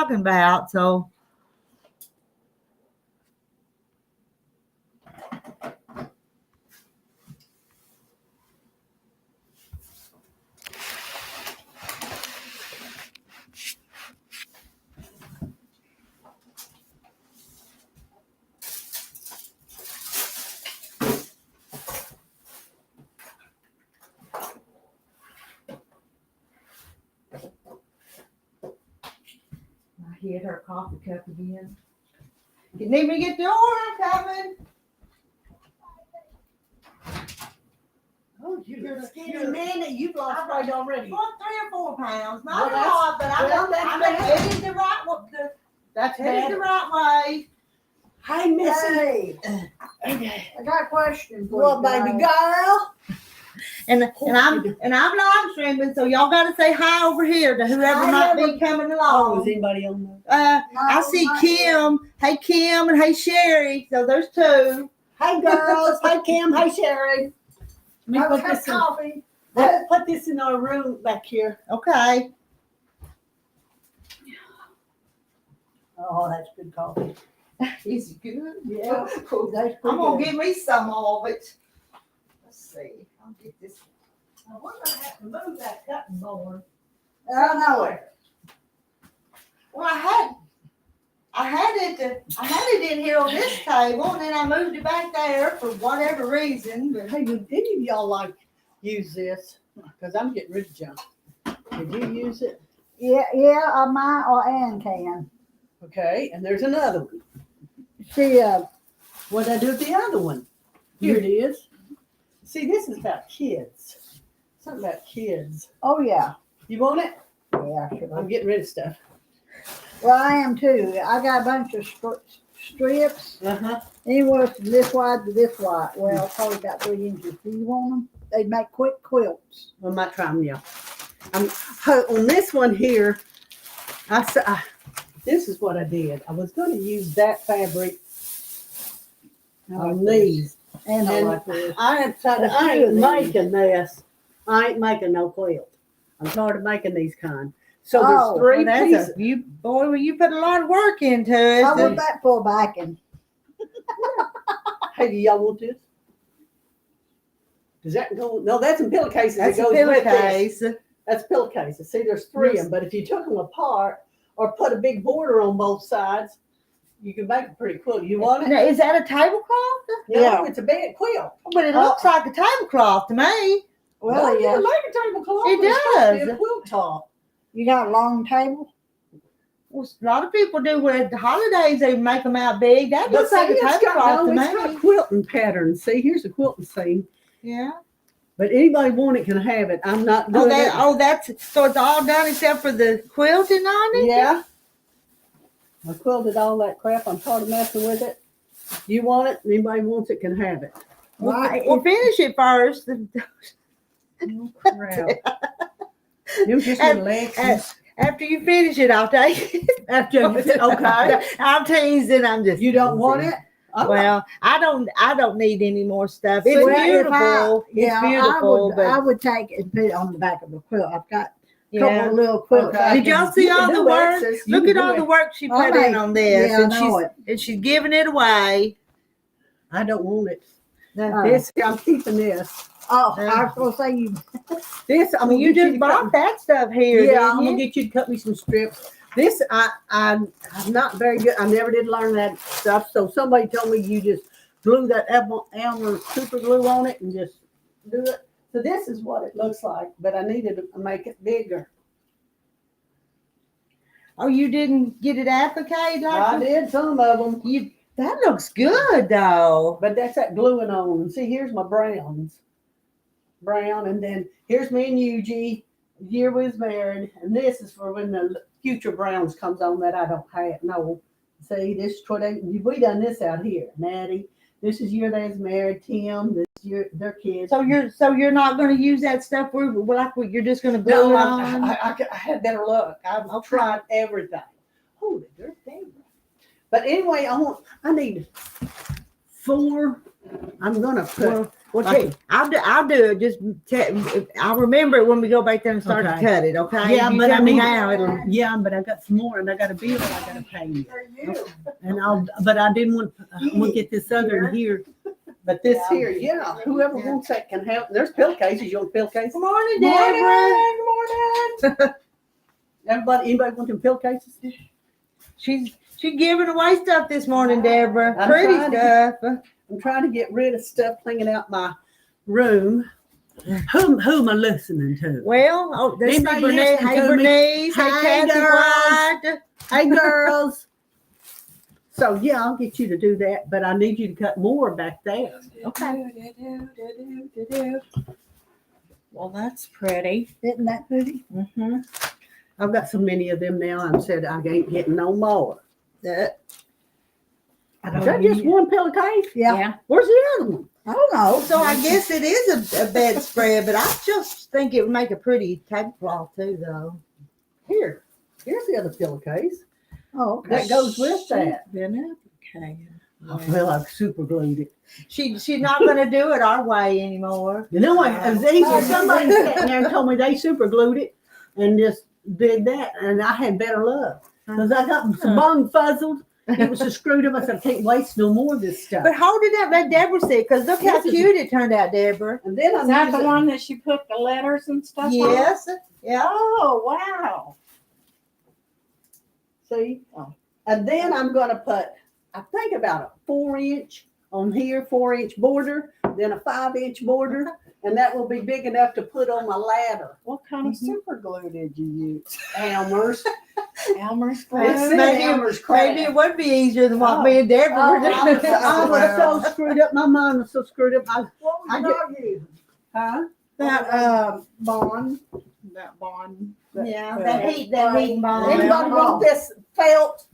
talking about. So. I hit her coffee cup again. You need me to get the order coming? Oh, you're a skinny man. You've lost weight already. Well, 3 or 4 pounds. Not Well, a lot, but I'm headed the right way. That's Headed the bad. right way. Hey, Missy. Hey, I got a question for What, you, baby guys. girl? And I'm live streaming, so y'all gotta say hi over here to whoever might be coming Oh, is along. anybody on there? I see Kim. Hey Kim and hey Sherry. So there's 2. Hey, girls. Hey, Kim. Hey, Sherry. Let me Coffee. let's put this in our room back here. Okay. Oh, that's good coffee. Is it good? Yeah. Cool. That's pretty I'm gonna good. give me some of it. Let's see. I'll get this. I wonder if I have to move that cutting board. I know it. Well, I had it in here on this table, and then I moved it back there for whatever reason. But Hey, did any of y'all use this? Because I'm getting rid of junk. Did you use it? Yeah, mine or Ann can. Okay, and there's another one. See, What'd I do with the other one? Here it is. See, this is about kids. Something about kids. oh yeah. You want it? Yeah, sure. I'm getting rid of stuff. Well, I am too. I got a bunch of strips, Uh-huh. anywhere from this wide to this wide. Well, probably about 3 inches. Do you want them? They make quick quilts. I might try them, yeah. On this one here, this is what I did. I was going to use that fabric on these. And I And like this. I decided I ain't making this. I ain't making no quilt. I'm tired of making these kind. So Oh, there's 3 well, pieces. well, you put a lot of work into it. I want that for backing. Hey, do y'all want this? Does that go? No, that's in pillowcases. That's It a goes with this. pillowcase. That's pillowcases. See, there's 3 of them. But if you took them apart or put a big border on both sides, you can make it pretty cool. You want it? Now, is that a tablecloth? No, Yeah. it's a bed quilt. But it looks like a tablecloth to me. Well, No, you yeah. can make a tablecloth. It but it's supposed to be does. a quilt top. You got a long table? Well, a lot of people do with the holidays. They make them out big. That But looks like a it's tablecloth to it's got me. quilting patterns. See, here's a quilting seam. Yeah. But anybody want it can have it. I'm not doing it. That's so it's all done except for the quilting on it. Yeah. I quilted all that crap. I'm tired of messing with it. You want it? Anybody wants it can have it. Well, finish it first. Oh, crap. You just And- Alexis. After you finish it, I'll take it. After you okay. I'm teasing. I'm just. You don't want it? Well, I don't need any more stuff. See, It's well, beautiful. Yeah, It's beautiful, I would take it and put it on the back of a quilt. I've got a yeah. couple of little quilts. Okay. I Did y'all can- see You can all the do work? Alexis. You Look can at do all it. the work she put Okay. in on this, Yeah, I and know she's giving it away. I don't want it. Oh. This I'm keeping this. Oh, I was gonna say you. This I'm I mean, gonna you get just to bought cut- that stuff here, Yeah, didn't I'm gonna you? get you to cut me some strips. This I'm not very good. I never did learn that stuff. So somebody told me you just glue that Elmer super glue on it and just do it. So this is what it looks like, but I needed to make it bigger. Oh, you didn't get it appliqued like I did some of them, That looks good though. but that's that gluing on. See, here's my browns. Brown, and then here's me and Eugene. Year we was married, and this is for when the future browns comes on that I don't have. No, see, this is what we done this out here. Natty, this is year they was married. Tim, this year their kids. So you're not going to use that stuff where you're just going to glue No, it I on. had better luck. I've tried everything. Holy good damn. But anyway, I need 4. I'm gonna put. Well, Well, I'll do it. Just I'll remember it when we go back there and start to Okay. cut it. Okay. Yeah, If you but tell I me need- now. It'll. Yeah, but I got some more, and I got a bill I got to pay you. For you. And but I didn't want. I'm gonna get this other in here. But this here, yeah, whoever wants that can have. There's pillowcases. You want pillowcases? Good morning, Deborah. Good morning. Anybody want them pillowcases? She's giving away stuff this morning, Deborah. I'm Pretty trying stuff. I'm trying to get rid of stuff hanging out my room. Who am I listening to? Well, this is Anybody Bernice. listening Hey, to me? Bernice. Hey, Hey, Kathy girls. White. Hey, girls. So yeah, I'll get you to do that, but I need you to cut more back there. Okay. Well, that's pretty. Isn't that pretty? Mm-hmm. I've got so many of them now. I said I ain't getting no more. Is that just one pillowcase? Yeah. Where's the other one? I don't know. So I guess it is a bedspread, but I just think it would make a pretty tablecloth too, though. Here's the other pillowcase. Oh, okay. That goes with that. Okay. Well, I've super glued it. She's not gonna do it our way anymore. You know what? Somebody sat there and told me they super glued it and just did that, and I had better luck because I got some bone fuzzled. It was so screwed up. I said, I can't waste no more of this stuff. But hold it up, let Deborah see, because look how This is- cute it turned out, Deborah. And then Is that the one that she put the letters and stuff on? Yes. Yeah. Oh, wow. See? And then I'm going to put, I think about a 4-inch on here, 4-inch border, then a 5-inch border, and that will be big enough to put on my ladder. What kind of super glue did you use? Elmer's. Elmer's It's glue? Maybe- Elmer's Maybe it would be easier than what me and Deborah were doing. I was so screwed up. My mind was so screwed up. What I was dog using? Huh? That bond. That bond. Yeah, that heat and bond. Anybody want this felt?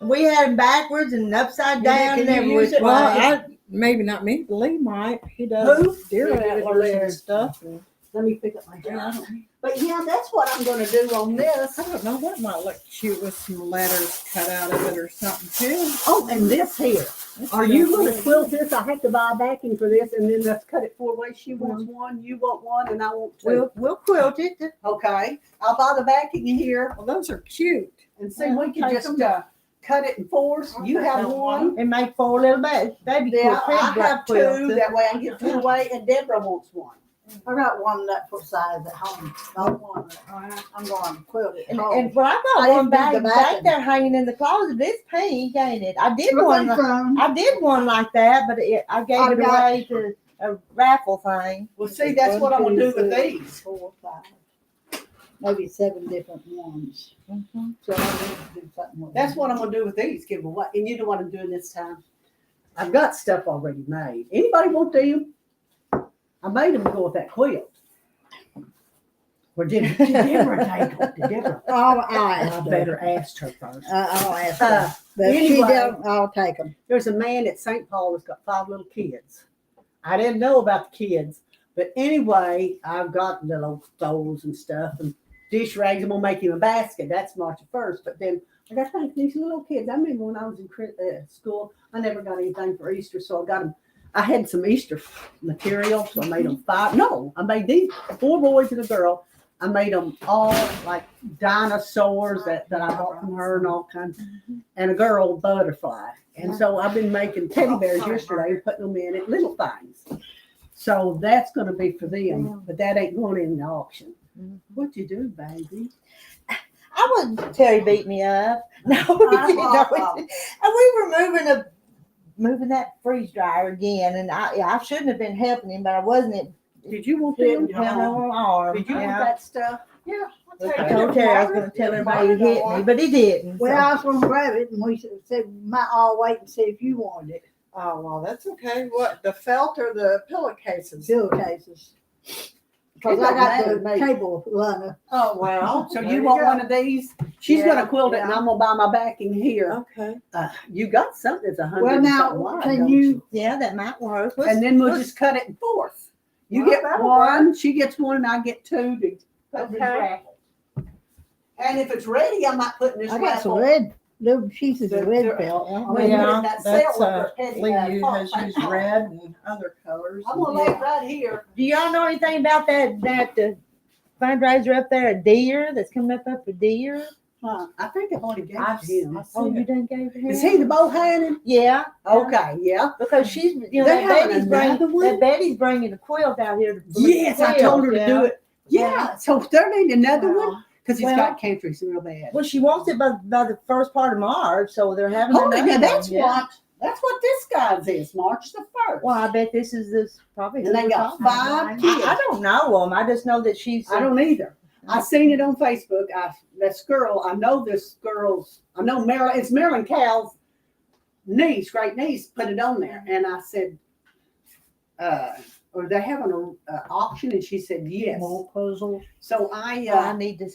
We had them backwards and upside Yeah, down can and you every use which it? way. Maybe not me. Lee might. He does Who? deer Yeah, antlers there. and stuff. Let me pick up my job. But yeah, that's what I'm going to do on this. I don't know. That might look cute with some letters cut out of it or something too. Oh, and this here. Are you going to quilt this? I have to buy a backing for this, and then let's cut it 4 ways. She wants one, you want one, and I want 2. We'll quilt it. Okay, I'll buy the backing here Well, those are cute. and see we can just cut it in 4s. You have one. And make 4 little baby Yeah, quilts. I have 2. That way I can get 2 away, and Deborah wants one. I got one that for size at home. Don't want it. I'm going to quilt it. And, at home. and well, I got I one didn't do the back backing. there hanging in the closet. It's pink, ain't it? I did Where one. they from? I did one like that, but I gave I've it got- away to a raffle thing. Well, see, that's what I'm going to do with these. 4, 5, maybe 7 different ones. Mm-hmm. So I need to do something with That's them. what I'm going to do with these, give them away. And you know what I'm doing this time? I've got stuff already made. Anybody want them? I made them go with that quilt. Or did Deborah take them? Did Deborah? I'll I ask her. better ask her first. I'll ask her. But if she anyway. don't, I'll take them. There's a man at St. Paul that's got 5 little kids. I didn't know about the kids. But anyway, I've got little stoves and stuff and dish rags. I'm going to make him a basket. That's March 1st. But then I got to think, these little kids. I remember when I was in school, I never got anything for Easter. So I got them. I had some Easter material. So I made them 5. No, I made these 4 boys and a girl. I made them all like dinosaurs that I bought from her and all kinds, and a girl butterfly. And so I've been making teddy bears yesterday and putting them in at little things. So that's going to be for them, but that ain't going in the auction. What you do, baby? I wouldn't tell you beat me up. No, we didn't. No, we were moving that freeze dryer again, and I shouldn't have been helping him, but I wasn't. Did you want Didn't them? have no arm. Did you want Yeah. that stuff? Yeah. Okay. I told Terry I was going to tell everybody he hit me, but he didn't. Well, so. I was going to grab it, and we said we might all wait and see if you wanted it. Oh, well, that's okay. What, the felt or the pillowcases? Pillowcases. Because It I don't got matter, the mate. table runner. Oh, well. So there you want go. one of these? She's going Yeah, to quilt it, and yeah. I'm going to buy my backing here. Okay. You got something that's 100. Well, and now, something wide, can don't you, Yeah, that might work. And then we'll just cut it in 4s. You Well, get that'll one, she gets one, and I get 2 to put in this Okay. raffle. And if it's ready, I might put in this I got some raffle red little pieces of red felt. I'm huh? gonna put it in Yeah, that that's, cell with her petty, Lee font has paint used on. red and other colors. I'm gonna lay it right here. Do y'all know anything about that fundraiser up there at Deer that's coming up for Deer? I think I've already gave it I've to him. Oh, you done gave it him? Is he the Bohannon? Yeah. Okay, yeah. Because she's, you know, They that having another one? that Betty's bringing a quilt out here to Yes, I told her to do it. Yeah. Yeah, so they're needing another one Wow. because he's Well- got countries real bad. Well, she wants it by the first part of March, so they're having Holy, another now that's one, yeah. what this guy's is, March the 1st. Well, I bet this is this probably. And they who we're got talking about. 5 kids. I don't know them. I just know that she's. I don't either. I seen it on Facebook. This girl, I know Marilyn, it's Marilyn Cal's niece, great niece, put it on there. And I said, are they having an auction? And she said, yes. More puzzles. So I need to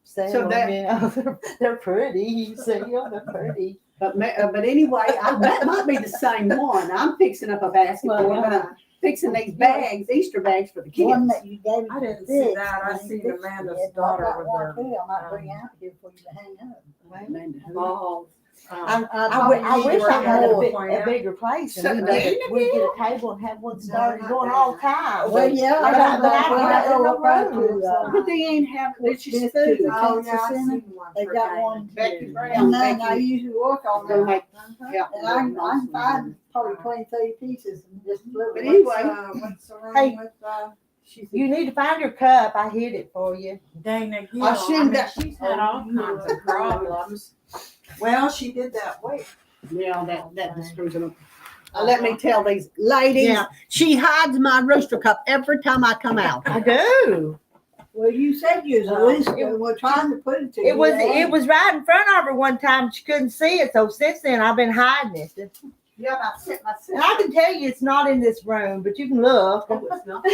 sell So them. that- Yeah, they're pretty. You see them? They're pretty. but anyway, that might be the same one. I'm fixing up a basket Well, for it, but I'm fixing these bags, Easter bags for the kids. One that you gave I me didn't this, see that. I and seen this Amanda's did. I daughter got with one her, too. I might bring out here for you to hang up. Amanda, who? balls. I wish I had a bigger place So and they- we get a table and have one started going all the time. Well, yeah, I got- but I don't know have about no room. But they ain't having, it's just This food. too. Oh, Kansas yeah, I Center, seen one. they for got Diana, one. Becky too. Brown. And then I Becky- usually work on Gonna that. make, Uh-huh. yeah. And I can find probably 20, 30 pieces and just flip But it. anyway, What's the Hey. room with You need to find your cup. I hid it for you. Dana Gill? I shouldn't have- She's had all kinds of problems. Well, she did that way. yeah, that just screws it up. Let me tell these ladies, Yeah. she hides my rooster cup every time I come out. I do. Well, you said you was a listener. We're trying to put it to you. It was right in front of her one time. She couldn't see it, so since then I've been hiding it. Yeah, I sit And I can tell you it's not in this room, but you can look. Oh, it's not.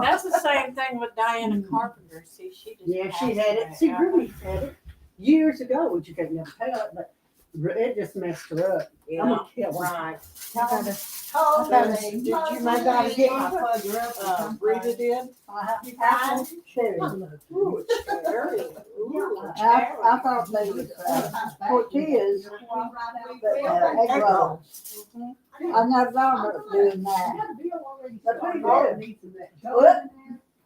That's the same thing with Diana Carpenter. See, she just Yeah, she passed had it. away. See, Ruby had it years ago, which you can't never tell it, but it just messed her up. I'm gonna kill her. Right. Did you my daughter get my plug up? Rita did. Apple cherry. Ooh, cherry. Ooh, I thought they was tortillas, but egg rolls. I never thought of doing that. But pretty good. What?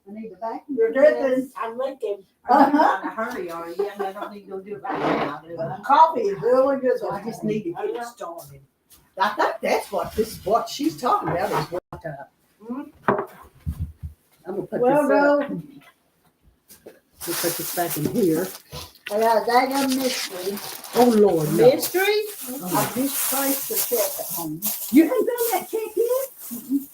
I need to vacuum. You're dripping. I'm looking. Are you in a hurry, are you? I don't need to go do it right now. do I? Coffee is really good. So I just need to get it started. I think that's what she's talking about is what, I'm gonna put Well, this up. no, We'll put this back in here. I got a daggum mystery. Oh, Lord, no. Mystery? I misplaced the check at home. You haven't done that check yet?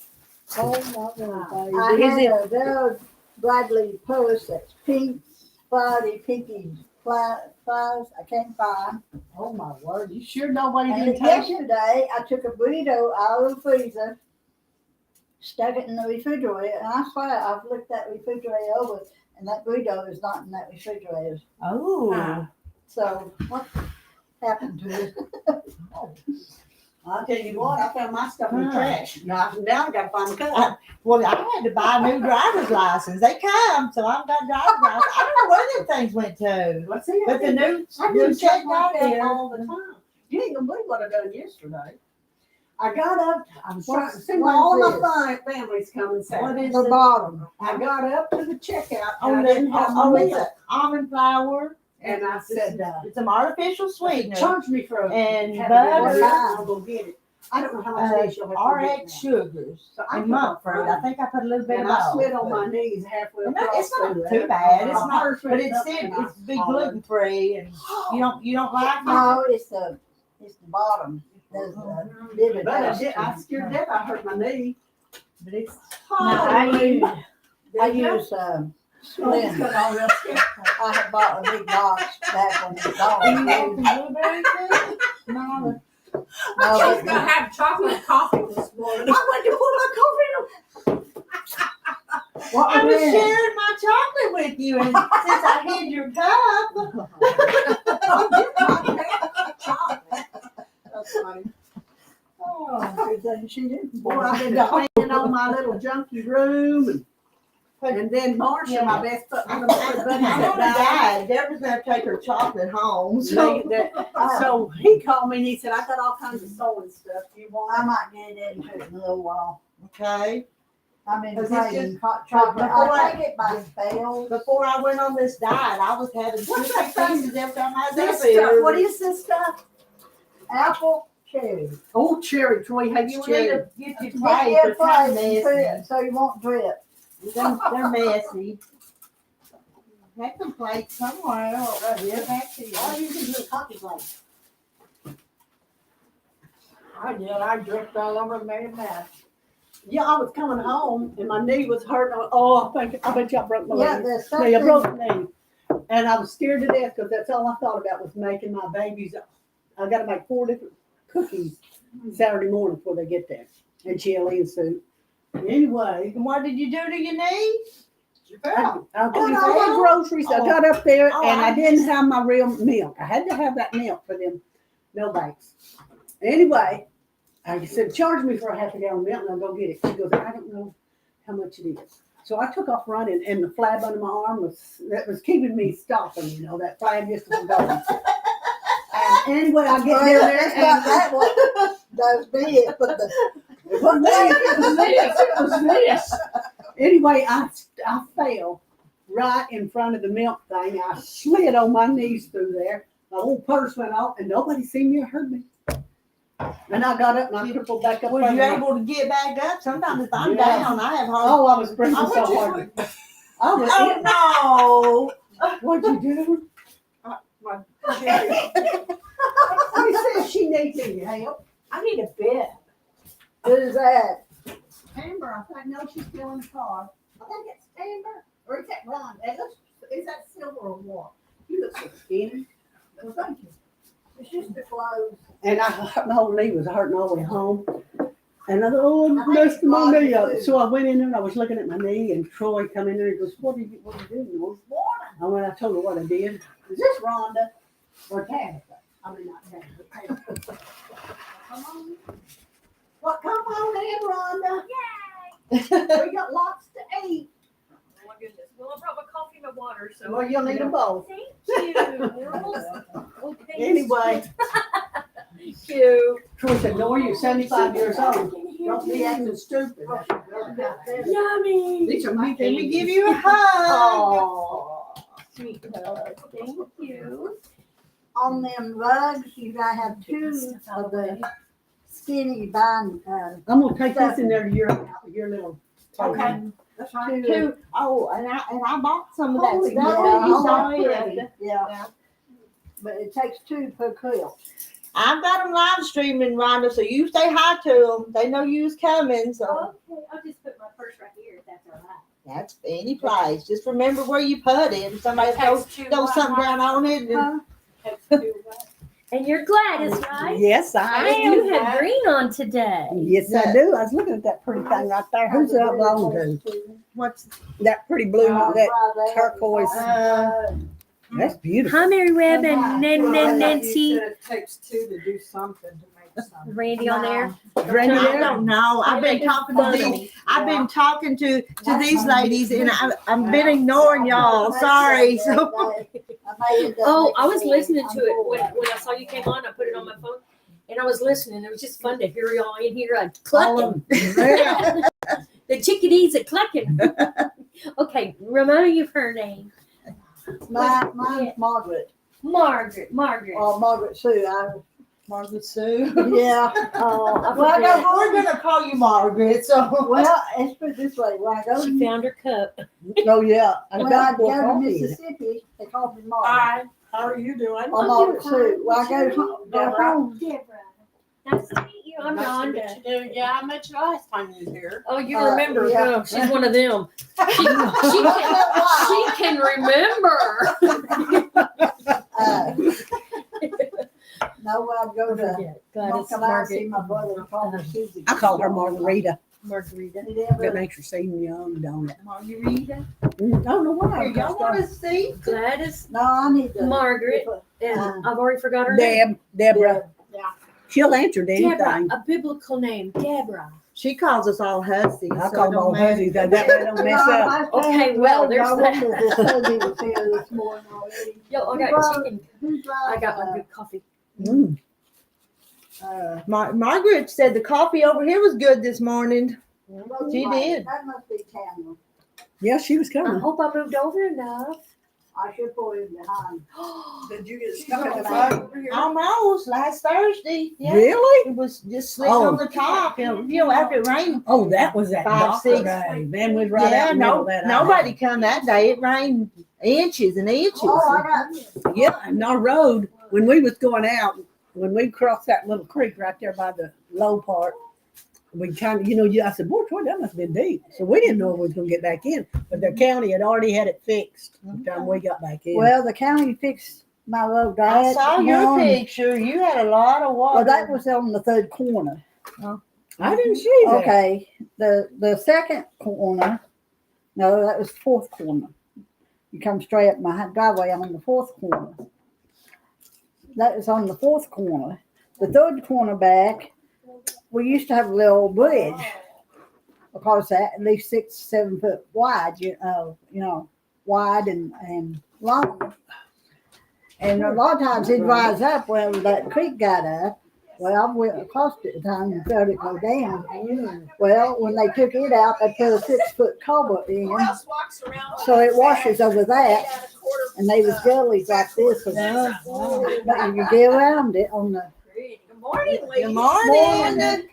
I had a Doug Bradley purse that's pink, spotty, pinky flowers. I can't find. Oh, my word. You sure nobody And didn't take it? yesterday, I took a burrito out of the freezer, stuck it in the refrigerator, and I swear I've looked that refrigerator over, and that burrito is not in that refrigerator. Oh. So what happened to it? I'll tell you what, I found my stuff in the Huh. trash. Now I gotta find the car. Well, I had to buy a new driver's license. They come, so I've got driver's license. I don't know where them things went to. Let's see. But the new I do check check out like that there. all the time. You ain't gonna believe what I done yesterday. I got up, I was trying to see What all is my families coming What Saturday. is The it? bottom. I got up to the checkout Oh, and I didn't have my it's milk. almond flour. And I said, It's some artificial sweetener. charge me for a. And have a butter. dinner, I'll go get it. I don't know how much it is. You'll have to RX get now. sugars So I and put monk fruit. I think I put a little bit And of I both. slid on my knees halfway And that- across. it's not through too there. bad. It's My not, heart but rate it's up still and I it's be hollered. gluten free, and you don't like it. No, it's the bottom. There's the divot. But I scared death. I hurt my knee. But it's I use Splenda. I had bought a big box back when the dog Are you was making blueberry food? no, I was no, gonna have chocolate coffee this morning. I went to put my coffee what I was was that? sharing my chocolate with you, and since I hid your cup. That's funny. Oh, good thing she didn't. in. Boy, I've been cleaning on my little junky room. And And then Marcia, my best friend, I'm one of my buddies gonna that died. die. Deborah's gonna take her chocolate home. So, So so he called me and he said, I got all kinds of sewing stuff. Do you I want might get into it in a little while. okay. I've been Because it's craving just- hot chocolate. before I take it by spells. Before I went on this diet, I was having What's 2 that thing? pieces every time I was this up here. stuff? What is this stuff? Apple cherry. Oh, cherry, Troy, have You you need read to get your Get plate. your They're kind of plate and put messy. it so you won't drip. They're messy. Have some plates somewhere else. Right here. Back to you. All you can do is copy plate. I did, I dripped all over, made a mess. Yeah, I was coming home and my knee was hurting. Oh, I bet y'all broke my Yeah, leg. there's Yeah, you broke something. my knee. And I was scared to death because that's all I thought about was making my babies. I got to make 4 different cookies Saturday morning before they get there, and chili and soup. Anyway, And what did you do to your knee? I got all the groceries. I got up there Oh, and I I didn't have my real milk. I had to have that milk for them milkbakes. Anyway, I said, charge me for a half a gallon of milk and I'll go get it. She goes, I don't know how much it is. So I took off running and the flab under my arm was keeping me stopping, that flab just was going. And anyway, I get down there It's not and that one. Those big, but the. it wasn't this, it was this. Anyway, I fell right in front of the milk thing. I slid on my knees through there. My old purse went off and nobody seen me or heard me. And I got up and I crippled back up. Was you able to get back up? Sometimes if I'm Yeah. down, I have hard. Oh, I was breathing I so want you- hard. I was Oh What'd you do? She said she needs any help. I need a bed. Who's that? Amber, I think, no, she's still in the car. I think it's Amber, or is that Ron? Is that Silver or what? You look so skinny. Well, thank you. It's just the clothes. And my whole knee was hurting all the way home. And I thought, oh, I'm messing my knee up. So I went in there and I was looking at my knee and Troy come in there and goes, what are you doing, Norm? I told her what I did. Is this Rhonda or Tabitha? I mean, not Tabitha. Come on. What, come on in, Rhonda. We got lots to eat. Oh my goodness. Well, I brought my coffee and my water, so. Well, you'll need them both. Thank you, girls. Okay. Anyway, Thank you. Troy said, no, you're 75 years old. Don't be acting stupid. Yummy. These are my Let me things. give you a hug. Oh, sweet hug. Thank you. On them rugs, you gotta have 2 of the skinny bind. I'm gonna take this in there to your little. Okay. That's fine. 2. Oh, and I bought some of that Holy stuff yeah, that you I saw like it. pretty. Yeah. But it takes 2 per quilt. I've got them live streaming, Rhonda, so you say hi to them. They know you was coming, so Okay, I'll just put my purse right here if that's all right. that's any place. Just remember where you put it. If somebody throws something down on it, and And you're Gladys, right? Yes, I am. You have green on today. Yes, I do. I was looking at that pretty thing right there. Who's that belong to? what's That pretty blue, that turquoise. That's beautiful. Hi, Mary Webb and Nancy. It takes 2 to do something to make something. Randy on there. Randy I there? don't know. I've been talking to these. I've been talking to these ladies, and I've been ignoring y'all. Sorry. So Oh, I was listening to it when I saw you came on. I put it on my phone and I was listening. It was just fun to hear y'all in here clucking. The chickadees are clucking. Okay, remind me of her name. Mine's Margaret. Margaret. Or Margaret Sue. Margaret Sue. Yeah. Oh, Well, I forget. go We're gonna call you Margaret. So Well, let's put it this way. When I go She to, found her cup. Oh, yeah. when I go to Mississippi, they call me Margaret. Hi, how are you doing? Or Margaret Sue. When I go home, Deborah. Nice to meet you. I'm Nice to Rhonda. meet you. Yeah, I met you last time you was here. Oh, you Uh, remember? yeah. No, she's one of them. She can remember. no, when I go to, Gladys, come out and see Margaret, my brother and call me Susie. I call her Margarita. Margarita. Did That ever- makes her seem young, don't it? Margarita. I don't know why. Here, y'all want to see? Gladys, No, I need to. Margaret, and I've already forgot her name. Deborah. Yeah. She'll answer to Deborah, anything. a biblical name, Deborah. She calls us all hussies. I so call it them don't all matter. hussies. That way they don't mess up. Okay, well, there's I that. wonder if Sunday was here this morning already. Yo, I got chicken. Who drives, I got my good coffee. Mm. Margaret said the coffee over here was good this morning. well, She right, did. That must be Tamara. Yeah, she was I coming. hope I moved over enough. I should pull him behind. Did you get stuck in the phone? Almost last Thursday. Yeah. Really? It was just slick on the top. After it rained. Oh, that was that 5, doctor 6. day. Man was right out Yeah, in the middle of that. nobody come that day. It rained inches and inches. Oh, I got Yeah, and our road, when we was going out, when we crossed that little creek right there by the low part, we kind of, I said, boy, Troy, that must have been deep. So we didn't know if we was going to get back in. But the county had already had it fixed by the time we got back in. Well, the county fixed my road. I saw your one. picture. You had a lot of water. Well, that was on the third corner. I didn't see that. Okay, the second corner, no, that was fourth corner. You come straight up my driveway, I'm on the fourth corner. That was on the fourth corner. The third corner back, we used to have a little bridge because that at least 6, 7 foot wide, wide and long. And a lot of times it'd rise up when that creek got up. Well, I went across it at the time and felt it go down. Well, when they took it out, they put a 6-foot culvert in, so it washes over that. And they was gullies like this, but you could get around it on the. Good morning, Good ladies. morning. And then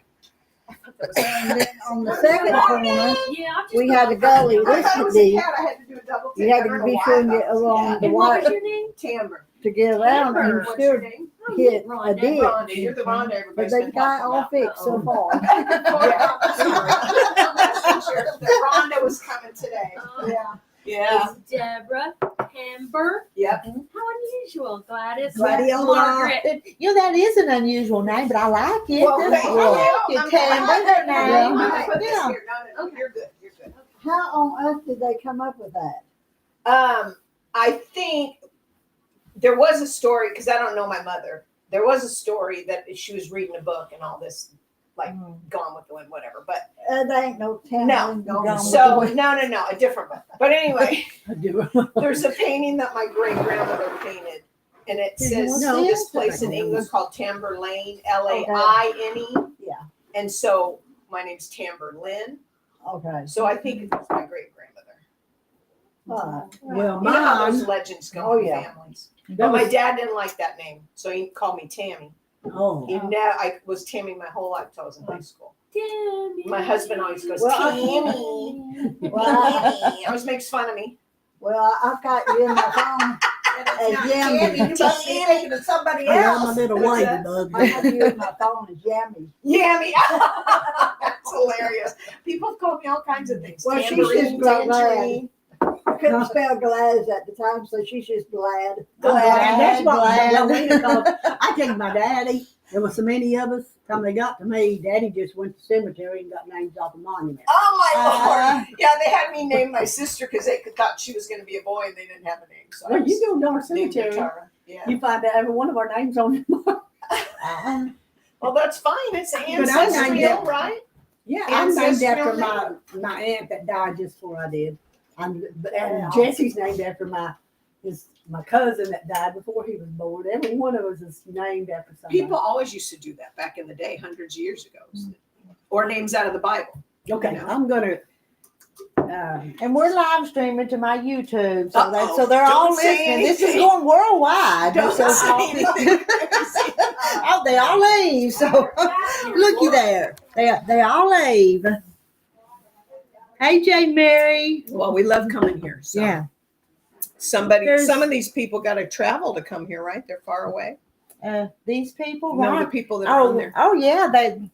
on the second corner, Yeah, I just we had a gully this would be. I had to do a double You had to be sure and get along the And what was wire your name? Timber. to get around and What's your still name? hit a Rhonda. ditch. Rhonda. You're the Rhonda But everybody's they been got talking all about. fixed so far. Rhonda was coming today. Yeah. Yeah. It's Deborah, Amber. Yep. How unusual, Gladys. Gladiola. Margaret. That is an unusual name, but I like it. Well, thank you. I like it, Tammy. Her I'm name. gonna put this Yeah. here. No, you're good. You're good. How on earth did they come up with that? I think there was a story, because I don't know my mother. There was a story that she was reading a book and all this, like Gone with the Wind, whatever. But There ain't no town. no, so no, a different one. But anyway, I do. there's a painting that my great grandmother painted, and it says No. this place in England called Tamber Lane, Laine. Yeah. And so my name's Tamber Lynn. Okay. So I think it was my great grandmother. Well, You know how mine. those legends go Oh, in yeah. families. That But my was, dad didn't like that name, so he called me Tammy. oh, I was Tammy my whole life till I was in high school. Tammy. My husband always goes, Well, Tammy. Well, Tammy. Always makes fun of me. I've got you in my phone as Yammy. You must be thinking of somebody I'm a else. little What's lady that? bug. I have you in my phone as Yammy. Yammy. That's hilarious. People call me all kinds of things. Well, she's Tambourine, just glad. tangerine. I couldn't spell Gladys at the time, so she's just glad. And that's what Glad. we called. I think my daddy, there was so many of us, time they got to me, daddy just went to cemetery and got names off a monument. Oh my Uh-huh. Lord. Yeah, they had me name my sister because they thought she was going to be a boy and they didn't have a name. So I When you just go to our named her cemetery, Tara. Yeah. you find out every one of our names on it. Well, that's fine. It's But I named ancestral, it- right? Yeah, I'm named after Ancestral my aunt that died just before I did. And Yeah. Jesse's named after my cousin that died before he was born. Every one of us is named after somebody. People always used to do that back in the day, hundreds of years ago. Or names out of the Bible. Okay, you know. I'm gonna. And we're live streaming to my YouTube, Uh-oh. so they're all Don't say listening. This is anything. going worldwide. Don't So- say anything. Oh, they all leave. So looky there. They all leave. Hey, Jay Mary. Well, we love coming here. So Yeah. some of these people got to travel to come here, right? They're far away. These people, No, right? the people that are on there. Oh yeah,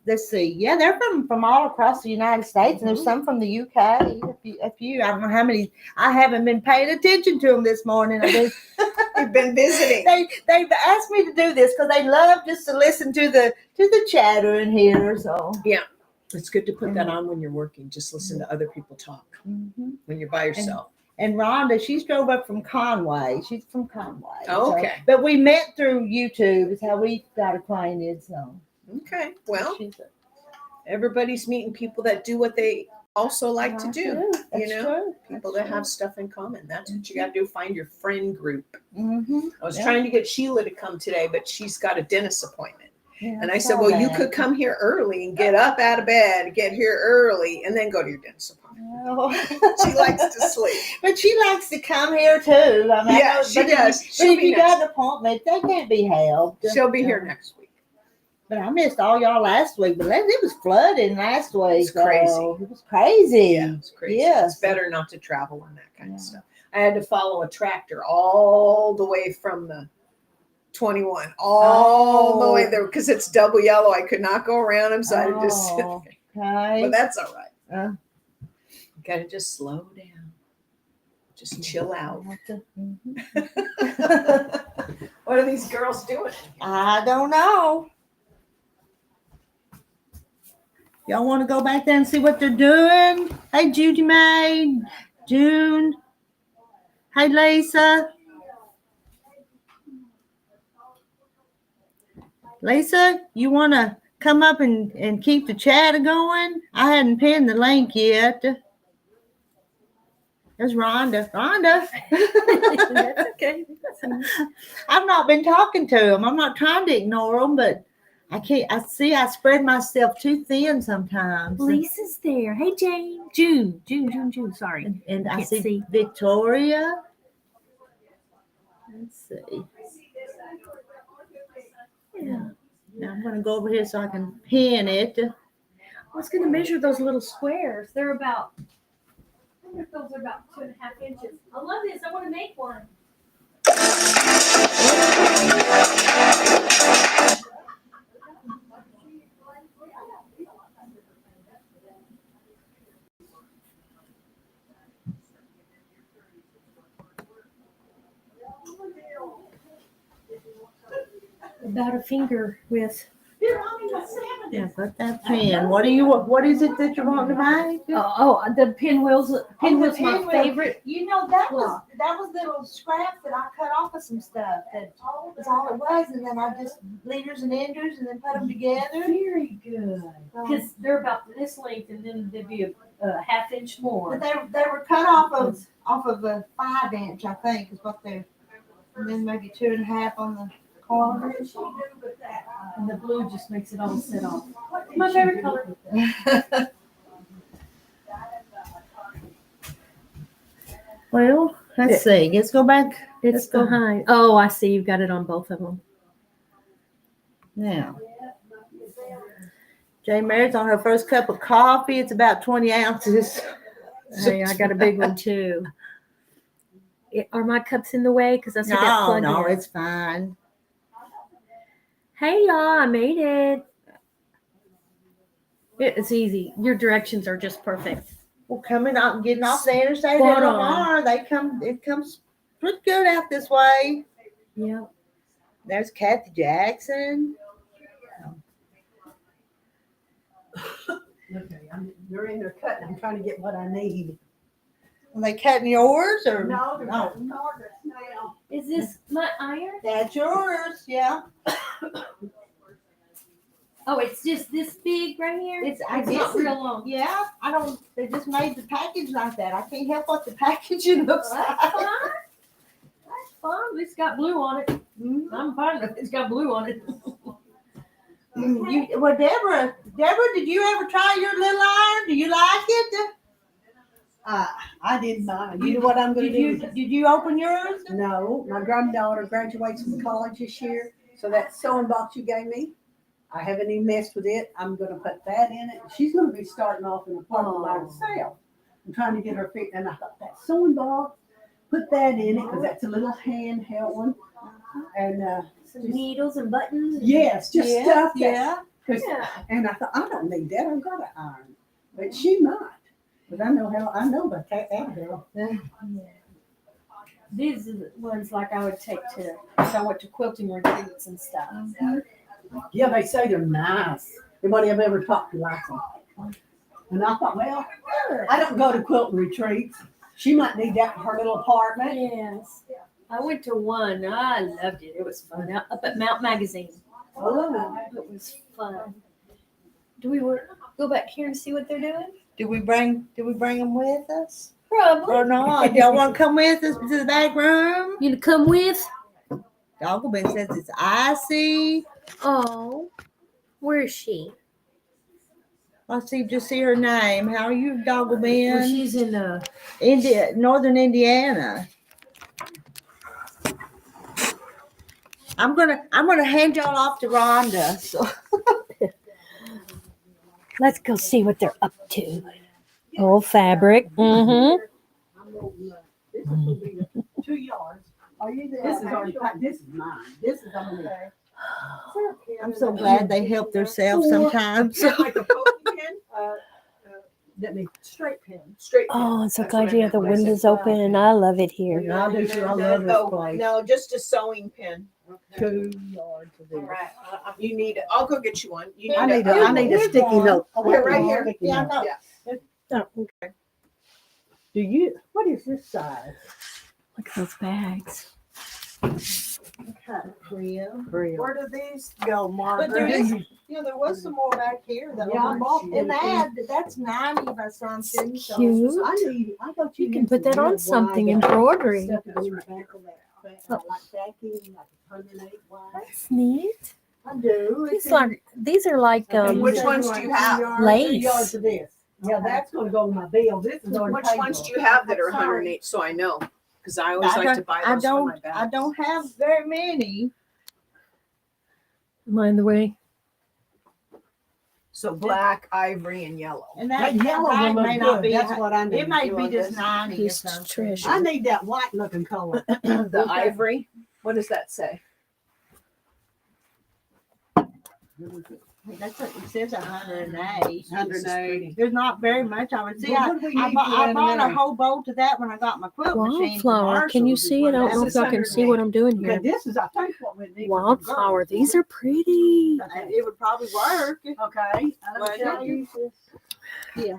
let's see. Yeah, they're from all across the United States, and there's some from the UK. A few. I don't know how many. I haven't been paying attention to them this morning. We've been visiting. They've asked me to do this because they love just to listen to the chatter in here. So It's good to put that on when you're working. Just listen to other people talk when you're by yourself. And Rhonda, she's drove up from Conway. She's from Conway. Oh, So- okay. but we met through YouTube. Is how we got acquainted. So Okay. Well, she's everybody's meeting people that do what they also like to do. That's true. People that have stuff in common. That's what you got to do. Find your friend group. Mm-hmm. I was trying to get Sheila to come today, but she's got a dentist appointment. And I said, well, you could come here early and get up out of bed, get here early, and then go to your dentist appointment. She likes to sleep. But she likes to come here too. I mean, Yeah, she does. But if you got an appointment, they can't be helped. She'll be here next week. But I missed all y'all last week. But it was flooding last week. It's crazy. It was crazy. Yeah, it's crazy. Yes. It's better not to travel on that kind of stuff. I had to follow a tractor all the way from the 21 all the way there because it's double yellow. I could not go around him, so I had to just sit there. Okay. But that's all right. Gotta just slow down. Just chill out. What are these girls doing? I don't know. Y'all want to go back there and see what they're doing? Hey, Judy Mae, June. Hey, Lisa. Lisa, you want to come up and keep the chat going? I hadn't pinned the link yet. There's Rhonda. Rhonda. That's okay. I've not been talking to them. I'm not trying to ignore them, but I can't. I see I spread myself too thin sometimes. Lisa's there. Hey, Jane. June. Sorry. And I Can't see see. Victoria. Let's see. Yeah. Now I'm going to go over here so I can pin it. I was going to measure those little squares. They're about, I wonder if those are about 2.5 inches. I love this. I want to make one. About a finger width. Yeah, put that pin. What is it that you want to make? The pinwheel's my pinwheel. favorite. You know that was little scraps that I cut off of some stuff. That was all it was, and then I just leaders and enders, and then put them together. Very good. Because they're about this length, and then there'd be a half inch more. But they were cut off of a 5 inch, I think, is what they're, and then maybe 2.5 on the corner. And the blue just makes it all set off. My favorite color. Well, let's see. Let's go back. It's behind. Oh, I see. You've got it on both of them. Now, Jane Mary's on her first cup of coffee. It's about 20 ounces. Hey, I got a big one too. Are my cups in the way? Because I see that plug No, in. it's fine. Hey, y'all, I made it. It's easy. Your directions are just perfect. Well, coming out and getting off the interstate Spot at on. Lamar, it comes pretty good out this way. Yeah. There's Kathy Jackson. Okay, you're in there cutting. I'm trying to get what I need. Are they cutting yours or No, they're no? cutting Margaret's now. Is this my iron? That's yours, yeah. Oh, it's just this big right here? It's It's not real long. Yeah, they just made the package like that. I can't help what the packaging looks That's like. fine. That's fine. It's got blue on it. I'm fine with it. It's got blue on it. Well, Deborah, did you ever try your little iron? Do you like it? I did mine. You know what I'm going to do? Did you open yours? No, my granddaughter graduates from college this year, so that sewing box you gave me, I haven't even messed with it. I'm going to put that in it. She's going to be starting off in a apartment by herself. I'm trying to get her feet, and I thought that sewing box, put that in it because that's a little handheld one, and Some needles and buttons. yes, just stuff. Yeah. Yeah. And I thought I don't need that. I've got an iron, but she might. But I know about that girl. These are the ones like I would take to if I went to quilting retreats and stuff. Yeah, they say they're nice. Everybody I've ever talked to likes them. And I thought, well, I don't go to quilting retreats. She might need that in her little apartment. Yes. I went to one. I loved it. It was fun. Up at Mount Magazine. Oh, It was fun. Do we want to go back here and see what they're doing? Do we bring them with us Probably. or not? Y'all want to come with us to the back room? You to come with? Dogglebin says it's icy. Oh, where is she? Let's see, just see her name. How are you, Dogglebin? Well, she's in Northern Indiana. I'm gonna hand y'all off to Rhonda. So. Let's go see what they're up to. Oh, fabric. Mm-hmm. 2 yards. This is already packed. This is mine. This is on there. I'm so glad they help themselves sometimes. Like a poking pin? Let me straight pin. Straight pin. Oh, I'm so That's glad what I you have the meant. windows open, and I love it here. I do too. I love this place. No, just a sewing pin. 2 yards of All this. right. You need. I'll go get you one. You I need a sticky note. Oh, Here, right here. sticky Yeah, I note. know. Oh, Do you? What is this size? look at those bags. Where do these go, But there is, there was some more back here. Yeah, I bought and that's 90 by something. So Cute. I thought You can put that on something, embroidery. That's neat. I do. These are like Which ones do you have? Lace. Yards of this. Yeah, that's gonna go on my bill. This is already Which paid ones for. do you have that are 108? So I know, because I always like to buy I those for my don't bags. have very many. Mind the way. So black, ivory, and yellow. And That yellow that one may looks not good. be. That's what I need. It might You be want just this? 90 or Here's something. treasure. I need that white looking color. The ivory. What does that say? That's what it says. 108. 108. There's not very much. I would see. Well, what do we I need bought, for I that bought a in there? whole bolt of that when I got my quilt machine. from Wildflower. Can you Marshall's see it? I don't know This if is y'all can see what I'm doing Okay, here. this is, I think, what we need. Wildflower. These are pretty. It would probably work. Okay. Yeah.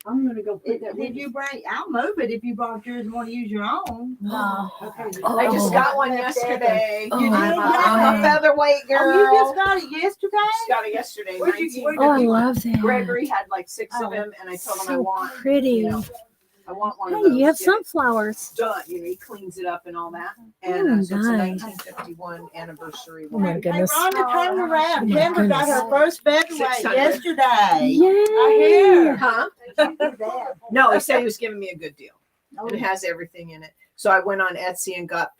I'm gonna go put that. Did you bring? I'll move it if you brought yours and want to use your own. No. Okay. Oh. I just got one yesterday. Oh, I'm my a featherweight girl. Oh, you just got it yesterday? Just got it yesterday. Where'd you get 19. Oh, I love that. Gregory had like 6 of them, and I told him I So want. pretty. You know, I want one of Hey, those. you have Get it sunflowers. done. He cleans it up and all that. Oh, And so it's a nice. 1951 anniversary Oh my one. Hey, goodness. Rhonda, turn around. Oh, my Kimber got goodness. her first featherweight 600. yesterday. Yay! Huh? No, he said he was giving me a good deal. Oh, It has everything in it. So I went on Etsy and got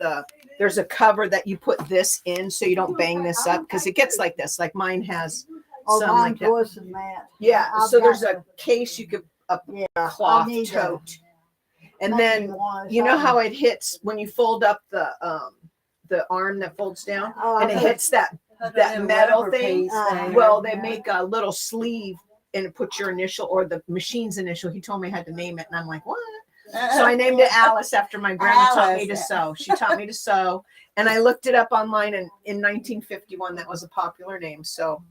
there's a cover that you put this in so you don't bang this up because it gets like this. Like mine has Oh, some like mine's that. worse than that. Yeah. I've So there's got a case you could, a I cloth need tote. And Nothing then was, you know how it hits when you fold up the arm that folds down Oh, and it okay. hits that metal thing. Uh, Well, they make a little sleeve and put your initial or the machine's initial. He told me I had to name it, and I'm like, what? So I named it Alice after my grandma taught me to Alice. sew. She taught me to sew, and I looked it up online, and in 1951 that was a popular name. So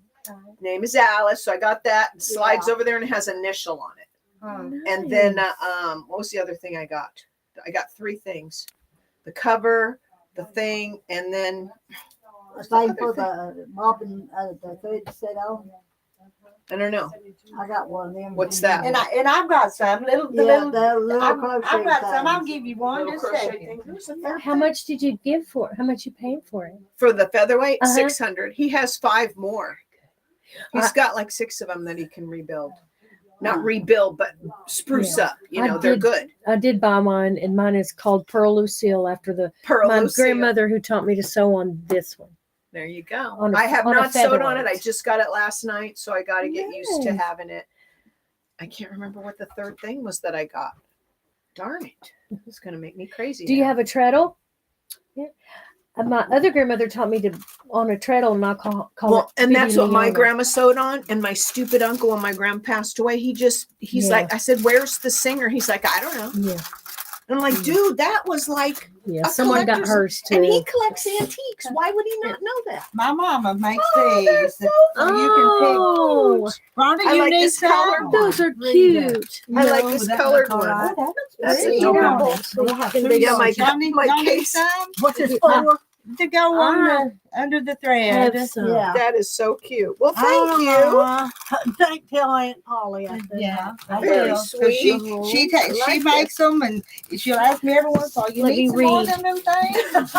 name is Alice. So I got that. It slides over there and it has initial on it. And then what was the other thing I got? I got 3 things: the cover, the thing, and then The thing for the mopping, the food set on. I don't know. I got one of them. What's that? And I've got some little. The Yeah, little the little I've crochet got some. I'll things. give you one. Little Just a crochet second. thing. Who's the third How much did you give for it? How much you paying for it? For the featherweight, Uh-huh. 600. He has 5 more. He's got like 6 of them that he can rebuild. Not rebuild, but spruce up. You I know, they're did- good. I did buy mine, and mine is called Pearl Lucille after Pearl my Lucille. grandmother who taught me to sew on this one. There you go. On a- I have on a not sewed on it. featherweight. I just got it last night, so I got to get used to Nice. having it. I can't remember what the third thing was that I got. Darn it. It's going to make me crazy. Do you now. have a treadle? Yeah. My other grandmother taught me to on a treadle, and I call Well, it. and that's Speedy what my Leona. grandma sewed on. And my stupid uncle, when my grandma passed away, he's Yeah. like, I said, where's the singer? He's like, I don't know. Yeah, And I'm like, dude, that was like, yeah. A Someone got collector's- hers too. and he collects antiques. Why would he not know that? My mama makes Oh, they're these. so Oh, Rhonda, I you like need this some? color. those are Read cute. I like No, this that colored look one. alright? Oh, that looks That's pretty. adorable. We'll have to Yeah, my Y'all need case. some? What's this Uh, for? to go on the under the thread. Have some. Yeah. That is so cute. Well, thank you. Aw, tell Aunt Polly. I said Yeah, that. I Very will, 'cause sweet. She I like she makes them, and she'll ask me every once in a while, "You Let need me some more read. of them things?"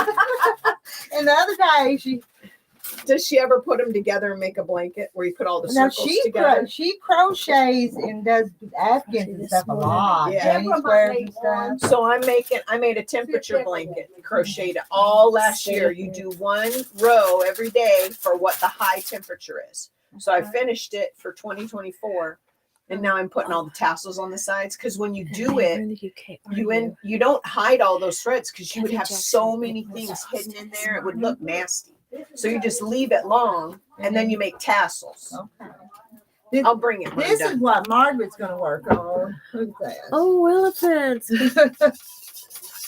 And the other day, Does she ever put them together and make a blanket where you put all the now circles together? she crochets and does Afghans and this stuff a morning. lot, Yeah. granny squares and stuff. So I made a temperature blanket, crocheted all last year. You do one row every day for what the high temperature is. So I finished it for 2024, and now I'm putting all the tassels on the sides because when you do it, you don't hide all those threads because you would have so many things hidden in there. It would look nasty. So you just leave it long, and then you make tassels. Okay. I'll bring it. When This I'm is done. what Margaret's going to work on. Look at that. Oh, elephants.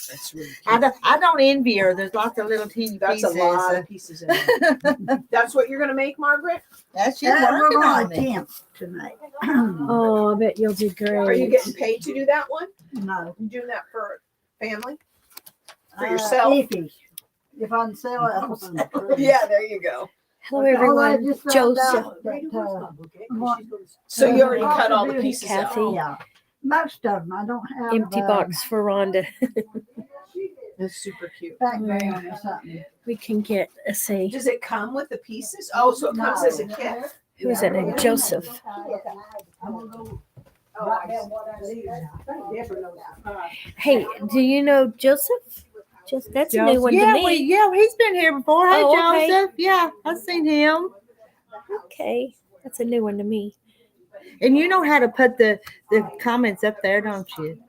That's really cute. I don't envy her. There's lots of little teeny That's a pieces. lot of pieces in there. That's what you're gonna make, Margaret? That's she's We're working going on to it. attempt tonight. Oh, I bet you'll do great. Are you getting paid to do that one? No. You doing that for family? For yourself? If I can sell it, I'll sell it. Yeah, there you go. Hello, Okay. everyone. Oh, I just found Joseph. out that, what- So you already what cut to all the do, pieces Kathy. out. Yeah. Most of them. I don't have Empty box for Rhonda. That's super cute. background or something. We can get, let's see, Does it come with the pieces? Oh, so it comes as a kit. who is that name? Joseph. Hey, do you know Joseph? Just that's a new one to me. He's been here before. Hey, Oh, okay. Joseph. Yeah, I've seen him. Okay, that's a new one to me. And you know how to put the comments up there, don't you?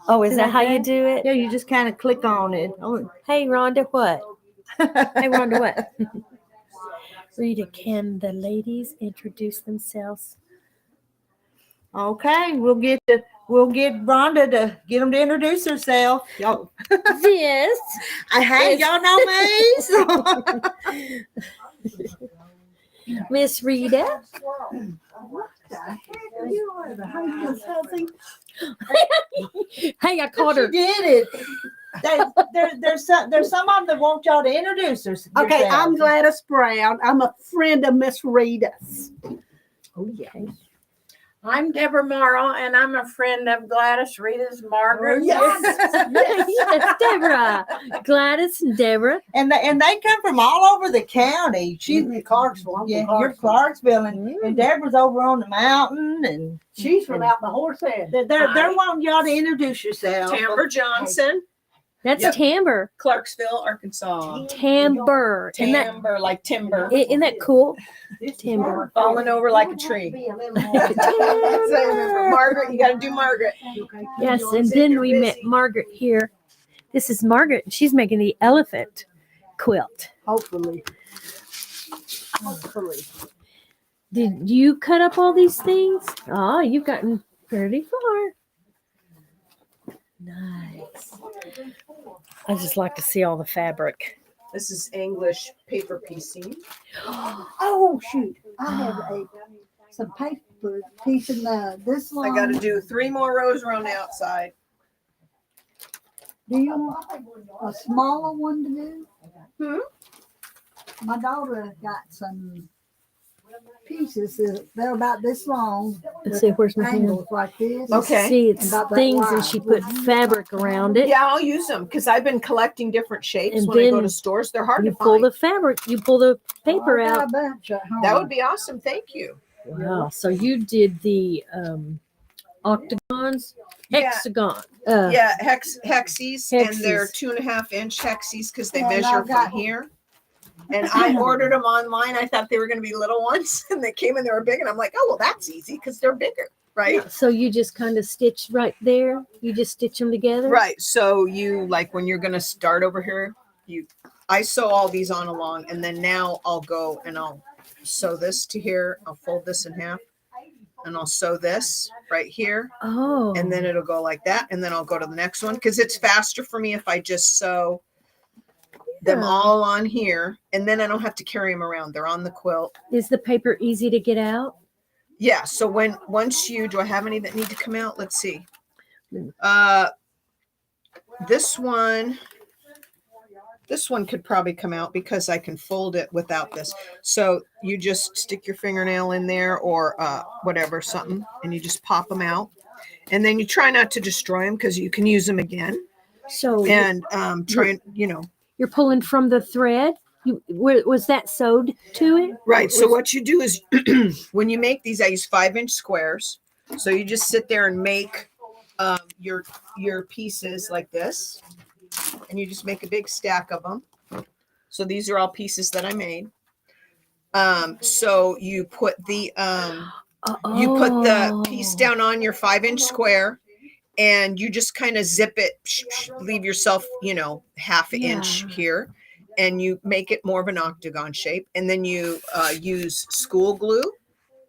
Oh, is See that like how you that? do it? Yeah, you just kind of click on it. Oh. Hey, Rhonda, what? Hey, Rhonda, what? Rita, can the ladies introduce themselves? Okay, we'll get Rhonda to get them to introduce herself. Y'all, Yes. hey, y'all know me. Miss Rita. Hey, I caught her. She did it. There's some of them that want y'all to introduce herself. Okay, I'm Gladys Brown. I'm a friend of Miss Rita's. Oh, yeah. I'm Deborah Morrow, and I'm a friend of Gladys Rita's Margaret. Yes, Deborah. Gladys and Deborah. And they come from all over the county. She's in Clarksville. I'm from You're Clarksville. Clarksville, and Deborah's over on the mountain, and She's from out the horse head. they're wanting y'all to introduce yourself. Tamber Johnson, That's Yep. Tamber. Clarksville, Arkansas. Timber. Timber, like timber. Isn't that cool? Timber. Falling over like a tree. So I remember, Margaret, you got to do Margaret. Yes, and then we met Margaret here. This is Margaret. She's making the elephant quilt. Hopefully. Hopefully. Did you cut up all these things? Oh, you've gotten pretty far. Nice. I just like to see all the fabric. This is English paper piecing. Oh, shoot. I have some paper piece in this I one. got to do 3 more rows around the outside. Do you want a smaller one to do? Hmm? My daughter got some pieces. They're about this long. Let's see, where's my hand? Angles like this. Okay. See, it's About that things, and wide. she put fabric around it. Yeah, I'll use them because I've been collecting different shapes And when I go then to stores. They're hard You to pull find. the fabric, you pull the paper I got out. a bunch at home. That would be awesome. Thank you. Wow. So you did the octagons, Yeah. hexagon. Yeah, hexies, and they're Hexies. 2.5 inch hexies because they And I measure got- from here. And I ordered them online. I thought they were going to be little ones, and they came and they were big. And I'm like, oh well, that's easy because they're bigger, right? So you just kind of stitch right there. You just stitch them together. Right. So you like when you're going to start over here, I sew all these on along, and then now I'll go and I'll sew this to here. I'll fold this in half, and I'll sew this right here. Oh. And then it'll go like that, and then I'll go to the next one because it's faster for me if I just sew them Yeah. all on here, and then I don't have to carry them around. They're on the quilt. Is the paper easy to get out? Yeah. So once do I have any that need to come out? Let's see. This one, This one could probably come out because I can fold it without this. So you just stick your fingernail in there or whatever, something, and you just pop them out. And then you try not to destroy them because you can use them again. So And try and, you're pulling from the thread. Was that sewed to it? Right. So what you do is when you make these, I use 5-inch squares. So you just sit there and make your pieces like this, and you just make a big stack of them. So these are all pieces that I made. So you put the piece down on your 5-inch square, and you just kind of zip it, leave yourself, half an inch here, and you make it more of an octagon shape. And then you use school glue,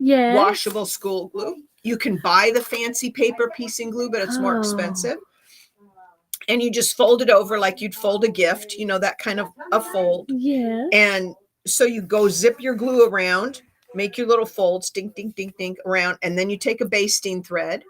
washable school glue. You can buy the fancy paper piecing glue, but it's more expensive. And you just fold it over like you'd fold a gift, that kind of a fold. Yeah. And so you go zip your glue around, make your little folds, ding, ding, ding, ding around. And then you take a basting thread,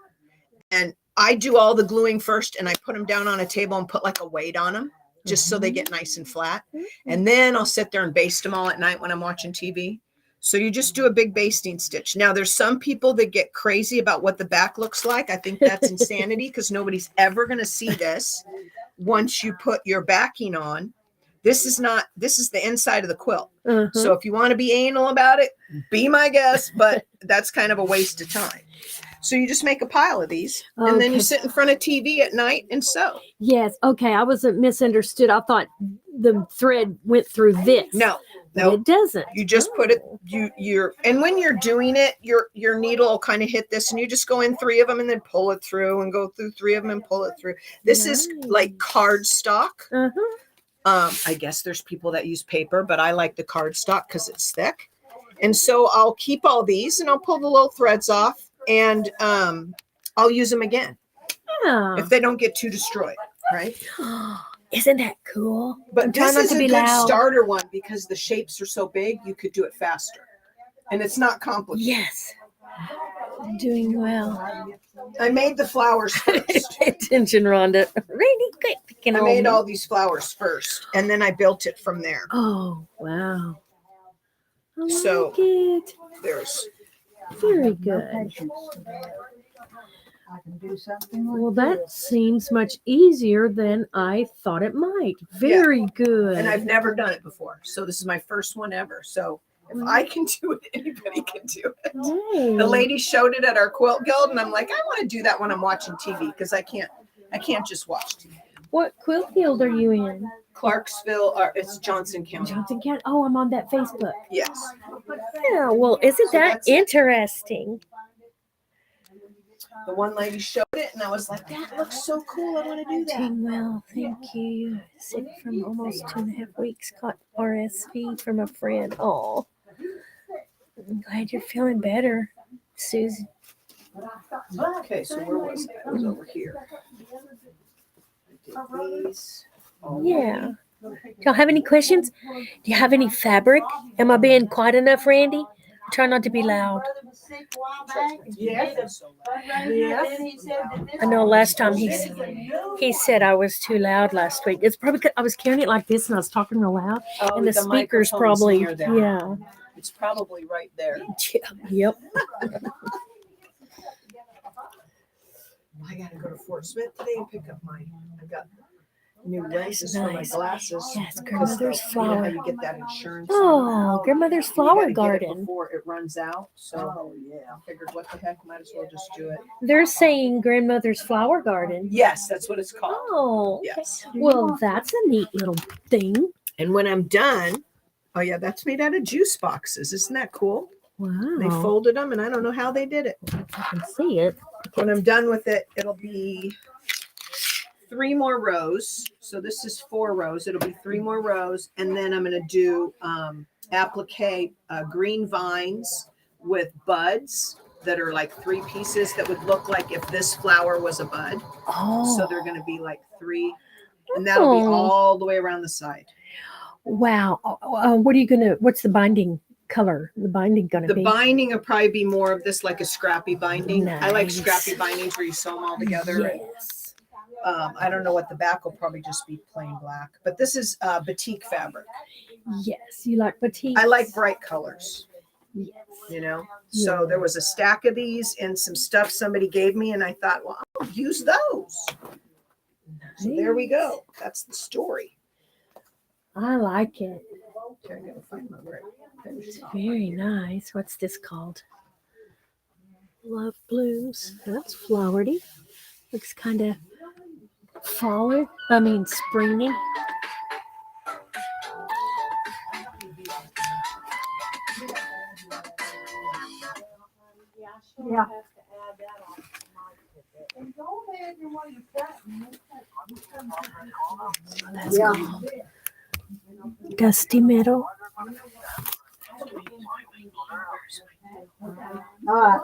and I do all the gluing first, and I put them down on a table and put like a weight on them just so they get nice and flat. And then I'll sit there and baste them all at night when I'm watching TV. So you just do a big basting stitch. Now there's some people that get crazy about what the back looks like. I think that's insanity because nobody's ever going to see this once you put your backing on. This is the inside of the quilt. So if you want to be anal about it, be my guest, but that's kind of a waste of time. So you just make a pile of these, and then you sit in front of TV at night and sew. Yes. Okay. I wasn't misunderstood. I thought the thread went through this. No, it doesn't. You just put it, and when you're doing it, your needle will kind of hit this, and you just go in 3 of them and then pull it through and go through 3 of them and pull it through. This is like cardstock. I guess there's people that use paper, but I like the cardstock because it's thick. And so I'll keep all these, and I'll pull the little threads off, and I'll use them again if they don't get too destroyed, right? Isn't that cool? But this is a good starter one because the shapes are so big, you could do it faster. And it's not complicated. Yes. Doing well. I made the flowers first. Pay attention, Rhonda. Really quick. I made all these flowers first, and then I built it from there. Oh, wow. I like So, it. There's Very good. I can do something like Well, that seems much easier than I thought it might. Very good. And I've never done it before. So this is my first one ever. So if I can do it, anybody can do it. Hey. The lady showed it at our quilt guild, and I'm like, I want to do that when I'm watching TV because I can't just watch TV. What quilt guild are you in? Clarksville, or it's Johnson County. Johnson County. Oh, I'm on that Facebook. Yes. Yeah, well, isn't So that that's it. interesting? The one lady showed it, and I was like, that looks so cool. I want to do that. Doing well, thank you. Sick from almost 2.5 weeks. Caught RSV from a friend. Oh, I'm glad you're feeling better, Susan. Okay, so where was I? I was over here. I did these. Yeah. Do y'all have any questions? Do you have any fabric? Am I being quiet enough, Randy? Try not to be loud. Yes. I know last time he said I was too loud last week. It's probably because I was carrying it like this and I was talking real loud. Oh, And the speaker's microphone's probably, near there. yeah. It's probably right there. Yep. I gotta go to Fort Smith today and pick up I got new lenses for my Nice. glasses. Yes, grandmother's You know how flower. you get that insurance? Oh, grandmother's We flower gotta get it garden. before it runs out. So I figured, what the heck, might as well just do it. They're saying grandmother's flower garden. Yes, that's what it's called. Oh, okay. Yes. Well, that's a neat little thing. And when I'm done, oh yeah, that's made out of juice boxes. Isn't that cool? Wow. They folded them, and I don't know how they did it. I can see it. When I'm done with it, it'll be 3 more rows. So this is 4 rows. It'll be 3 more rows. And then I'm going to do applique green vines with buds that are like 3 pieces that would look like if this flower was a bud. Oh. So they're going to be like 3. And that'll be Oh. all the way around the side. Wow. What's the binding color? The binding going to The be? binding will probably be more of this like a scrappy binding. I like Nice. scrappy bindings where you sew them all together. Yes. I don't know what the back will probably just be plain black, but this is batik fabric. Yes, you like batik. I like bright colors, Yes. you know. So there was a stack of these and some stuff somebody gave me, and I thought, well, I'll use those. So there we go. That's the story. I like it. Okay, I gotta find my right page. It's very nice. What's this called? Love blooms. That's flowery. Looks kind of fall. I mean, springy. Yeah. That's called dusty metal.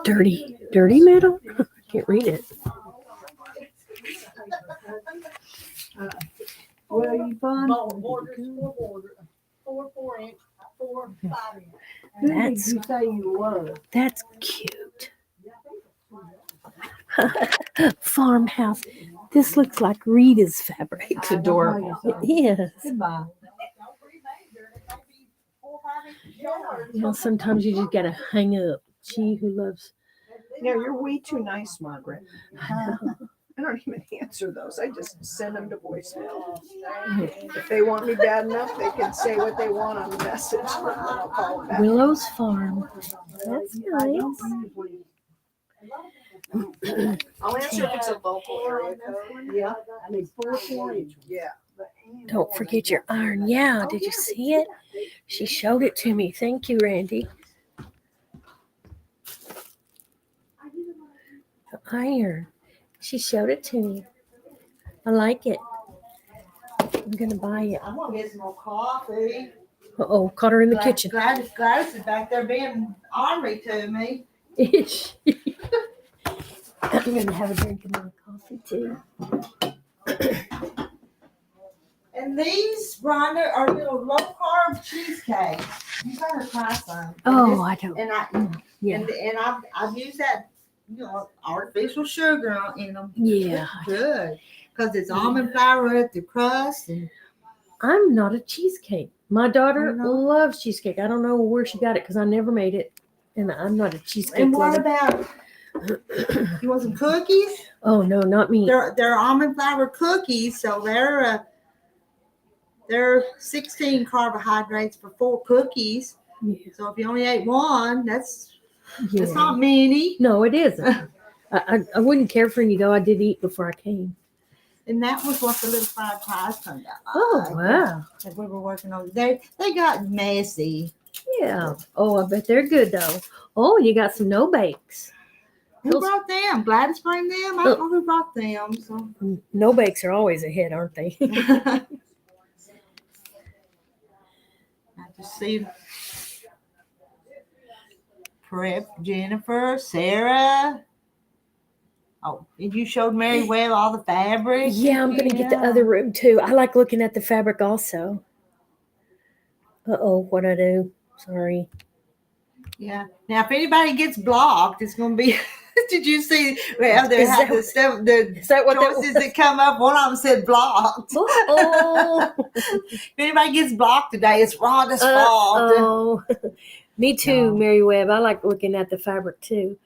Dirty metal. I can't read it. Well, you fun? Who did That's you say you were? That's cute. Farmhouse. This looks like Rita's fabric. It's adorable. It is. Goodbye. You know, sometimes you just gotta hang up. She who loves. No, you're way too nice, Margaret. I don't even answer those. I just send them to voicemail. If they want me bad enough, they can say what they want on the message. And I'll call them back. Willow's Farm. That's nice. I'll answer if it's a local area code. Yeah, I need 4-4 Yeah. Don't forget your iron. Yeah, did you see it? She showed it to me. Thank you, Randy. The iron. She showed it to me. I like it. I'm gonna buy it. I'm gonna get some more coffee. Uh-oh, caught her in the kitchen. Gladys is back there being ornery to me. Is she? I'm gonna have a drink of my coffee too. And these, Rhonda, are little low carb cheesecakes. You gotta try some. Oh, I don't. And Yeah. and I've used that, artificial sugar in them. Yeah. It's good because it's almond flour at the crust. And I'm not a cheesecake. My daughter You know? loves cheesecake. I don't know where she got it because I never made it, and I'm not a cheesecake and what lover. about you want some cookies? Oh no, not me. They're almond flour cookies, so they're 16 carbohydrates for 4 cookies. Yeah. So if you only ate one, that's Yeah. not many. No, it isn't. I wouldn't care for any though. I did eat before I came. And that was what the little fried pies turned out. Oh like. wow. That we were working on. They got messy. Yeah. Oh, I bet they're good though. Oh, you got some no bakes. Who Those- brought them? Gladys bring them? I don't know who brought them. So No bakes are always a hit, aren't they? I just see Prep, Jennifer, Sarah. Oh, and you showed Mary Webb all the fabric. Yeah, I'm gonna get the other room too. I like looking at the fabric also. Uh-oh, what'd I do? Sorry. Yeah. Now, if anybody gets blocked, it's going to be. Did you see? Well, they Is had that- the stuff, the Is that what that choices was? that come up. One of them said blocked. Oh, If anybody gets blocked today, it's Rhonda's fault. oh. Me too, No. Mary Webb. I like looking at the fabric too.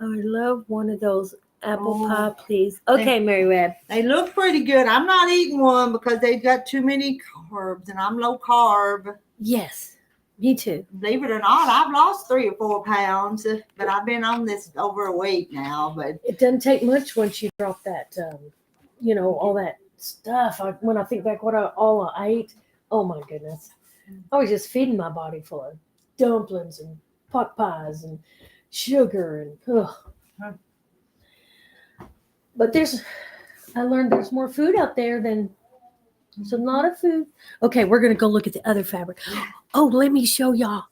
I would love one of those apple Oh. pie, please. Okay, Mary Webb. They look pretty good. I'm not eating one because they've got too many carbs, and I'm low carb. Yes, me too. Believe it or not, I've lost 3 or 4 pounds, but I've been on this over a week now. But It doesn't take much once you drop that, all that stuff. When I think back all I ate, oh my goodness. I was just feeding my body full of dumplings and pot pies and sugar and ugh. But I learned there's more food out there than there's a lot of food. Okay, we're gonna go look at the other fabric. Oh, let me show y'all.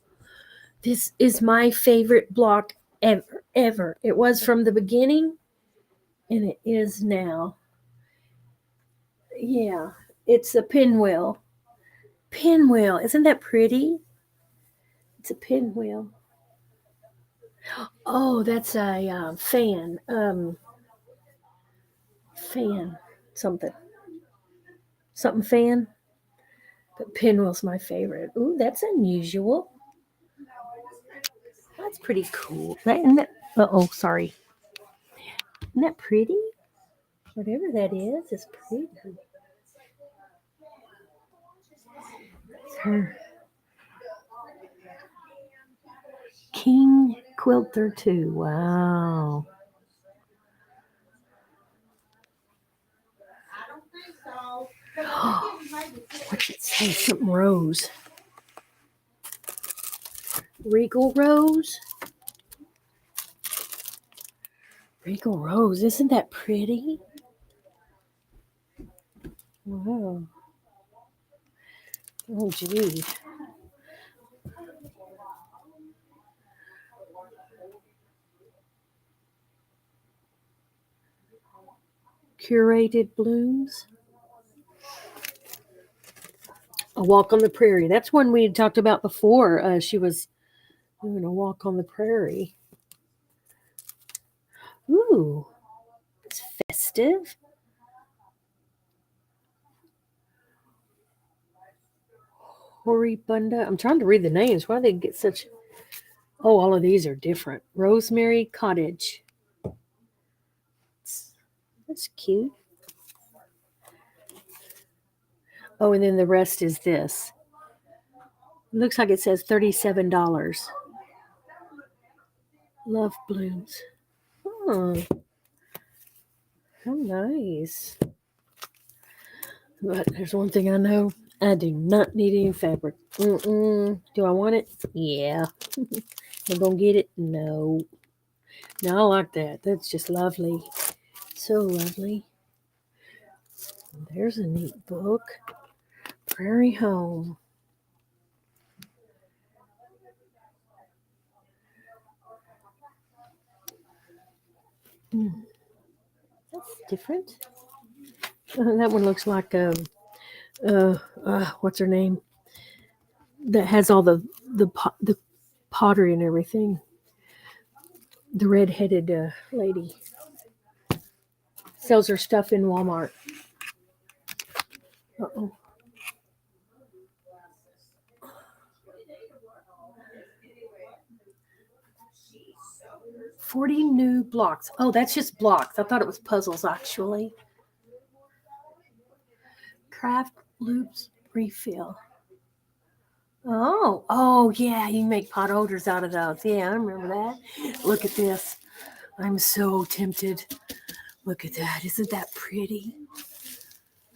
This is my favorite block ever. It was from the beginning, and it is now. Yeah, it's a pinwheel. Pinwheel, isn't that pretty? It's a pinwheel. Oh, that's a fan. Fan. something fan. But pinwheel's my favorite. Ooh, that's unusual. That's pretty cool. Uh-oh, sorry. Isn't that pretty? Whatever that is pretty. It's her King Quilter 2. Wow. What's it say? Something rose. Regal Rose? Regal Rose. Isn't that pretty? Wow. Oh, gee. Curated blooms. A walk on the prairie. That's one we had talked about before. She was doing a walk on the prairie. Ooh, it's festive. Horibunda. I'm trying to read the names. Why they get such? Oh, all of these are different. Rosemary Cottage. That's cute. Oh, and then the rest is this. It looks like it says $37. Love blooms. Oh, how nice. But there's one thing I know. I do not need any fabric. Do I want it? Yeah. I'm going to get it? No. No, I like that. That's just lovely. So lovely. There's a neat book. Prairie Home. That's different. That one looks like what's her name? That has all the pottery and everything. The red-headed lady sells her stuff in Walmart. Uh-oh. $40 new blocks. Oh, that's just blocks. I thought it was puzzles, actually. Craft loops refill. Oh, yeah, you can make pot holders out of those. Yeah, I remember that. Look at this. I'm so tempted. Look at that. Isn't that pretty?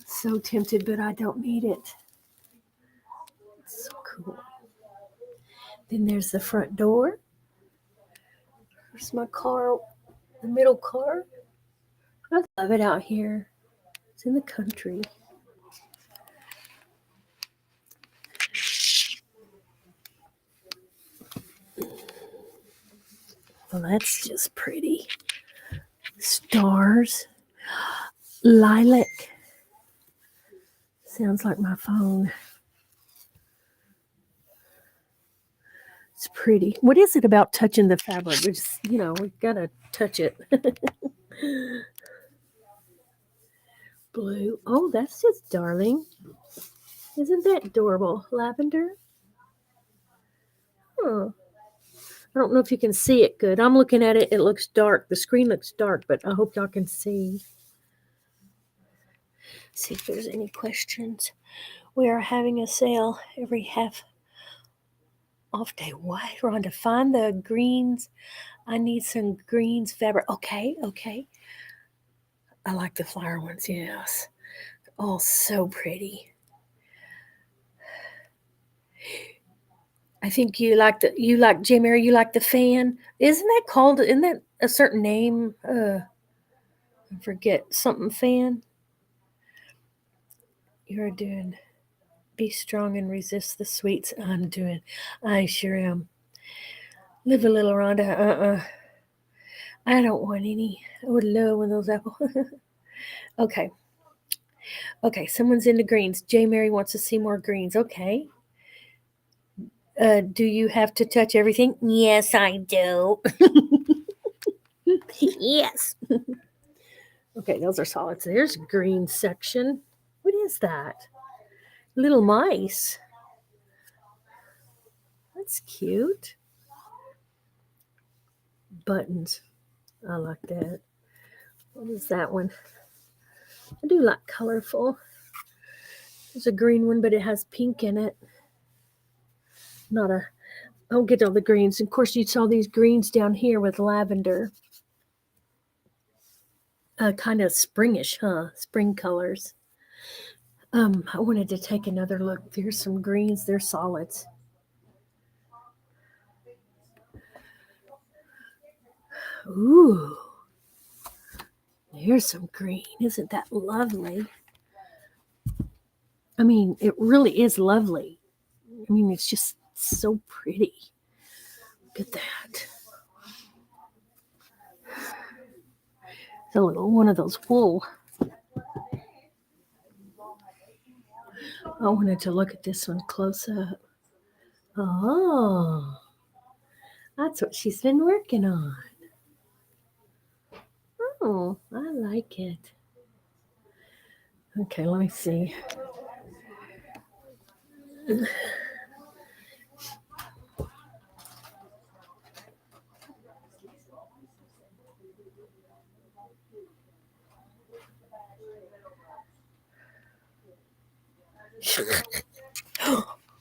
So tempted, but I don't need it. It's so cool. Then there's the front door. There's my car, the middle car. I love it out here. It's in the country. Well, that's just pretty. Stars. Lilac. Sounds like my phone. It's pretty. What is it about touching the fabric? We just, we gotta touch it. Blue. Oh, that's just darling. Isn't that adorable? Lavender. Oh. I don't know if you can see it good. I'm looking at it. It looks dark. The screen looks dark, but I hope y'all can see. See if there's any questions. We are having a sale every half off day. What? Rhonda, find the greens. I need some greens fabric. Okay. I like the flower ones, yes. Oh, so pretty. I think you like J. Mary, you like the fan. Isn't that a certain name? I forget, something fan. You're doing be strong and resist the sweets. I sure am. Live a little, Rhonda. I don't want any. I would love one of those apples. Okay, someone's into greens. J. Mary wants to see more greens. Okay. Do you have to touch everything? Yes, I do. Yes. Okay, those are solids. There's a green section. What is that? Little mice. That's cute. Buttons. I like that. What is that one? I do like colorful. There's a green one, but it has pink in it. Not a, I don't get all the greens. Of course, you saw these greens down here with lavender. Kind of springish, huh? Spring colors. I wanted to take another look. There's some greens. They're solids. Ooh. There's some green. Isn't that lovely? I mean, it really is lovely. I mean, it's just so pretty. Look at that. It's a little one of those wool. I wanted to look at this one close up. Oh, that's what she's been working on. Oh, I like it. Okay, let me see.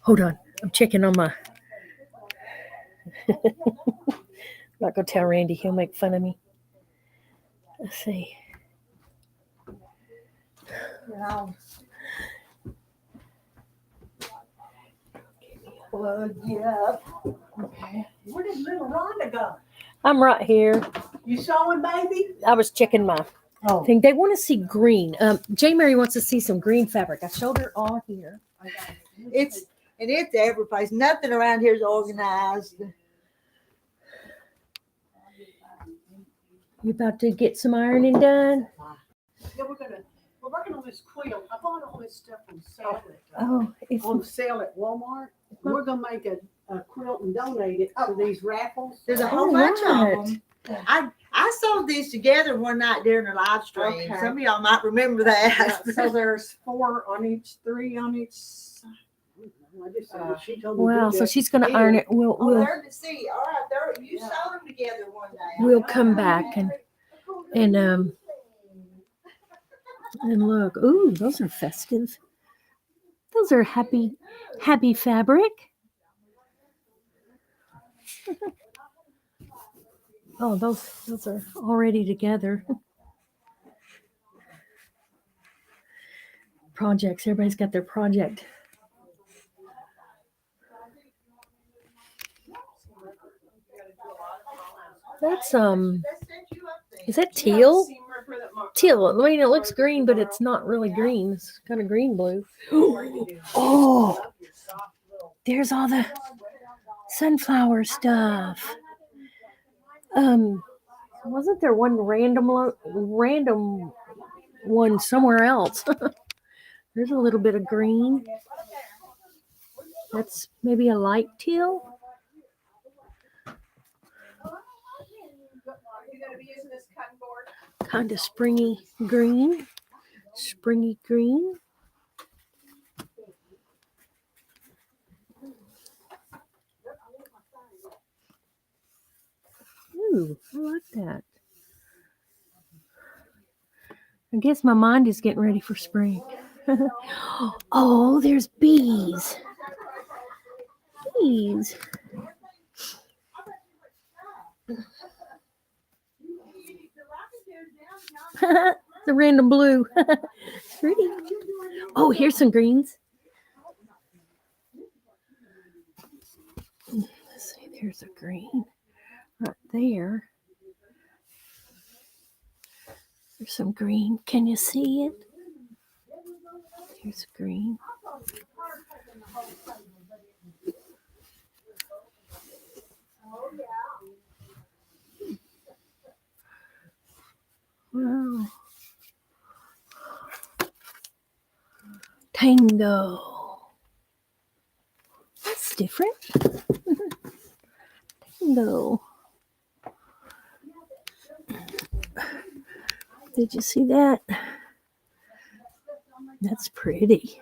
Hold on. I'm checking on my. I'm not going to tell Randy. He'll make fun of me. Let's see. I'll plug you up. Okay. Where did little Rhonda go? I'm right here. You sewing, baby? I was checking my Oh. thing. They want to see green. J. Mary wants to see some green fabric. I showed her all here. It's every place. Nothing around here is organized. You about to get some ironing done? Yeah, we're working on this quilt. I bought all this stuff on sale Oh, if on sale at Walmart. We're gonna make a quilt and donate it to these raffles. There's a whole bunch of them. I sold these together one night during a live stream. Okay. Some of y'all might remember that. Yeah, so there's 4 on each, 3 on each side. She told me to wow. do So that. she's going to iron it. Oh, there to see. All right, there. You sewed them together one day. We'll come back and look. Ooh, those are festive. Those are happy fabric. Oh, those are already together. Projects. Everybody's got their project. That's is that teal? Teal. I mean, it looks green, but it's not really green. It's kind of green blue. Oh, there's all the sunflower stuff. Wasn't there one random one somewhere else? There's a little bit of green. That's maybe a light teal. Kind of springy green. Ooh, I like that. I guess my mind is getting ready for spring. Oh, there's bees. Bees. The random blue. Pretty. Oh, here's some greens. Let's see, there's a green right there. There's some green. Can you see it? Here's a green. Wow. Tango. That's different. Tango. Did you see that? That's pretty.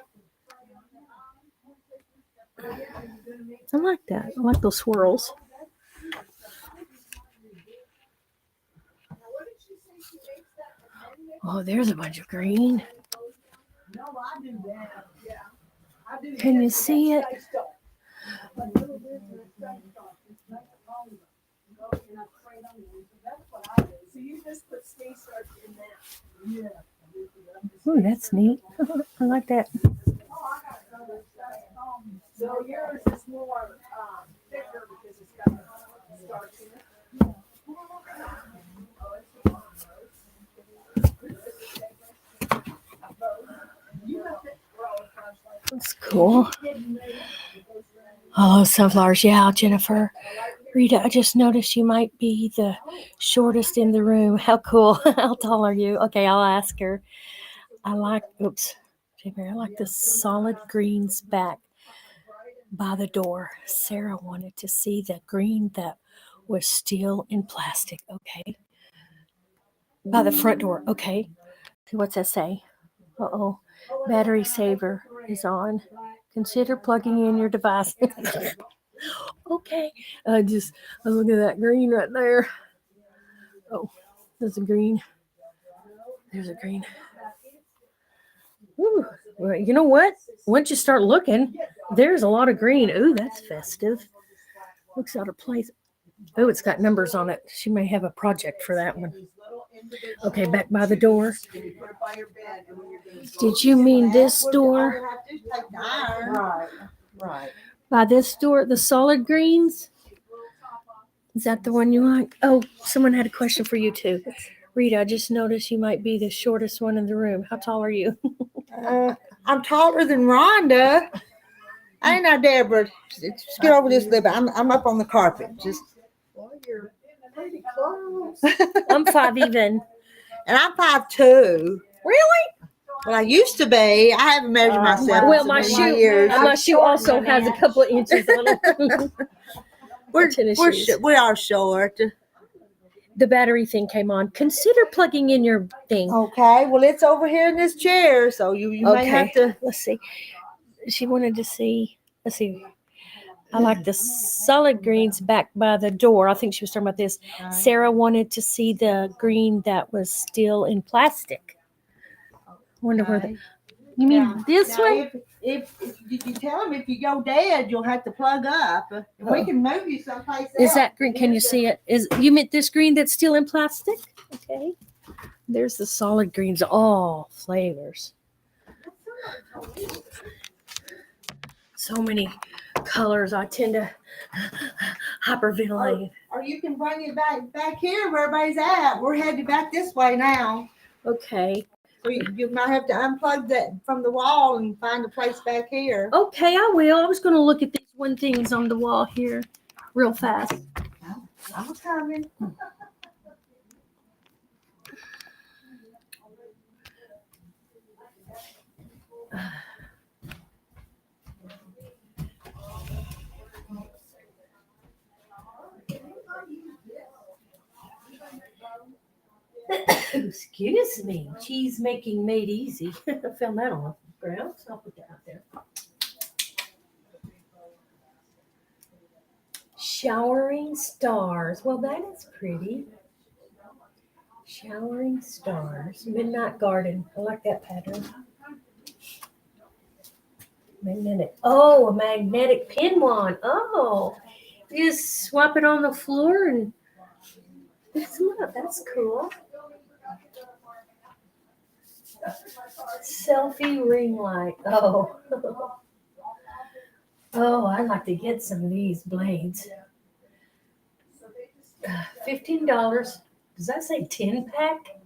I like that. I like those swirls. Oh, there's a bunch of green. Can you see it? Oh, that's neat. I like that. So yours is more thicker because it's got the starch in it. That's cool. Oh, sunflowers. Yeah, Jennifer. Rita, I just noticed you might be the shortest in the room. How cool. How tall are you? Okay, I'll ask her. I like the solid greens back by the door. Sarah wanted to see the green that was still in plastic. Okay. By the front door. Okay. What's that say? Uh-oh. Battery saver is on. Consider plugging in your device. Okay. I look at that green right there. Oh, there's a green. There's a green. Ooh. Well, you know what? Once you start looking, there's a lot of green. Ooh, that's festive. Looks out of place. Oh, it's got numbers on it. She may have a project for that one. Okay, back by the door. Did you mean this door? Right. By this door, the solid greens? Is that the one you like? Oh, someone had a question for you too. Rita, I just noticed you might be the shortest one in the room. How tall are you? I'm taller than Rhonda. Ain't I, Deborah? Just get over this little bit. I'm up on the carpet. Just. Well, you're pretty close. I'm 5 even. And I'm 5'2". Really? Well, I used to be. I haven't measured myself. Well, in my so many years. shoe also has a couple of inches on it. We are short. The battery thing came on. Consider plugging in your thing. Okay. Well, it's over here in this chair, so you may have to. Let's see. She wanted to see. Let's see. I like the solid greens back by the door. I think she was talking about this. Sarah wanted to see the green that was still in plastic. Wonder where you mean this one? If you tell them if you go dead, you'll have to plug up. We can move you someplace else. Is that green? Can you see it? You meant this green that's still in plastic? Okay. There's the solid greens, all flavors. So many colors. I tend to hyperventilate. Or you can bring it back here where everybody's at. We're headed back this way now. Okay. So you might have to unplug that from the wall and find a place back here. Okay, I will. I was going to look at these one things on the wall here real fast. I'm coming. Excuse me. Cheese making made easy. I found that on the ground, so I'll put that out there. Showering stars. Well, that is pretty. Showering stars. Midnight garden. I like that pattern. Magnetic. Oh, a magnetic pin wand. Oh, you just swap it on the floor and fix them up. That's cool. Selfie ring light. Oh. Oh, I'd like to get some of these blades. $15. Does that say 10-pack?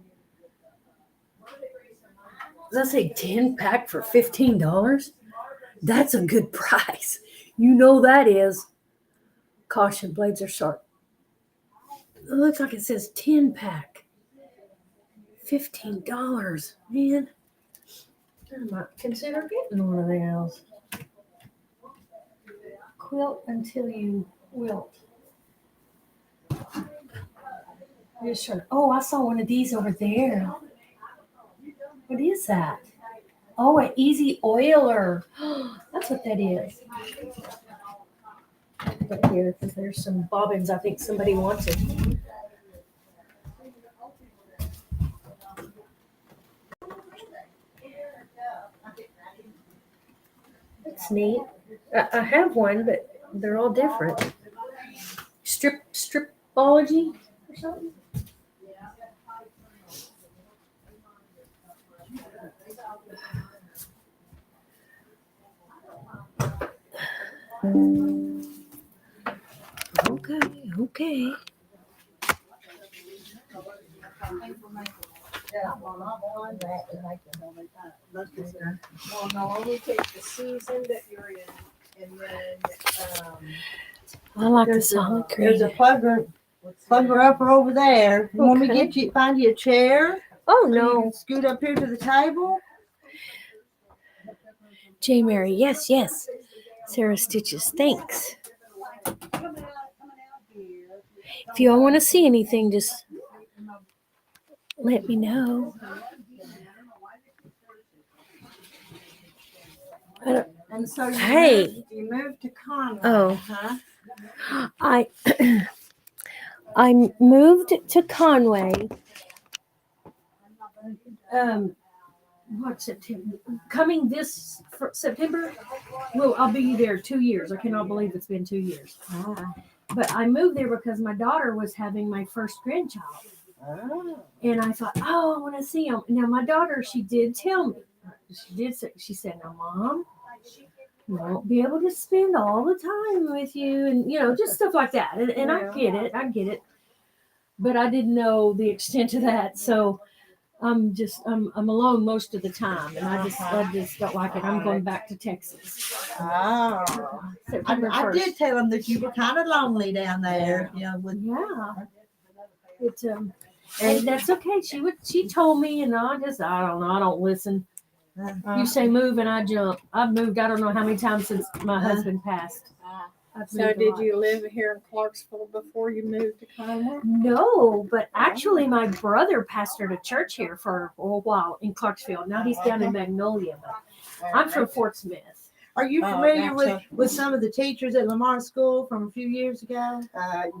Does that say 10-pack for $15? That's a good price. You know that is. Caution, blades are sharp. It looks like it says 10-pack. $15, man. I might consider getting one of those. Quilt until you wilt. Oh, I saw one of these over there. What is that? Oh, an easy oiler. That's what that is. Right here, because there's some bobbins. I think somebody wants it. That's neat. I have one, but they're all different. Stripology or something. Okay. Well, no, only take the season that you're in, and then I like the There's solid There's a green. plugger upper over there. You want me to Okay. find you a chair? Oh So you no, can scoot up here to the table. J. Mary. Yes. Sarah Stitches. Thanks. If you all want to see anything, just let me know. And so you Hey. you moved to Conway, Oh. huh? I moved to Conway. What September? Coming this September? Well, I'll be there 2 years. I cannot believe it's been 2 years. But I moved there because my daughter was having my first grandchild. And I thought, I want to see him. Now, my daughter, she did tell me. She said, now, Mom, you won't be able to spend all the time with you. And, just stuff like that. And I get it. But I didn't know the extent of that. So I'm alone most of the time. And I just don't like it. I'm going back to Texas. Oh. September I 1st. did tell him that you were kind of lonely down there. Yeah. And that's okay. She told me, and I don't know. I don't listen. You say move, and I jump. I've moved. I don't know how many times since my husband passed. I've So moved a did lot. you live here in Clarksville before you moved to Conway? No, but actually, my brother pastored a church here for a while in Clarksville. Now he's down in Magnolia. But I'm from Fort Smith. Are you Oh, familiar gotcha. with some of the teachers at Lamar School from a few years ago?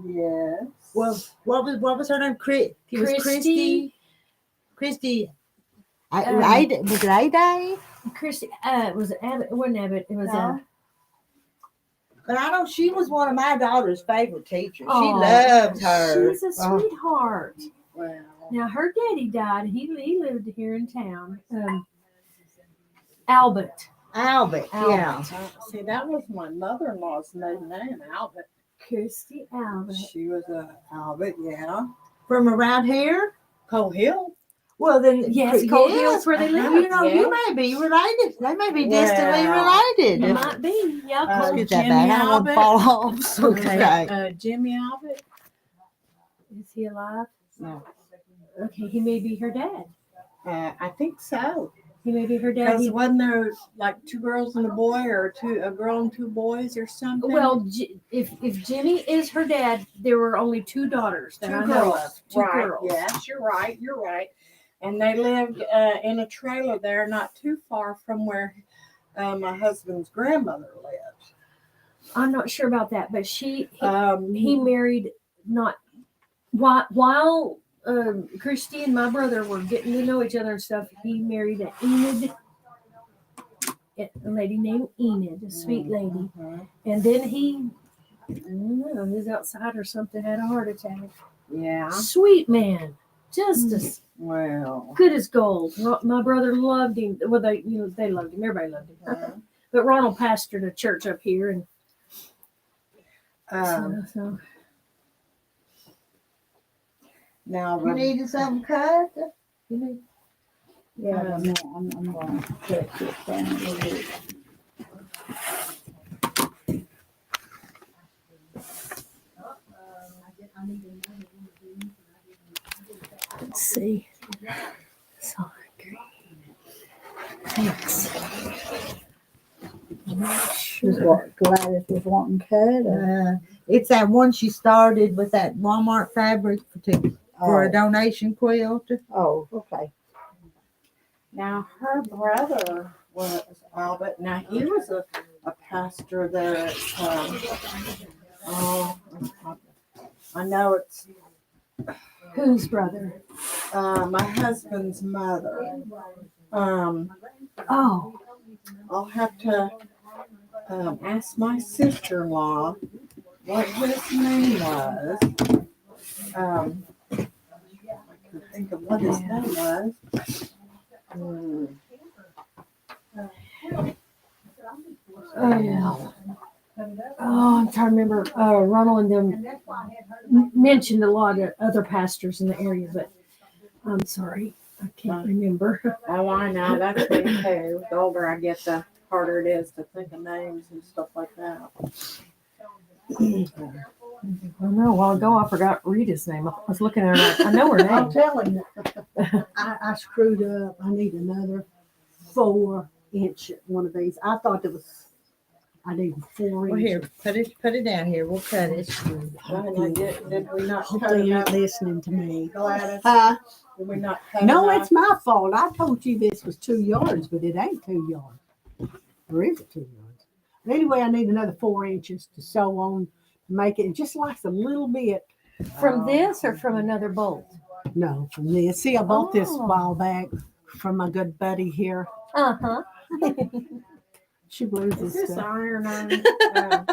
Yes. Well, what was her name? It was Christy. Christy. Um, Was it A-Day? Christy. It was Abbott. It wasn't Abbott. It was No. But I know she was one of my daughter's favorite teachers. Oh, she loved her. She's a sweetheart. Well, Now her daddy died. He lived here in town. Albert. Albert, yeah. See, that was my mother-in-law's maiden name, Albert. Kirsty Albert. She was a Albert, yeah. From around here? Coal Hill. Well, then, Yes, Cold Hill's where they live. You may be related. They may be distantly related. It might be. Yeah, Let's Cold. get that Jimmy back. I don't want to Albert. fall off. Okay. Jimmy Albert. Is he alive? No. Okay, he may be her dad. I think so. He may be her dad. Because wasn't there like 2 girls and a boy, or a girl and 2 boys, or something? Well, if Jimmy is her dad, there were only 2 daughters that 2 I know girls. of. 2 right. girls. Yes, you're right. And they lived in a trailer there, not too far from where my husband's grandmother lived. I'm not sure about that, but he He married not while Christy and my brother were getting to know each other and stuff. He married a lady named Enid, a sweet lady, and then he, I don't know, he was outside or something, had a heart attack. Yeah. Sweet man, just as Well. good as gold. My brother loved him. Well, they loved him. Everybody loved him. But Ronald pastored a church up here, and so. Now, You needed something cut? Yeah, no, I'm going to check this down a little bit. Let's see. Solid green. Thanks. Is what Gladys was wanting cut? It's that one she started with that Walmart fabric for a donation quilt. Oh, okay. Now her brother was Albert. Now he was a pastor there at oh, I know it's Whose brother? my husband's mother. Oh, I'll have to ask my sister-in-law what his name was. I can think of what his name was. oh yeah. Oh, I'm trying to remember. Ronald and them mentioned a lot of other pastors in the area, but I'm sorry, I can't remember. Oh, I know. That's me too. The older I get, the harder it is to think of names and stuff like that. I know a while ago I forgot Rita's name. I was looking at her like, I know her I'm name. telling you, I screwed up. I need another 4-inch one of these. I thought it was. I need 4 Well, inches. here, put it down here. We'll cut it. Did we not cut Hopefully you enough, ain't listening to me. Gladys? Huh? Did we not cut No, enough? it's my fault. I told you this was 2 yards, but it ain't 2 yards. Or is it 2 yards? But anyway, I need another 4 inches to sew on to make it. It just likes a little bit. From this or from another bolt? No, from this. See, I bought this a Oh. while back from my good buddy here. Uh-huh. She blues Is this this stuff. iron on?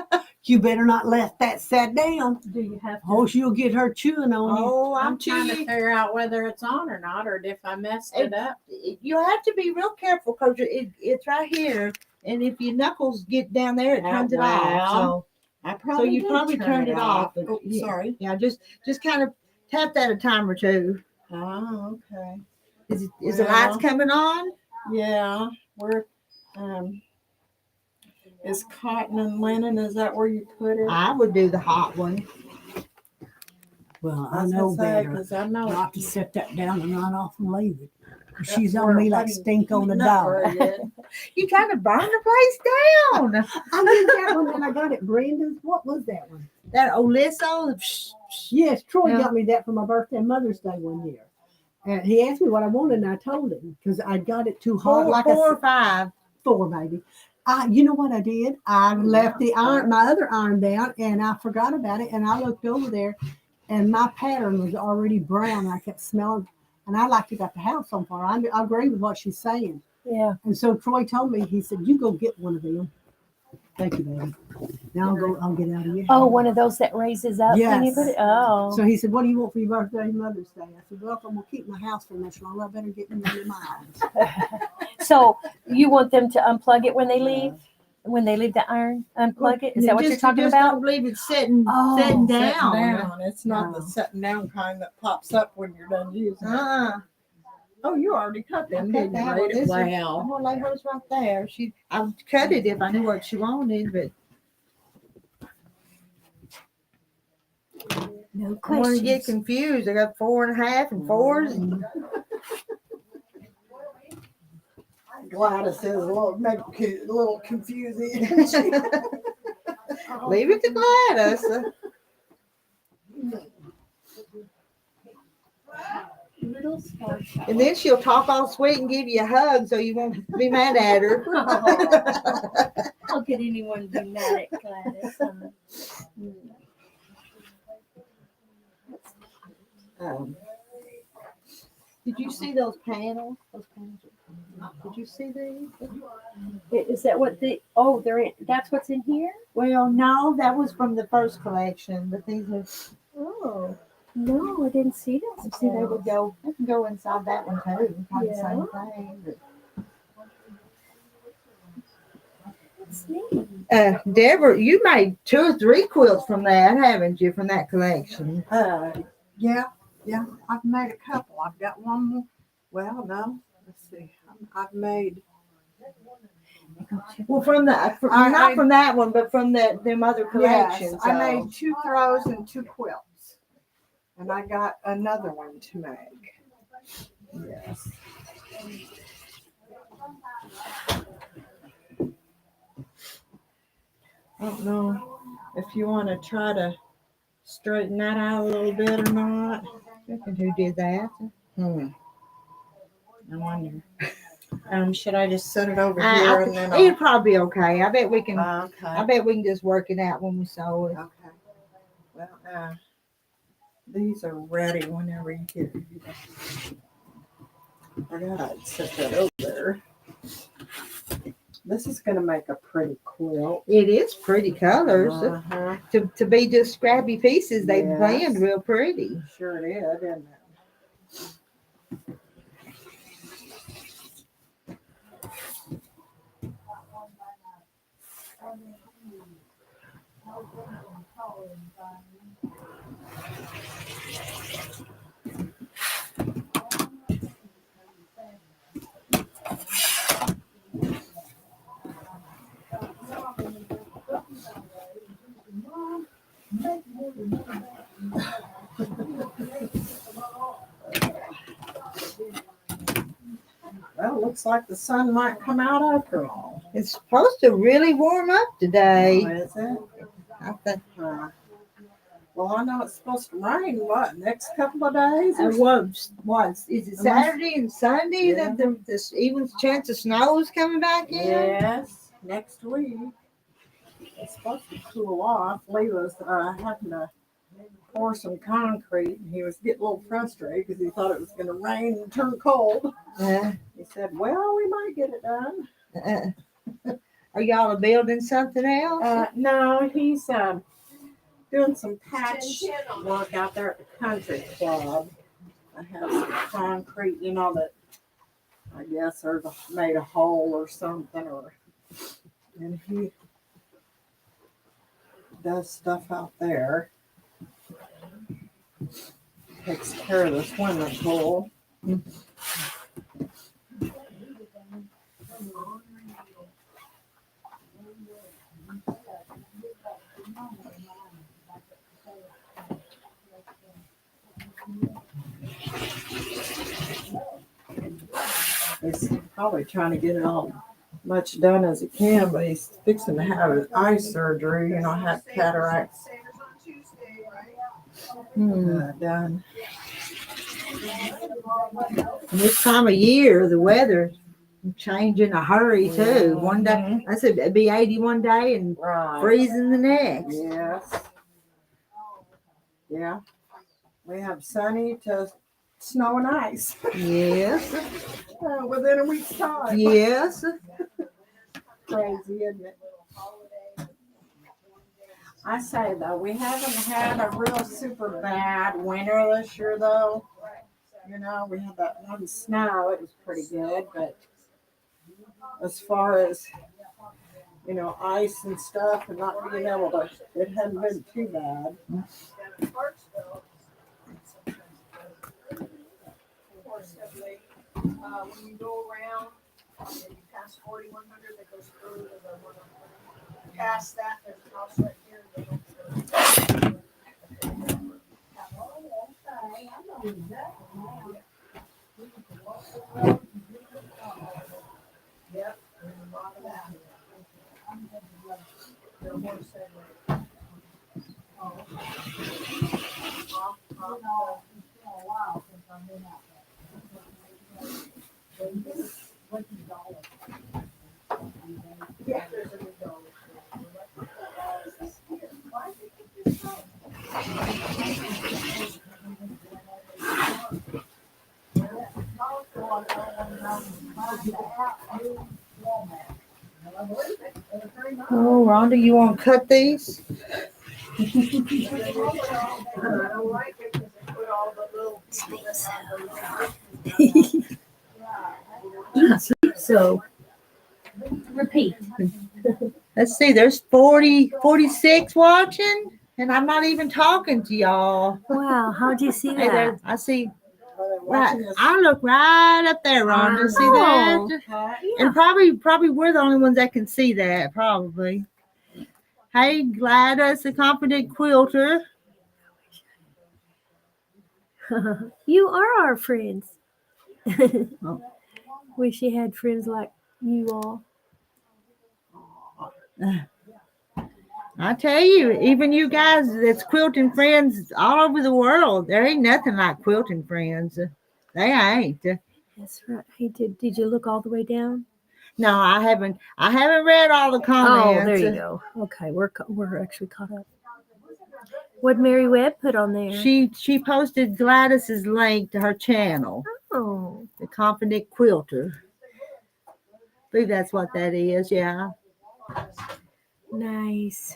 You better not let that sit down. Do you have to? Oh, she'll get her chewing on you. Oh, I'm I'm trying to cheating. figure out whether it's on or not, or if I messed it up. You have to be real careful because it's right here, and if your knuckles get down there, it turns it off. I So you did probably turn turned it off. But Oh, yeah, sorry. yeah, just kind of tap that a time or two. Oh, okay. Is the lights coming on? Yeah, we're is cotton and linen, is that where you put it? I would do the hot one. Well, I know better because I know not to set that down and run off and leave it. That's She's on where me it like wasn't stink on a heating up dog. very good. You trying to burn the place down? I did that one when I got it. Brenda's. What was that one? That Oliso. Yes, Troy Yeah. got me that for my birthday and Mother's Day one year. And he asked me what I wanted, and I told him because I got it too hot. Four, Like four I or said, five. 4, baby. You know what I did? I left the iron, my other iron down, and I forgot about it. And I looked over there, and my pattern was already brown. And I kept smelling, and I like to got the house on fire. I agree with what she's saying. Yeah. And so Troy told me, he said, "You go get one of them." Thank you, baby. Now I'll get out of here. Oh, one of those that raises up when you Yes. put it. Oh. So he said, "What do you want for your birthday and Mother's Day?" I said, "Well, if I'm gonna keep my house for much longer, I better get me one of mine." So you want them to unplug it when they leave? When they leave the iron, unplug it? Is that what you're talking about? Don't leave it sitting Oh, sitting Sitting down. down. It's not the No. sitting down kind that pops up when you're done using it. Uh-uh. Oh, you already cut them, I cut didn't you? that one. This is- I'm Wow. gonna lay hers right there. I would cut it if I knew what she wanted, but No I want to questions. get confused. I got 4.5 and 4s. And Gladys is a little confusing. leave it to Gladys. Little spark. And then she'll talk all sweet and give you a hug so you won't be mad at her. How could anyone be mad at Gladys? Did you see those panels? Did you see these? Is that what the? Oh, that's what's in here. Well, no, that was from the first collection, but these are. Oh, no, I didn't see those. See, they would go. They can go inside that one too. Kind of Yeah. same thing. But. That's neat. Deborah, you made 2 or 3 quilts from that, haven't you? From that collection. Yeah, I've made a couple. I've got one more. Well, no, let's see. I've made. Well, from the not from that one, but from them other collections. Yes, I made 2 throws and 2 quilts, and I got another one to make. Yes. I don't know if you want to try to straighten that out a little bit or not. Who did that? I wonder. Should I just set it over I here think and then it'll probably be okay. I bet we can. Okay. I bet we can just work it out when we sew it. Okay. Well, these are ready whenever you get here. I gotta set that over there. This is gonna make a pretty quilt. It is pretty colors. Uh-huh. To be just scrappy pieces, they Yes. blend real pretty. Sure it is, isn't it? Well, looks like the sun might come out after all. It's supposed to really warm up today. Oh, is it? I think. Well, I know it's supposed to rain, what, next couple of days? It was. Is it Saturday and Sunday that the even chance of snow is coming back in? Yes, next week. It's supposed to cool off. Lee was having to pour some concrete, and he was getting a little frustrated because he thought it was going to rain and turn cold. He said, well, we might get it done. Are y'all building something else? No, he's doing some patch work out there at the country club. I have some concrete, that I guess made a hole or something, and he does stuff out there. Takes care of the swimming pool. He's probably trying to get it all much done as he can, but he's fixing to have his eye surgery, have cataracts done. This time of year, the weather change in a hurry too. One day, I said it'd be 80 one day and freezing the next. Yes. Yeah. We have sunny to snow and ice. Yes. Within a week's time. Yes. Crazy, isn't it? I say though, we haven't had a real super bad winter this year though. We had that one snow, it was pretty good, but as far as ice and stuff and not being able to, it hadn't been too bad. When you go around, you pass 4100 that goes through to the one past that, there's a house right here. Yep, there's a lot of that. They're more said, yeah, there's a new dollar. Oh, Rhonda, you want to cut these? I don't like it because they put all the little So, repeat. Let's see, there's 46 watching, and I'm not even talking to y'all. Wow, how'd you see Hey that? there, I see. Right, I look right up there, Rhonda. See that? And probably we're the only ones that can see that. Probably. Hey, Gladys, the confident quilter. You are our friends. Wish you had friends like you all. I tell you, even you guys that's quilting friends all over the world, there ain't nothing like quilting friends. They ain't. That's right. Hey, did you look all the way down? No, I haven't. I haven't read all the comments. Oh, there you go. Okay, we're actually caught up. What Mary Webb put on there? She posted Gladys's link to her channel, Oh, the Confident Quilter. I believe that's what that is. Yeah. nice.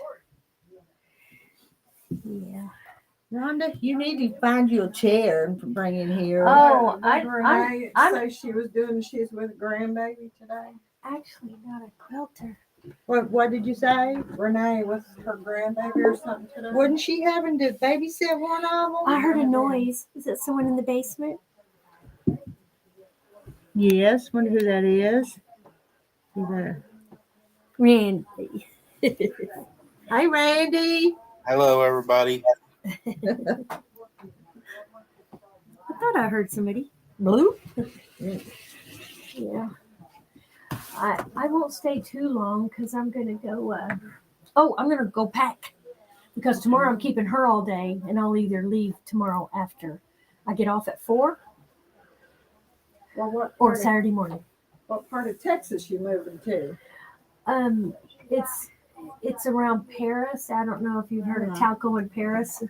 Yeah. Rhonda, you need to find you a chair and bring in here. Oh, Did Renee I'm say she's with a grandbaby today? actually not a quilter. What did you say? Renee with her grandbaby or something today? Wasn't she having to babysit one of them? I heard a noise. Is it someone in the basement? Yes. Wonder who that is. You better. Randy. Hey, Randy. Hello, everybody. I thought I heard somebody. Blue? Yeah. I won't stay too long because I'm gonna go. I'm gonna go pack because tomorrow I'm keeping her all day, and I'll either leave tomorrow after I get off at 4 Well, or Saturday morning. what part of Texas you moving to? It's around Paris. I don't know if you've heard of Talco in Paris,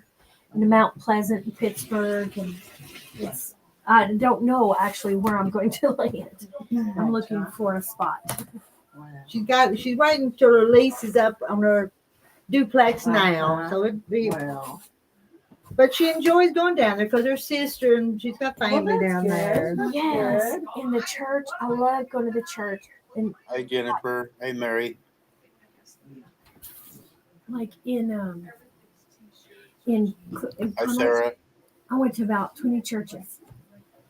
and Mount Pleasant in Pittsburgh, and I don't know actually where I'm going to land. I'm looking for a spot. She's waiting till her lease is up on her duplex now. Uh-huh. So it'd be. Well, But she enjoys going down there because her sister and she's got family that's down good. there. Yes, in the church. I love going to the church, and Hey, Jennifer. Hey, Mary. like in Hi, Conway, Sarah. I went to about 20 churches.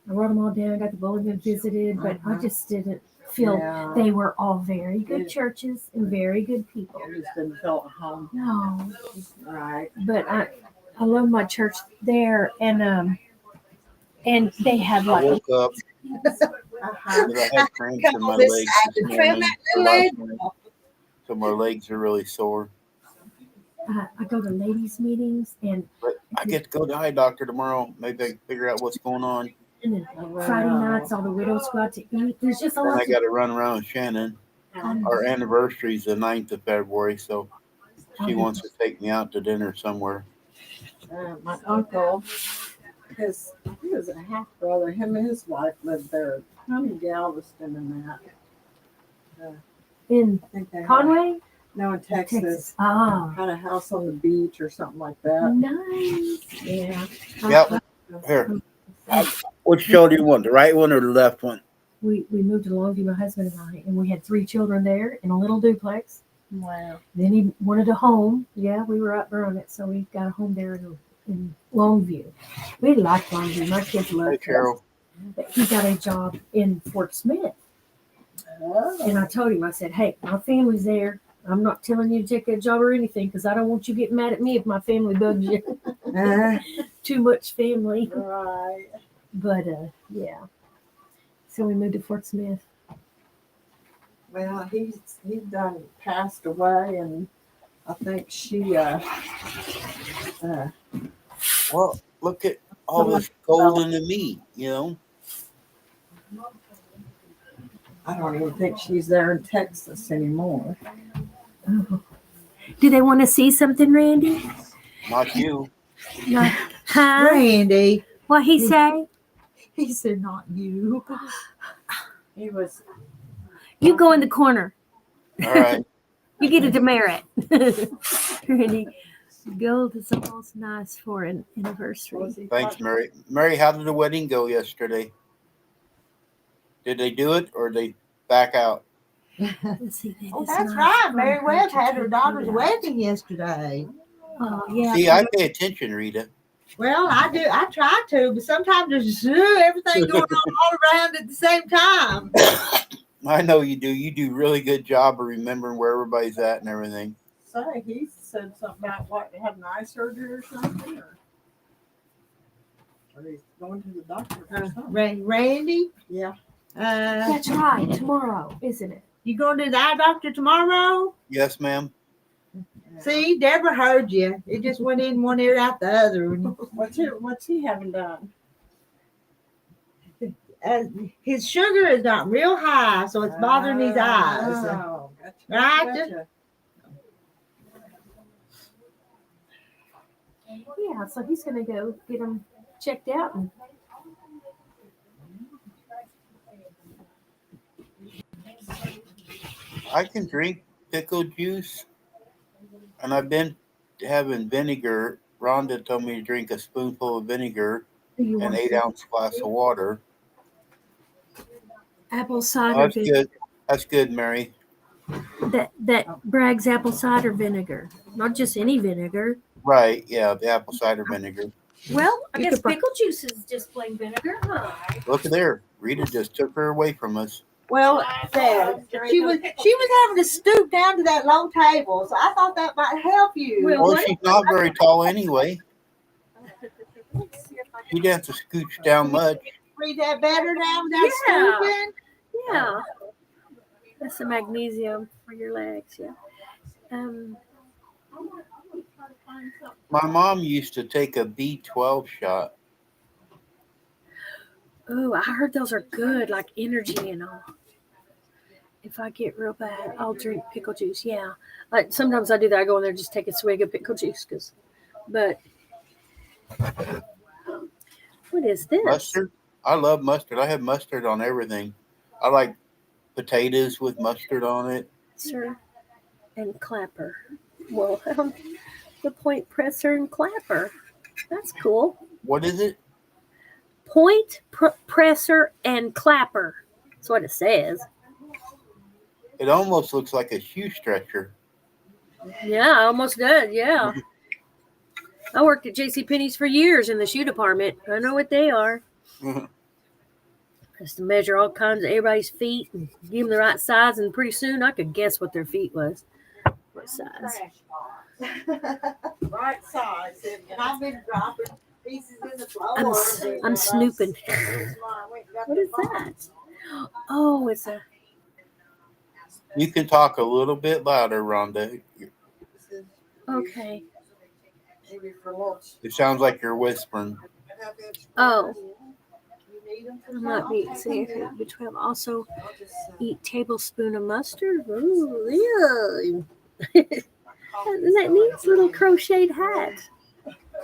I wrote them all down. Got the bulletin, visited, but I just didn't feel yeah. they were all very good churches and very good people. You just didn't feel at home. No, Right. but I love my church there, and they have I like woke up Uh-huh. because I had cramps in my legs this morning. The last night. So my legs are really sore. I go to ladies' meetings, and But I get to go to the eye doctor tomorrow. Maybe I can figure out what's going on. then Friday nights all the widows go out to eat. There's just a Then lot. I got to run around with Shannon. Our anniversary is the 9th of February, so she wants to take me out to dinner somewhere. My uncle, he was a half brother. Him and his wife lived there. Honey Galveston and that. In I think they had- Conway, No, in Texas. Ah, Had a house on the beach or something like that. nice. Yeah. Yep. Here. Which show do you want? The right one or the left one? We moved to Longview, my husband and I, and we had 3 children there in a little duplex. Wow. Then he wanted a home. Yeah, we were outgrowing it, so we got a home there in Longview. We liked Longview. My kids Hey, loved it. Carol. But he got a job in Fort Smith. And I told him, I said, hey, my family's there. I'm not telling you to take that job or anything because I don't want you getting mad at me if my family bugs you. Too much family. Right. But yeah. So we moved to Fort Smith. Well, he's done passed away, and I think she Well, look at all this golden in me, you know? I don't even think she's there in Texas anymore. Do they want to see something, Randy? Not you. No. Huh? Randy. What he say? He said, not you. He was You go in the corner. All right. You get a demerit. Randy, gold is almost nice for an anniversary. Thanks, Mary. Mary, how did the wedding go yesterday? Did they do it or did they back out? Let's see, Oh, that's right. Mary Webb had her daughter's wedding yesterday. Oh, yeah. See, I pay attention, Rita. Well, I do. I try to, but sometimes there's everything going on all around at the same time. I know you do. You do a really good job of remembering where everybody's at and everything. say he said something about what having eye surgery or something, or he's going to the doctor or something. Randy? Yeah. That's right. Tomorrow, isn't it? You going to the eye doctor tomorrow? Yes, ma'am. See, Deborah heard you. It just went in one ear out the other. What's he having done? his sugar is not real high, so it's bothering his eyes. Oh, gotcha, Right? gotcha. Yeah, so he's gonna go get them checked out. And I can drink pickle juice, and I've been having vinegar. Rhonda told me to drink a spoonful of vinegar do you and want 8-ounce glass of water. apple Oh, cider that's good. That's good, Mary. that Bragg's apple cider vinegar, not just any vinegar. Right, yeah, the apple cider vinegar. Well, I You guess could pro- pickle juice is just plain vinegar, huh? Look at there. Rita just took her away from us. Well, Dad, she was having to stoop down to that long table, so I thought that might help you. Well, Well, she's not very tall anyway. She'd have to scooch down much. Read that better now without Yeah. stooping. Yeah, that's the magnesium for your legs. Yeah. My mom used to take a B12 shot. Oh, I heard those are good, like energy and all. If I get real bad, I'll drink pickle juice. Yeah, like sometimes I do that. I go in there and just take a swig of pickle juice, but what is this? Mustard? I love mustard. I have mustard on everything. I like potatoes with mustard on it. Presser and clapper. Well, the point presser and clapper. That's cool. What is it? Point presser and clapper. That's what it says. It almost looks like a shoe stretcher. Yeah, almost does. Yeah. I worked at JCPenney's for years in the shoe department. I know what they are. Just to measure all kinds of everybody's feet and give them the right size, and pretty soon I could guess what their feet was. What size? Right size. And I've been dropping pieces in the floor. I'm snooping. What is that? Oh, it's a. You can talk a little bit louder, Rhonda. Okay. It sounds like you're whispering. Oh. I might be. See, B12. Also, eat tablespoon of mustard. Ooh, yeah. Isn't that neat? Little crocheted hat.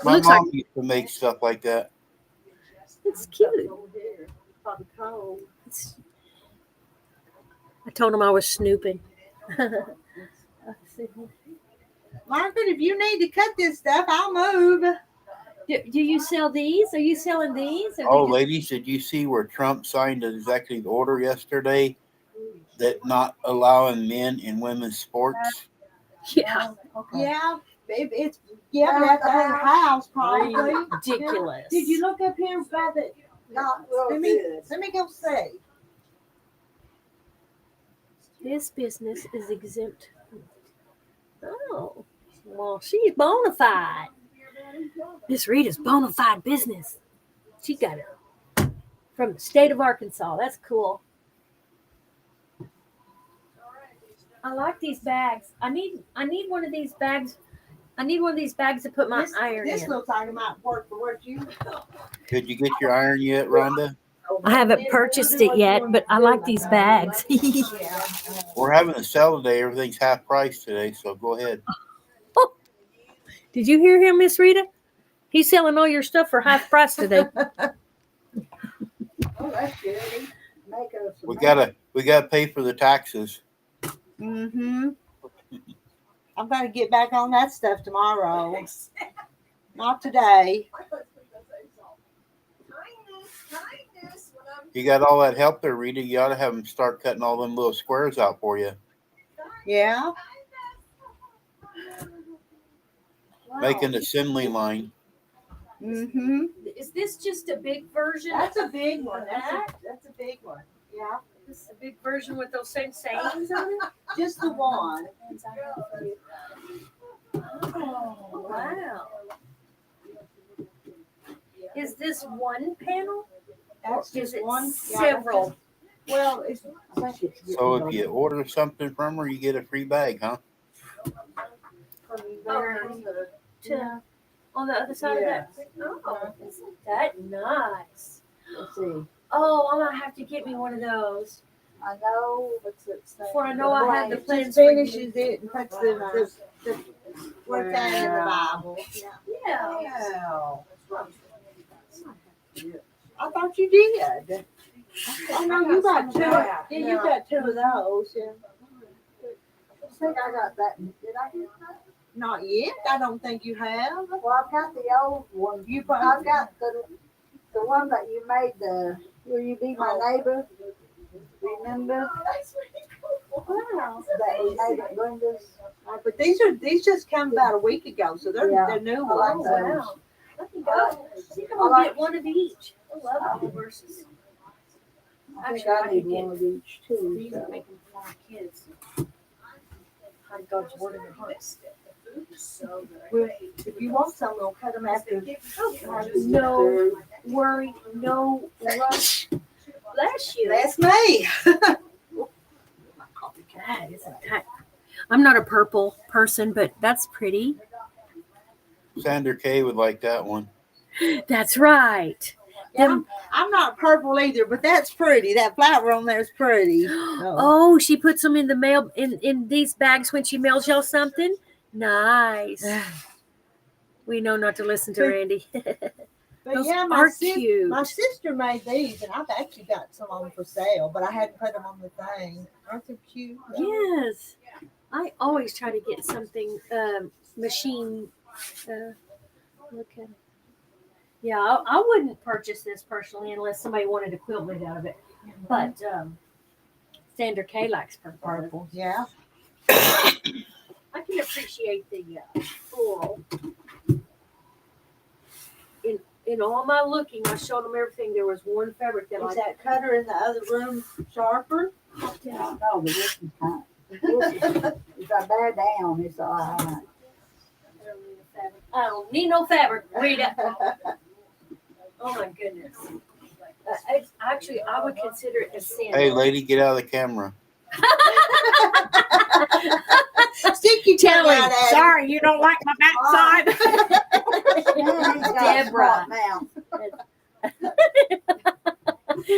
My Looks mom like- used to make stuff like that. It's cute. I told him I was snooping. Margaret, if you need to cut this stuff, I'll move. Do you sell these? Are you selling these? Oh, ladies, did you see where Trump signed an executive order yesterday that not allowing men in women's sports? Yeah. Yeah, it's but at the house probably. Ridiculous. Did you look up here by the? Not real Let me good. go see. This business is exempt. Oh, well, she's bona fide. Miss Rita's bona fide business. She got it from the state of Arkansas. That's cool. I like these bags. I need one of these bags. I need one of these bags to put my iron This in. looks like it might work for what you. Did you get your iron yet, Rhonda? I haven't purchased it yet, but I like these bags. We're having a sale today. Everything's half price today, so go ahead. Did you hear him, Miss Rita? He's selling all your stuff for half price today. Oh, that's good. Make us some We gotta pay for the taxes. Mm-hmm. I'm gonna get back on that stuff tomorrow. Not today. You got all that help there, Rita. You ought to have them start cutting all them little squares out for you. Yeah. Making the assembly line. Mm-hmm. Is this just a big version? That's a big one. That's a big one. Yeah. This is a big version with those same sayings on it? Just the one. Oh, wow. Is this one panel? That's Is just it one. several? Well, it's. I think it's So if you order something from her, you get a free bag, huh? from there To on the other side of that? Oh, isn't that nice? Let's see. Oh, I'm gonna have to get me one of those. I know, but it's Before I know I have the It plans just for you. finishes it and puts the what's that in the Bible. Yeah. Wow. I thought you did. Oh no, you got two. Yeah. Yeah, you got two of those. Yeah. I think I got that. Did I get that? Not yet. I don't think you have. Well, I've got the old one. You I've probably got the one that you made, the Will You Be My Neighbor? Remember? wow. That we made at Glenda's. But these just come about a week ago, so they're Yeah. they're new I like ones. those. Wow. Let me go. I think I'm gonna get one of each. I love the verses. I think Actually, I I need could get one of each too. these and make them for my kids. Hide God's word in their hearts. Well, if you want some, we'll cut them after. No worry, no rush. Bless you. That's me. God, isn't that? I'm not a purple person, but that's pretty. Sandra Kay would like that one. That's right. Yeah, I'm not purple either, but that's pretty. That flower on there is pretty. Oh, she puts them in the mail in these bags when she mails y'all something. Nice. We know not to listen to Randy. But Those yeah, are cute. my sister made these, and I've actually got some on for sale, but I hadn't put them on the thing. Aren't they cute? Yes. I always try to get something machine. Look at it. Yeah, I wouldn't purchase this personally unless somebody wanted a quilt made out of it. But Sandra Kay likes purple. Yeah. I can appreciate the floral. In all my looking, I showed them everything. There was one fabric that Is that cutter in the other room sharper? No, this is fine. If I bear down, it's all right. I don't need no fabric, Rita. Oh my goodness. Actually, I would consider it a sin. Hey, lady, get out of the camera. Stick your tongue Kelly, out at it. sorry, you don't like my backside. Deborah.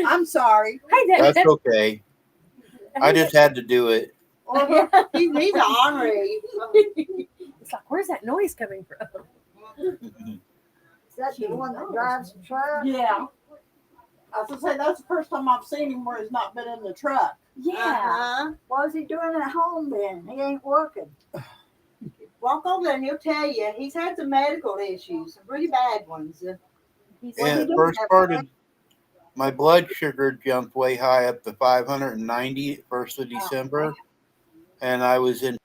I'm sorry. Hey, That's okay. I just had to do it. He's ornery. It's like, where's that noise coming from? Is that the one that drives the truck? Yeah. I was gonna say that's the first time I've seen him where he's not been in the truck. Yeah. Uh-huh. What was he doing at home then? He ain't working. Walk over there and he'll tell you. He's had some medical issues, some pretty bad ones. And the first part of my blood sugar jumped way high up to 590 1st of December. And I was in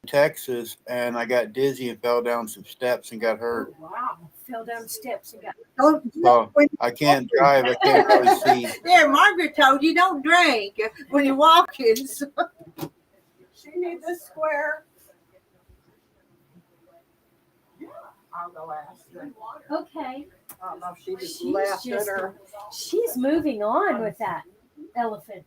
Texas and I got dizzy and fell down some steps and got hurt. Wow. Fell down steps and got. So I can't drive. I can't really see. There, Margaret told you don't drink when you're walking. So. She needs this square. I'll go ask her. Okay. I don't know if she just She's left just- it or. She's moving on with that elephant.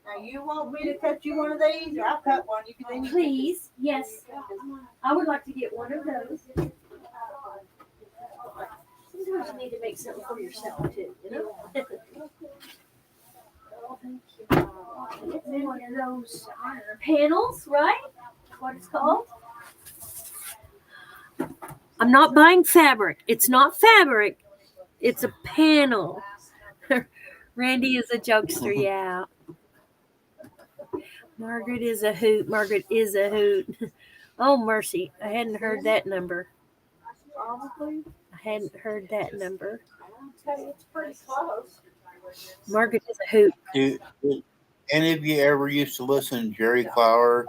Now you want me to cut you one of these, or I'll cut one. You can then you Please, yes. I would like to get one of those. Sometimes you need to make something for yourself too, you know? Oh, thank you. Get me one of those panels, right? What it's called? I'm not buying fabric. It's not fabric. It's a panel. Randy is a jokester, yeah. Margaret is a hoot. Margaret is a hoot. Oh, mercy. I hadn't heard that number. Probably. I hadn't heard that number. Okay, it's pretty close. Margaret is a hoot. Do any of you ever used to listen to Jerry Clower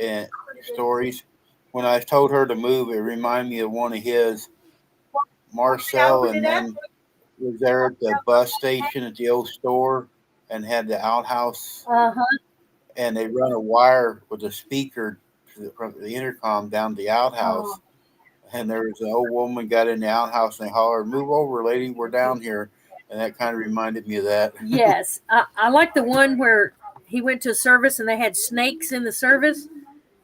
and stories? When I told her to move, it reminded me of one of his. Marcel and then was there at the bus station at the old store and had the outhouse. Uh-huh. And they run a wire with a speaker from the intercom down the outhouse. Oh. And there was an old woman got in the outhouse and they hollered, "Move over, lady, we're down here." And that kind of reminded me of that. Yes. I like the one where he went to a service and they had snakes in the service.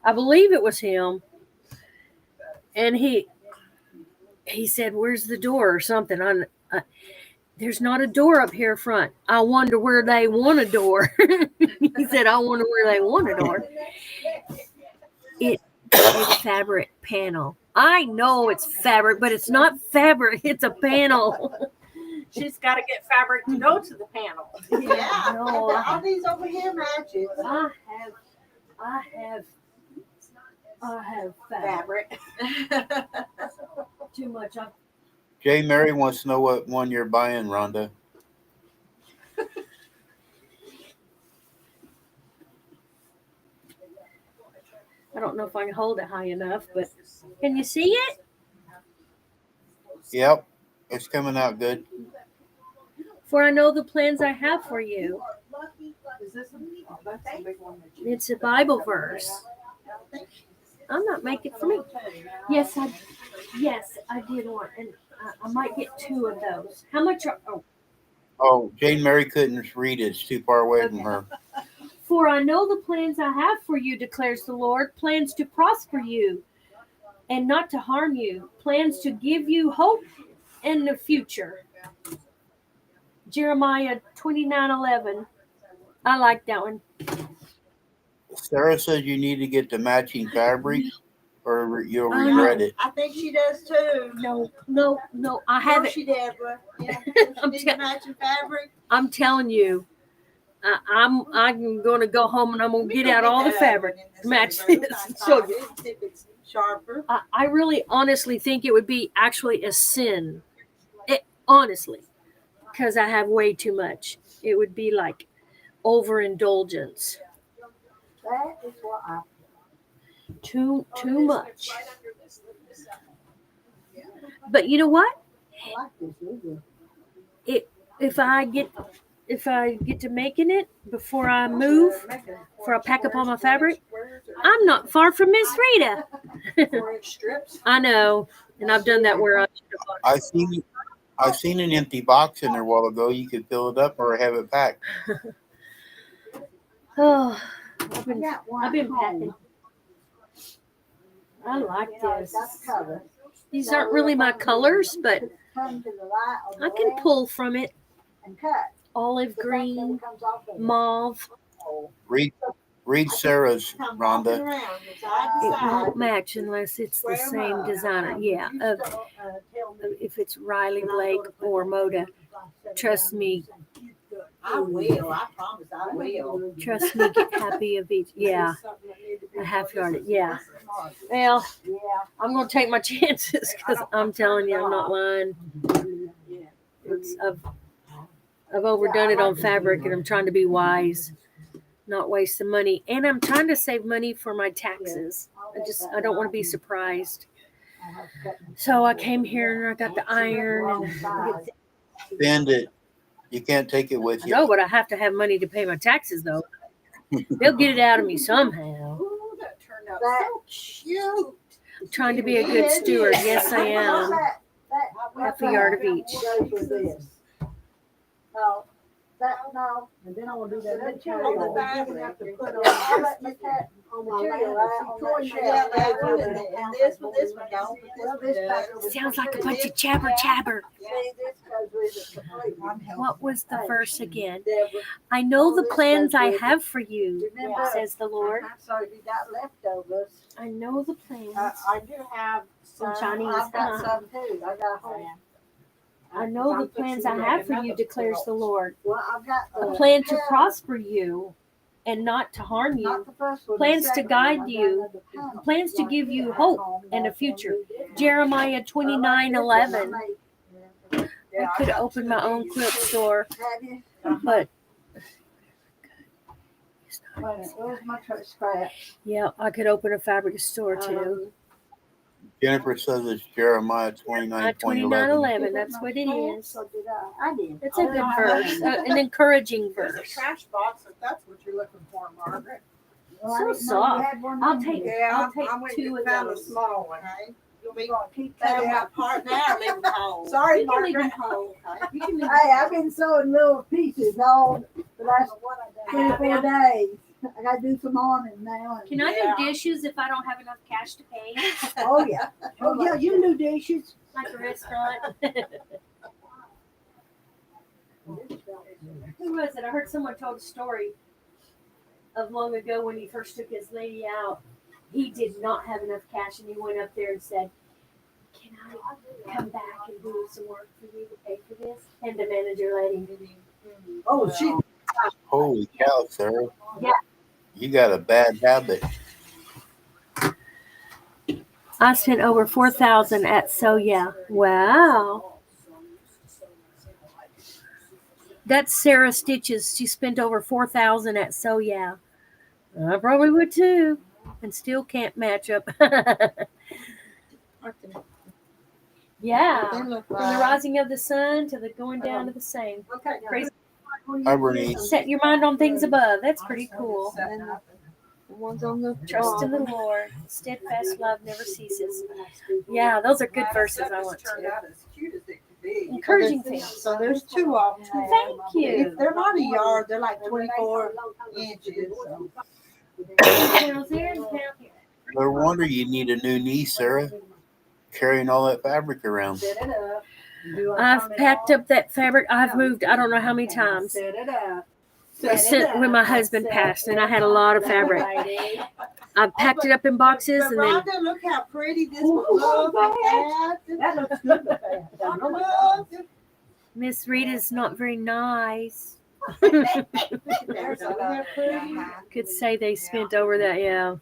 I believe it was him. And he said, "Where's the door or something?" There's not a door up here front. I wonder where they want a door. He said, I wonder where they want a door. It's a fabric panel. I know it's fabric, but it's not fabric. It's a panel. She's got to get fabric to go to the panel. Yeah. No, All these over here matches. I have fabric. Too much. Jay Mary wants to know what one you're buying, Rhonda. I don't know if I can hold it high enough, but can you see it? Yep, it's coming out good. For I know the plans I have for you. Is this that's a big one? It's a Bible verse. I'm not making it for me. Yes, I did one, and I might get 2 of those. How much are? Oh, Jane Mary couldn't read it. It's too far away from her. For I know the plans I have for you, declares the Lord, plans to prosper you and not to harm you, plans to give you hope in the future. Jeremiah 29:11. I like that one. Sarah says you need to get the matching fabric or you'll I regret know. it. I think she does too. No. I have it. She Deborah. Yeah. I'm She matching fabric. I'm telling you, I'm going to go home and I'm going to get out all the fabric to match this and show you. If it's sharper. I really honestly think it would be actually a sin. Honestly, because I have way too much. It would be like overindulgence. That is what I Too much. But you know what? like this movie. If I get to making it before I move, before I pack up all my fabric, I'm not far from Miss Rita. 4-inch strips. I know, and I've done that where I seen an empty box in there a while ago. You could fill it up or have it packed. Oh, I got one I've been home. packing. I like You know, it's got this. the cover. These aren't really my colors, but Come to the light on the I can left pull from it. and cut. Olive The back green, never comes off of it. mauve. Read Sarah's, Come walking Rhonda. around from side to It side. won't match unless it's the same designer. Yeah, if it's Riley Blake or Moda. Trust me. I will. I promise I will. Trust me, get happy of each. Yeah, a half yard. Yeah. Well, Yeah. I'm going to take my chances because I'm telling you, I'm not lying. I've overdone it on fabric and I'm trying to be wise, not waste the money. And I'm trying to save money for my taxes. I don't want to be surprised. So I came here and I got the iron. And Bend it. You can't take it with I you. know, but I have to have money to pay my taxes though. They'll get it out of me somehow. Ooh, that turned out That- so cute. I'm trying to be a good steward. Yes, I am. Half a yard of each. Goes with this. No, and then I will do that material. On the back, you have to put on. I'll let my cat on my Material, right see, on torn that shell, shelf. that one, and this one don't, but Well, this this one packer does. was Sounds like a put bunch in of jabber jabber. this. See, this goes with it completely. What was the verse again? Deborah, I know the plans I have for you, remember? says the Lord. So if you got leftovers, I know the plans. I do have Some Chinese. I've got some too. I got home. I know the plans I have for you, declares the Lord. Well, I've got A the plan to prosper you and not to harm you. not the first one, the Plans to second guide one. I got you. another panel. Plans to Like give you that at hope home, and a that's future. what we did. Jeremiah I like 29:11. this one. I could open my own quilt store, Have you? but Wait a minute, where's my scrap? yeah, I could open a fabric store too. Jennifer says it's Jeremiah 29:11. 29:11. That's what it is. Or did I did. It's a good verse, an encouraging There's a verse. trash box if that's what you're looking for, Margaret. Well, I So didn't know you soft. had one I'll in take here. I'll take I went 2 and of found a those. small one. Okay. You'll be Gonna keep cutting that. that part now, leave them whole. Sorry, You can leave them Margaret. whole. You can leave Hey, I've been sewing little pieces all the last 24 days. I gotta do some awning now. Can I do dishes if I don't have enough cash to pay? Oh yeah. Oh, yeah, you do dishes. like a restaurant. Who was it? I heard someone told a story of long ago when he first took his lady out. He did not have enough cash, and he went up there and said, "Can I come back and do some work for you to pay for this?" And the manager let him. Oh, she. Holy cow, Sarah. Yeah. You got a bad habit. I spent over $4,000 at Soya. Wow. That's Sarah Stitches. She spent over $4,000 at Soya. I probably would too, and still can't match up. Yeah. They look From the like. rising of the sun to the going down of the same. Okay. Crazy. Hi, Bernice. Set your mind on things above. That's pretty cool. And the ones on the Trust in the Lord. Steadfast love never ceases. Yeah, those are good verses. I want Turned to. out as cute as it could be. Encouraging things. So there's 2 of them. Thank you. They're not a yard. They're like 24 inches. So. No wonder you need a new knee, Sarah. Carrying all that fabric around. Set it up. I've packed up that fabric. I've moved I don't know how many times. Set it up. When my husband passed, and I had a lot of fabric. I packed it up in boxes, But and then Rhonda, look how pretty this one looks. That looks good. Look. Miss Rita's not very nice. There's a Could say they spent over that, yeah.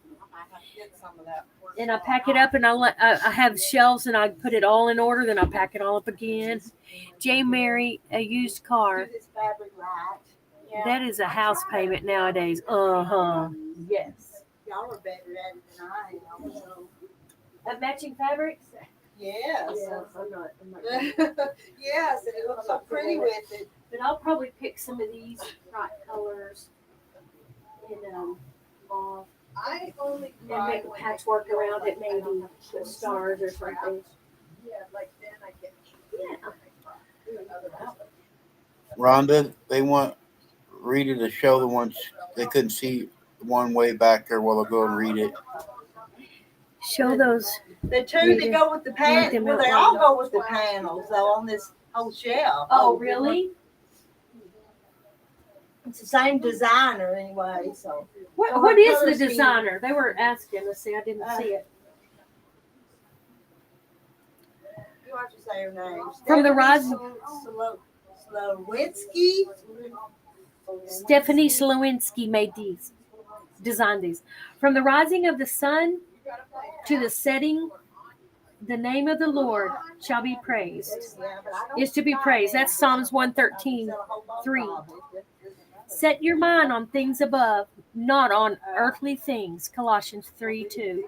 And I pack it up, and I have shelves, and I put it all in order. Then I pack it all up again. J. Mary, a used car. That is a house payment nowadays. Yes. Y'all are better at it than I am. So. Matching fabrics? Yes. I'm not. Yes, and it looks so pretty with it. But I'll probably pick some of these bright colors and mauve. I only And make a patchwork around it, maybe with stars or something. Yeah, like then I get. Yeah. Rhonda, they want Rita to show the ones they couldn't see one way back there while they'll go and read it. Show those. The 2 that go with the panels, well, they all go with the panels, though, on this whole shelf. Oh, really? It's the same designer anyway, so. What is the designer? They were asking. Let's see. I didn't see it. You want to say her name? From the rising. Slowinski. Stephanie Slowinski designed these. From the rising of the sun to the setting, the name of the Lord shall be praised. Is to be praised. That's Psalms 113:3. Set your mind on things above, not on earthly things. Colossians 3:2.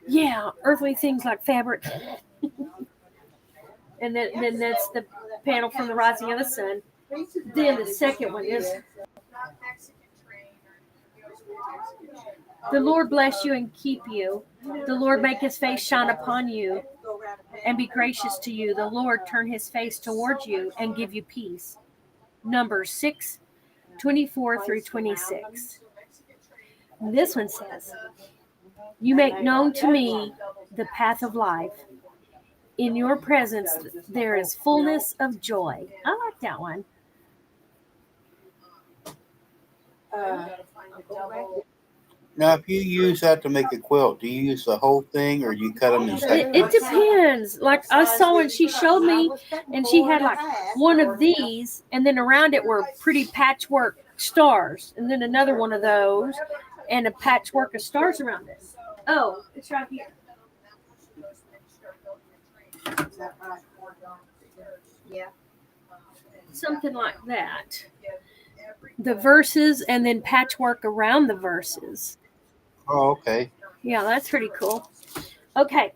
Yeah, earthly things like fabric. And then that's the panel from the rising of the sun. Then the second one is, the Lord bless you and keep you. The Lord make his face shine upon you and be gracious to you. The Lord turn his face towards you and give you peace. Numbers 6:24-26. And this one says, you make known to me the path of life. In your presence there is fullness of joy. I like that one. Now, if you use that to make a quilt, do you use the whole thing or do you cut them in sections? It depends. Like I saw when she showed me, and she had like one of these, and then around it were pretty patchwork stars, and then another one of those, and a patchwork of stars around it. Oh, it's right here. Yeah. Something like that. The verses and then patchwork around the verses. Oh, okay. Yeah, that's pretty cool. Okay.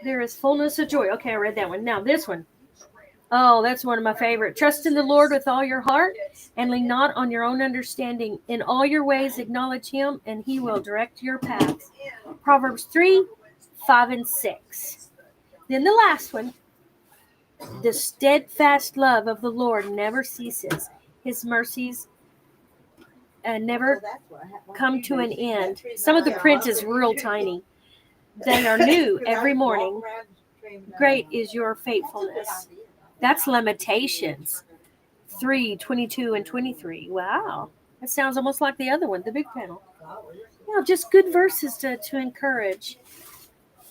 There is fullness of joy. Okay, I read that one. Now this one. Oh, that's one of my favorite. Trust in the Lord with all your heart and lean not on your own understanding. In all your ways acknowledge him and he will direct your paths. Proverbs 3:5-6. Then the last one. The steadfast love of the Lord never ceases. His mercies never come to an end. Some of the print is real tiny. They are new every morning. Great is your faithfulness. That's Lamentations 3, 22, and 23. Wow. That sounds almost like the other one, the big panel. Yeah, just good verses to encourage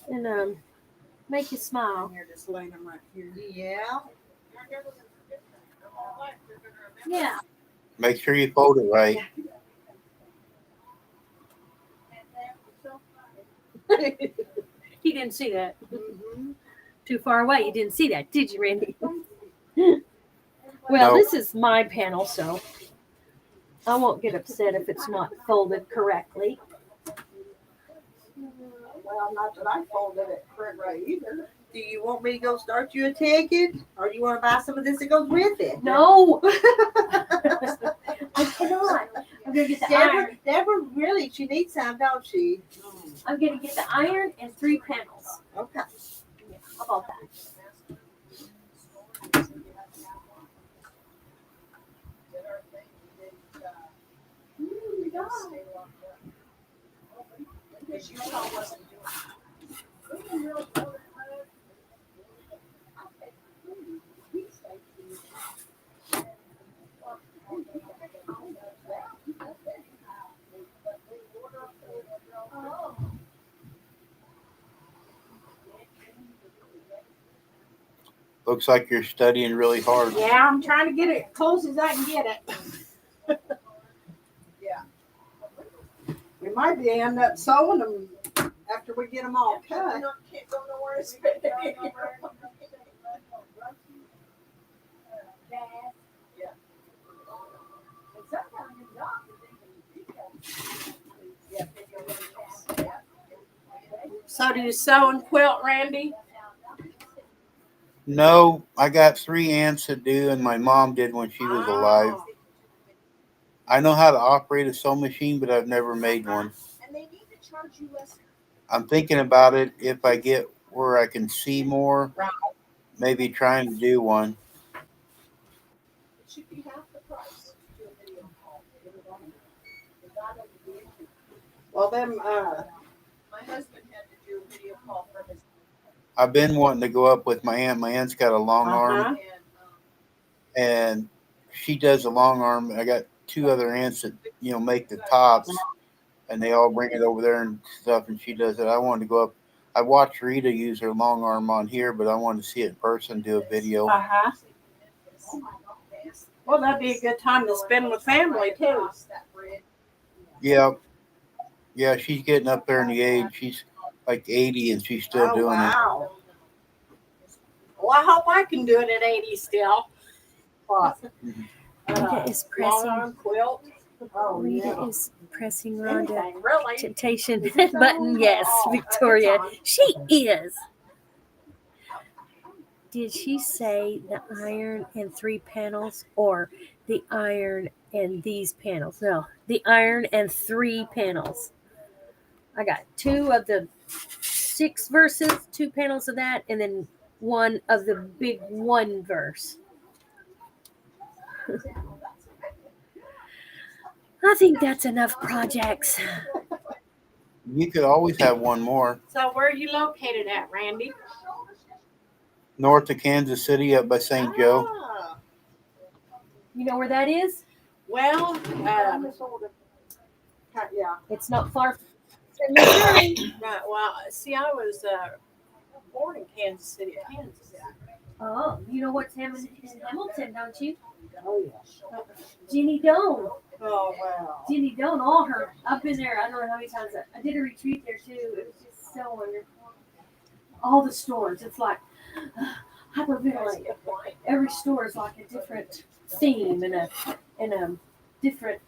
and make you smile. You're just laying them right here. Yeah. Yeah. Make sure you fold it right. You didn't see that. Too far away. You didn't see that, did you, Randy? Well, No. this is my panel, so I won't get upset if it's not folded correctly. Well, not that I folded it correctly either. Do you want me to go start you a ticket, or do you want to buy some of this that goes with it? No. I cannot. I'm going to get the iron. Deborah, really, she needs some, don't she? I'm going to get the iron and 3 panels. Okay. Yeah, how about that? Looks like you're studying really hard. Yeah, I'm trying to get it close as I can get it. Yeah. We might be end up sewing them after we get them all cut. Can't go nowhere to spend it. So do you sew and quilt, Randy? No, I got 3 aunts to do, and my mom did when she was alive. I know how to operate a sewing machine, but I've never made one. And they need to charge you less. I'm thinking about it. If I get where I can see more, maybe trying to do one. It should be half the price to do a video call. Well, them, My husband had to do a video call for his I've been wanting to go up with my aunt. My aunt's got a long arm, and she does a long arm. I got 2 other aunts that make the tops, and they all bring it over there and stuff. And she does it. I wanted to go up. I watched Rita use her long arm on here, but I wanted to see it in person, do a video. Well, that'd be a good time to spend with family too. Yeah, she's getting up there in the age. She's like 80, and she's still doing wow. Well, I hope I can do it at 80 still. Rita is pressing. Long arm quilt. oh, Rita yeah. is pressing Rhonda. Anything, really. Temptation button. Yes, Victoria. She is. Did she say the iron and 3 panels or the iron and these panels? No, the iron and 3 panels. I got 2 of the 6 verses, 2 panels of that, and then 1 of the big 1 verse. I think that's enough projects. You could always have one more. So where are you located at, Randy? North of Kansas City, up by St. Joe. Ah. You know where that is? Well, Yeah. It's not far from Missouri. right, well, see, I was born in Kansas City, Kansas. Oh, you know what's in Hamilton, don't you? Oh, yeah. Jenny Doan. Oh, wow. Jenny Doan, all her. I've been there. I don't know how many times. I did a retreat there too. It was just so wonderful. All the stores. It's like hyperventilate. Every store is like a different theme and a different,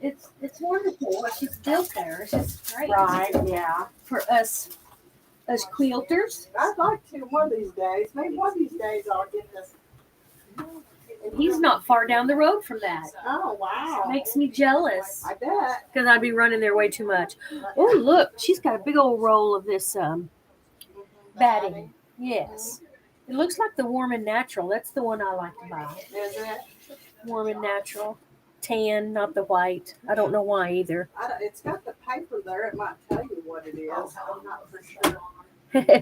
It's wonderful what she's built there. It's just great. Right, yeah. For us quilters. I'd like to one of these days. Maybe one of these days I'll get this. And he's not far down the road from that. Oh, wow. Makes me jealous. I bet. Because I'd be running there way too much. Oh, look, she's got a big old roll of this batting. Yes. It looks like the Warm and Natural. That's the one I like to buy. Is it? Warm and Natural. Tan, not the white. I don't know why either. It's got the paper there. It might tell you what it is. I'm not for sure.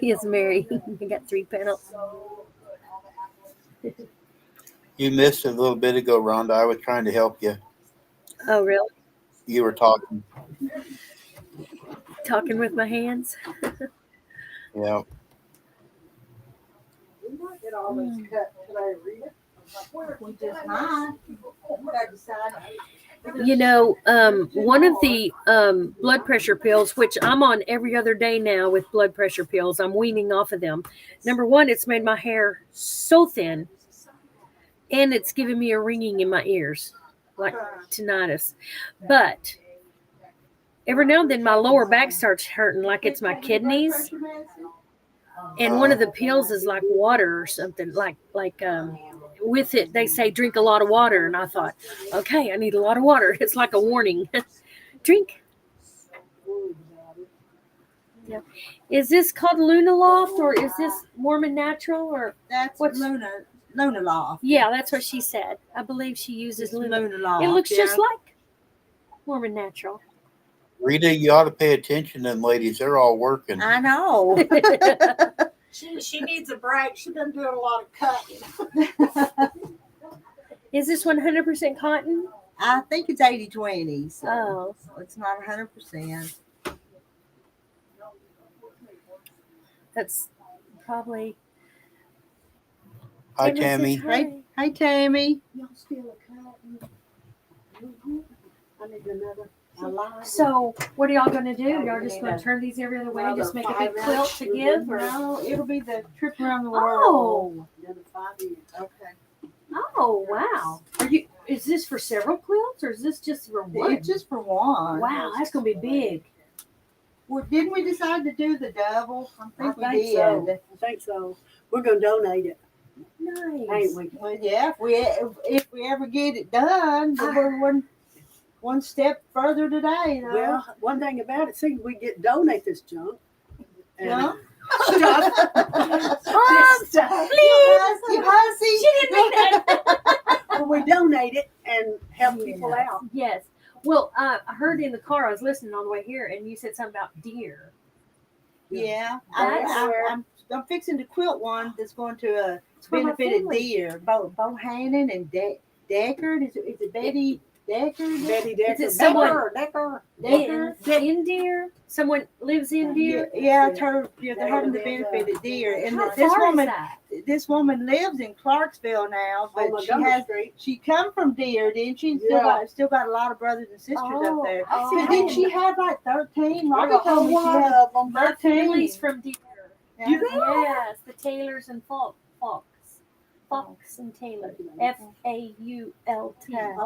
Yes, Mary. I got 3 panels. You missed a little bit ago, Rhonda. I was trying to help you. Oh, really? You were talking. Talking with my hands. Yeah. We might get all this cut today, Rita. We just might. Gotta decide. You know, one of the blood pressure pills, which I'm on every other day now with blood pressure pills, I'm weaning off of them. Number one, it's made my hair so thin, and it's giving me a ringing in my ears, like tinnitus. But every now and then, my lower back starts hurting, like it's my kidneys. And one of the pills is like water or something, like with it, they say drink a lot of water. And I thought, okay, I need a lot of water. It's like a warning. Drink. Yeah. Is this called Luna Loft or is this Warm and Natural or That's what's Luna Loft. Yeah, that's what she said. I believe she uses It's Luna. Luna Loft. It looks yeah. just like Warm and Natural. Rita, you ought to pay attention to them ladies. They're all working. I know. She needs a break. She's been doing a lot of cutting. Is this 100% cotton? I think it's 80-20. So Oh. it's not 100%. That's probably. Hi, Tammy Tammy. says hi. Hey, Tammy. Y'all still cutting? I need another. So, what are y'all going to do? Y'all just going to turn these every other way and just make a big quilt to give? Or? No, it'll be the trip around the world. Another 5 years. Okay. Oh, wow. Is this for several quilts or is this just for one? It's just for one. Wow, that's going to be big. Well, didn't we decide to do the double? I think we did. So. I think so. We're going to donate it. Nice. Ain't we? Well, yeah, if we ever get it done, but we're one step further today. Though. Well, one thing about it, see, we get donate this junk. And Yeah. stuff. You hussy. She didn't mean that. Well, we donate it and help people out. Yes. Well, I heard in the car, I was listening on the way here, and you said something about deer. Yeah, That's I'm fixing to quilt one that's going to where my benefit a family- deer. Bohannon and Deckard. Is it Betty Deckard? Betty Decker. Is it someone- Decker. In deer? Someone lives in deer? Yeah, they're having the benefit of deer. And How this far woman, is that? this woman lives in Clarksville now, but On Montgomery Street. she come from Deer, didn't she? Still got a lot of brothers and sisters up there. Oh, But didn't she have like 13? I Robbie got a told me she lot had of them. My 13. family's from deer. Yeah. Yes, the Taylors and Fox. Fox and Taylor. Fault.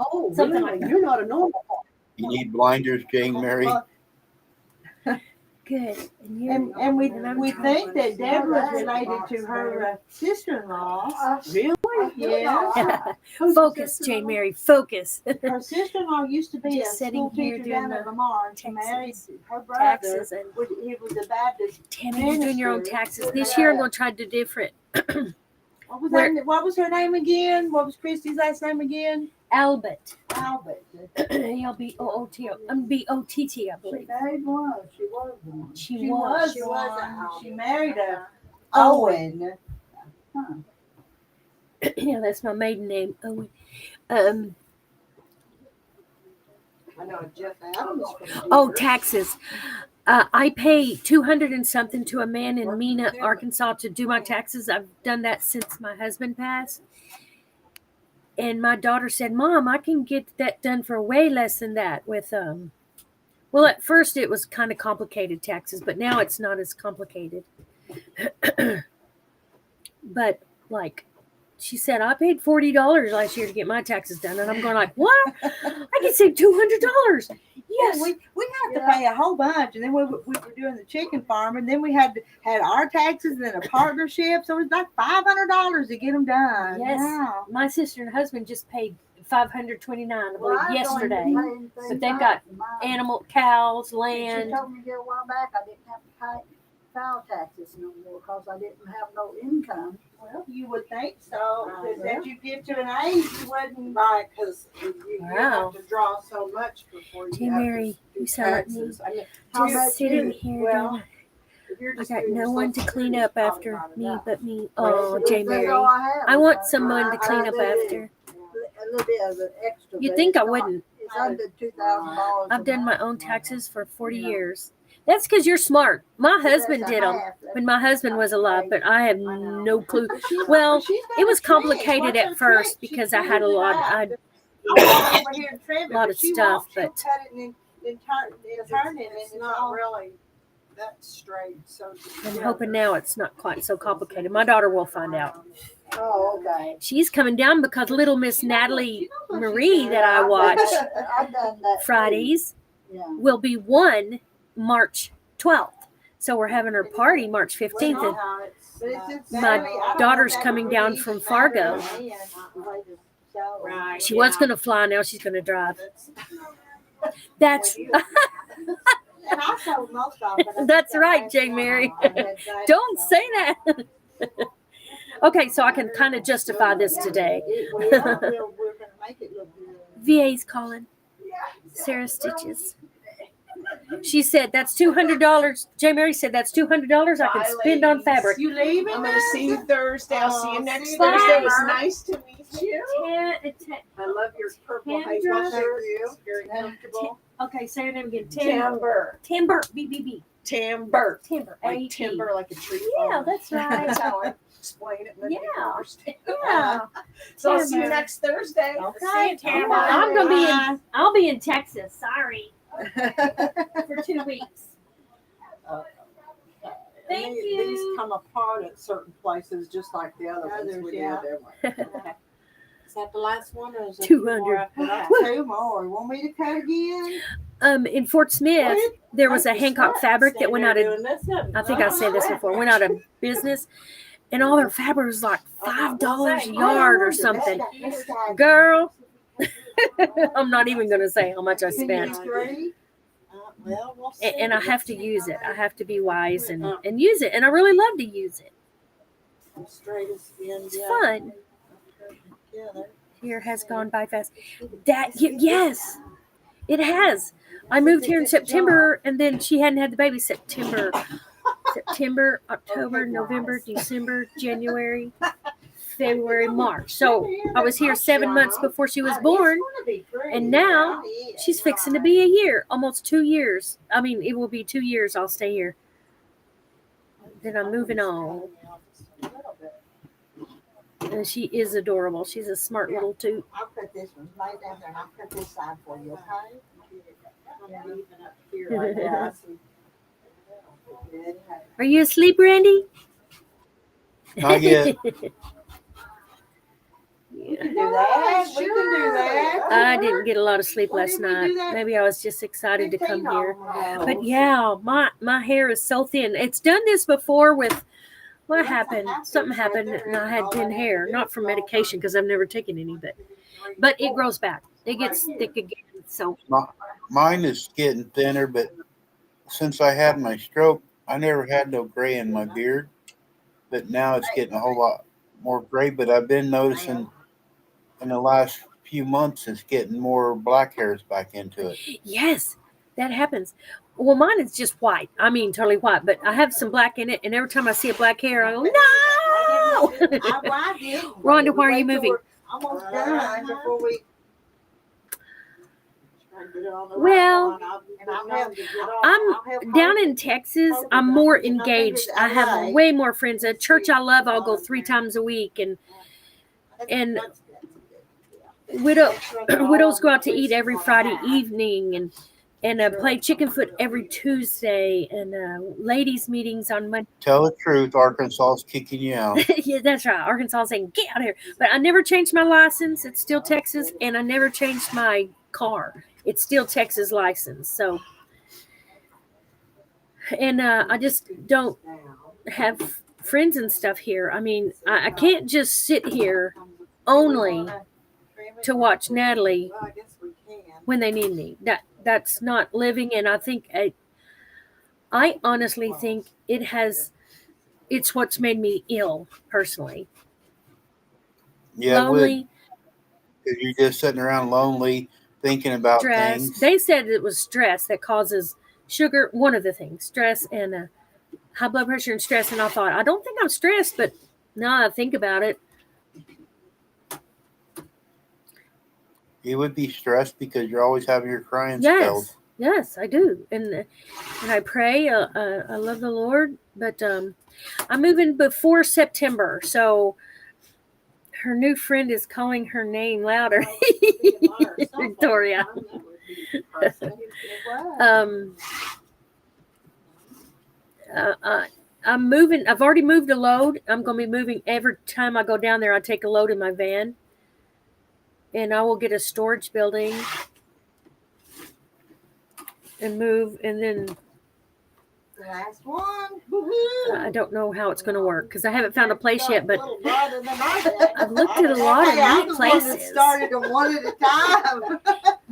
Oh, Something really? like that. You're not a normal one. You need blinders, Jane Mary. Good. And we I'm think that Deborah's related to her sister-in-law. Really? Yeah. Focus, Jane Mary. Focus. Her sister-in-law used to be a Just sitting school here teacher doing down at the Lamar, and she taxes. married her brother. Taxes and He was a Baptist. Tammy, you're doing your own taxes. This year I'm going to try to do different. What was her name again? What was Christy's last name again? Albert. Albert. L-B-O-O-T. B-O-T-T, I believe. She was one. She was. She married a Owen. Yeah, that's my maiden name, Owen. I know Jeff Adams. Oh, taxes. I pay $200 and something to a man in Mena, Arkansas to do my taxes. I've done that since my husband passed. And my daughter said, Mom, I can get that done for way less than that with, well, at first it was kind of complicated taxes, but now it's not as complicated. But like, she said, I paid $40 last year to get my taxes done. And I'm going like, what? I can save $200. Yes. We had to pay a whole bunch, and then we were doing the chicken farm, and then we had our taxes and a partnership, so it was like $500 to get them done. Yes. Wow. My sister and husband just paid $529, I believe, yesterday. But they've got animal, cows, She land. told me here a while back I didn't have to pay file taxes no more because I didn't have no income. Well, you would think so. That you get to an age, you wouldn't. Right, because you Wow. have to draw so much before you Gee, have Mary, to do you sound like me. taxes. I mean, How Just much sitting is- here. well, if you're I just got doing no your one to Social clean Security, up it's probably after not me enough. but me. Oh, J. That's Mary. all I have. I want someone to clean up I did after. a little bit of the extra. You'd but think it's I not- wouldn't. It's under $2,000. I've done my own taxes for 40 years. That's because you're smart. My husband did them when my husband was alive, but I have no clue. Well, it was complicated at first because I had a lot. I over here and trim it, lot but of she stuff, won't. She'll but- cut it and then turn it, and It's it's not all really that straight. So I'm hoping now it's not quite so complicated. My daughter will find out. Oh, okay. She's coming down because little Miss Natalie Marie that I watch I've done that. Fridays Yeah. will be 1 March 12th. So we're having her party March 15th. And But it's just My Saturday. I don't daughter's know if that coming would down even from matter Fargo. to me. right, she was going to fly, now she's going to drive. That's And I sold most of it. That's right, J. Mary. Don't say that. Okay, so I can kind of justify this today. We're gonna make it look good. VA's calling. Sarah Stitches. She said that's $200. J. Mary said that's $200 I can spend on fabric. You leaving? I'm gonna see you Thursday. I'll see you Oh, next see you Thursday. It was later. nice to meet you. I love your purple Kendra. hazel shirt. It's very comfortable. Okay, say your name again. Timber. Timber. B. Timber. Timber. Like A-T. timber, like a tree. Yeah, farm. that's right. That's how I explain it. and then people Yeah. understand. Yeah. So I'll see you Timber. next Thursday. Okay, Timber. I'm gonna be I'll be in Texas. Sorry. For 2 weeks. Thank you. These come apart at certain places, just like the other ones Others, we yeah. did. Is that the last one, or is it 200. more after I that? got 2 more. You want me to cut again? In Fort Smith, there was a Hancock fabric that went out of I think I said this before, went out of business, and all their fabric was like $5 a yard or something. Girl, I'm not even gonna say how much I spent. Well, we'll see. And I have to use it. I have to be wise and use it. And I really love to use it. Straightest end, It's yeah. fun. Together. Year has gone by fast. Yes, it has. I moved here in September, and then she hadn't had the baby September, October, November, December, January, February, March. So I was here 7 months before she was born, and now she's fixing to be a year, almost 2 years. I mean, it will be 2 years I'll stay here. Then I'm moving on. And she is adorable. She's a smart little toot. I'll put this one right down there, and I'll put this side for you, okay? Are you asleep, Randy? Not yet. We can do that. We can do that. I didn't get a lot of sleep Why last didn't we night. do that Maybe I was just excited to come 15 here. ago. But yeah, my hair is so thin. It's done this before with what That's a happened? half Something inch right happened there. and I had All thin I have hair. to do Not is from go medication because I've never taken any, but it grows back. It gets thick again. So Mine is getting thinner, but since I had my stroke, I never had no gray in my beard. But now it's getting a whole lot more gray. But I've been noticing in the last few months it's getting more black hairs back into it. yes, that happens. Well, mine is just white. I mean, totally white, but I have some black in it. And every time I see a black hair, I go, no! Rhonda, why are you moving? Almost done before we. Well, I'm down in Texas. I'm more engaged. I have way more friends. At church I love, I'll go 3 times a week. And widows go out to eat every Friday evening and play chicken foot every Tuesday and ladies meetings on Monday. Tell the truth, Arkansas is kicking you out. Yeah, that's right. Arkansas is saying, get out of here. But I never changed my license. It's still Texas. And I never changed my car. It's still Texas license. So, and I just don't have friends and stuff here. I mean, I can't just sit here only to watch Natalie when they need me. That's not living. And I think I honestly think it's what's made me ill personally. Yeah, it would. Lonely, 'Cause you're just sitting around lonely thinking about stress. things. They said it was stress that causes sugar. One of the things, stress and high blood pressure and stress. And I thought, I don't think I'm stressed, but now I think about it. You would be stressed because you're always having your crying spells. Yes, I do, and I pray. I love the Lord, but I'm moving before September, so her new friend is calling her name louder. Victoria. um, I'm moving. I've already moved a load. I'm going to be moving every time I go down there. I take a load in my van, and I will get a storage building and move, and then Last one. I don't know how it's going to work because I haven't found a place yet. But I've I've looked at a lot of neat places. Started them one at a time.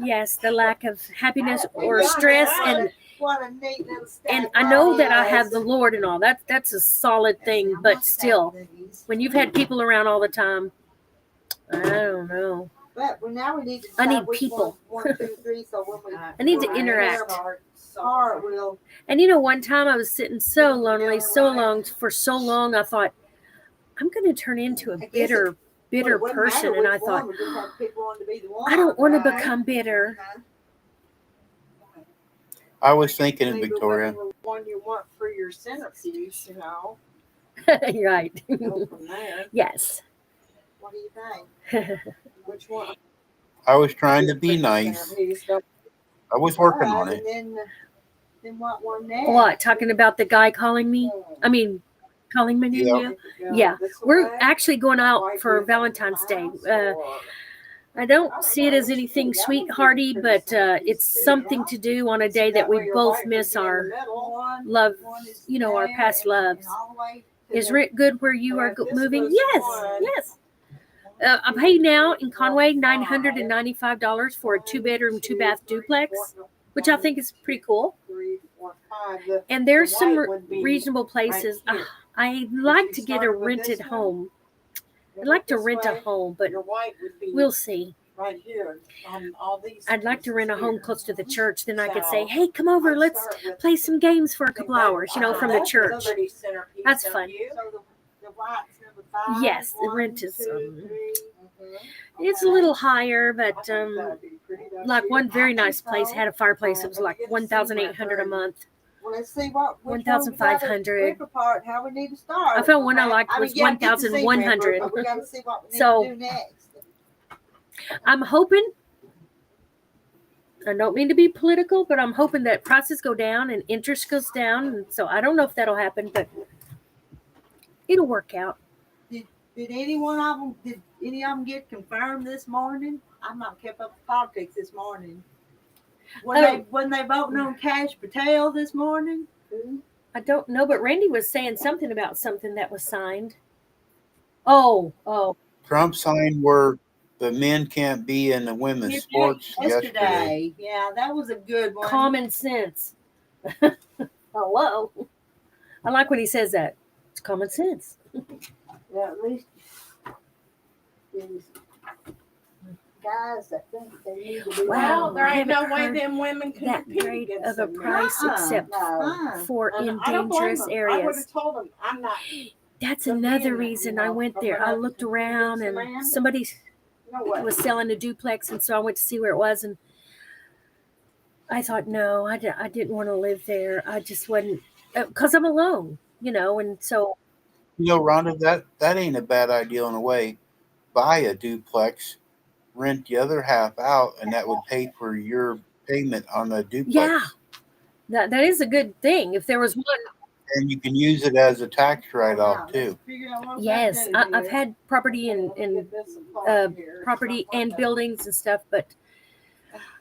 Yes, the lack of happiness or stress, and What a neat little stack. and I know that I have the Lord and all. That's a solid thing, but still, when you've had people around all the time, I don't know. But now we need to I decide need which people. 1, 2, 3. So when we I need to interact. Heart will. And one time I was sitting so lonely, so long for so long. I thought I'm going to turn into a bitter person, and I thought I don't want to become bitter. I was thinking of Victoria. The one you want for your centerpiece, you know. Right. Go from there. Yes. What do you think? Which one? I was trying to be nice. I was working on it. And then what one next? What? Talking about the guy calling me? I mean, calling my name now? Yeah. We're actually going out for Valentine's Day. I don't see it as anything sweethearty, but it's something to do on a day that we both miss our love, our past loves. Is rent good where you are moving? Yes. I pay now in Conway $995 for a 2-bedroom, 2-bath duplex, which I think is pretty cool. And there's some reasonable places. I'd like to get a rented home. I'd like to rent a home, but we'll see. Right here on all these. I'd like to rent a home close to the church. Then I could say, hey, come over. Let's play some games for a couple hours, from the church. That's fun. Yes, the rent is it's a little higher, but like one very nice place had a fireplace. It was like $1,800 a month. Well, let's see what $1,500. How we need to start. I found one I liked was $1,100. But we got to see what we need So to do next. I'm hoping. I don't mean to be political, but I'm hoping that prices go down and interest goes down. And so I don't know if that'll happen, but it'll work out. Did any of them get confirmed this morning? I've not kept up with politics this morning. When they voting on Cash Patel this morning? I don't know, but Randy was saying something about something that was signed. Oh. Trump signed where the men can't be in the women's sports yesterday. Yeah, that was a good one. Common sense. Hello. I like when he says that. It's common sense. Yeah, at least these guys that think they need to be. Wow, There ain't no way heard them women can that compete great against of a them. price except for in I don't blame dangerous them. I would areas. have told them I'm not. That's the another men, reason I went there. I looked around and somebody was selling a duplex, and so I went to see where it was, and I thought, no, I didn't want to live there. I just wasn't, because I'm alone, and so. Rhonda, that ain't a bad idea in a way. Buy a duplex, rent the other half out, and that would pay for your payment on the duplex. Yeah, that is a good thing. If there was one. And you can use it as a tax write-off too. Yes, I've had property and property and buildings and stuff, but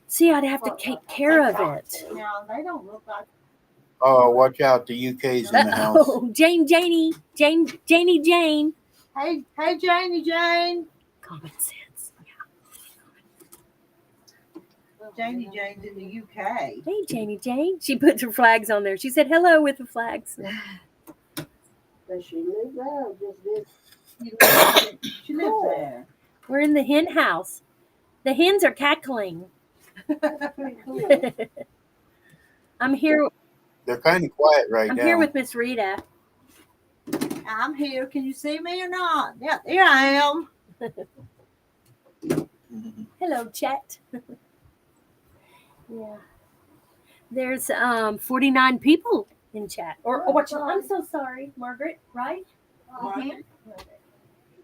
see, I'd have to take care of it. No, they don't look like. Oh, watch out! The UK's in the house. Oh, Janie. Hey, Janie. Common sense. Janie Jane's in the UK. Hey, Janie Jane. She put her flags on there. She said hello with the flags. Does she live there or just this? She lives there. We're in the hen house. The hens are cackling. I'm here. They're kind of quiet right I'm now. here with Miss Rita. I'm here. Can you see me or not? Yeah, here I am. Hello, Chet. Yeah. There's 49 people in chat. Or watching. I'm so sorry, Margaret, right? Margaret. I'm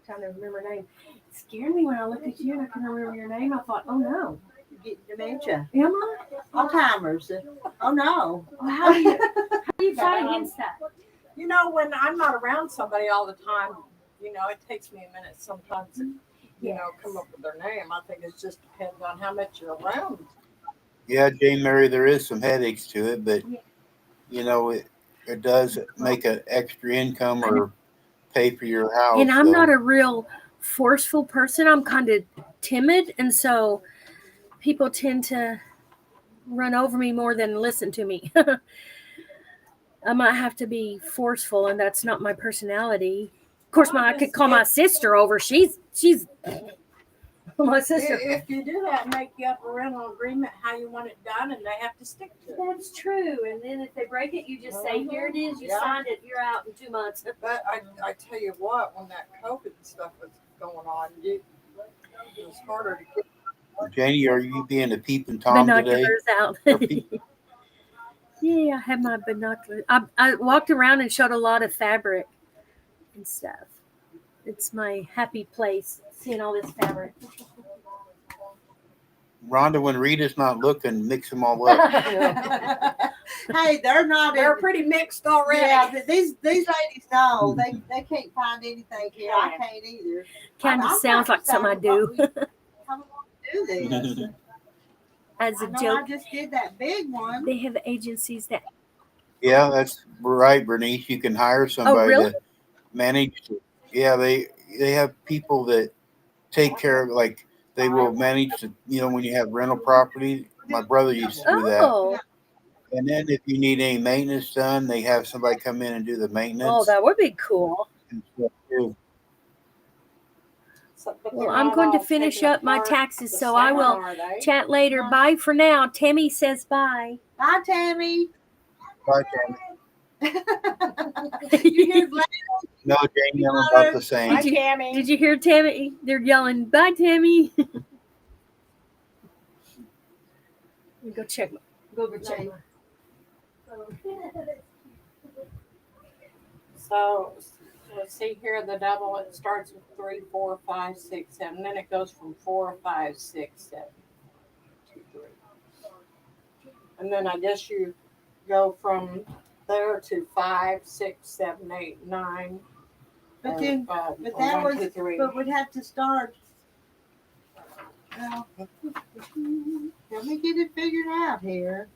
trying to remember her name. It scared me when I looked at you and I couldn't remember your name. I thought, oh no. You get dementia. Am I? Alzheimer's. Oh no. Well, how do you fight against that? You know, when I'm not around somebody all the time, you know, it takes me a minute sometimes to, you know, come up with their name. I think it just depends on how much you're around. Yeah, Jane Mary, there is some headaches to it, but you know, it does make an extra income or pay for your house. And I'm not a real forceful person. I'm kind of timid, and so people tend to run over me more than listen to me. I might have to be forceful, and that's not my personality. Of course, I could call my sister over. She's my sister. If you do that, make you up a rental agreement how you want it done, and they have to stick to it. That's true. And then if they break it, you just say, "Here it is. You signed it. You're out in 2 months." But I tell you what, when that COVID stuff was going on, it was harder to get. Janie, are you being a peeping Tom today? Binoculars out. Yeah, I have my binoculars. I walked around and showed a lot of fabric and stuff. It's my happy place, seeing all this fabric. Rhonda, when Rita's not looking, mix them all up. Hey, they're not. They're pretty mixed already. Yeah, but these ladies know they can't find anything here. I can't either. Kind of sounds like something I do. How do this? As a I know joke, I just did that big one. they have agencies that. Yeah, that's right, Bernice. You can hire somebody really? to manage. Yeah, they have people that take care of, like, they will manage to, you know, when you have rental property. My brother used to do that. Oh, And then if you need any maintenance done, they have somebody come in and do the maintenance. oh, that would be cool. and stuff too. Well, I'm going to finish up my taxes, so I will chat later. Bye for now. Tammy says bye. Bye, Tammy. Bye, Tammy. You hear Gladys? No, Jamie, I'm about the same. Did you hear Tammy? They're yelling, "Bye, Tammy." Go check. Go check. So let's see here, the double, it starts with 3, 4, 5, 6, 7. Then it goes from 4, 5, 6, 7, 2, 3. And then I guess you go from there to 5, 6, 7, 8, 9. But then, but that was, but we'd have to start. Well, let me get it figured out here.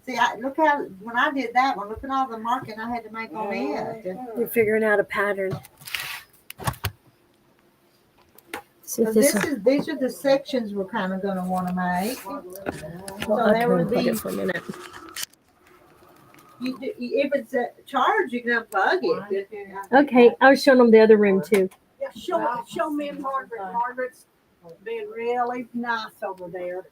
See, look how, when I did that one, look at all the marking I had to make on it. You're figuring out a pattern. See if These are the sections we're kind of going to want to make. Well, So there would unplug be, it for a minute. if it's a charge, you can unplug it. Okay, I was showing them the other room too. Yeah, show me and Margaret. Margaret's being really nice over there.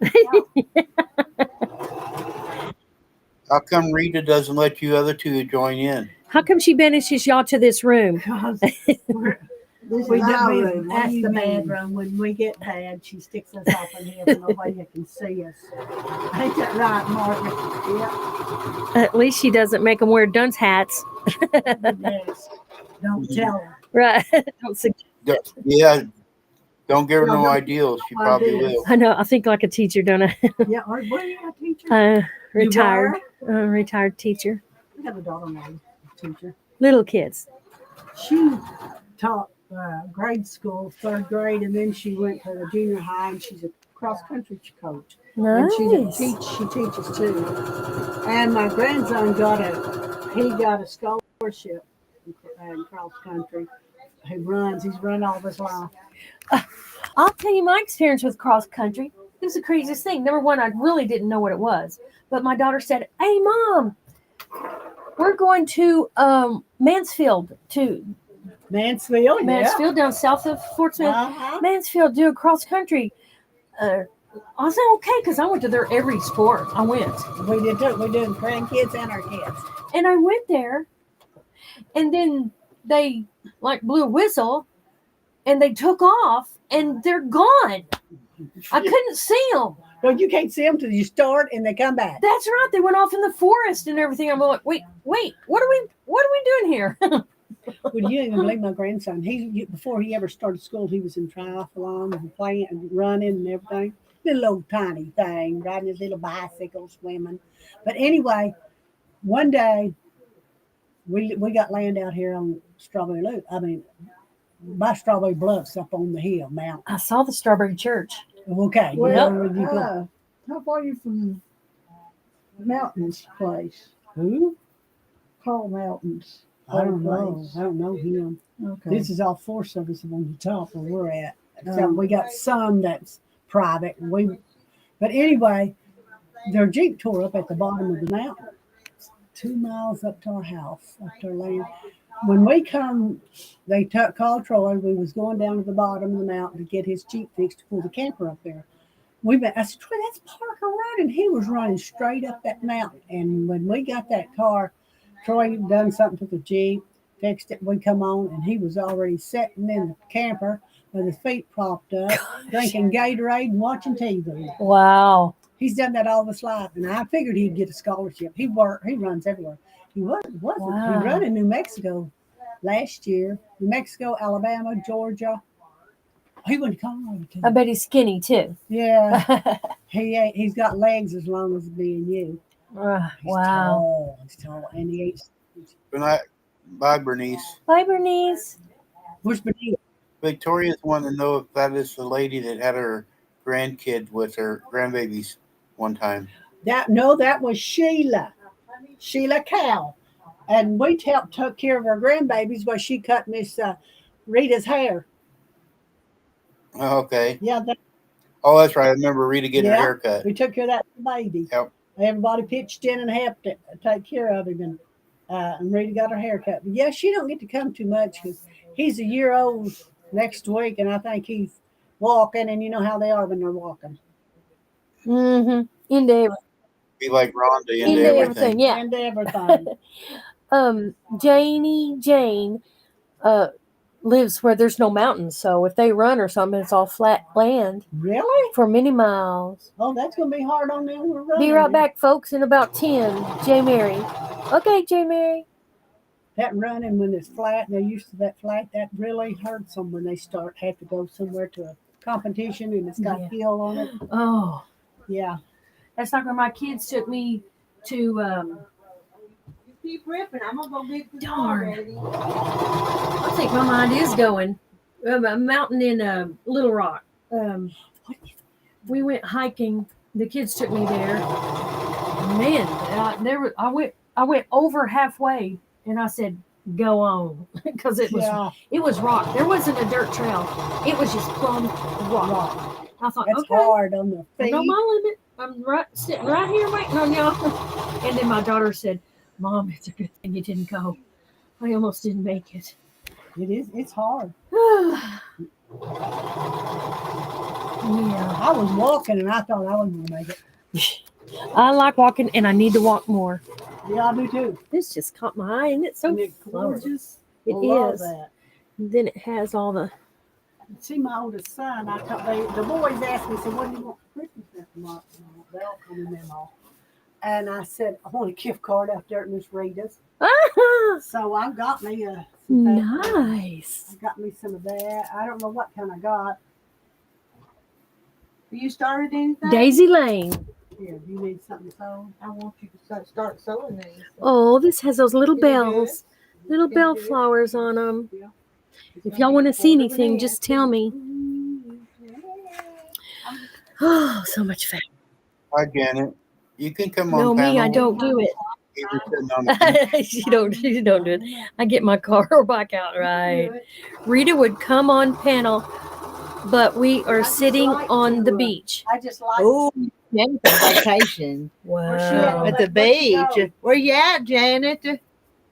How come Rita doesn't let you other two join in? How come she banishes y'all to this room? This is our room. That's the bedroom. When we get bad, she sticks us off in here so nobody can see us. Ain't that right, Margaret? Yeah. At least she doesn't make them wear dunce hats. Yes. Don't tell her. Right. Don't suggest. Yeah, don't give her no ideals. She probably will. I know. I think like a teacher, don't I? Yeah, what are you a teacher? Retired. Retired teacher. We have a daughter named teacher. Little kids. She taught grade school, 3rd grade, and then she went to the junior high, and she's a cross-country coach. Nice. And she teaches too. And my grandson got a scholarship in cross-country. He's run all his life. I'll tell you my experience with cross country. It was the craziest thing. Number one, I really didn't know what it was. But my daughter said, "Hey, Mom, we're going to Mansfield Mansfield, down south of Fort Smith. Uh-huh. Mansfield, do a cross country." I said, "Okay," because I went to their every sport. I went. We did too. We did grandkids and our kids. And I went there, and then they like blew a whistle, and they took off, and they're gone. I couldn't see them. Well, you can't see them till you start and they come back. That's right. They went off in the forest and everything. I'm like, wait, what are we doing here? Well, you didn't even believe my grandson. Before he ever started school, he was in triathlon and playing and running and everything. Little tiny thing, riding his little bicycle, swimming. But anyway, one day we got land out here on Strawberry Loop. I mean, by Strawberry Bluffs up on the hill mountain. I saw the Strawberry Church. Okay. Well, You know where you go. How far are you from Mountain's place? Who? Carl Mountain's. I don't know. place. I don't know him. Okay. This is all Forest Service on the top where we're at. So Oh. we got some that's private. But anyway, their Jeep tore up at the bottom of the mountain. 2 miles up to our house, up to our land. When we come, they called Troy. We was going down to the bottom of the mountain to get his Jeep fixed to pull the camper up there. I said, Troy, that's Parker Road. And he was running straight up that mountain. And when we got that car, Troy done something to the Jeep, fixed it. We come on, and he was already sitting in the camper with his feet propped up, drinking Gatorade and watching TV. Wow. He's done that all his life, and I figured he'd get a scholarship. He runs everywhere. He wasn't. Wow. He ran in New Mexico last year. New Mexico, Alabama, Georgia. He went to Colorado too. I bet he's skinny too. Yeah, he's got legs as long as being you. He's Wow. tall. He's tall, and he eats. Good night. Bye, Bernice. Bye, Bernice. Where's Bernice? Victoria's wanting to know if that is the lady that had her grandkid with her grandbabies one time. That was Sheila Cow, and we took care of her grandbabies while she cut Miss Rita's hair. Oh, okay. Yeah, Oh, that's right. I remember Rita getting her Yeah. haircut. we took care of that baby. Yep. Everybody pitched in and helped take care of him, and Rita got her hair cut. But yeah, she don't get to come too much because he's a year old next week, and I think he's walking, and you know how they are when they're walking. Mm-hmm. Into Be like Rhonda into everything. everything. Yeah. And everything. Jane lives where there's no mountains, so if they run or something, it's all flat land Really? for many miles. Oh, that's gonna be hard on them. We're running. Be right back, folks, in about 10. J. Mary. Okay, J. Mary. That running when it's flat, they're used to that flat. That really hurts them when they have to go somewhere to a competition and it's got Yeah. hill on it. Oh, Yeah. that's like when my kids took me to Keep ripping. I'm gonna go get the Darn. Ready. I think my mind is going. A mountain in Little Rock. We went hiking. The kids took me there. Man, I went over halfway, and I said, "Go on," because it was rock. There wasn't a dirt trail. It was just plumb rock. I thought, That's okay, hard on the I feet. know my limit. I'm sitting right here waiting on y'all. And then my daughter said, "Mom, it's a good thing you didn't go. I almost didn't make it." It is. It's hard. Yeah. I was walking and I thought I wasn't gonna make it. I like walking, and I need to walk more. Yeah, I do too. This just caught my eye, and it's so Isn't it gorgeous? It I love is. that. And then it has all the. See, my oldest son, the boys asked me, so what do you want for Christmas this month? They'll come in them all. And I said, I want a gift card out there at Miss Rita's. So I got me Nice. I got me some of that. I don't know what kind I got. You started anything? Daisy Lane. Here, you need something sewn? I want you to start sewing these. Oh, this has those little Can you do bells, little Can you bell do it? flowers on them. Yeah. If y'all want to see anything, just tell me. Oh, so much fun. Hi, Janet. You can come on No, me, I panel. don't do it. You were sitting on the She don't do it. I get my car or bike out right. Rita would come on panel. but we are sitting on the beach. I just like. Oh, Janet's on vacation Wow. at the beach. Where you at, Janet?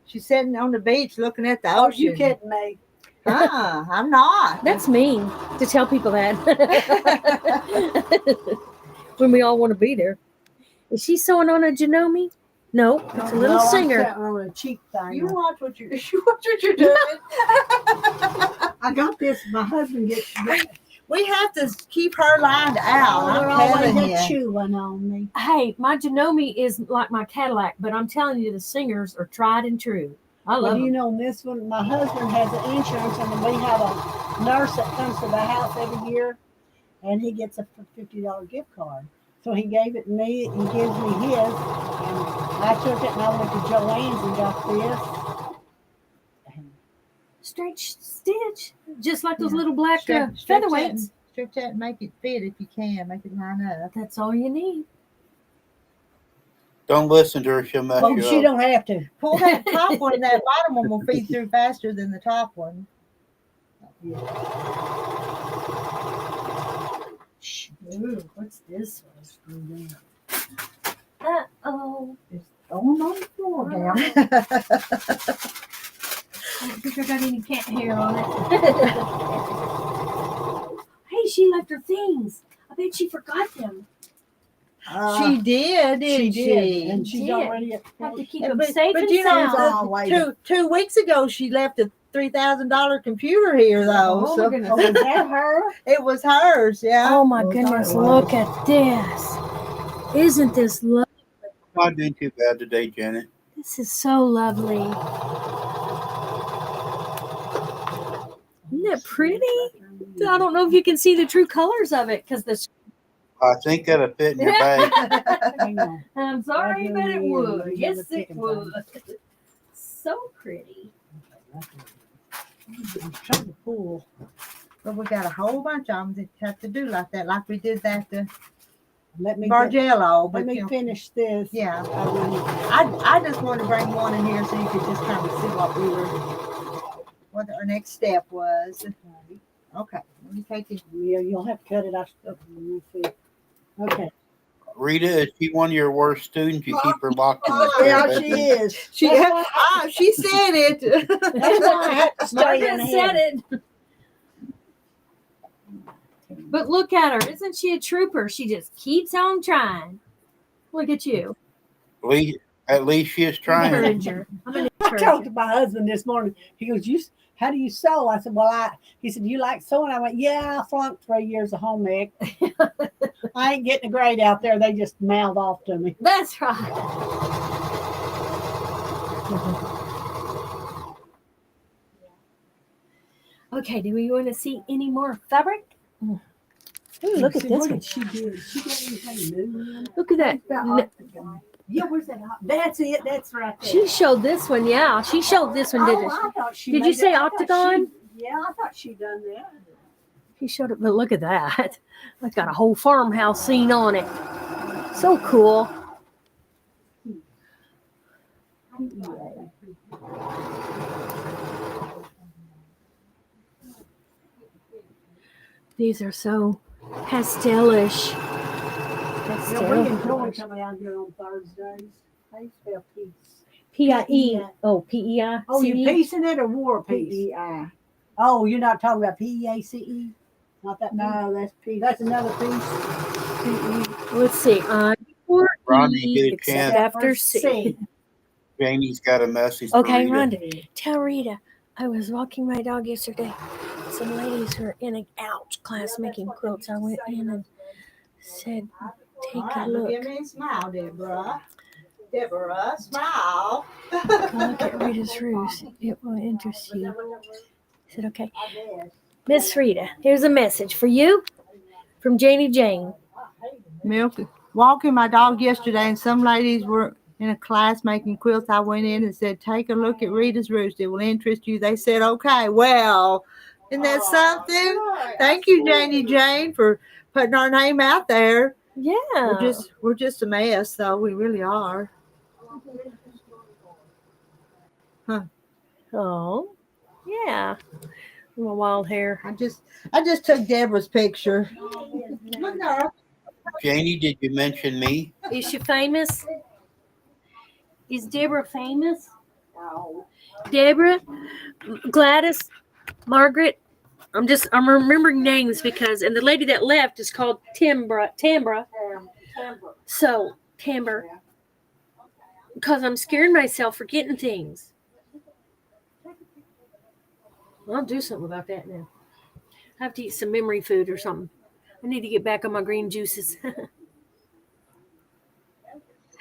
She's sitting on the beach looking at the Oh, ocean. you kidding me? I'm not. That's mean to tell people that. When we all want to be there. Is she sewing on a Janome? No, it's a little singer. I'm on a cheap thing. You watch what you're doing. I got this. My husband gets. We have to keep her lined out. They're I'm always telling you. chewing on me. Hey, my Janome is like my Cadillac, but I'm telling you, the singers are tried and true. I love Well, them. you know, this one, my husband has an insurance, and we have a nurse that comes to the house every year, and he gets a $50 gift card. So he gave it to me, he gives me his, and I took it and I went to Joanne's and got this. Straight stitch, just like those little black Stretch featherweights. Stretch that and make it fit if you can. Make it line up. That's all you need. Don't listen to her. She'll mess Well, you she up. don't have to. Pull that top one, and that bottom one will feed through faster than the top one. Ooh, what's this one? Uh-oh. It's going on the floor now. I don't think I got any cat hair on it. Hey, she left her things. I bet she forgot them. She did, didn't she? And she's did. already at Have to keep Yeah, them safe but and you know, sound. two weeks ago, she left a $3,000 computer here, though. Oh, so my goodness. Oh, was that her? it was hers, yeah. Oh my goodness, look at this. Isn't this lovely? Not doing too bad today, Janet. This is so lovely. Isn't that pretty? I don't know if you can see the true colors of it because the. I think that'll fit in your bag. Hang on. I'm sorry, but it would. Yes, it Chicken would. So pretty. I'm trying to pull. But we got a whole bunch of them that have to do like that, like we did that to Let me Bargello. let But me you know, finish this. yeah, I will. I just wanted to bring one in here so you could just kind of see what our next step was. Okay, let me take it. Yeah, you'll have to cut it off. We'll see. Okay. Rita, is she one of your worst students? You keep her locked in the Yeah, spare she bedroom? is. She she said it. That's why I had to stay in Margaret here. said it. But look at her. Isn't she a trooper? She just keeps on trying. Look at you. At least she is trying. Encourage her. I'm going to I encourage talked her. to my husband this morning. He goes, how do you sew? I said, he said, you like sewing? I went, yeah, I flunked 3 years of home ec. I ain't getting a grade out there. They just mouth off to me. That's right. Okay, do we want to see any more fabric? Ooh, look at See, this what one. did she do? She got anything new? Look at that. Yeah, where's that? That's it. That's right there. She showed this one, yeah. She showed this one, didn't she? I thought she Did made you say that. I thought octagon? Yeah, I thought she done that. She showed it, but look at that. It's got a whole farmhouse scene on it. So cool. These are so pastelish. Yeah, we enjoy coming out here on Thursdays. How you spell peace? P-I-E. Oh, P-E-I. Oh, you piecing it or war piece? P-E-I. Oh, you're not talking about P-E-A-C-E? Not that No, that's piece. That's another piece. P-E. Let's see. Rhonda, you get a except chance. after C. Jamie's got a message. Okay, for Rita. Rhonda, tell Rita. I was walking my dog yesterday. Some ladies were in an ouch class making quilts. I went in and said, take a look. Give me a smile, Deborah. Deborah, smile. Look at Rita's roost. It will interest you. I said, okay. Miss Rita, here's a message for you from Janie Jane. Milk. Walking my dog yesterday, and some ladies were in a class making quilts. I went in and said, take a look at Rita's roost. It will interest you. They said, okay. Well, isn't that something? Thank you, Janie Jane, for putting our name out there. Yeah. We're just a mess, though. We really are. Oh, yeah. My wild hair. I just took Deborah's picture. Look, Nora. Janie, did you mention me? Is she famous? Is Deborah famous? No. Deborah, Gladys, Margaret. I'm remembering names because, and the lady that left is called Tambra. Timber. So Timber, because I'm scaring myself forgetting things. I'll do something about that now. I have to eat some memory food or something. I need to get back on my green juices.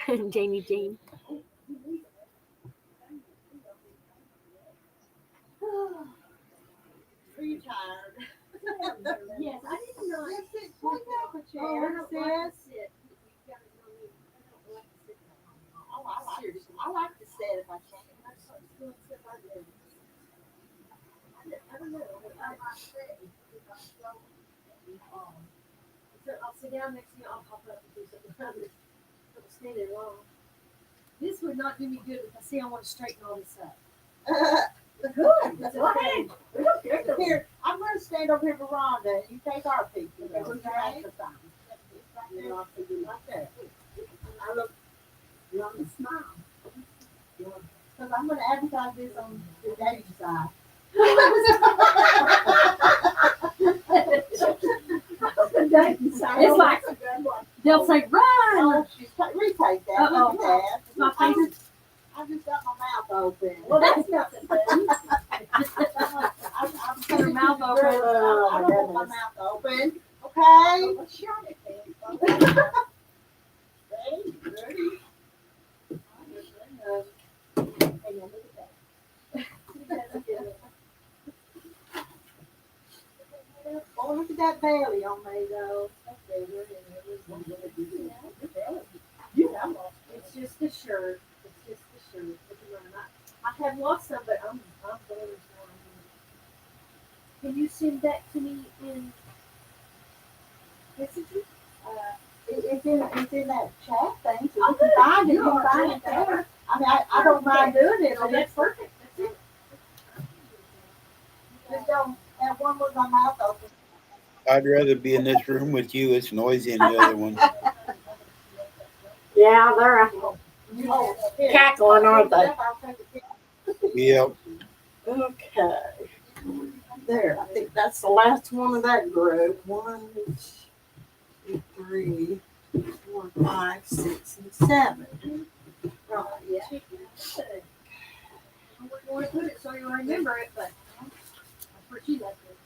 Janie Jane. Are you tired? Yes, I didn't know. Sit back a chair, sis. Oh, I like to sit if I can. I don't know. I'll sit down next to you. I'll pop up and do something. Don't stay there long. This would not do me good if I see I want to straighten all this up. Good. Go ahead. Here, I'm going to stand over here for Rhonda, and you take our picture. Okay? You know, I'll do like that. I look. You want me to smile? Because I'm going to advertise this on the daddy's side. It's like they'll say run. Oh, retake that. Uh-oh. Look at that. My face. I just got my mouth open. Well, that's nothing. I'm Put her mouth open. I don't want my mouth open. Okay. Ready? Oh, look at that belly on me, though. It's just the shirt. I have lost some, but I'm going to. Can you send that to me in Messenger? It's in that chat thing, so you can find it. You can find it there. I mean, I don't mind doing it, but That's perfect. That's it. just don't have one with my mouth open. I'd rather be in this room with you. It's noisy in the other one. Yeah, they're cackling, aren't they? Yep. Okay. There, I think that's the last one of that group. 1, 2, 3, 4, 5, 6, and 7. Right, yeah. I'm going to put it so you remember it, but that's where she left it.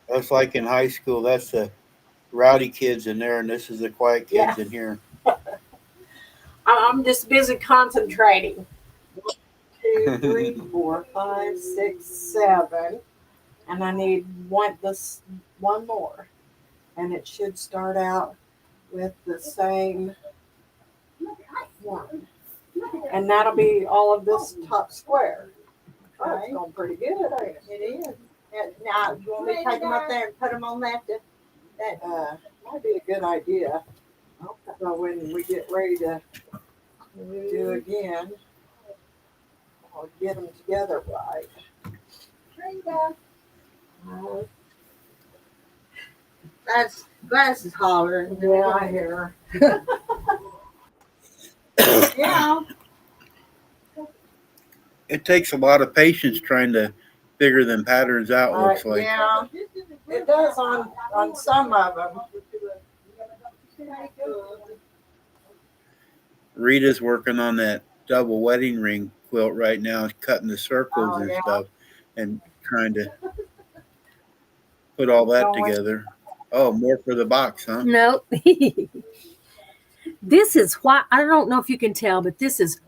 That's like in high school. That's the rowdy kids in there, and this is the quiet kids in here. I'm just busy concentrating. 1, 2, 3, 4, 5, 6, 7. And I need one more. And it should start out with the same one. And that'll be all of this top square. That's going pretty good, ain't it? It is. Now, you want me to take them up there and put them on that? Might be a good idea. So when we get ready to do again, I'll get them together right. There you go. That's Gladys is hollering. Yeah, I hear Yeah. It takes a lot of patience trying to figure them patterns out, looks like. Yeah, it does on some of them. Rita's working on that double wedding ring quilt right now, cutting the circles and stuff and trying to put all that together. Oh, more for the box, huh? No. This is white. I don't know if you can tell, but this is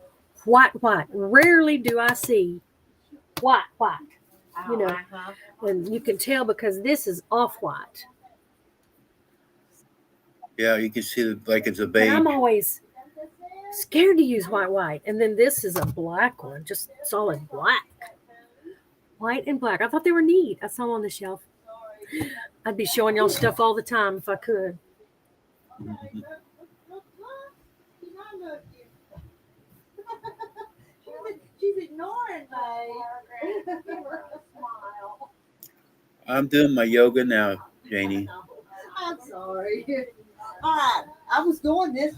white. Rarely do I see white. You know, and you can tell because this is off-white. Yeah, you can see it like it's a And beige. I'm always scared to use white. And then this is a black one, just solid black. White and black. I thought they were neat. I saw them on the shelf. I'd be showing y'all stuff all the time if I could. She I'm doing my yoga now, Janie. I'm sorry. All right, I was doing this.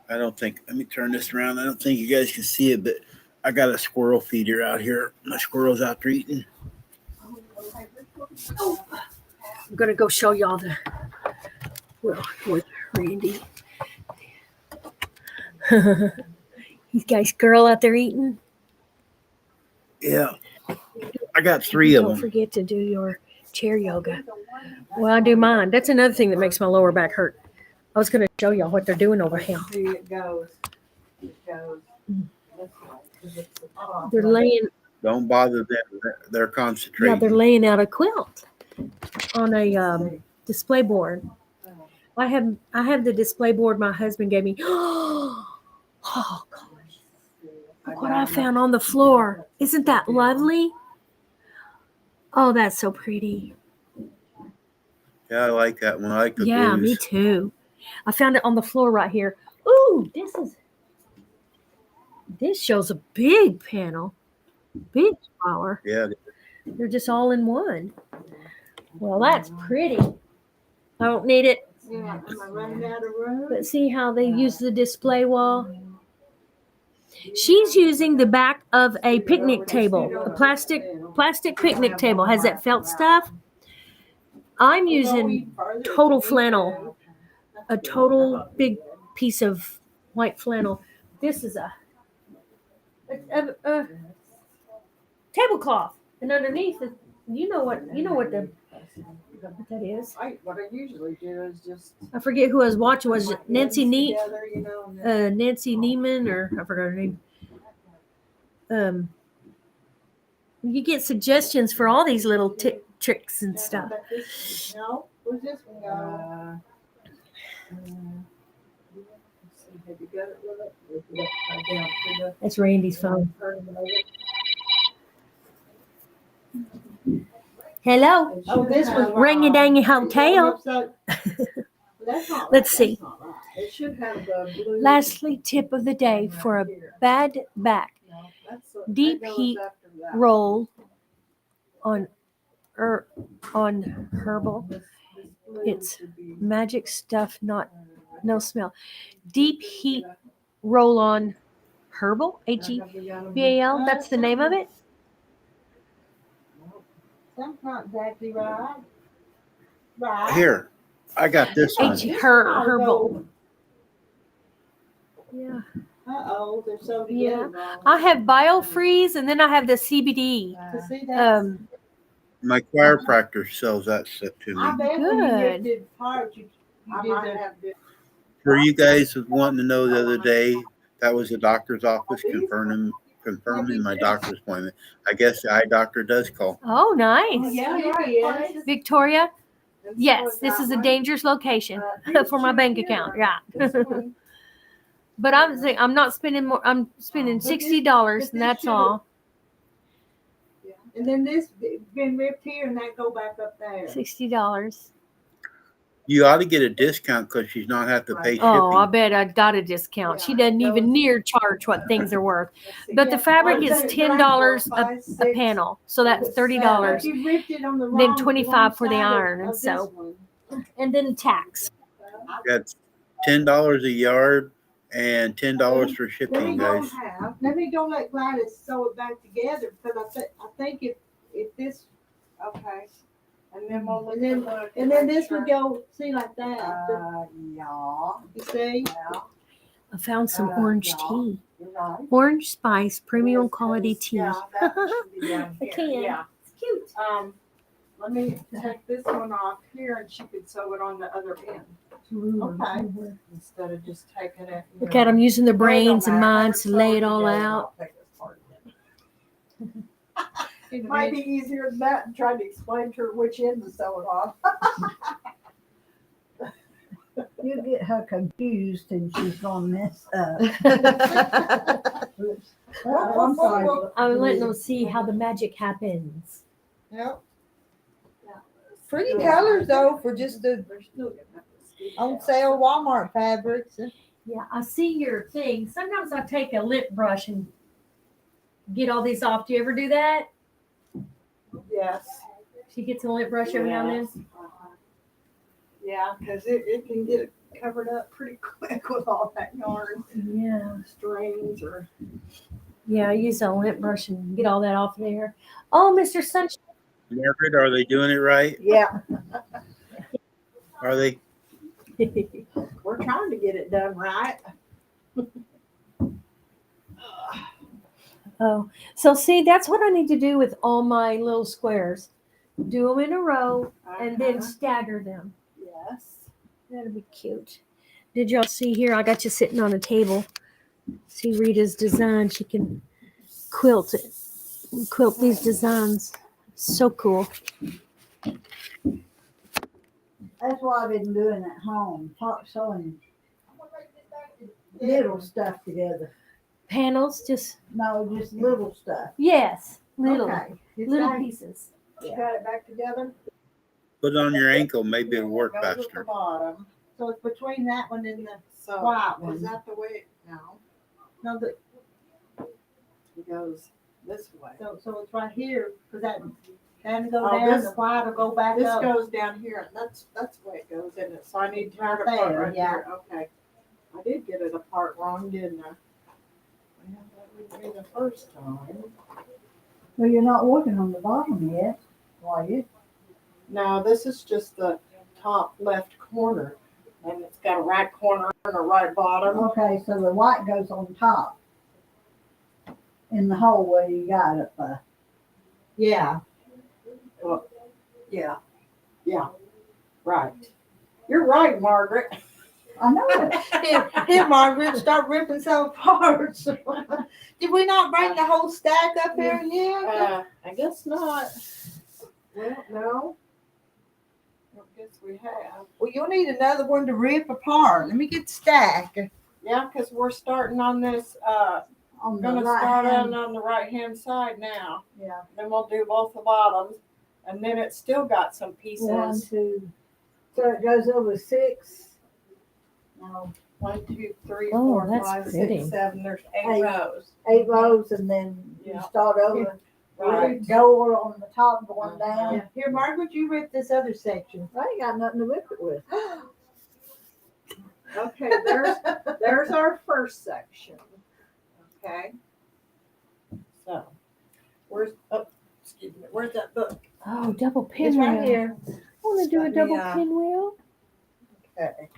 I don't think, let me turn this around. I don't think you guys can see it, but I got a squirrel feeder out here. My squirrel's out there eating. I'm gonna go show y'all the with Randy. You guys, girl out there eating. Yeah. I got 3 of Don't them. forget to do your chair yoga. Well, I do mine. That's another thing that makes my lower back hurt. I was gonna show y'all what they're doing over here. See, it goes. It goes. This way, 'cause it's the top. They're laying. Don't bother them. They're Yeah, concentrating. they're laying out a quilt on a display board. I have the display board my husband gave me. Oh gosh! Look what I found on the floor. Isn't that lovely? Oh, that's so pretty. Yeah, I like that one. I like the Yeah, blues. me too. I found it on the floor right here. Ooh, this shows a big panel, big flower. Yeah. They're just all in one. Well, that's pretty. I don't need it. Yeah, am I running out of room? But see how they use the display wall? She's using the back of a picnic table, a plastic picnic table. Has that felt stuff? I'm using total flannel, a total big piece of white flannel. This is a tablecloth, and underneath it, you know what that is. What I usually do is just I forget who I was watching. Was it Nancy together, you know. And then Nancy Neiman, or I forgot her name. You get suggestions for all these little tricks and stuff. No, where's this one go? have you got it with it? Look it upside down to That's Randy's phone. Hello, Oh, this was Ringy Dangy Hotel. Let's see. It should have the blue. Lastly, tip of the day for a bad back. No, that's Deep that goes heat after that. roll on herbal. This blue It's should be, magic stuff, no smell. Deep heat roll on herbal, HEBAL. That's the name of it. That's not exactly right. Right. Here, I got this one. Herbal. Yeah. Uh-oh, they're so Yeah. together. I have biofreeze, and then I have the CBD. See that? My chiropractor sells that stuff to I me. bet when you Good. did parts, you I did might the have to. For you guys was wanting to know the other day, that was the doctor's office confirming my doctor's appointment. I guess the eye doctor does call. Oh, Oh, nice. yeah, it is. Victoria, And so yes, is this that is a one. dangerous location for my bank account. Yeah. This one. But I'm saying I'm not spending more. I'm spending $60, and that's all. And then this been ripped here and that go back up there. $60. You ought to get a discount because she's not have to pay shipping. Oh, I bet I got a discount. She doesn't even near charge what things are worth. Let's see. But the fabric Well, is but $10 4, 5, a 6, panel, so that's But $30. you ripped it on the Then wrong, $25 for the wrong side iron, and of so- this one. And then tax. That's $10 a yard and $10 for Let me shipping, go guys. Let me go let Gladys sew it back together because I think if this Okay. And then we'll look And then- at the- and then this would go see like that. Yeah. You see? Yeah. I found some orange tea. You're right. Orange spice, premium It is, quality tea. Yeah, that one should be down I here. can. Yeah. It's cute. Let me take this one off here and she could sew it on the other end Okay. instead of just taking it. you Look know. at I'm using the They don't brains and matter. minds to They're lay it sewed all together. out. I'll take this part in. It might be easier than that and trying to explain to her which end to sew it on. You get her confused and she's gonna mess up. I'm sorry. I'm letting them see how the magic happens. Yep. Pretty colors though for just the on sale Walmart fabrics. Yeah, I see your thing. Sometimes I take a lip brush and get all these off. Do you ever do that? Yes. She gets a lip brush every now and then. Yeah, because it can get covered up pretty quick with all that yarn, Yeah. strings, or Yeah, I use a lip brush and get all that off there. Oh, Mr. Sunshine. Margaret, are they doing it right? yeah. Are they? We're trying to get it done right. Oh, so see, that's what I need to do with all my little squares. Do them in a row and then stagger them. Yes. That'll be cute. Did y'all see here? I got you sitting on a table. See Rita's design. She can quilt it. Quilt these designs. So cool. That's what I've been doing at home, sewing little stuff together. Panels, just No, just little stuff. yes, little Okay. little pieces. You got it back together? Put it on your ankle. Maybe it'll work Goes at the faster. bottom. So it's between that one and the So white is one. that the way? No, No, it goes this way. so it's right here because that can go Oh, down. this- The white will go back This up. goes down here, and that's the way it goes, isn't it? So I need to tear it Right apart there, right yeah. here. Okay. I did get it apart wrong, didn't I? Yeah, that would be the first time. Well, you're not working on the bottom yet, are you? No, this is just the top left corner, and it's got a right corner and a right bottom. Okay, so the white goes on top in the hole where you got it. Yeah. Yeah, yeah, right. You're right, Margaret. I know it. Here, Margaret, start ripping some apart. Did we not bring the whole stack up here yet? I guess not. Well, no. I guess we have. Well, you'll need another one to rip apart. Let me get the stack. Yeah, because we're starting on this. On the Gonna right start hand. on the right hand side now. Yeah. Then we'll do both the bottoms, and then it's still got some pieces. 1, 2. So it goes over 6. No, 1, 2, 3, Oh, 4, that's 5, pretty. 6, 7. There's 8 Eight. rows. 8 rows, and then you Yeah. start over. Right. Gold on the top, going down. Yeah. Here, Margaret, you rip this other section. I ain't got nothing to rip it with. Okay, there's our first section. Okay. So, where's that book? Oh, double It's pinwheel. right here. I want to do a Let me, double pinwheel. Okay.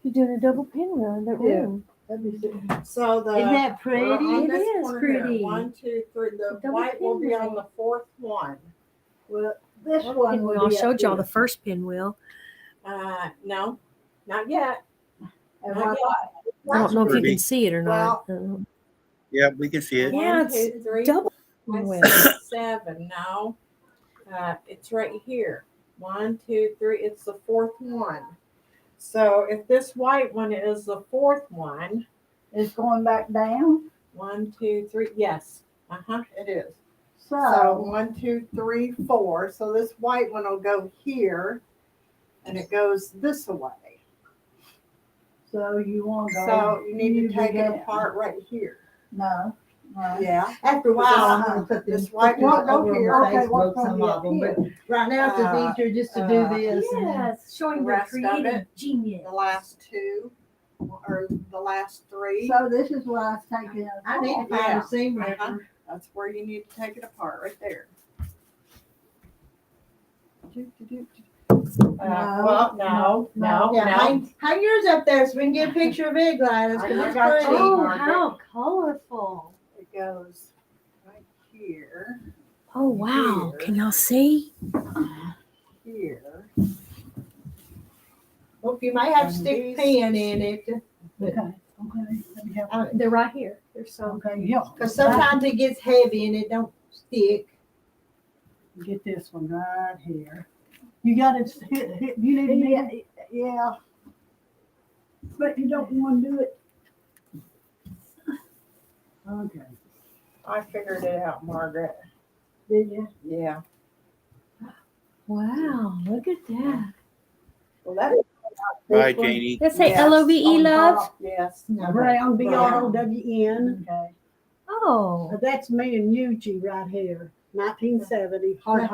You're doing a double pinwheel in that Yeah. room. Let me see. So the Isn't that we're on pretty? It this is corner here. pretty. 1, 2, 3. The Double white will be on pinwheel. the fourth one. Well, this one Pinwheel. will I be showed up y'all here. the first pinwheel. No, not yet. And Not right- yet. I don't know if you Pretty. can see it or not. Yeah, we can see it. Yeah, 1, it's 2, 3, double 5, pinwheel. 6, 7. No, it's right here. 1, 2, 3. It's the fourth one. So if this white one is the fourth one, It's going back down. 1, 2, 3. Yes. It is. So So 1, 2, 3, 4. So this white one will go here, and it goes this way. so you want to go. So you need to take it down. apart right here. No. No. Yeah. After a while, I'm gonna put This this white pictures one go over here. on Okay, what's Facebook, gonna some be of up them. But here? right now, it's easier just to do this. and then- Yes, showing The your rest of creative it, genius. The last 2 or the last 3. So this is what I was taking. I need to find Yeah. a seam ripper. Uh-huh. That's where you need to take it apart, right there. Well, no. Yeah, hang yours up there so we can get a picture of it, Gladys. 'cause I it's got you. pretty. Oh, Margaret. how colorful. It goes right here, Oh, wow. Here. Can y'all see? here. Well, you may have to stick a pen in it. Okay. Okay. Let me help. They're right here. They're so Okay. Yeah. Because sometimes it gets heavy and it don't stick. Get this one right here. You got it. You need to Yeah. Yeah. But you don't want to do it. Okay. I figured it out, Margaret. Did you? Yeah. Wow, look at that. Well, that is. Bye, Janie. Let's say Yes, LOVE on love. top, yes. Brown, BROWN. Okay. Oh, That's me and Eugene right here. 1970. Heart.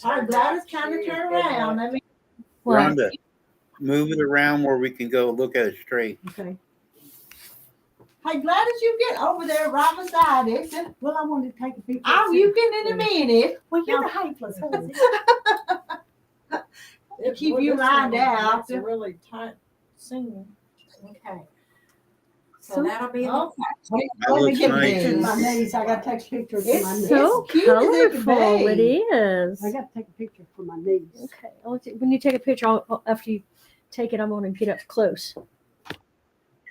I'm glad it's kind of turned around. Let me. well, Rhonda, move it around where we can go look at it straight. Okay. Hey, Gladys, you get over there right beside it. Well, I wanted to take a picture. Oh, you can in a minute. Well, you're the hopeless. Keep Well, you this lined one, out. That's a really tight seam. Okay. So So- that'll be. Okay. That Let me looks get a nice. picture of my knees. I got to take a picture of my It's knees. so cute as it can colorful. be. It is. I got to take a picture for my knees. Okay. When you take a picture, after you take it, I'm going to get up close.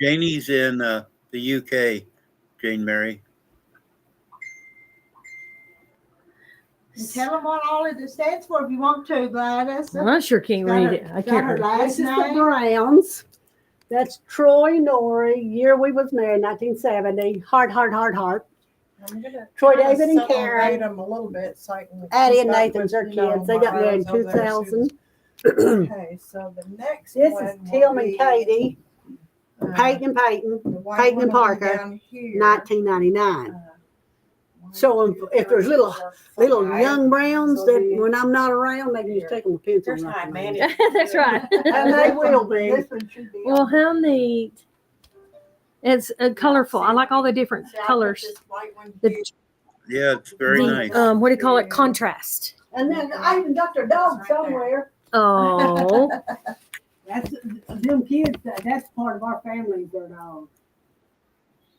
Janie's in the UK, Jane Mary. And tell them what all of it stands for if you want to, Gladys. I sure can't Got read her- it. I got can't her read. last This is the name. Browns. That's Troy Norrie. Year we was married, 1970. Heart. I'm gonna Troy, kinda David, and separate Karen. them a little bit so I can. Addie keep and up Nathan's with, our you know, kids. They my got married in rows over there, so 2000. Okay, so the next This one is will Tim and be, Katie. Peyton, the white Peyton one and will be Parker, down here. 1999. One, So two, if there's three, little- four, Little five. young Browns So that the- when I'm not around, they can just take them a pencil. There's and hi, write Mandy. them That's right. in. And they will be. This one should be. Well, on how neat. It's colorful. I like all the different So I put colors. this white one The- here. Yeah, it's very nice. What do you call it? Contrast. And then I even got their dog somewhere. Oh, That's them kids. That's part of our family. Their dog.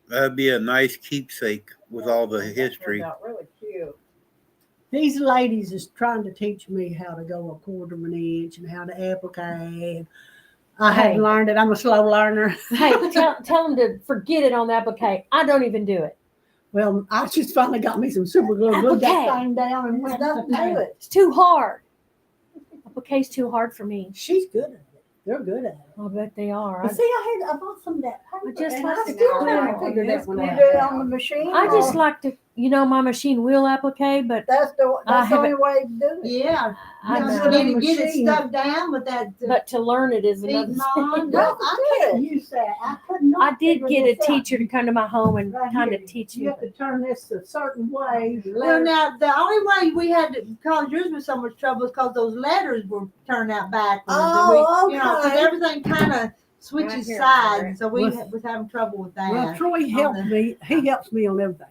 That'd be a nice keepsake with all the That history. turned out really cute. These ladies is trying to teach me how to go a quarter of an inch and how to applique. I Hey. hadn't learned it. I'm a slow learner. hey, tell them to forget it on the applique. I don't even do it. Well, I just finally got me some super glue, glued that Applique. thing down, and went up to do it. It's too hard. Applique's too hard for me. She's good at it. They're good at it. I bet they are. But see, I bought some of that paper. I just and like I to still do haven't it. figured that one You out. do it on the machine. I just like to, my machine will applique, but That's the I only way to do it. Yeah. I You know. just need to get it Machine. stuck down with that. But to learn it is another Beating thing. on. Well, I can't use that. I could not. I did figure get a this out. teacher to come to my home and Right kind here. of teach You me. have to turn this a certain way. Well, now the only way we had to cause yours was so much trouble is because those letters were turned out backwards. Oh, and we, because okay. everything kind of switches Right here, sides, Margaret. so we Well, was having trouble with that. Well, Troy helped me. He helps me on everything.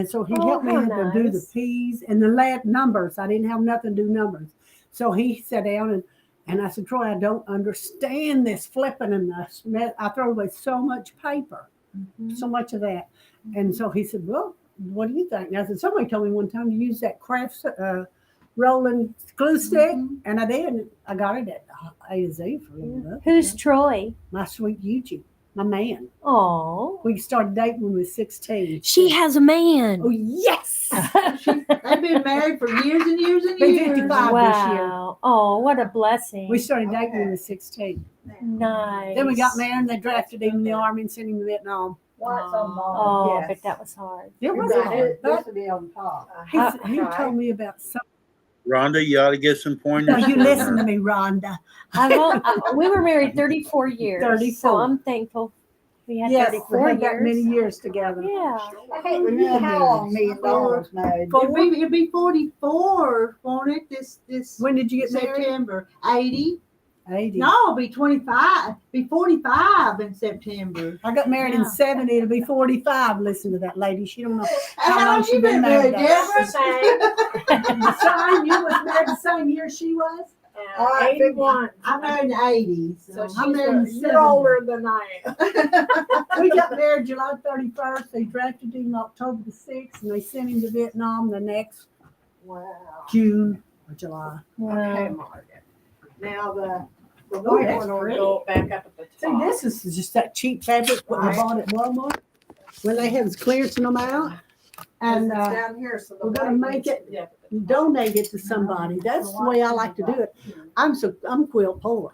So he Oh, helped me how how to do the nice. P's and the numbers. I didn't have nothing to do numbers. So he sat down and I said, Troy, I don't understand this flipping and I throw away so much paper, so much of that. And so he said, well, what do you think? And I said, somebody told me one time to use that craft rolling glue stick, and I did. I got it at A to Z for a little bit. Who's Troy? My sweet Eugene, my man. Oh, We started dating when we were 16. she has a man. Oh, yes. They've been married for years and years and Been years. 55 this year. Wow. Oh, what a blessing. We started dating when we were 16. Nice. Then we got married and they drafted him in the army and sent him to Vietnam. White's on bottom. Oh, Yes. but that was hard. It was This hard, but will be on top. he told me about something. Rhonda, you ought to get some pointers. No, you from listen her. to me, Rhonda. We were married 34 years. 34. So I'm thankful we had Yes, 34 we years. had that many years together. Yeah. I can't remember how long me and Dawn was married. It'll be 44, won't it? This When did you get married? September. 80. 80. No, it'll be 25. Be 45 in September. I got married in 70. It'll be 45. Listen to that lady. She don't know How long she you been married, Deborah? the same. You was married the same year she was? 81. I married in the 80s. So I'm married in the you're 70s. older than I am. We got married July 31st. They drafted him October the 6th, and they sent him to Vietnam the next Wow. June or July. Okay, Wow. Margaret. Now the Oh, white that's one will pretty. go back up at the See, top. this is just that cheap fabric what I Right. bought at Walmart when they had clearancing them out. And It's down here, so the we're gonna white make one's- it- yeah. donate it to somebody. That's the way I like to do it. I'm quilt poor.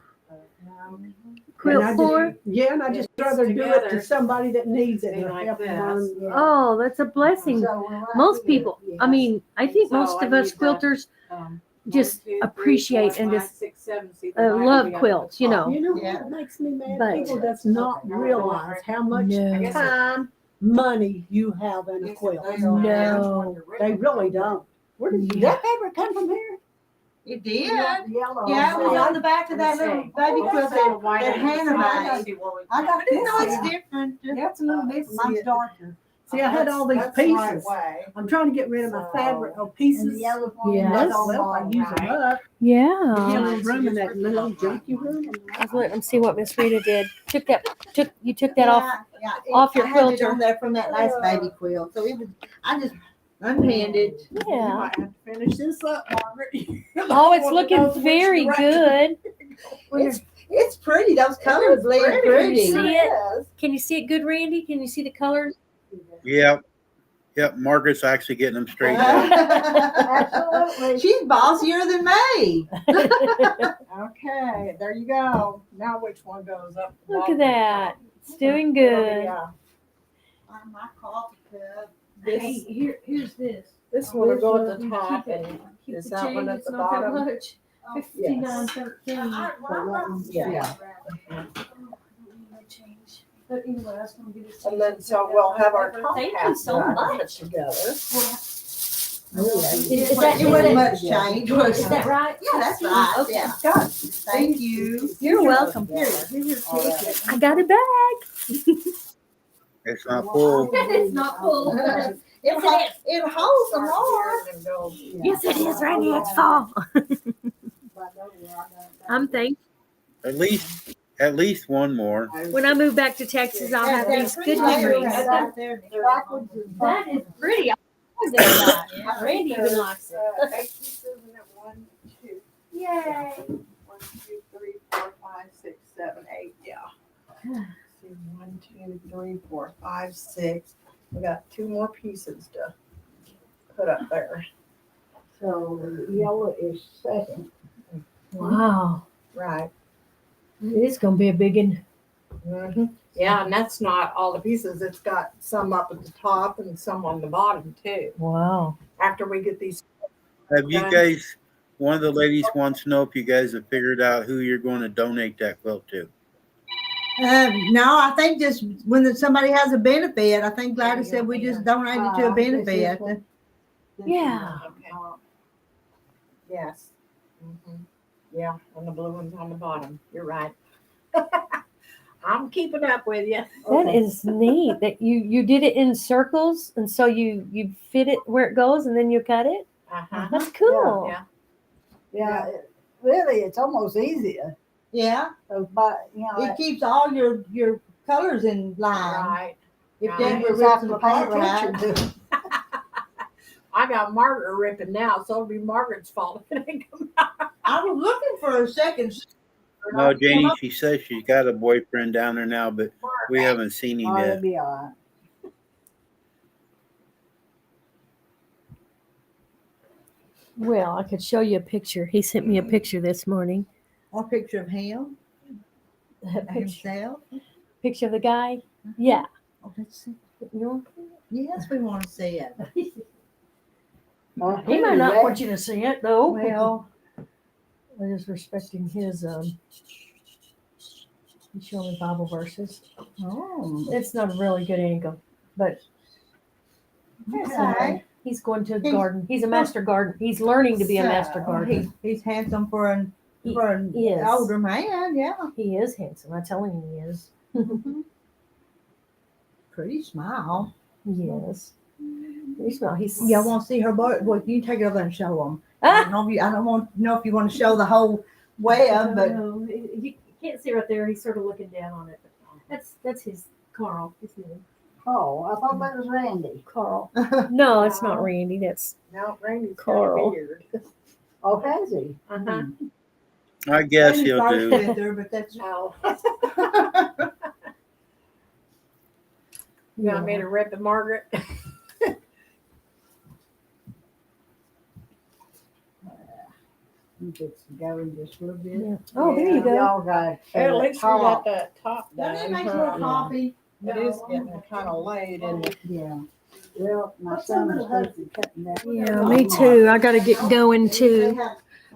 quilt I for? and I just Yeah, rather do it together. to somebody that needs it Be or like help them this. learn. Oh, that's a blessing. So we're right Most here. people, I mean, I think So most I of us need the, quilters Um, just 1, 2, 3, appreciate 4, and 5, just 6, 7. See, the line will love be up at quilts, the you top. know. You know Yeah. what makes me mad? But- People does not Okay. realize how much No. time, money you have in a quilt. No. They really don't. Where did Yeah. that ever come from here? It did. Yeah, the yellow. Yeah, it was See, on the back of that little baby quilt that Hannah made. I got You know this. it's different. Yeah, it's a little different. Mine's it. darker. See, I had all these That's the right pieces. way. I'm trying to get rid of my So- fabric of And pieces. the yellow one. Yes. That's all well, I use them up. Yeah. Give them room in that little junky room. I was letting them see what Miss Rita did. You took that off. Yeah, off your I had it quilter. on there from that last baby quilt. So it was, I just unhanded. You Yeah. might have to finish this up, Margaret. Oh, it's looking very good. It's pretty. Those colors blend Can you pretty. see it? Can you see it good, Randy? Can you see the colors? Yep. Yep. Margaret's actually getting them straightened out. Absolutely. She's bossier than me. Okay, there you go. Now which one goes up? the Look bottom? at that. It's doing good. Yeah. My coffee cup. Hey, here's this. This one will go at the Keep top. it. and Keep Is the that change. one at It's the not that bottom? much. 59.13. Yeah. But anyway, I was gonna get it. And then so we'll have our top Thank you half so done much. together. Is that, It wasn't much change, was is it? that right? Yeah, that's right. Okay. Yeah. Got Thank you. You're welcome. Here's your ticket. I got it back. It's not full. It's not full. It holds some more. Yes, it is, Randy. It's full. I'm thankful. At least one more. When I move back to Texas, I'll have these good memories. That is pretty. I like that. Randy even likes it. 8 pieces and then 1, 2. Yay. 1, 2, 3, 4, 5, 6, 7, 8. Yeah. See, 1, 2, 3, 4, 5, 6. We got 2 more pieces to put up there. So yellow is second. Wow. Right. It is going to be a big one. Mm-hmm. Yeah, and that's not all the pieces. It's got some up at the top and some on the bottom too. Wow. After we get these. Have you guys, one of the ladies wants to know if you guys have figured out who you're going to donate that quilt to. No, I think just when somebody has a benefit, I think Gladys said we just donated to a benefit. Yeah. Okay. Yes. Mm-hmm. Yeah, and the blue one's on the bottom. You're right. I'm keeping up with you. That is neat that you did it in circles and so you fit it where it goes and then you cut it. Uh-huh. That's cool. Yeah. Yeah, really, it's almost easier. Yeah, But, you know, it keeps all your colors in line. Right. If Right. Denver you just rips have them to pay apart, right? attention to. I got Margaret ripping now, so it'll be Margaret's fault if it ain't come out. I was looking for a second. No, Janie, she says she's got a boyfriend down there now, but we haven't seen him Oh, it'll yet. be all right. Well, I could show you a picture. He sent me a picture this morning. A picture of him, A picture, himself. picture of the guy. Yeah. Oh, let's see. You know? Yes, we want to see it. Oh, He might not want you to see it though. Well, I'm just respecting his he's showing me Bible verses. oh, It's not a really good angle, but that's all right. he's going to a garden. He's a master garden. He's learning to be a master gardener. He's handsome for an He an older man. Yeah, He is handsome. I'm telling you, he is. pretty smile. Yes. He's not. He's Yeah, I want to see her boy. Well, you take it over and show them. Ah! I don't want to know if you want to show the whole web, but No, you can't see right there. He's sort of looking down on it. But that's his Carl. His name. Oh, I thought that was Randy. Carl. No, it's not Randy. That's No, Randy's Carl. got a beard. Oh, has he? Uh-huh. I guess Randy he'll flirts do. with her, but that's Oh. You want me to rip it, Margaret? I'm fixing to go in just a little bit. Oh, there you go. Y'all got At least we got top. that top Let me done. make a huh? little coffee. It is getting kind of late, and Yeah. Well, my son was supposed to be cutting that. Yeah, me too. I got to get going too.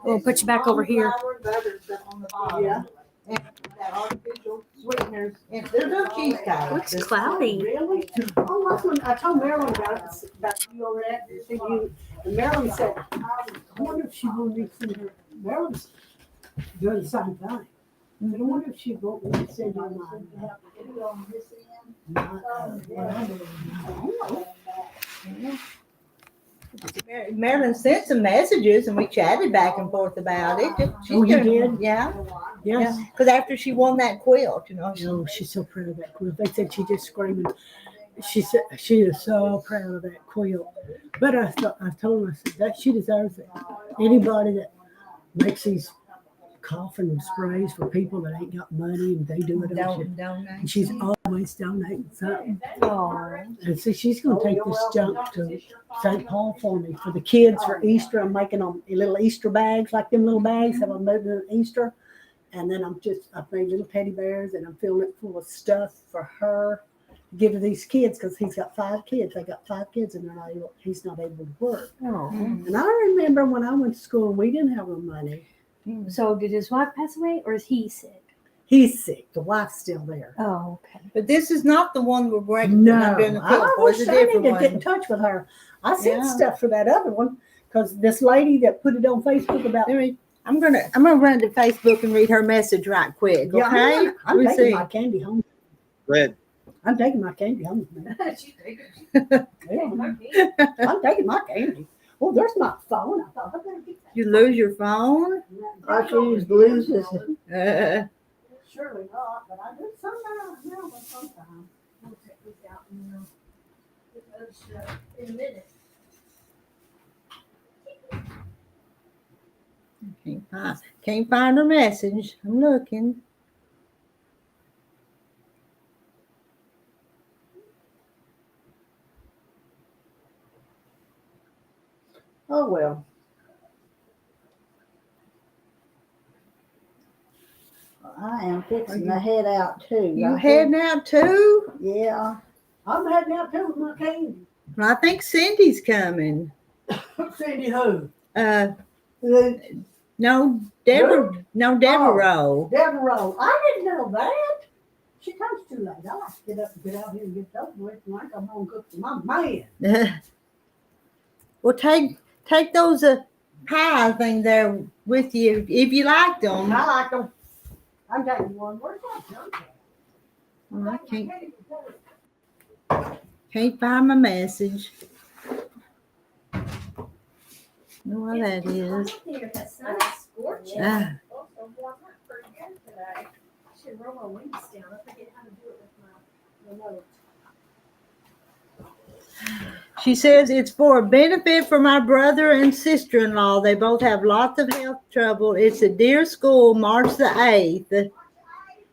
We'll put you back over here. Yeah. And that artificial sweeteners. And there's no cheesecake. Looks cloudy. Really? Oh, that's when I told Marilyn about you over at see you. And Marilyn said, I wonder if she wanted me to send her. Marilyn's doing the same thing. I wonder if she won't want to send her mine. Marilyn sent some messages and we chatted back and forth about it. You did? Yeah. Yes. Because after she won that quilt, Oh, she's so proud of that quilt. They said she just screaming. She said she is so proud of that quilt. But I told her, I said that she deserves it. Anybody that makes these coughing sprays for people that ain't got money and they do it. And she's always donating something. And so she's going to take this junk to St. Paul for me for the kids for Easter. I'm making them little Easter bags, like them little bags that I'm making at Easter. And then I've made little teddy bears and I'm filling it full of stuff for her to give to these kids because he's got 5 kids. They got 5 kids and he's not able to work. And I remember when I went to school, we didn't have no money. So did his wife pass away or is he sick? He's sick. The wife's still there. Oh, okay. But this is not the one we're breaking. No, I wish I need to get in touch with her. I sent stuff for that other one because this lady that put it on Facebook about. I'm gonna run to Facebook and read her message right quick. Okay, Yeah, I'm taking my candy home. Go ahead. I'm taking my candy home. Man. I'm taking my candy. Oh, there's my phone. I thought I better get that. You lose your phone? I choose blues. Surely not, but I do sometimes. No, but sometimes. We'll check this out and get those in a minute. Can't find her message. I'm looking. Oh well. I am fixing to head out too. You heading out too? Yeah. I'm heading out too with my candy. Well, I think Cindy's coming. Cindy who? No, Deborah. No, Deborah. Deborah. I didn't know that. She comes too late. I like to get up and get out here and get over with. And I come home and cook for my man. Well, take those pie thing there with you if you like them. I like them. I'm taking one. Where's my junk at? Well, I can't find my message. Know what that is. The sun is scorching. Ah. Should roll my wings down. I forget how to do it with my remote. She says it's for a benefit for my brother and sister-in-law. They both have lots of health trouble. It's a dear school, March the 8th.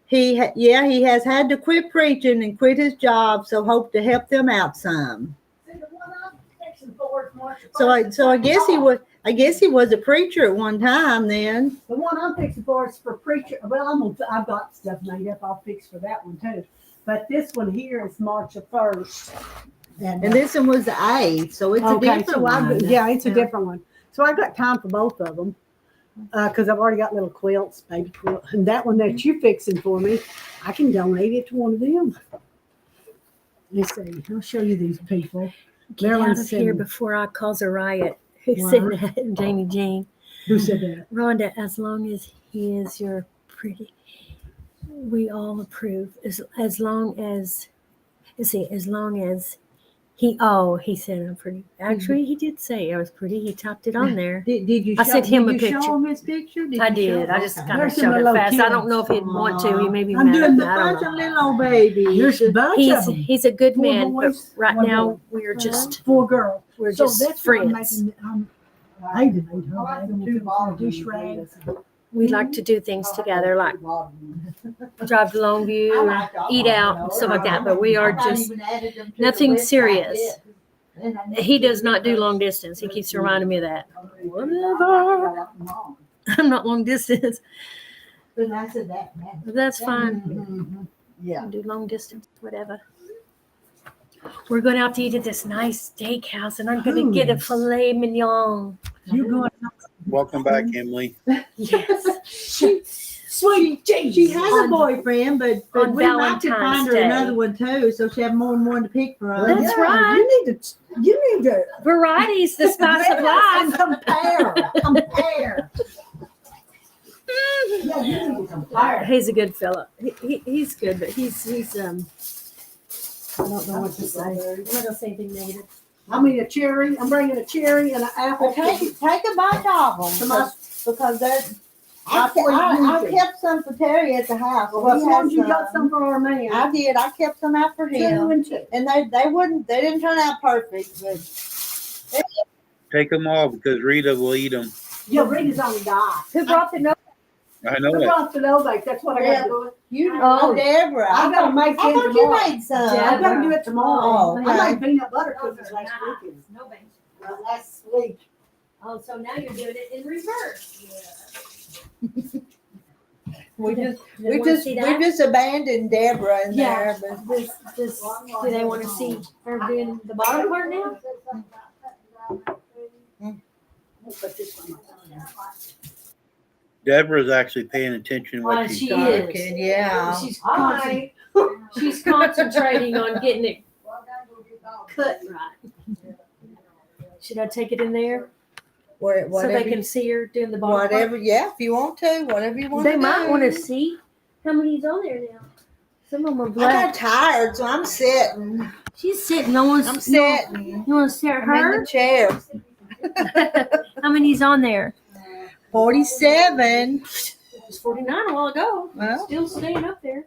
He has had to quit preaching and quit his job, so hope to help them out some. So I guess he was a preacher at one time then. The one I'm fixing for is for preacher. Well, I've got stuff made up. I'll fix for that one too. But this one here is March the 1st. And this one was the 8th, so it's a different one. It's a different one. So I've got time for both of them because I've already got little quilts, baby quilt. And that one that you're fixing for me, I can donate it to one of them. Let's see. I'll show you these people. Get out of here before I cause a riot. Who said that? Jamie Jean. Who said that? Rhonda, as long as he is your pretty, we all approve. As long as he said I'm pretty. Actually, he did say I was pretty. He topped it on there. Did you? I sent him a picture. Show him his picture? I did. I just kind of showed it fast. I don't know if he'd want to. He maybe I'm doing the I don't bunch know. of little old babies. There's a bunch of them. He's a good 4 man, but boys, right 1 now boy. we're just 4 girls. we're So just that's what I'm friends. making. I even made her. I don't do dish rags. We like to do things together, like drive to Longview, or eat out, and stuff like that. But we are just nothing serious. He does not do long distance. He keeps reminding me of that. Whatever. I'm not long distance. But I said that. But that's fine. Mhm. Yeah. Do long distance, whatever. We're going out to eat at this nice steakhouse, and I'm going to get a filet mignon. You're going. Welcome back, Emily. Yes. Sweet Jesus. She has a On- boyfriend, but on we might could Valentine's find her Day. another one too, so she have more than one to pick from. That's right. You need to Variety's the spice of life. compare. Compare. Yeah, you need to compare. He's a good fella. He's good, but he's I don't know what to say. I'm not gonna say anything negative. I mean, a cherry. I'm bringing a cherry and an apple. Well, take a bunch of them because they're. I kept some for Terry at the house. Well, as He long has as you got some for our man. I did. I kept some out for 2 him, and 2. and they didn't turn out perfect, but Take them all because Rita will eat them. Yeah, Rita's on the diet. Who brought the note? I know I it. brought the Novak. That's what I got to do. you, Oh. Deborah, I gotta make I it thought you tomorrow. made some. Yeah. I gotta do it tomorrow. Oh, I okay. made peanut butter cookies last weekend. No thanks. Last week. Oh, so now you're doing it in reverse. We Do just they wanna see that? we just abandoned Deborah in Yeah. there, but Do they want to see her doing the bottom part now? Put this one on. Deborah's actually paying attention to Why, what she's she doing. is. talking, yeah. She's concentrating on getting it cut right. Should I take it in there so Whatever, they can see her doing the bottom part? whatever. Yeah, if you want to, whatever you want. They to might do. want to see how many's on there now. Some of them are I black. got tired, so I'm sitting. She's sitting. No one's. I'm sitting. You want to stare at I'm in her? the chair. How many's on there? 47. It was 49 a while ago. Well, Still staying up there.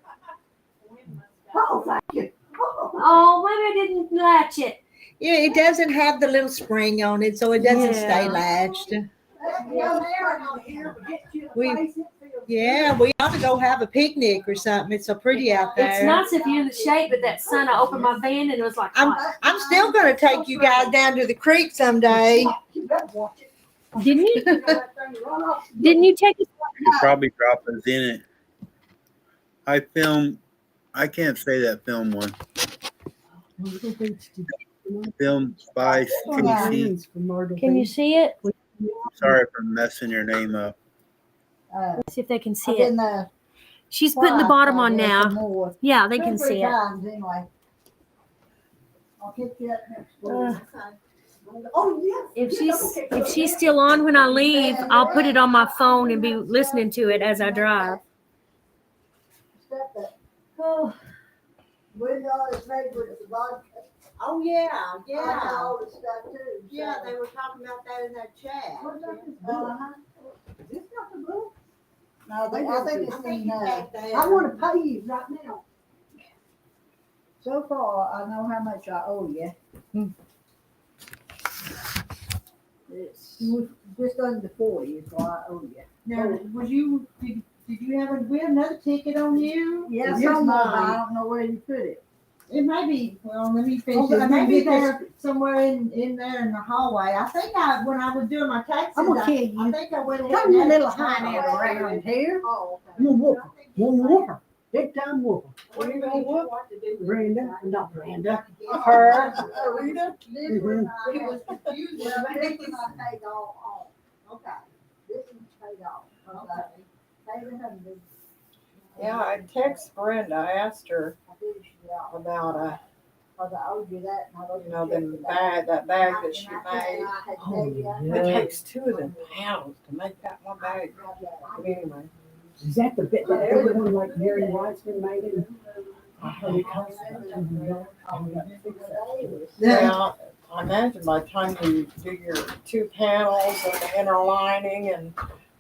Oh, thank you. Oh, maybe I didn't latch it. yeah, it doesn't have the little spring on it, so it doesn't stay Yeah. latched. Yeah, we ought to go have a picnic or something. It's so pretty out there. It's nice if you're in the shade, but that sun, I opened my van and it was like, I'm still gonna take you guys down to the creek someday. didn't you? Didn't you take it? You probably drop us in it. I can't say that film one. Film by Casey. Can you see it? Sorry for messing your name up. Let's see if they can see I've it. been there She's putting the twice, bottom I on guess, now. or more. Yeah, they can 2 or 3 see it. times anyway. I'll pick you up next week. Oh, yes. If she's still on when I leave, I'll put it on my phone and be listening to it as I drive. Stuff that Oh, window is made with the vodka. Oh yeah, I yeah, all the stuff too. yeah. They were talking about that in that chat. Uh-huh. Is this not the blue? No, I think it's I think been, you take that. I want to pay you right now. so far, I know how much I owe you. It's just under 40 is what I owe you. Now, did you have another ticket on you? Yeah, Here's somewhere, but I mine. don't know where you put it. It may be. Well, let me finish. Oh, but It may be maybe there somewhere in there in the hallway. I think when I was doing my taxes, I'm gonna I kill you. think I went ahead Come and you added little the highnet hallway. around here. Oh, I'm a whooper. One whooper. Big time whooper. What do you gonna whoop? Brenda, not Brenda. Her. Rita? This Mhm. one I It was paid- confusing. well, this one I paid all off. Okay. This one's paid off. Okay. Paid 100. Yeah, I text Brenda. I asked her I finished it off. about Cause I owed you that. And I wrote you know, the check them for that. that bag that she And made. I had paid you. It takes 2 of them pounds to make that one bag. But anyway, Is that the bit that everyone like Mary Weitzman made it? I heard it cost well, I imagine by the time you do your 2 panels and the inner lining and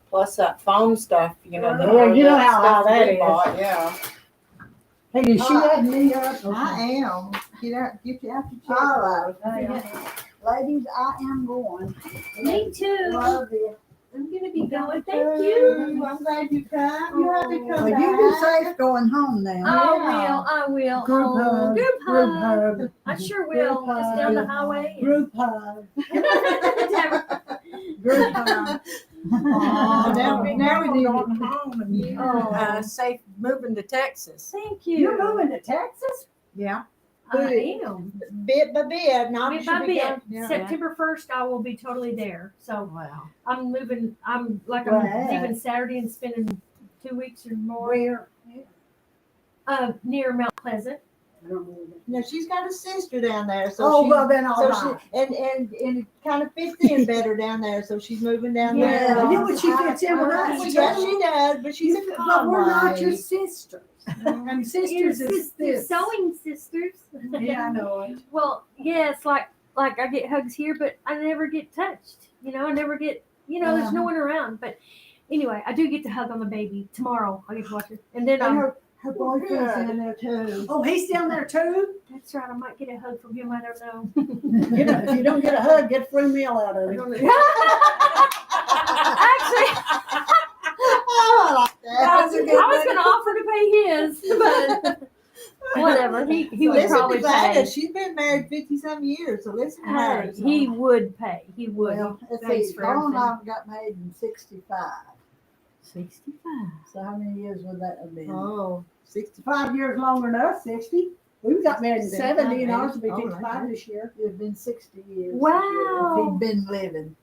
plus that foam stuff, you know. Well, you know how stuff that we is. bought, yeah. Hey, did she add me up? I am. Get you out your chair. All right. Ladies, I am going. me too. Love you. I'm gonna be going. Thank you. I'm glad you come. You have to come Well, you be back. safe going home now. I will. Group Oh, hug. group Group hug. hug. I sure will. Just down the highway. Group hug. and- Group hug. Oh, now we need going home and safe moving to Texas. Thank you. You're moving to Texas? Yeah. I am. bit by bit. Not Bit should by be bit. going- yeah. September 1st, I will be totally there. So Wow. I'm moving. I'm Right. leaving Saturday and spending 2 weeks or more. Where? Near Mount Pleasant. I don't know that. No, she's got a sister down there, so Oh, she, well, then all so right. she and it kind of fits in better down there. So she's moving down Yeah, there. you know what she fits in with us? Well, yeah, she does, but she's a But we're not your Conway. sisters. And sisters is this. Sewing sisters. Yeah, I know it. Well, yes, like I get hugs here, but I never get touched. I never get. There's no one around. But anyway, I do get to hug on the baby tomorrow. I get to watch her, and then And her boyfriend's down there too. Oh, he's down there too? that's right. I might get a hug from him. I don't know. If you don't get a hug, get a free meal out of I it. don't know. Actually, Oh, I like that. I was going to offer to pay his, but whatever. He would Listen probably to Gladys. pay. She's been married 50-some years, so listen to her. He would pay. He would. Well, let's Thanks see, for Carl and everything. I got married in 65. 65. So how many years would that have been? Oh, 5 years longer than us, 60. We got married in 70 and ours will be Oh, 55 right. this year. It would have been 60 years. Wow. If he'd been living.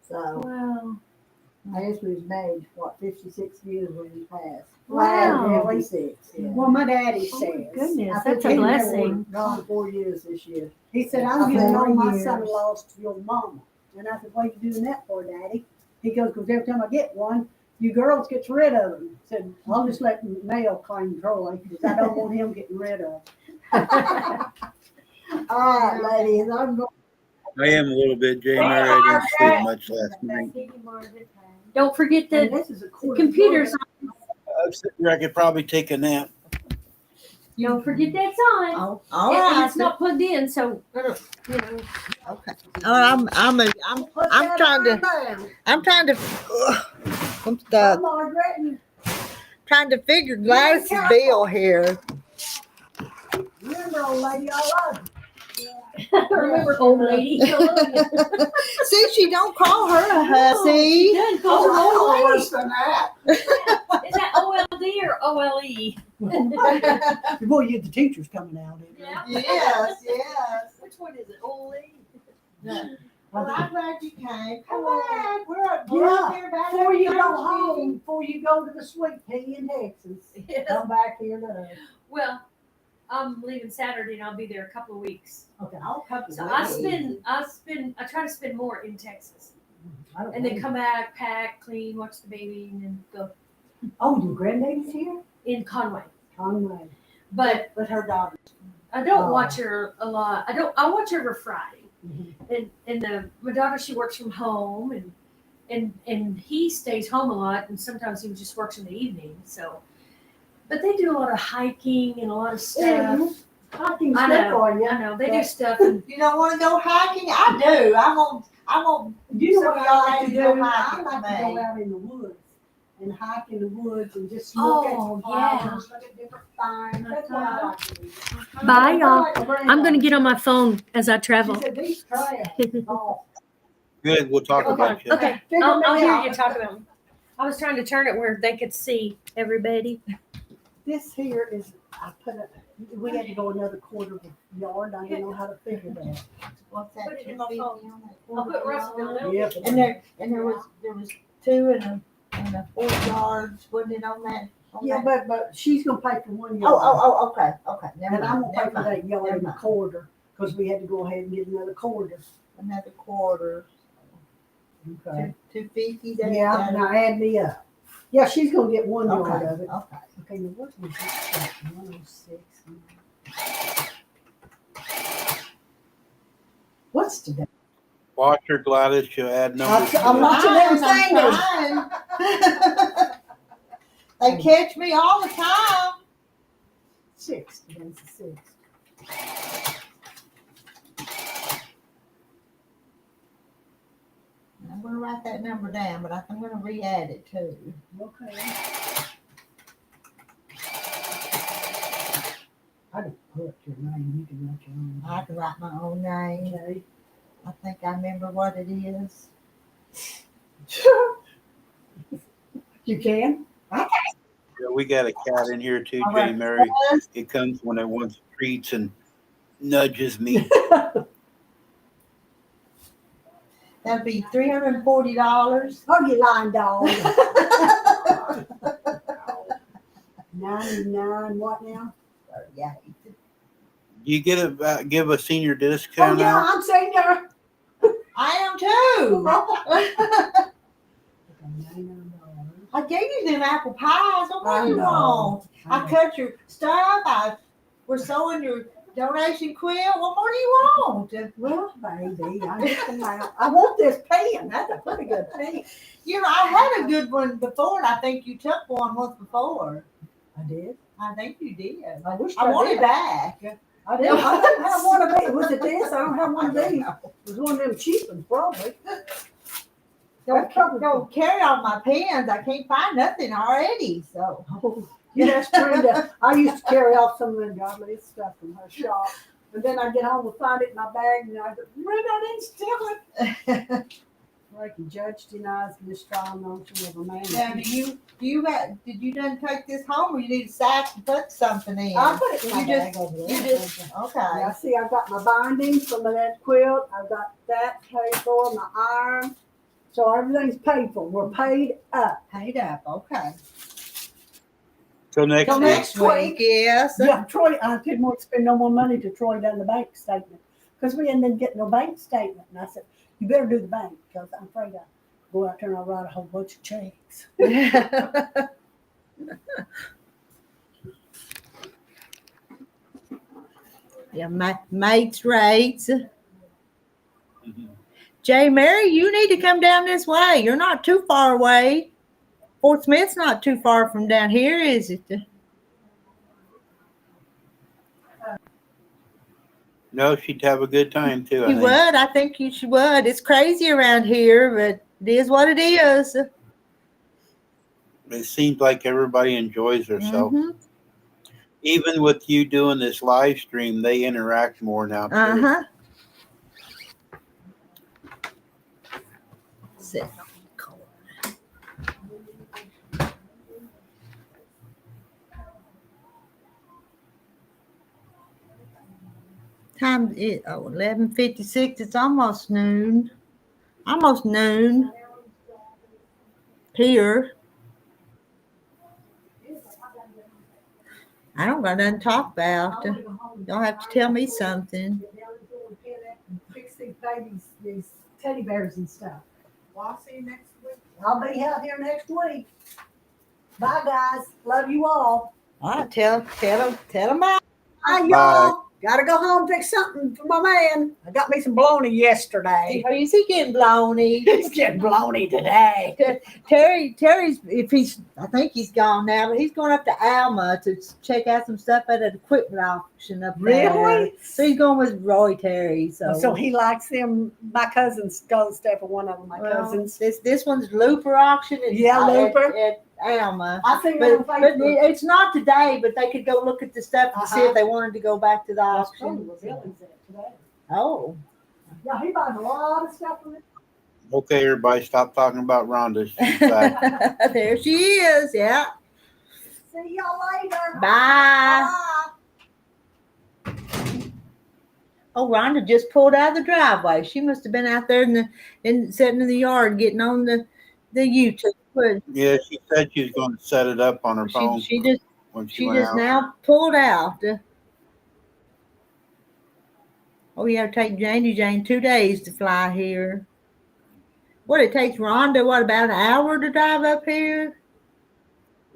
So Wow. I guess we was married, 56 years when he passed. Wow. 56, yeah. Well, my daddy Oh my says. goodness, I think that's a he blessing. Gone 4 years this year. He said, I'm giving all my 4 years. son-in-laws to your mama. And I said, what are you doing that for, Daddy? He goes, because every time I get one, you girls gets rid of them. I said, I'll just let male claim Troy because I don't want him getting rid of. All right, ladies, I'm going. I am a little bit, Jay Mary. I didn't sleep much last night. Don't forget And the this is a quarter. computers. I was sitting here, I could probably take a nap. Don't forget that's on. oh, all And right. it's not plugged in, so Okay. Oh, I'm trying to. I'm stuck. Margaret. Trying to figure Gladys's bill here. Remember, old lady, I love remember, old lady. See, she don't call her a hussy. Done call her old lady. than that. Is that OLD or OLE? Boy, the teacher's coming out. Yeah. Yes, yes. Which one is it? OLE? Well, I'm glad you came. Come back. We're up Yeah, here back Before you every go Thursday. home, before you go to the sweet pea in Texas, come back here to us. Well, I'm leaving Saturday and I'll be there a couple of weeks. Okay, I'll come to So that. I try to spend more in Texas. I don't And then know. come back, pack, clean, watch the baby, and then go Oh, your grandbaby's here? in Conway. Conway. But With her daughter. I don't Oh. watch her a lot. I watch her every Friday. Mhm. And my daughter, she works from home and he stays home a lot and sometimes he just works in the evening. So but they do a lot of hiking and a lot of stuff. Hiking I stuff know, for you. I know. They do stuff and You don't want to go hiking? I do. I'm on. You know Some what of y'all I like like to to do? go I hiking like to with go me. out in the woods and hike in the woods and just look Oh, at the yeah. flowers, look at different things. That's what I like to do. Bye, y'all. I like to bring I'm gonna them. get on my phone as I She travel. said, these trash. Oh, Good, we'll talk about you. Okay, Figure I'll me hear out. you talk about me. I was trying to turn it where they could see everybody. This here is, I put it, we had to go another quarter of a yard. I didn't know how to figure that. What's that? Put it in 250 my on phone. that I'll put quarter Russell yard? down. Yep. And there was 2 and a 4 yards, wasn't it on that? On Yeah, that? but she's gonna pay for 1 yard. Okay. Never And I'm mind. gonna pay Never for mind. that yard Never and a mind. quarter, because we had to go ahead and get another quarter. Another quarter. Okay. 250. Yeah, now add me up. Yeah, she's gonna get 1 yard Okay. of it. Okay. Okay, now what was that? 106. What's today? Watch her, Gladys. She'll add numbers. I'm watching them fingers. fingers. They catch me all the time. 6. Today's the 6th. I'm gonna write that number down, but I'm gonna re-add it too. Okay. I don't put your name. You can write your own. I can write my own name. Okay. I think I remember what it is. You can? Yeah, we got a cat in here too, All J. right. Mary. It comes when it wants treats and nudges me. That'd be $340. Oh, you lying dog. 99, what now? Yeah. You give a senior Oh, discount yeah, out? I'm senior. I am too. $99. I gave you them apple pies. What I do you know. want? I I know. cut your stuff. We're sewing your donation quilt. What more do you want? Well, baby, I just come out. I want this pen. That's a pretty good pen. You know, I had a good one before, and I think you took one once before. I did. I think you did. I wish I want did. it back. I didn't. I don't have one of these. Was it this? I don't have one of these. It was one of them cheap ones, probably. Don't carry all my pens. I can't find nothing already. So Oh, you just Brenda. I used to carry off some of the godliest stuff from her shop. And then I get home and find it in my bag, and I go, Brenda, I didn't steal it. Like Judge denies mistrial notion of a man. now, did you done take this home, or you need a sack to put something in? I'll put it in my You bag over there. You just okay. Yeah, see, I've got my bindings from that quilt. I've got that paid for, my iron. So everything's paid for. We're paid up. Paid up. Okay. Till next Till week. next week. Yes. Yeah, Troy, I didn't want to spend no more money till Troy done the bank statement because we hadn't been getting no bank statement. And I said, you better do the bank because I'm afraid I'll go out there and I'll write a whole bunch of checks. Yeah, mates rates. Mhm. Jay Mary, you need to come down this way. You're not too far away. Fort Smith's not too far from down here, is it? No, she'd have a good time too. I You think. would. I think you would. It's crazy around here, but it is what it is. It seems like everybody enjoys herself. Mhm. Even with you doing this live stream, they interact more now too. Uh-huh. Sit. Time is 11:56. It's almost noon. Almost noon here. I don't got nothing to talk about. Y'all have to tell me something. Fix these babies, these teddy bears and stuff. Well, I'll see you next week. I'll be out here next week. Bye, guys. Love you all. All right, tell them out. Bye, y'all. Gotta go home and fix something for my man. I got me some bologna yesterday. Is he getting blowny? He's getting bologna today. Terry's, I think he's gone now, but he's going up to Alma to check out some stuff at an equipment auction up there. Really? So he's going with Roy Terry. So he likes them. My cousins go and stay for one of them. My Well, cousins. this one's Looper auction. It's Yeah, Looper. at Alma. I think But it's not today, but they could go look at the stuff to see Uh-huh. if they wanted to go back to the auction. Oh. Yeah, he buys a lot of stuff from it. Okay, everybody, stop talking about Rhonda. She's back. There she is. Yeah. See y'all later. Bye. Oh, Rhonda just pulled out of the driveway. She must have been out there sitting in the yard getting on the YouTube. Yeah, she said she was going to set it up on her phone She just when she went out. now pulled out. Oh, you have to take Jane 2 days to fly here. What, it takes Rhonda, about an hour to drive up here?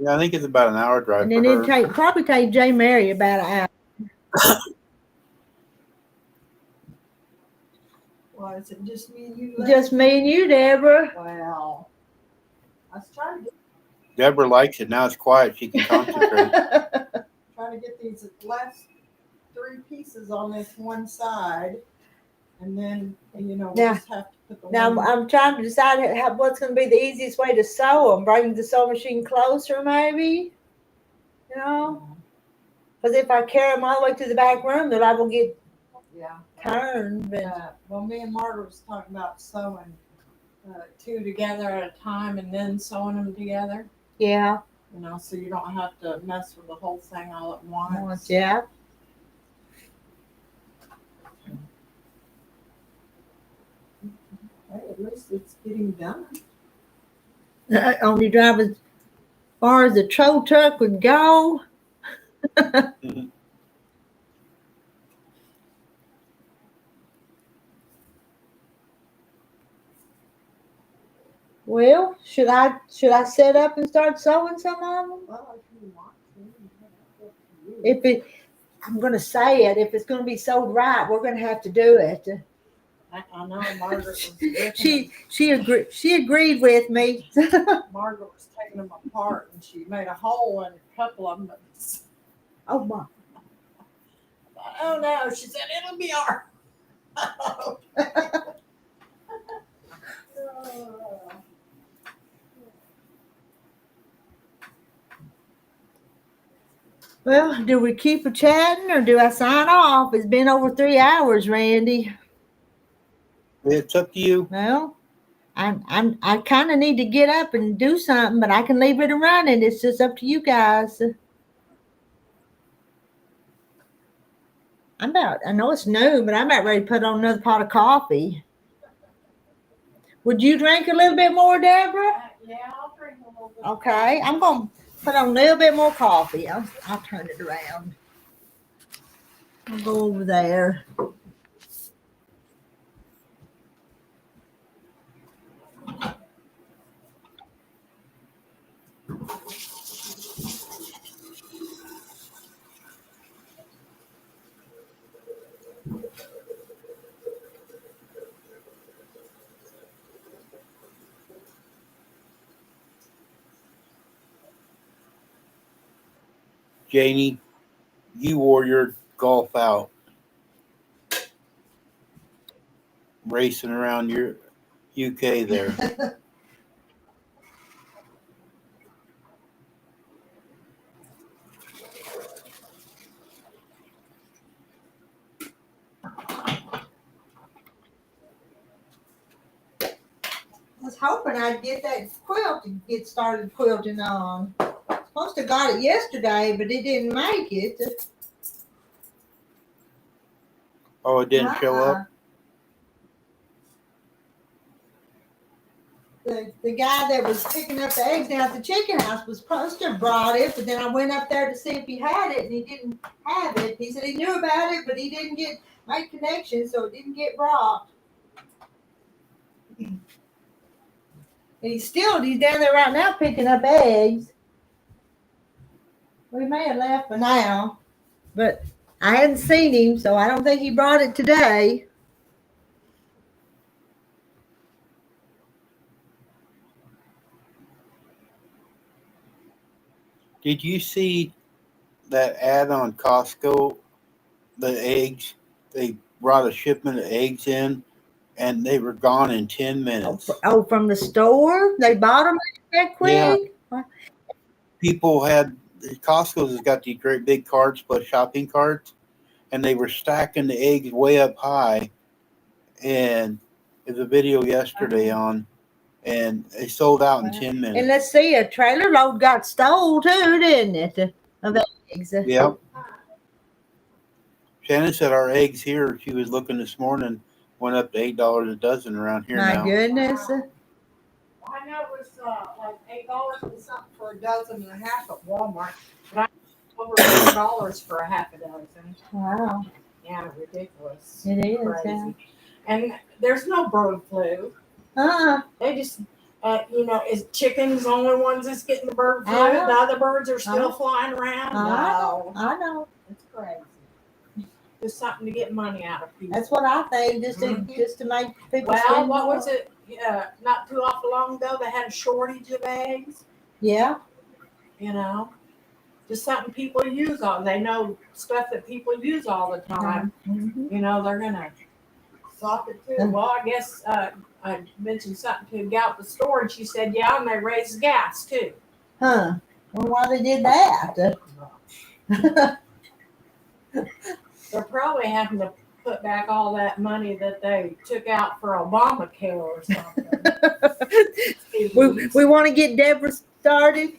Yeah, I think it's about an hour drive And for then her. it'd probably take Jay Mary about an hour. Well, is it just me and you left? Just me and you, Deborah. Wow. I was trying to Deborah likes it. Now it's quiet. She can concentrate. get these last 3 pieces on this one side, and then we Now- just have to put the Now one. I'm trying to decide what's going to be the easiest way to sew them. Bring the sewing machine closer, maybe. You know, because if I carry them all the way to the back room, then I will get Yeah. turned. But Well, me and Marta was talking about sewing two together at a time and then sewing them together. Yeah. You know, so you don't have to mess with the whole thing all at once. Yeah. Hey, at least it's getting done. Only drive as far as the tow truck would go. Well, should I set up and start sewing some of them? Well, if you want to. If it, I'm gonna say it. If it's gonna be sold right, we're gonna have to do it. I know Margaret was ripping She agreed with me. Margaret was taking them apart and she made a hole in a couple of them. Oh my! Oh no, she said it'll be all right. Well, do we keep a chatting or do I sign off? It's been over 3 hours, Randy. It's up to you. Well, I kind of need to get up and do something, but I can leave it running. It's just up to you guys. I know it's noon, but I'm about ready to put on another pot of coffee. Would you drink a little bit more, Deborah? Yeah, I'll drink a little bit. Okay, I'm going to put on a little bit more coffee. I'll turn it around. I'll go over there. Janie, you wore your golf out. Racing around your UK there. I was hoping I'd get that quilt to get started quilting on. Supposed to got it yesterday, but it didn't make it. Oh, it didn't show up? The guy that was picking up the eggs down at the chicken house was supposed to have brought it, but then I went up there to see if he had it, and he didn't have it. He said he knew about it, but he didn't make connections, so it didn't get brought. And he's down there right now picking up eggs. We may have left for now, but I hadn't seen him, so I don't think he brought it today. Did you see that ad on Costco? The eggs, they brought a shipment of eggs in and they were gone in 10 minutes. Oh, from the store? They bought them that quick? Yeah. People Costco's has got these great big carts plus shopping carts, and they were stacking the eggs way up high. And there's a video yesterday on, and they sold out in 10 minutes. And let's see, a trailer load got stole too, didn't it? Of eggs. Yep. Shannon said our eggs here, she was looking this morning, went up to $8 a dozen around here My now. goodness. I know it was like $8 and something for a dozen and a half at Walmart, but I over $4 for a half a dozen. Wow. Yeah, ridiculous. It is. Crazy. Yeah. And there's no bird flu. Uh-uh. They just, is chickens the only ones that's getting the bird flu? I know. The other birds are still flying around? No. I know. It's crazy. Just something to get money out of people. That's what I think, just to make people Well, spend what more. was it? Not too awful long ago, they had a shortage of eggs. Yeah. Just something people use they know stuff that people use all the time. Mm-hmm. They're gonna stop it too. Well, I guess I mentioned something to a gal at the store, and she said, yeah, and they raise gas too. Huh. Well, why they did that? They're probably having to put back all that money that they took out for Obamacare or something. we want to get Deborah started.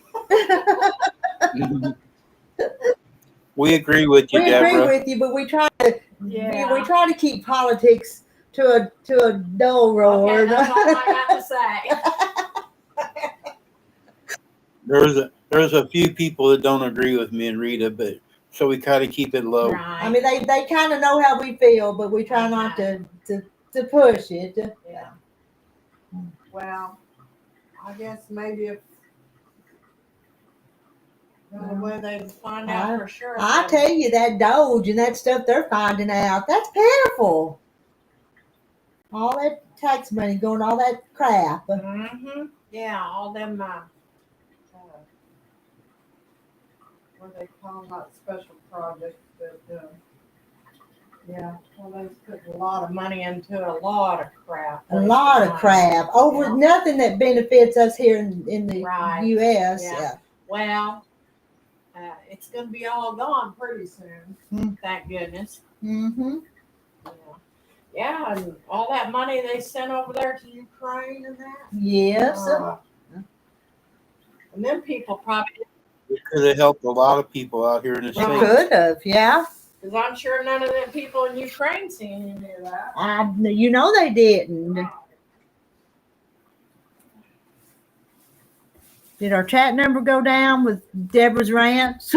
We agree with you, We agree Deborah. with you, but we try to Yeah. we try to keep politics to a dull roar. Okay, that's all I got to say. There's a few people that don't agree with me and Rita, but so we kind of keep it low. Right. I mean, they kind of know how we feel, but we try not to push it. Yeah. Well, I guess maybe if the only way they find out for sure. I tell you, that Doge and that stuff they're finding out, that's pitiful. All that tax money going, all that crap. Mm-hmm. Yeah, all them. What they call not special projects, but yeah, well, they put a lot of money into a lot of crap. A lot of crap over Yeah. nothing that benefits us here in the Right. U.S. Yeah. Well, it's going to be all gone pretty soon. Thank goodness. Mm-hmm. Yeah, and all that money they sent over there to Ukraine and that. Yes. And then people probably, It could have helped a lot of people out here in the It States. could have, yeah. because I'm sure none of them people in Ukraine seen any of that. You know they didn't. Did our chat number go down with Deborah's rants?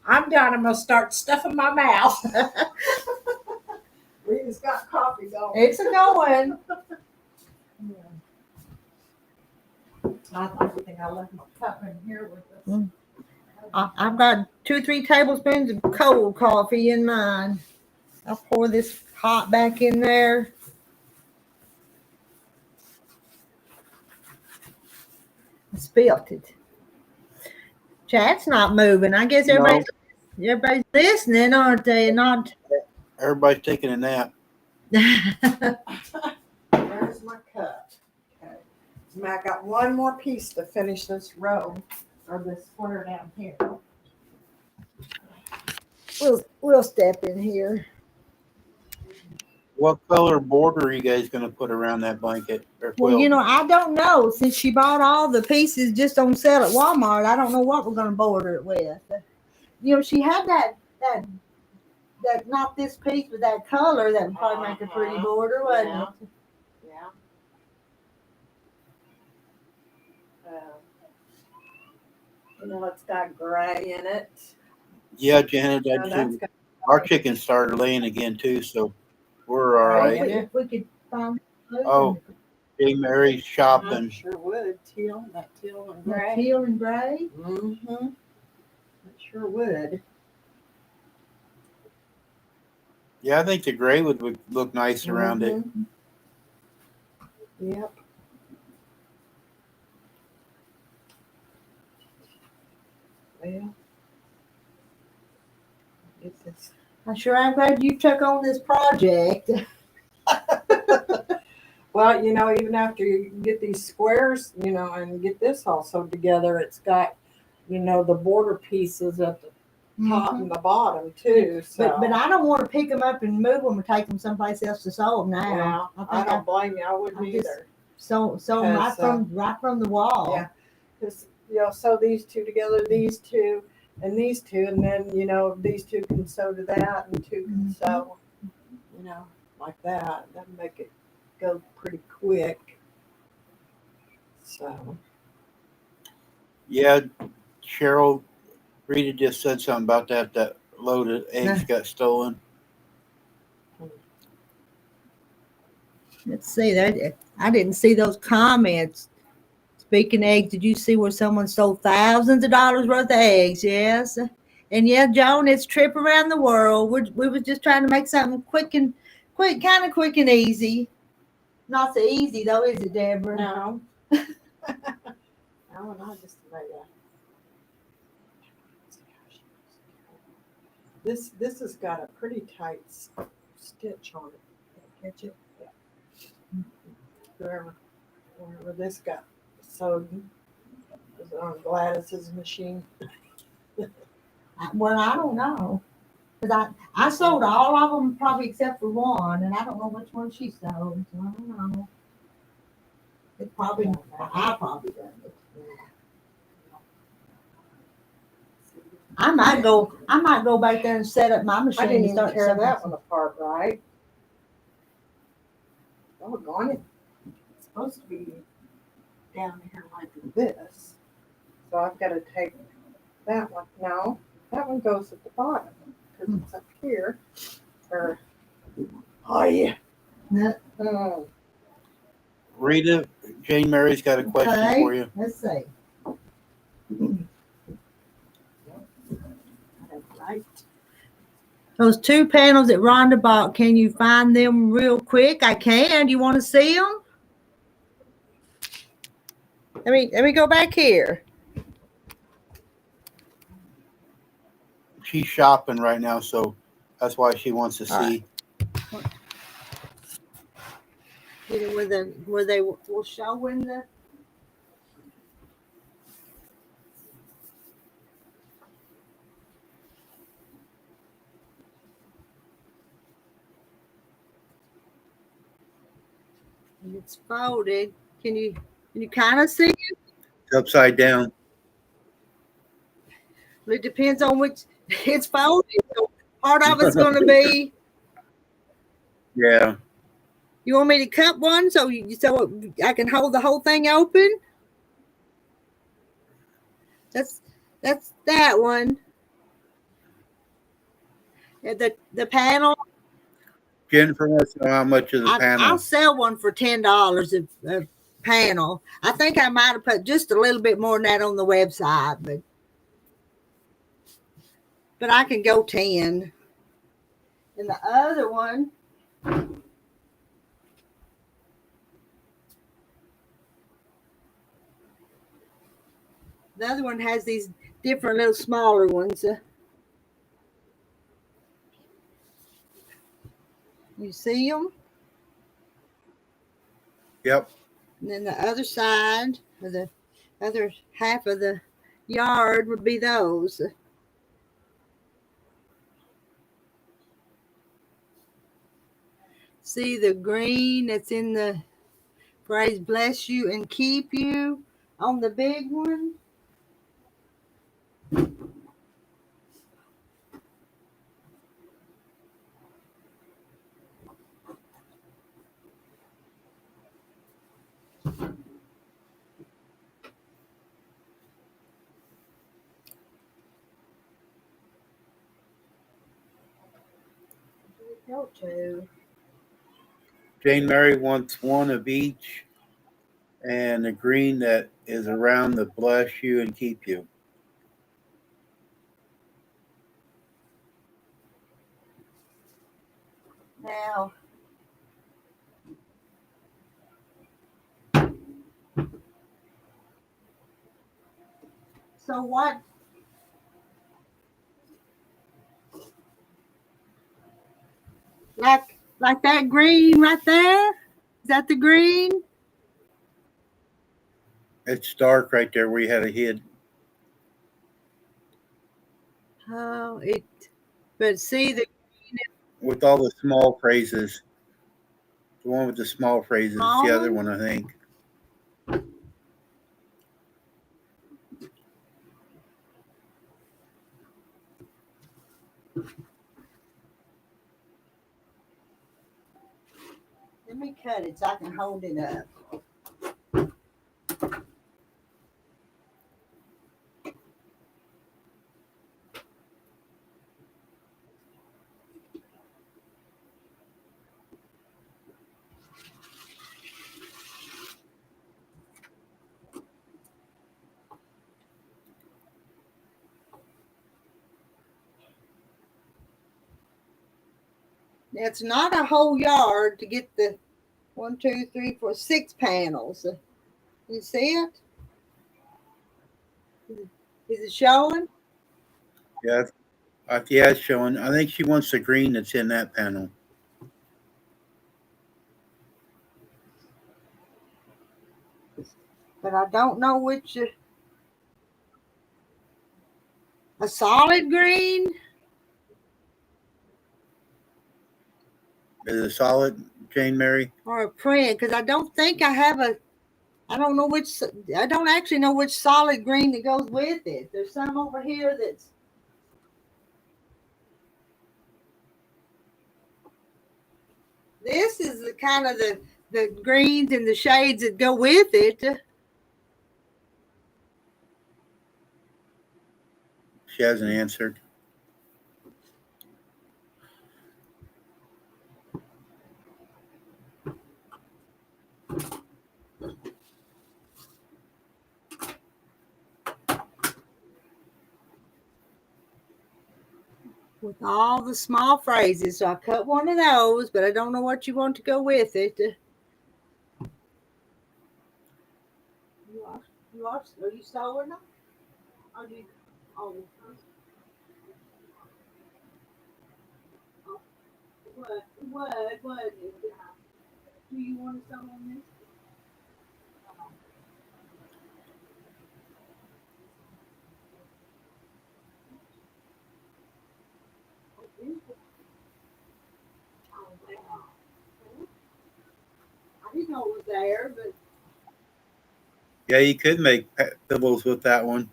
I'm done. I'm going to start stuffing my mouth. We just got coffee going. It's a going. I think I left my cup in here with us. I've got 2-3 tablespoons of cold coffee in mine. I'll pour this hot back in there. I spilled it. Chat's not moving. I guess everybody's listening, aren't they? Not. Everybody's taking a nap. There's my cup. Okay. Now I got one more piece to finish this row or this square down here. We'll step in here. What color border are you guys going to put around that blanket or quilt? Well, you know, I don't know. Since she bought all the pieces just on sale at Walmart, I don't know what we're going to border it with. You know, she had that not this piece, but that color that would probably make a pretty border, wouldn't it? Yeah. You know, it's got gray in it. Yeah, Janet, So that that's too. got Our chickens started laying again too, so we're all right. If we could find Oh, J. Mary's I shopping. sure would. That teal and the gray. teal and gray. Mm-hmm. It sure would. Yeah, I think the gray would look nice around it. Mhm. Yep. Well, it's I'm sure I'm glad you took on this project. well, you know, even after you get these squares, you know, and get this all sewed together, it's got, you know, the border pieces at the top and the bottom too. So, But I don't want to pick them up and move them or take them someplace else to sew them now. well, I don't blame you. I wouldn't I just- either. Sew them right Because, from the wall. yeah. Because, you know, sew these two together, these two, and these two, and then, you know, these two can sew to that, and two can sew, you know, like that. That'd make it go pretty quick. So, Yeah, Cheryl, Rita just said something about that load of eggs got stolen. Let's see that. I didn't see those comments. Speaking of eggs, did you see where someone sold thousands of dollars worth of eggs? Yes. And yeah, Joan, it's trip around the world. We was just trying to make something quick and easy. Not so easy though, is it, Deborah? no. No, and I just like that. This has got a pretty tight stitch on it. Catch it? Yeah. Wherever this got sewed was on Gladys's machine. Well, I don't know. Because I sold all of them probably except for one, and I don't know which one she sold. So I don't know. It probably I probably done it. I might go back there and set up my machine. I didn't and even start tear selling that some. one apart, right? Doggone it. It's supposed to be down here like this. So I've got to take that one. No, that one goes at the bottom because it's up here. Or, oh yeah. No. Mm. Rita, Jane Mary's got a question Okay, for you. let's see. Right. Those two panels that Rhonda bought, can you find them real quick? I can. You want to see them? Let me go back here. She's shopping right now, so that's why she wants to see. Get it where they will show in the. It's folded. Can you kind of see it? It's upside down. It depends on which it's folded. So part of it's going to be. Yeah. You want me to cut one so I can hold the whole thing open? That's that one. Yeah, the panel. Jennifer wants to know how much of the panel. I'll sell one for $10 a panel. I think I might have put just a little bit more than that on the website, but I can go 10. And the other one, has these different little smaller ones. You see them? Yep. And then the other side, or the other half of the yard, would be those. See the green that's in the phrase bless you and keep you on the big one? Go to. Jane Mary wants one of each, and the green that is around the bless you and keep you. Now, so what? Like that green right there? Is that the green? It's dark right there where you had it hid. Oh, but see the With all the small phrases. The one with the small phrases. small The other one? one, I think. Let me cut it so I can hold it up. Now, it's not a whole yard to get the 1, 2, 3, 4, 6 panels. You see it? Is it showing? Yeah. Yeah, it's showing. I think she wants the green that's in that panel. But I don't know which. A solid green? Is it solid, Jane Mary? or a print, because I don't think I have a. I don't know which. I don't actually know which solid green that goes with it. There's some over here that's. This is the kind of the greens and the shades that go with it. She hasn't answered. With all the small phrases. So I cut one of those, but I don't know what you want to go with it. Are you sewing them? Or do you, oh, what? Do you want to sew on this? I didn't know it was there, but Yeah, you could make pillows with that one.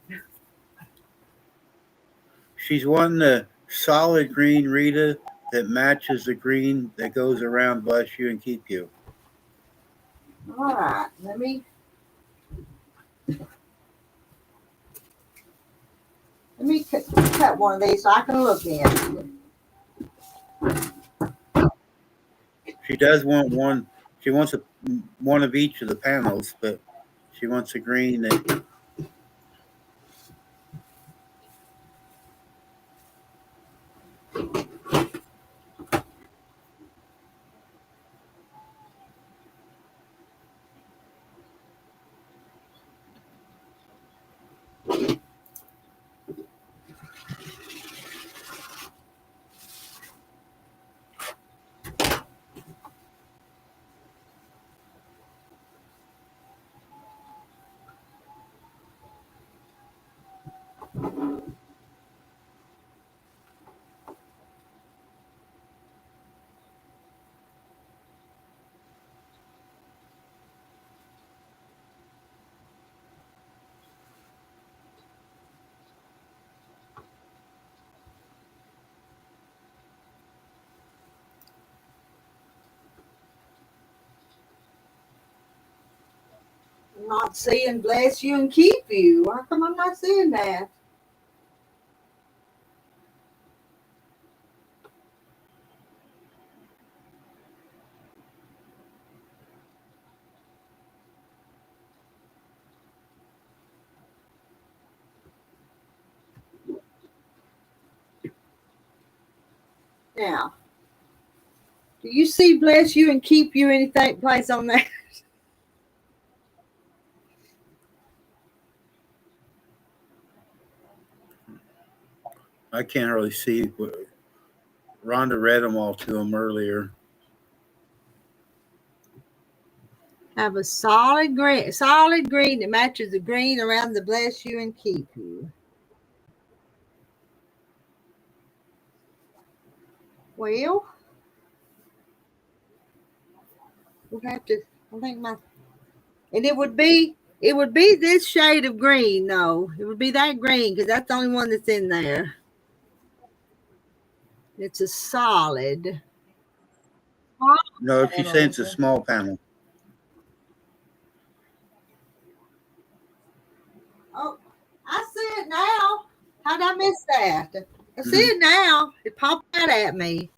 She's won the solid green Rita that matches the green that goes around Bless You and Keep You. all right. Let me cut one of these so I can look at it. She does want one. She wants one of each of the panels, but she wants a green that. I'm not seeing bless you and keep you. How come I'm not seeing that? Now, do you see bless you and keep you anything place on that? I can't really see. Rhonda read them all to him earlier. Have a solid green that matches the green around the bless you and keep you. Well, we'll have to. I think and it would be this shade of green. No, it would be that green because that's the only one that's in there. It's a solid. No, she's saying it's a small panel. Oh, I see it now. How'd I miss that? I see it now. It popped out at me.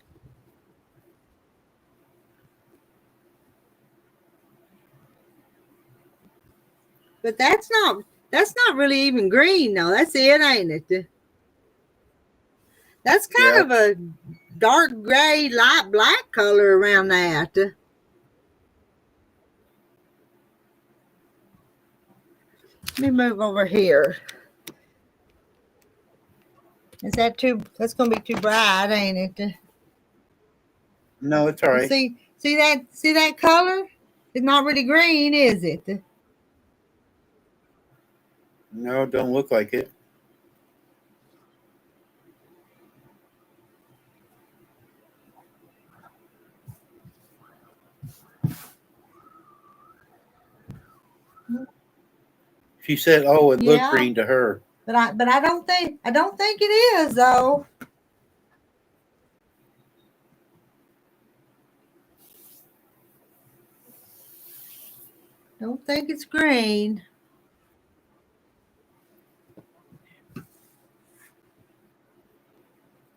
But that's not really even green though. That's it, ain't it? That's kind of a dark gray, light black color around that. Let me move over here. Is that that's gonna be too bright, ain't it? No, it's all right. See that color? It's not really green, is it? No, it don't look like it. She said, "Oh, it looked Yeah. green to her." But I don't think it is though. Don't think it's green.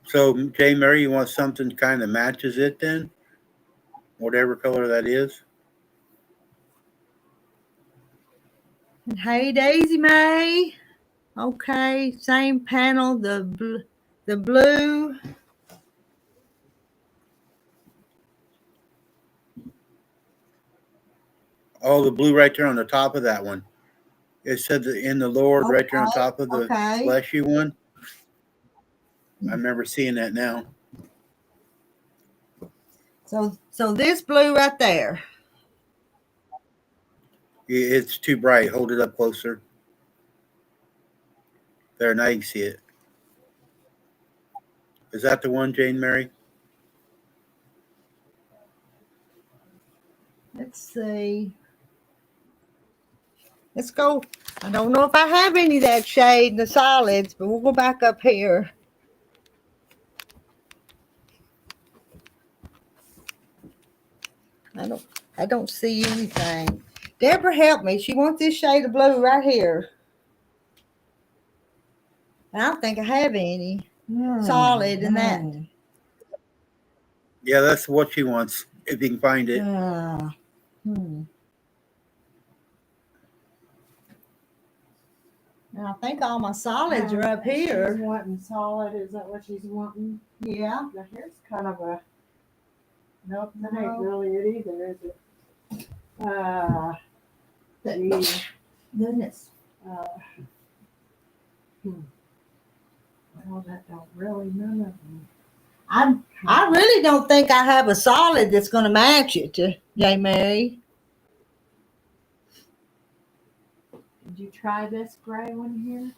So, Jay Mary, you want something kind of matches it then? Whatever color that is. And hey, Daisy May. Okay, same panel. The blue. Oh, the blue right there on the top of that one. It said in the Lord right there on top of the fleshy one. I remember seeing that now. So this blue right there. It's too bright. Hold it up closer. There, now you can see it. Is that the one, Jane Mary? Let's see. Let's go. I don't know if I have any of that shade in the solids, but we'll go back up here. I don't see anything. Deborah, help me. She wants this shade of blue right here. I don't think I have any solid in that. Yeah, that's what she wants. If you can find it. Now, I think all my solids are up here. She's wanting solid. Is that what she's wanting? Yeah. Now here's kind of a. Nope, that ain't really it either, is it? Gee. Goodness. Well, that don't really none of them. I really don't think I have a solid that's going to match it, J. Mary. Did you try this gray one here?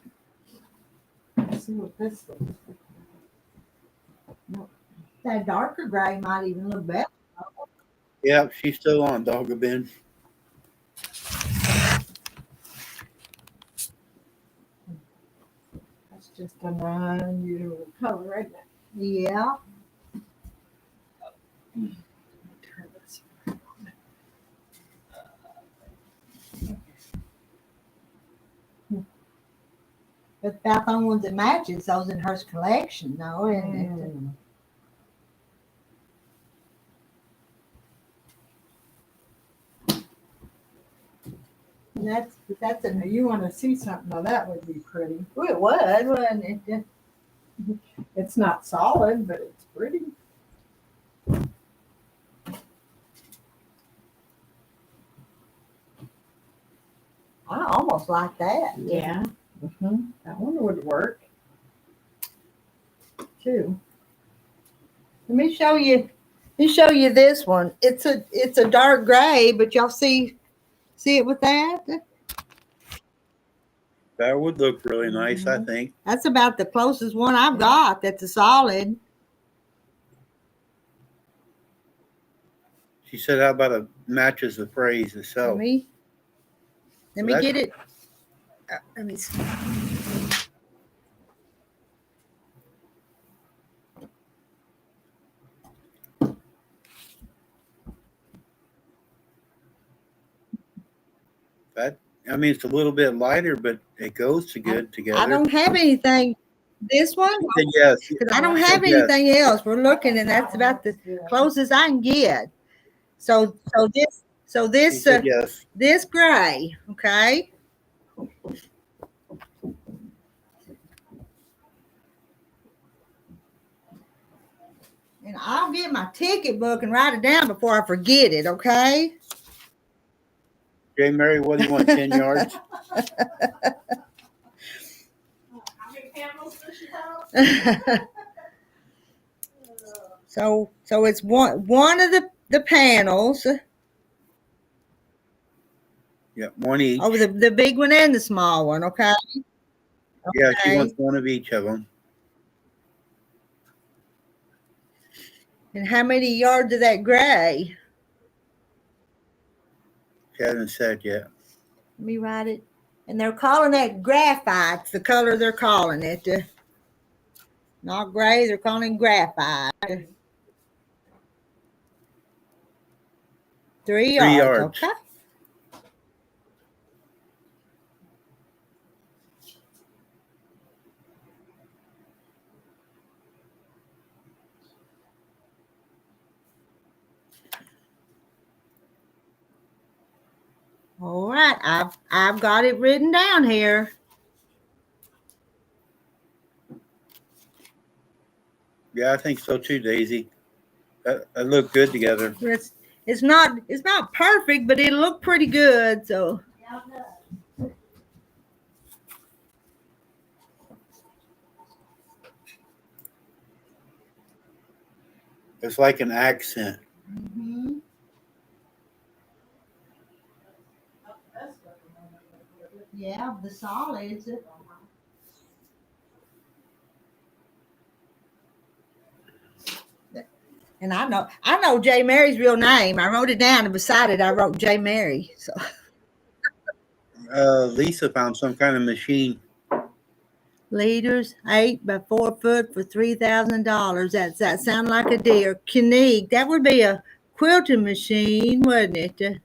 Let's see what this looks like. Nope. That darker gray might even look better. Yeah, she's still on Dogger Bin. That's just a non-usual color, isn't it? Yeah. Turn this around. But about the only ones that matches those in her collection, though, isn't it? That's Now a you want to see something? Now that would be pretty. well, it was, wasn't it? It's not solid, but it's pretty. I almost like that. Yeah. That one would work too. Let me show you this one. It's a dark gray, but y'all see it with that? That would look really nice, I think. That's about the closest one I've got that's a solid. She said, "How about it matches the phrase itself?" Let me get it. Let me see. I mean, it's a little bit lighter, but it goes good together. I don't have anything. This one? She said yes. Because I don't have She said yes. anything else. We're looking, and that's about the closest I can get. So She said yes. this gray, okay? And I'll get my ticket book and write it down before I forget it, okay? Jay Mary, what do you want? 10 yards? How many panels does she have? So it's one of the panels. Yeah, one each. Oh, the big one and the small one, okay? Yeah, she Okay. wants one of each of them. And how many yards of that gray? She hasn't said yet. Let me write it. And they're calling that graphite, the color they're calling it. Not gray, they're calling it graphite. 3 yards. yards. Okay. All right, I've got it written down here. Yeah, I think so too, Daisy. That look good together. It's not perfect, but it'll look pretty good. So It's like an accent. mm-hmm. Yeah, the solids. And I know J. Mary's real name. I wrote it down, and beside it, I wrote J. Mary. So Lisa found some kind of machine. liters 8 by 4 foot for $3,000. That sound like a deal. Unique. That would be a quilting machine, wouldn't it?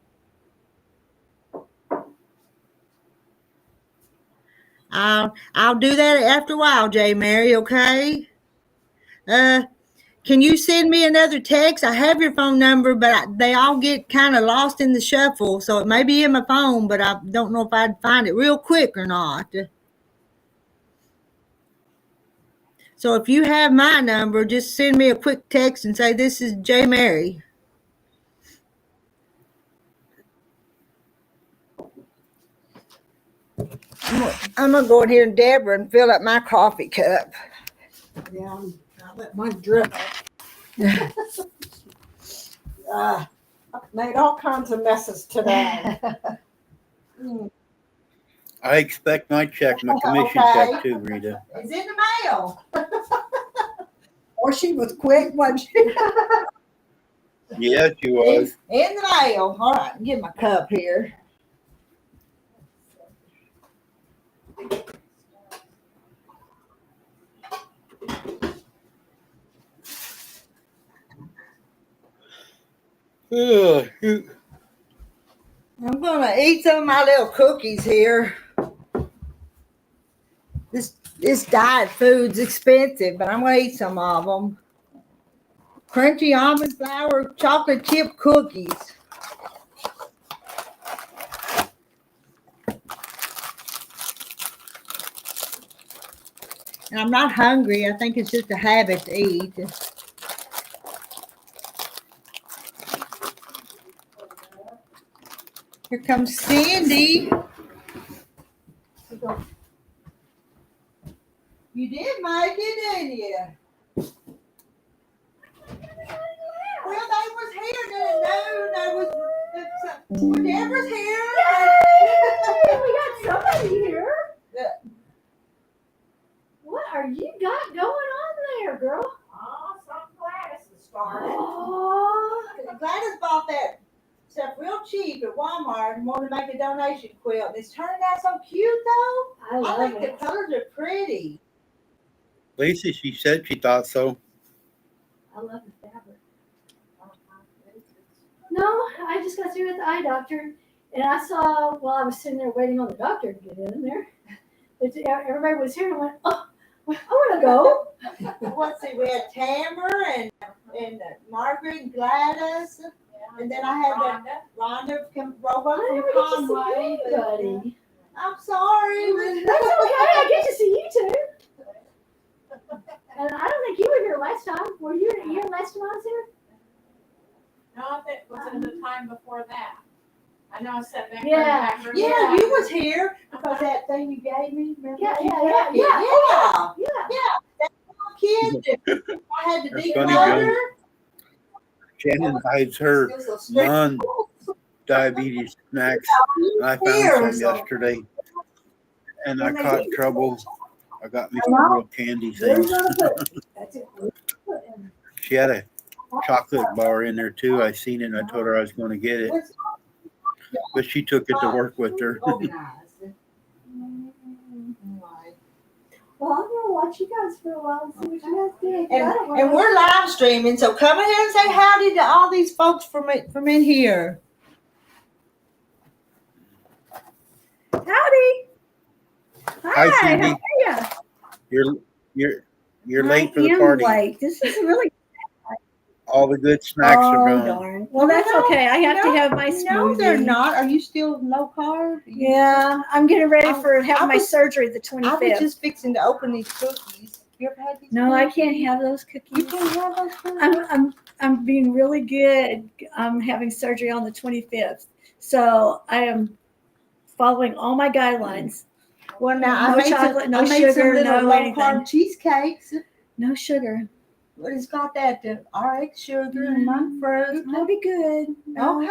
I'll do that after a while, J. Mary. Okay. Can you send me another text? I have your phone number, but they all get kind of lost in the shuffle, so it may be in my phone, but I don't know if I'd find it real quick or not. So if you have my number, just send me a quick text and say, this is J. Mary. I'm going to go in here and Deborah and fill up my coffee cup. Yeah, I let mine drip. I've made all kinds of messes today. I expect my check, my commission Okay. check too, Rita. It's in the mail. Or she was quick, wasn't she? Yes, she was. In the mail. All right, get my cup here. Ugh, shoot. I'm gonna eat some of my little cookies here. This diet food's expensive, but I'm gonna eat some of them. Crunchy almond flour chocolate chip cookies. And I'm not hungry. I think it's just a habit to eat. Here comes Cindy. You did make it, didn't you? Well, they was here. There was Deborah's here. We got somebody here. What are you got going on there, girl? Oh, something Gladys has started. Oh, Gladys bought that stuff real cheap at Walmart and wanted to make a donation quilt. It's turning out so cute, though. I love think it. the colors are pretty. Lisa, she said she thought so. I love the fabric. No, I just got through with the eye doctor, and I saw while I was sitting there waiting on the doctor to get in there, that everybody was here, and I went, oh, I want to go. Let's see, we had Tamara and Margaret and Gladys, and then I had Rhonda drove up I from never get to see Conway. anybody. I'm sorry. That's okay. I get to see you too. And I don't think you were here last time. Were you here last time I was here? No, that was in the time before that. I know I sat back Yeah. there. Yeah, you was here because that thing you gave me. Remember? Yeah. Yeah. Yeah. That little kid. I had to That's declutter. funny, Joan. Shannon hides her non-diabetes snacks. And I found some yesterday, and I caught trouble. I got me some little candy things. She had a chocolate bar in there too. I seen it and I told her I was going to get it, but she took it to work with her. Well, I'm gonna watch you guys for a while and see what you guys do. And we're live streaming, so come in here and say howdy to all these folks from in here. Howdy. Hi, Hi, Phoebe. how are you? You're late for the I am party. late. This is really All the good snacks are gone. darn. Well, that's okay. I have to have my smoothie. No, they're not. Are you still low carb? Yeah, I'm getting ready for having my surgery the I was 25th. just fixing to open these cookies. You ever had these? No, I cookies? can't have those You cookies. can't have those cookies. I'm being really good. I'm having surgery on the 25th, so I am following all my guidelines. Well, now No I made chocolate, some, no I made sugar, some little no low anything. carb cheesecakes. No sugar. But it's got that RX sugar and mine fruit. That'll be good. No. Okay,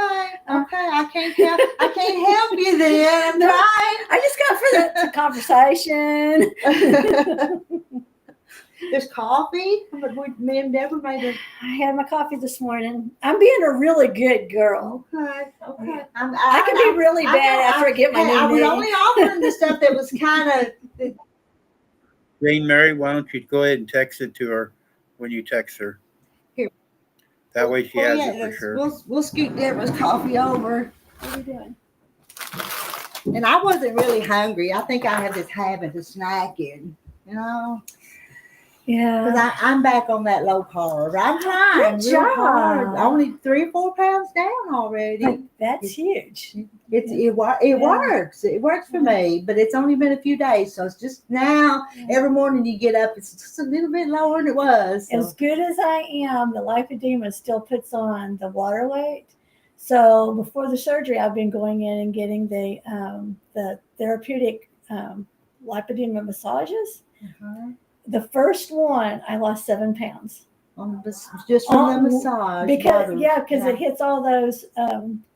I can't help you then. I'm trying. I just got for the conversation. There's coffee, but me and Deborah made a. I had my coffee this morning. I'm being a really good girl. Okay. I can be really bad after I get my I new was knee. only offering the stuff that was kind of. Jane Mary, why don't you go ahead and text it to her when you text her? Here. That way she has it for sure. We'll scoot Deborah's coffee over. What are we doing? And I wasn't really hungry. I think I had this habit of snacking, Yeah. because I'm back on that low carb. I'm trying. Good real job. hard. Only 3 or 4 pounds down already. Like, that's huge. It works. It works for me, but it's only been a few days, so it's just now. Every morning you get up, it's just a little bit lower than it was. So. As good as I am, the lipedema still puts on the water weight. So before the surgery, I've been going in and getting the therapeutic lipedema massages. The first one, I lost 7 pounds. Just from the massage. Because it hits all those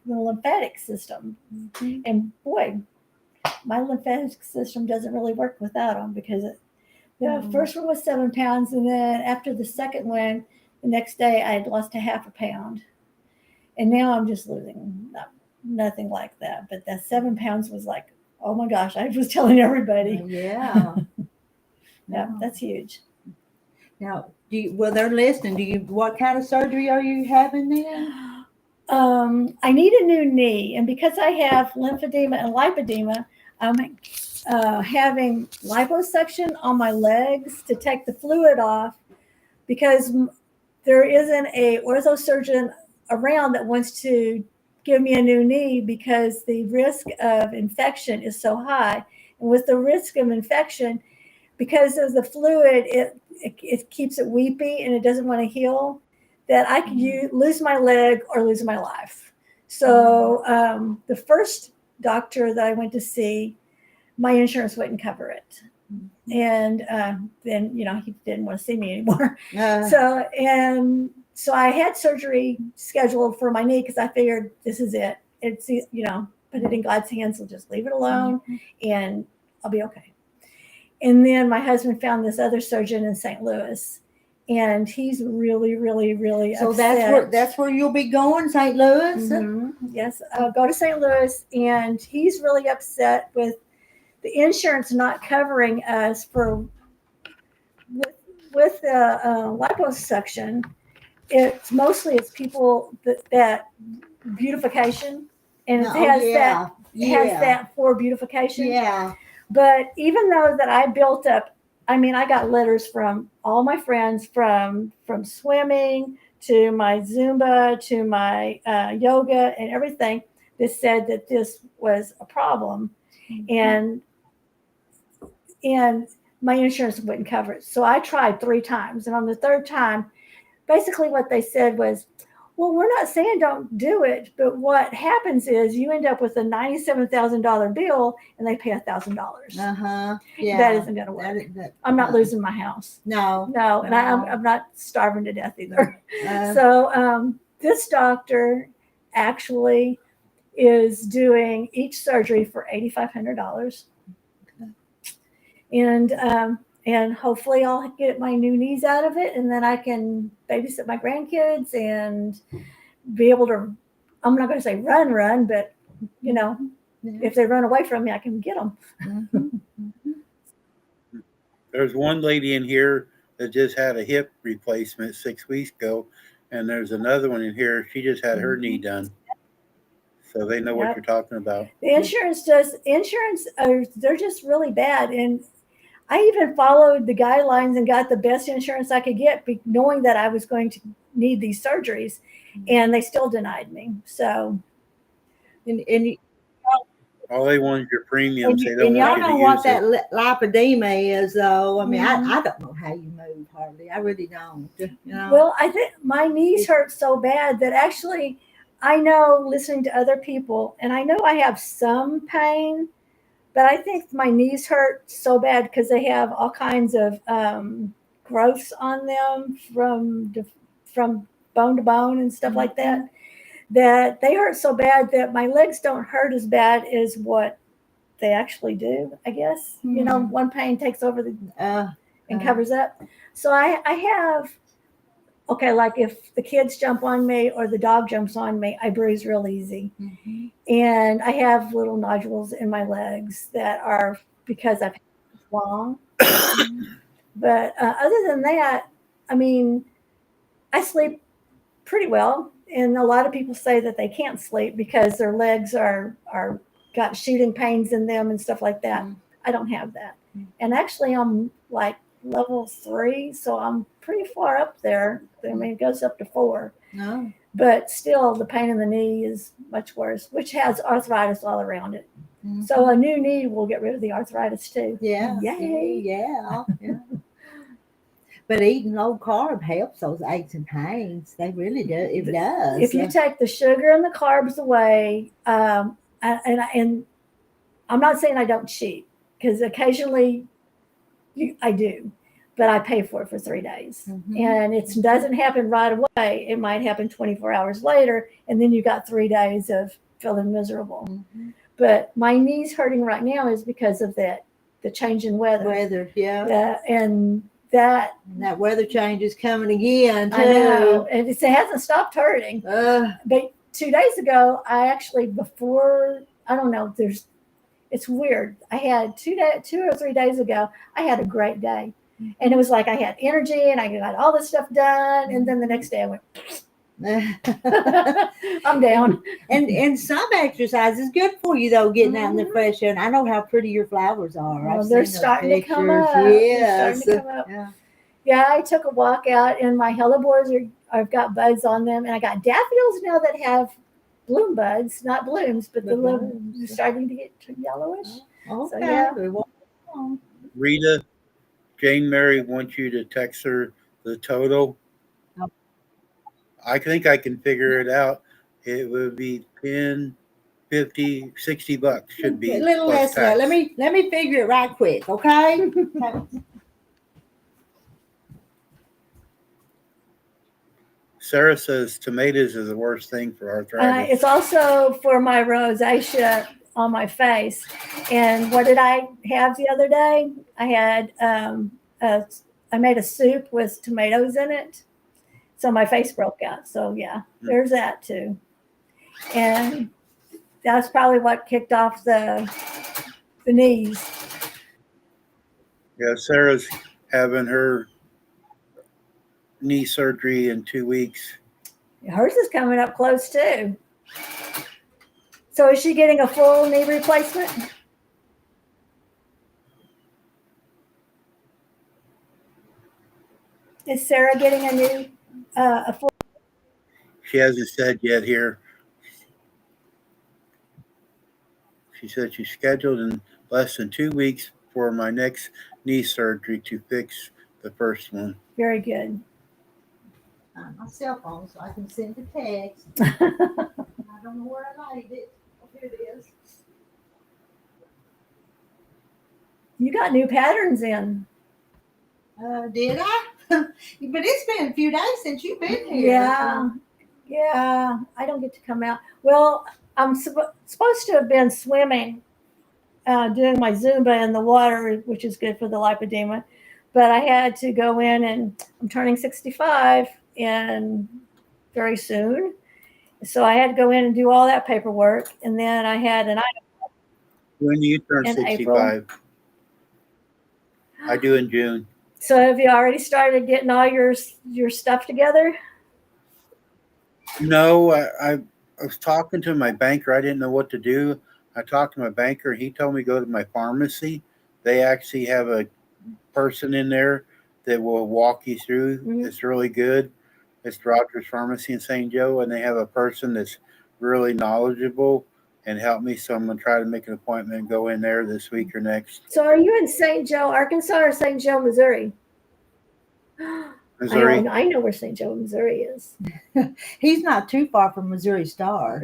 the lymphatic system, and boy, my lymphatic system doesn't really work without them, because the first one was 7 pounds, and then after the second one, the next day I had lost a half a pound, and now I'm just losing nothing like that. But that 7 pounds was like, oh my gosh! I was telling everybody. Yeah. Yeah, that's huge. Now, they're listening. What kind of surgery are you having then? I need a new knee, and because I have lymphedema and lipedema, I'm having liposuction on my legs to take the fluid off, because there isn't a ortho surgeon around that wants to give me a new knee, because the risk of infection is so high. And with the risk of infection, because of the fluid, it keeps it weepy and it doesn't want to heal, that I could lose my leg or lose my life. So the first doctor that I went to see, my insurance wouldn't cover it. And then, he didn't want to see me anymore. So I had surgery scheduled for my knee, because I figured this is it. It's, put it in God's hands, so just leave it alone and I'll be okay. And then my husband found this other surgeon in St. Louis, and he's really, really, really So upset. that's where you'll be going, St. Louis? Yes, I'll go to St. Louis, and he's really upset with the insurance not covering us with the liposuction. It's people that beautification, and it has that for beautification. Yeah. But even though that I built up, I got letters from all my friends, from swimming to my Zumba to my yoga and everything, that said that this was a problem, and my insurance wouldn't cover it. So I tried 3 times, and on the third time, basically what they said was, well, we're not saying don't do it, but what happens is you end up with a $97,000 bill, and they pay $1,000. Yeah. That isn't going to work. I'm not losing my house. No. And I'm not starving to death either. So this doctor actually is doing each surgery for $8,500, and hopefully I'll get my new knees out of it, and then I can babysit my grandkids and be able to, I'm not going to say run, but, if they run away from me, I can get them. There's one lady in here that just had a hip replacement 6 weeks ago, and there's another one in here. She just had her knee done. So they know what Yep. you're talking about. The insurance they're just really bad. And I even followed the guidelines and got the best insurance I could get, knowing that I was going to need these surgeries, and they still denied me. So, And All they want is your premiums. They don't and y'all want you know to what use that it. lipedema is, though. I mean, Mhm. I don't know how you move hardly. I really don't. You know? well, I think my knees hurt so bad that actually I know, listening to other people, and I know I have some pain, but I think my knees hurt so bad because they have all kinds of growths on them from bone to bone and stuff like that. That they hurt so bad that my legs don't hurt as bad as what they actually do. I guess one pain takes over and covers up. So I have. Okay, like if the kids jump on me or the dog jumps on me, I bruise real easy. Mhm. And I have little nodules in my legs that are because I've had it long. But other than that, I mean, I sleep pretty well. And a lot of people say that they can't sleep because their legs are got shooting pains in them and stuff like that. I don't have that. And actually, I'm like level 3, so I'm pretty far up there. I mean, it goes up to 4. No. But still, the pain in the knee is much worse, which has arthritis all around it. Mhm. So a new knee will get rid of the arthritis too. Yeah. Yay. Yeah. But eating low carb helps those aches and pains. They really do. It does. If you take the sugar and the carbs away, and I'm not saying I don't cheat, because occasionally I do, but I pay for it for 3 days. Mhm. And it doesn't happen right away. It might happen 24 hours later, and then you got 3 days of feeling miserable. Mhm. But my knees hurting right now is because of the change in weather. Yeah. And that weather change is coming again, too. I know, and it hasn't stopped hurting. But 2 days ago, I actually I don't know. It's weird. I had 2 or 3 days ago, I had a great day, and it was like I had energy and I got all this stuff done. And then the next day, I went, I'm down. And some exercise is good for you, though, getting out in the fresh air. And I know how pretty your flowers are. Well, I've they're seen those starting to come pictures. up. Yes. They're starting to come up. Yeah. Yeah, I took a walk out, and my hellebores I've got buds on them, and I got daffodils now that have bloom buds, not blooms, but the little starting to get yellowish. Okay. So, yeah. Rita, Jane Mary wants you to text her the total. Oh. I think I can figure it out. It would be 10, 50, $60 should be. A little plus less. Let tax. me figure it right quick, okay? Sarah says tomatoes is the worst thing for arthritis. It's also for my rosacea on my face. And what did I have the other day? I had I made a soup with tomatoes in it, so my face broke out. So yeah, there's that too. And that's probably what kicked off the knees. Yeah, Sarah's having her knee surgery in 2 weeks. Hers is coming up close too. So is she getting a full knee replacement? Is Sarah getting a full? She hasn't said yet here. She said she's scheduled in less than 2 weeks for my next knee surgery to fix the first one. Very good. On my cell phone, so I can send a text. I don't know where I laid it. Oh, here it is. You got new patterns in. Did I? But it's been a few days since you've been here. Yeah. I don't get to come out. Well, I'm supposed to have been swimming, doing my Zumba in the water, which is good for the lipedema. But I had to go in, and I'm turning 65 and very soon. So I had to go in and do all that paperwork. And then I had an item. When do you turn In 65? I do in June. So have you already started getting all your stuff together? No, I was talking to my banker. I didn't know what to do. I talked to my banker. He told me to go to my pharmacy. They actually have a person in there that will walk you through. Mhm. It's really good. It's Rogers Pharmacy in St. Joe, and they have a person that's really knowledgeable and help me. So I'm going to try to make an appointment and go in there this week or next. So are you in St. Joe, Arkansas, or St. Joe, Missouri? Missouri. I know where St. Joe, Missouri is. He's not too far from Missouri Star.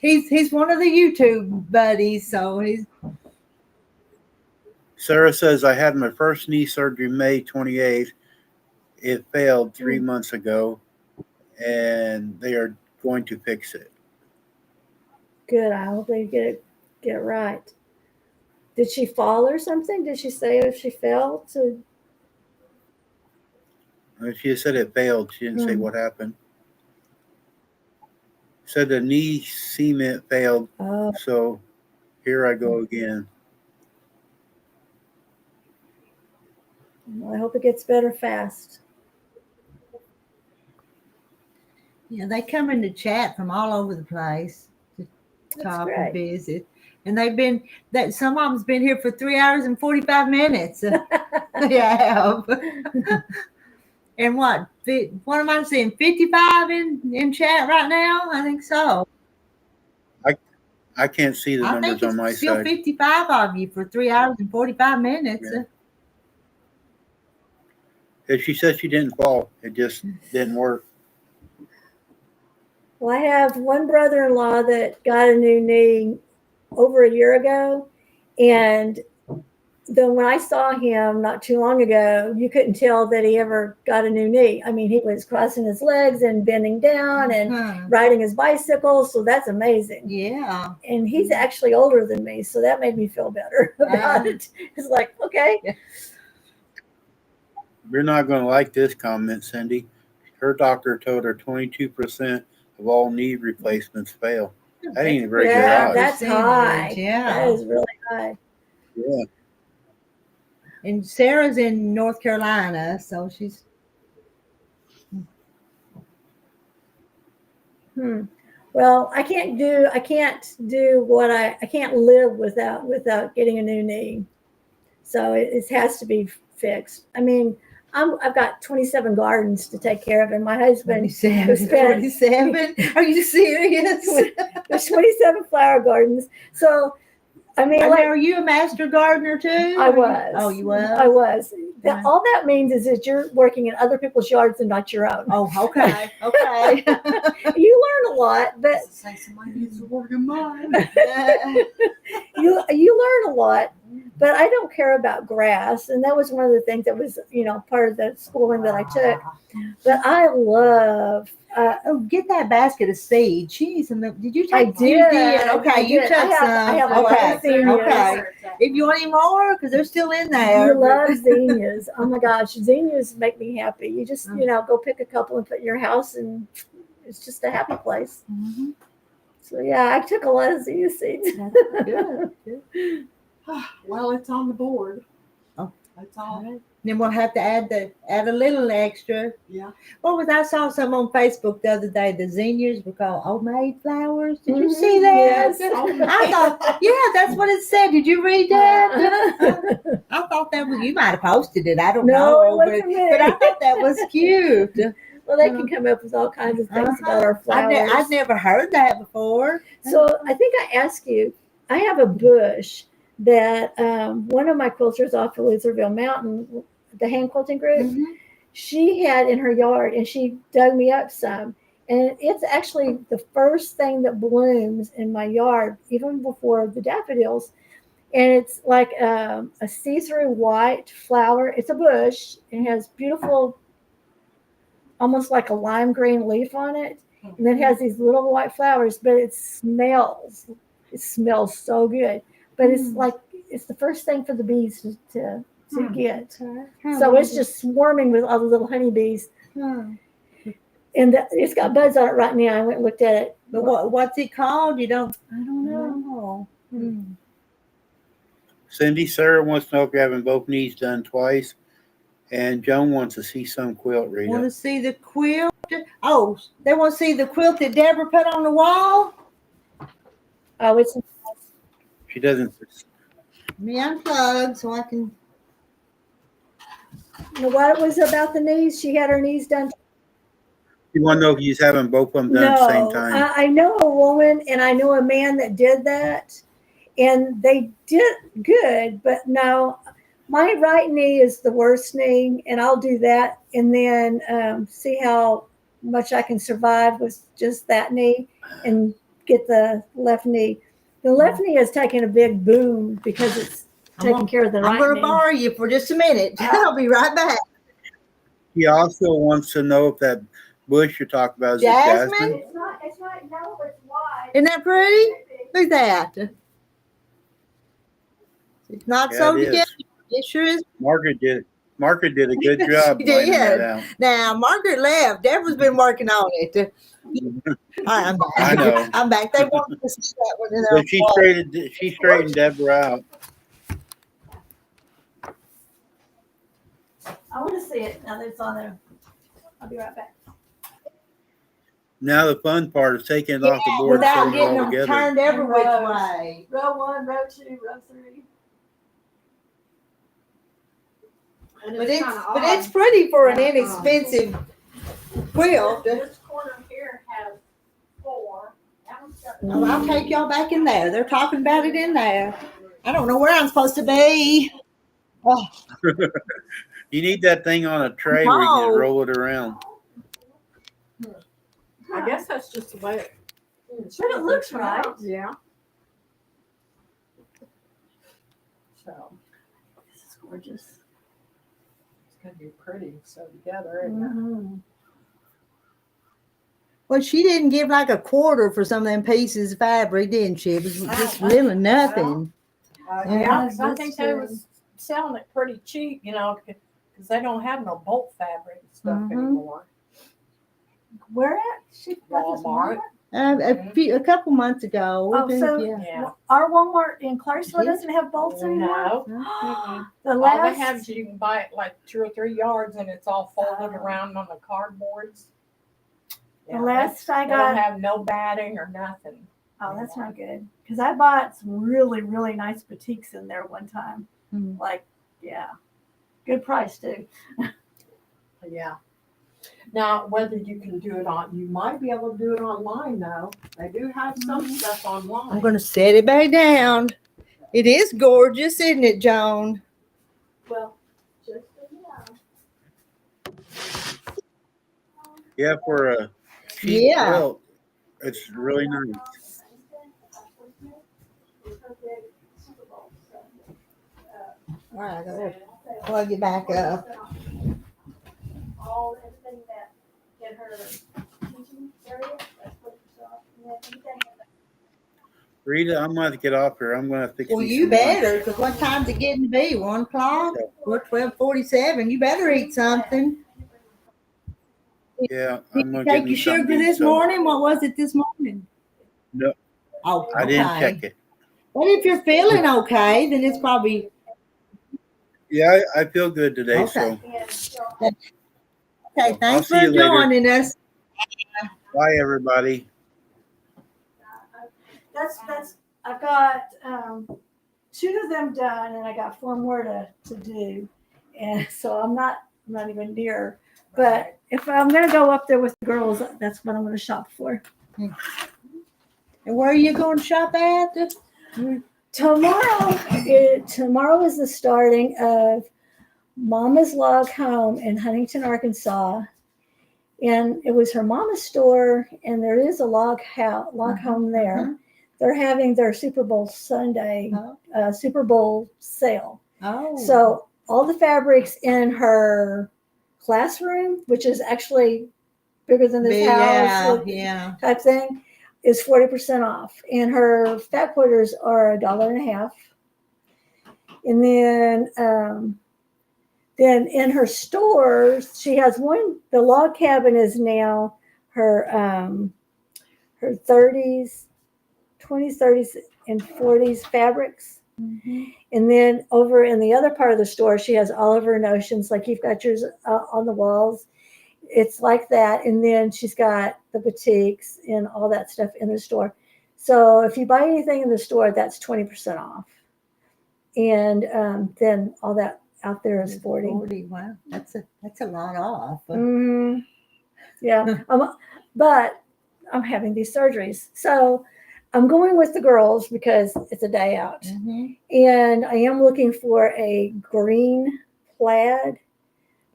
he's one of the YouTube buddies, so he's. Sarah says, I had my first knee surgery May 28th. It failed 3 months ago, and they are going to fix it. Good. I hope they get it right. Did she fall or something? Did she say if she fell to? She said it failed. She didn't say what happened. Said the knee cement failed, so here I go again. Well, I hope it gets better fast. Yeah, they come in to chat from all over the place to talk and visit. And they've been that some of them's been here for 3 hours and 45 minutes. They have. And what am I seeing? 55 in chat right now? I think so. I can't see the numbers on my still side. 55 of you for 3 hours and 45 minutes. Yeah. She said she didn't fall. It just didn't work. Well, I have one brother-in-law that got a new knee over a year ago, and then when I saw him not too long ago, you couldn't tell that he ever got a new knee. I mean, he was crossing his legs and bending down and riding his bicycle, so that's amazing. Yeah. And he's actually older than me, so that made me feel better about it. It's like, okay. You're not going to like this comment, Cindy. Her doctor told her 22% of all knee replacements fail. That ain't a very good odds. That's high. Yeah. That is really high. Yeah. And Sarah's in North Carolina, so she's. Well, I can't live without getting a new knee. So it has to be fixed. I mean, I've got 27 gardens to take care of, and my husband 27. Are you serious? There's 27 flower gardens. So, I mean, are you a master gardener too? I was. Oh, you was? I was. All that means is that you're working in other people's yards and not your own. Oh, okay. Okay. You learn a lot, but Say somebody needs to work in mine. you learn a lot, but I don't care about grass, and that was one of the things that was part of the schooling that I took. But I love. Get that basket of seeds. She needs some. Did you take? I did. Okay, you took some. I have a lot of zinnias. Okay. If you want any more, because they're still in there. You love zinnias. Oh my gosh, zinnias make me happy. You just go pick a couple and put in your house, and it's just a happy place. Mm-hmm. So yeah, I took a lot of zinnia seeds. Good. Well, it's on the board. Oh, that's all. Right. Then we'll have to add a little extra. Yeah. I saw some on Facebook the other day. The zinnias were called homemade flowers. Did you see that? Yes. I thought, that's what it said. Did you read that? I thought that was, you might have posted it. I don't know. It wasn't me. But I thought that was cute. Well, they can come up with all kinds of things about our flowers. I've never heard that before. So I think I asked you, I have a bush that one of my quilters off of Lizardville Mountain, the hand quilting group, she had in her yard, and she dug me up some. And it's actually the first thing that blooms in my yard, even before the daffodils. And it's like a see-through white flower. It's a bush. It has beautiful, almost like a lime green leaf on it. And it has these little white flowers, but it smells so good. But it's the first thing for the bees to get. So it's just swarming with all the little honeybees. And it's got buds on it right now. I went and looked at it. But what's it called? I don't know. Cindy, Sarah wants to know if you're having both knees done twice. And Joan wants to see some quilt, Want Rita. to see the quilt? Oh, they want to see the quilt that Deborah put on the wall? Oh, it's She doesn't. Let me unplug so I can. what was about the knees? She had her knees done. You want to know if he's having both of them done at the same No, time? I know a woman and I know a man that did that, and they did good. But no, my right knee is the worst knee, and I'll do that, and then see how much I can survive with just that knee, and get the left knee. The left knee is taking a big boom because it's taking care of the I'm right going to knee. borrow you for just a minute. I'll be right back. He also wants to know if that bush you're talking about is Jasmine? it jasmine? It's not. No, it's wide. Isn't that pretty? Look at that. It's not Yeah, so it together. is. It sure is. Margaret did a good job She laying that did. out. Now, Margaret left. Deborah's been working on it. I'm back. I know. I'm back. They wanted to see that one in their But she straightened Deborah out. I want to see it now that it's on there. I'll be right back. Now the fun part is taking it off the board without and putting it getting all them together. turned every which Rows. way. Row 1, row 2, row 3. And But kinda it's odd. pretty for an inexpensive quilt. This corner here has 4. That one's got Well, I'll take y'all back in there. They're talking about it in there. I don't know where I'm supposed to be. Oh, You need that thing on a tray where you can No. just roll it around. I guess that's just the way it. But it looks right. Yeah. So This is gorgeous. it's gonna be pretty so together. And Mm-hmm. well, she didn't give like a quarter for some of them pieces of fabric, didn't she? It was just really nothing. yeah, 'cause I think they was selling it pretty cheap, you know, because they don't have no bolt fabric and stuff Mhm. anymore. Where at? She got this Walmart. A couple months ago. Oh, so Yeah. our Walmart in Clarksville Yeah. doesn't have bolts anymore. No. The All they last have is you can buy it like 2 or 3 yards and it's all folded around on the cardboards. the last I They don't got. have no batting or nothing. Oh, that's not good. Because I bought some really, really nice boutiques in there one time. Mhm. Like, yeah, good price too. Yeah. Now, whether you can do it you might be able to do it online though. They do have some stuff online. I'm going to set it back down. It is gorgeous, isn't it, Joan? Well, just so you know. Yeah, for a cheap Yeah. quilt, it's really nice. All right, I gotta plug it back up. All everything that in her teaching area, that's what it's off. And then anything Rita, I'm going to get off here. I'm going to fix Well, me you some lunch. better, because what time's it getting to be? 1 o'clock? We're 12:47. You better eat something. Yeah, Did I'm you going to get take me your sugar something. this morning? What was it this morning? No, Oh, I didn't okay. check it. Well, if you're feeling okay, then it's probably Yeah, I feel good today. So, okay. I'll Thanks see for you later. joining us. bye, everybody. that's I've got 2 of them done and I got 4 more to do. And so I'm not even near. But if I'm gonna go up there with the girls, that's what I'm gonna shop for. And where are you going to shop at? Tomorrow is the starting of Mama's Log Home in Huntington, Arkansas. And it was her mama's store, and there is a log home there. They're having their Super Bowl Sunday Super Bowl sale. Oh. So all the fabrics in her classroom, which is actually bigger than this house Yeah. type thing, is 40% off. And her fat quarters are $1.50. And then in her stores, she has the log cabin is now her 30s, 20s, 30s, and 40s fabrics. And then over in the other part of the store, she has all of her notions, like you've got yours on the walls. It's like that. And then she's got the boutiques and all that stuff in the store. So if you buy anything in the store, that's 20% off. And then all that out there is 40. 40. Wow, that's a lot off. Yeah. But I'm having these surgeries. So I'm going with the girls because it's a day out. And I am looking for a green plaid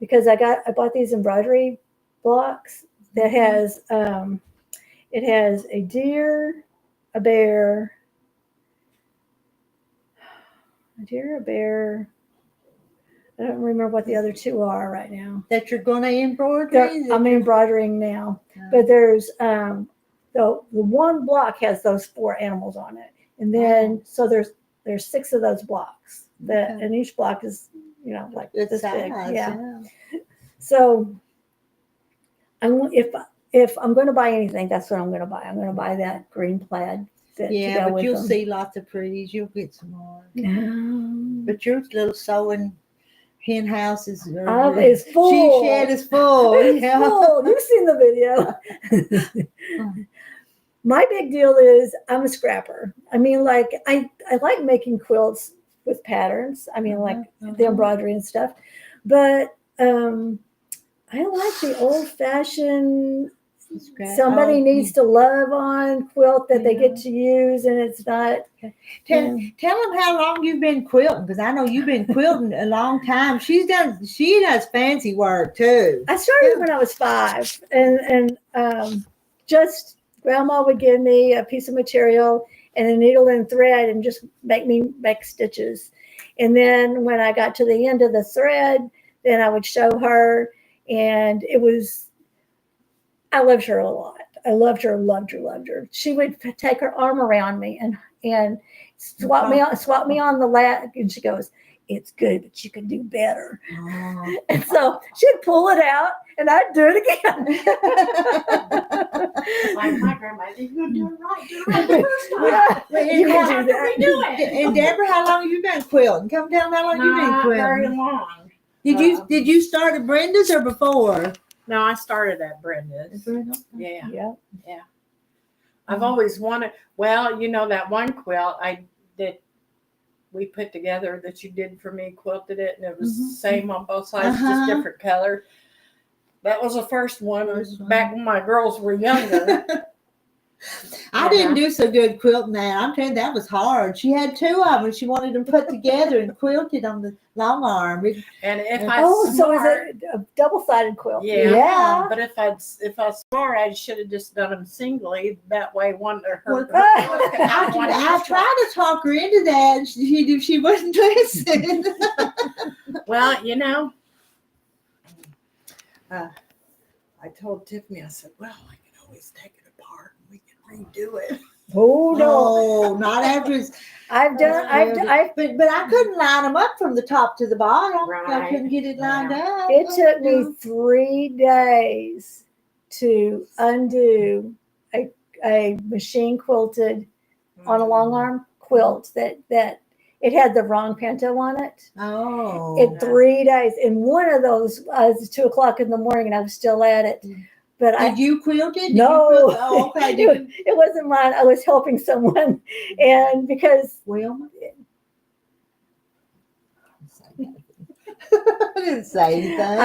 because I bought these embroidery blocks that has it has a deer, a bear, a bear. I don't remember what the other two are right now. That you're going to embroider? I'm embroidering now, but there's the one block has those 4 animals on it, and then so there's 6 of those blocks and each block is like Good this size, big. Yeah. So if I'm going to buy anything, that's what I'm going to buy. I'm going to buy that green plaid. But you'll see lots of pretties. You'll get some more. But your little sewing hen house is full. She shed is full. It's full. You've seen the video. My big deal is I'm a scrapper. I mean, like I like making quilts with patterns. I mean, like the embroidery and stuff. But I like the old fashioned somebody needs to love on quilt that they get to use, and it's not. Tell them how long you've been quilting, because I know you've been quilting a long time. She does fancy work too. I started when I was 5, and just grandma would give me a piece of material and a needle and thread and just make stitches. And then when I got to the end of the thread, then I would show her, and I loved her a lot. I loved her. She would take her arm around me and swap me on the lap, and she goes, "It's good, but you can do better." And so she'd pull it out, and I'd do it again. Like my grandma, you're going to do it right the first time. Yeah, you can do that. Redo it. And Deborah, how long have you been quilting? Come down, how long have you been Not quilting? very long. Did you start at Brenda's or before? No, I started at Brenda's. Yeah. Yeah. I've always wanted, that one quilt we put together that you did for me, quilted it, and it was the same on both sides, just different color. That was the first one. It was back when my girls were younger. I didn't do so good quilting that. I'm telling you, that was hard. She had 2 of them. She wanted them put together and quilted on the long arm. And if so is it a double-sided quilt? Yeah. But if I smart, I should have just done them singly. That way, one to her. I tried to talk her into that. And she wouldn't listen. Well, I told Tiffany, I said, well, I can always take it apart and we can redo it. Oh no, not after. I've but I couldn't line them up from the top to the bottom. Right. I couldn't get it lined up. It took me 3 days to undo a machine quilted on a long arm quilt that it had the wrong pinto on it. Oh. In 3 days. And one of those was 2:00 in the morning, and I was still at it. But Did you quilt it? No. Oh, okay. It wasn't mine. I was helping someone, and because Wilma? I didn't say anything.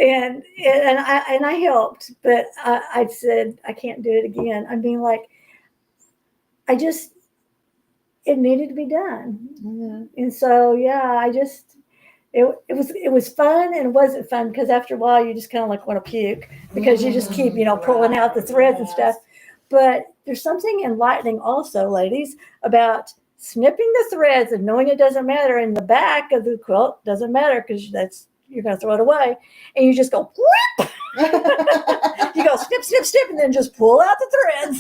And I helped, but I said I can't do it again. I mean, like, it needed to be done, and so it was fun, and it wasn't fun because after a while you just kind of like want to puke because you just keep pulling out the threads and stuff. But there's something enlightening also, ladies, about snipping the threads and knowing it doesn't matter, and the back of the quilt doesn't matter because you're going to throw it away, and you just go whoop. You go snip, snip, snip, and then just pull out the threads.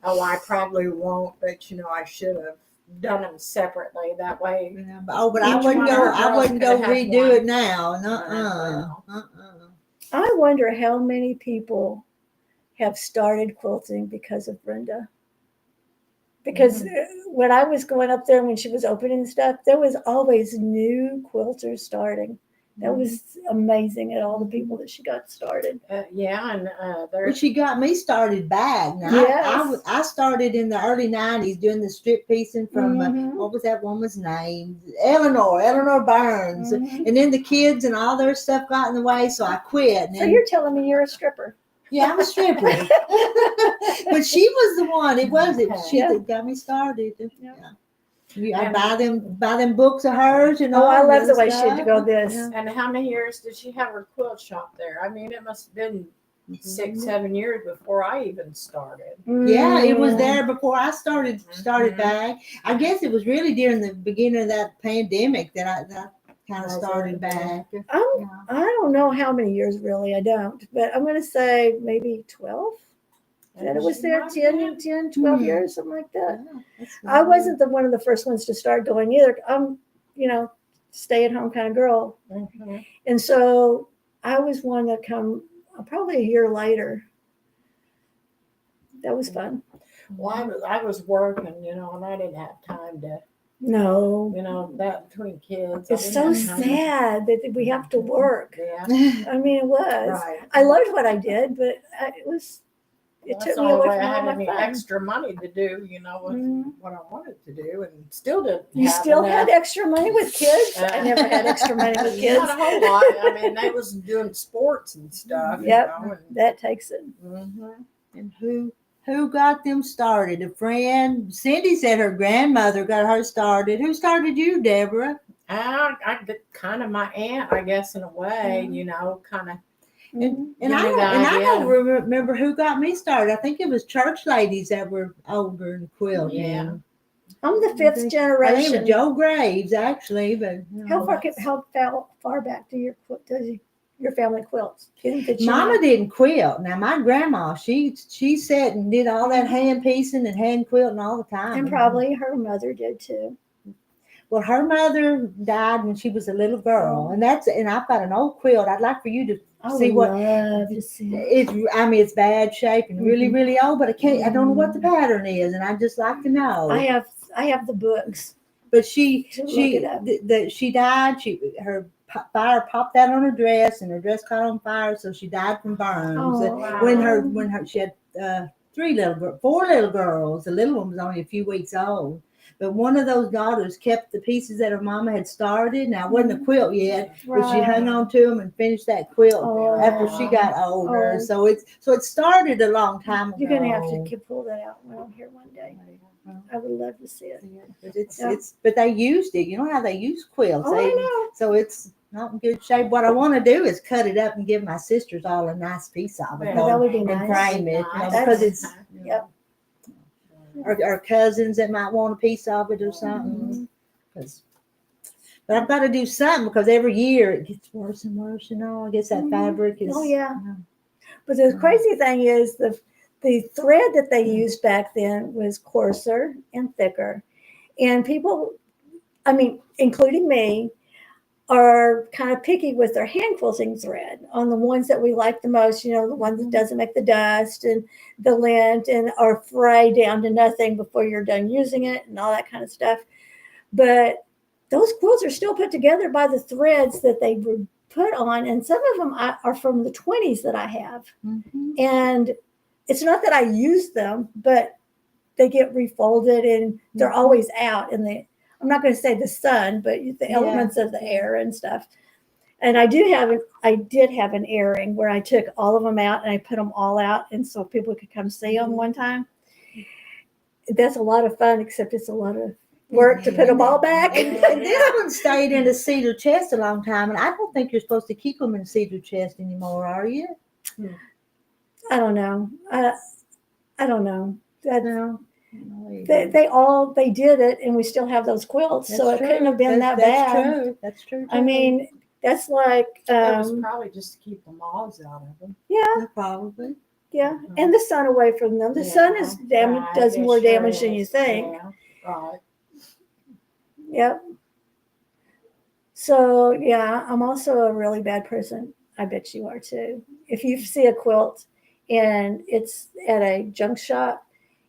Oh, I probably won't, but I should have done them separately that way. Yeah, but I wouldn't go redo it now. I wonder how many people have started quilting because of Brenda. because when I was going up there when she was opening stuff, there was always new quilters starting. That was amazing at all the people that she got started. Yeah, and Well, there's she got me started back. Now, Yes. I started in the early 90s doing the strip piecing from, Mhm. what was that woman's name? Eleanor Burns. Mhm. And then the kids and all their stuff got in the way, so I quit. And So then, you're telling me you're a stripper? yeah, I'm a stripper. But she was the one. She Yeah. that got me started. Yeah. Yeah, I And- buy them books of hers, you know. Oh, I and love the other way she'd stuff. go this. Yeah. and how many years did she have her quilt shop there? I mean, it must have been 6-7 years before I even started. Yeah, it was Mm. there before I started Mhm. back. I guess it was really during the beginning of that pandemic that I kind of Was started it? back. I don't know how many years really. I don't, but I'm going to say maybe 12. That it was She there might have 10, 12 Hmm. years, something like that. Yeah, that's I nice. wasn't one of the first ones to start going either. I'm, stay at home kind of girl. been. Mhm. And so I was one that come probably a year later. That was fun. Well, I was working, and I didn't have time to, No, that between kids. I it's didn't so have time. sad that we have to work. Yeah, I mean, it was. right. I loved what I did, but it That's took the me only away way from I all had my any fun. extra money to do, with Mhm. what I wanted to do, and still didn't. You have still enough. had extra money with kids? I never had extra money with kids. Not a whole lot. I mean, they was doing sports and stuff. Yep. And, That takes it. And who got them started? A friend. Cindy said her grandmother got her started. Who started you, Deborah? I kind of my aunt, I guess, in a way, kind of. And Give I me don't, the and I idea. don't remember who got me started. I think it was church ladies that were older in quilting. Yeah. I'm the fifth I think it generation. was Joe Graves actually, but How far back do your family quilts? Did you Mama know? didn't quilt. Now my grandma, she sat and did all that hand piecing and hand quilting all the time. And probably her mother did too. Well, her mother died when she was a little girl, and I've got an old quilt. I'd like for you to I see would what love to see it. it's bad shape and really, Mhm. really old, but I don't know what the pattern is, and I'd just like to know. I have the books. But she To look it up. she died. Her fire popped out on her dress, and her dress caught on fire, so she died from burns. Oh, When she had four little girls. The little one was only a few weeks old. But one of those daughters kept the pieces that her mama had started. Now, it wasn't a quilt yet, but she hung on to them and finished that quilt after she got older. Oh. So it started a long time ago. You're gonna have to pull that out when I'm here one day. I would love to see it. But they used it. You know how they use quilts. Oh, I know. So it's not in good shape. What I want to do is cut it up and give my sisters all a nice piece of it. Yeah, that would be and nice. frame it, Nice. because it's Yep. our cousins that might want a piece of it or something. But I've got to do something because every year it gets worse and worse. I guess that fabric is. Oh, yeah. But the crazy thing is the thread that they used back then was coarser and thicker. And people, I mean, including me, are kind of picky with their hand quilting thread on the ones that we like the most, the one that doesn't make the dust and the lint and are frayed down to nothing before you're done using it and all that kind of stuff. But those quilts are still put together by the threads that they were put on. And some of them are from the 20s that I have. Mm-hmm. And it's not that I use them, but they get refolded and they're always out in the, I'm not going to say the sun, but the elements of the air and stuff. And I did have an airing where I took all of them out and I put them all out, and so people could come see them one time. That's a lot of fun, except it's a lot of work to put them all back. And this one stayed in a cedar chest a long time, and I don't think you're supposed to keep them in a cedar chest anymore, are you? I don't know. I don't know. No. They did it, and we still have those quilts, so it couldn't have been that bad. That's true. I mean, that's like That was probably just to keep the moths out of them. yeah, probably. yeah, and the sun away from them. The sun is does more damage than you think. Yeah, right. Yep. So yeah, I'm also a really bad person. I bet you are too. If you see a quilt and it's at a junk shop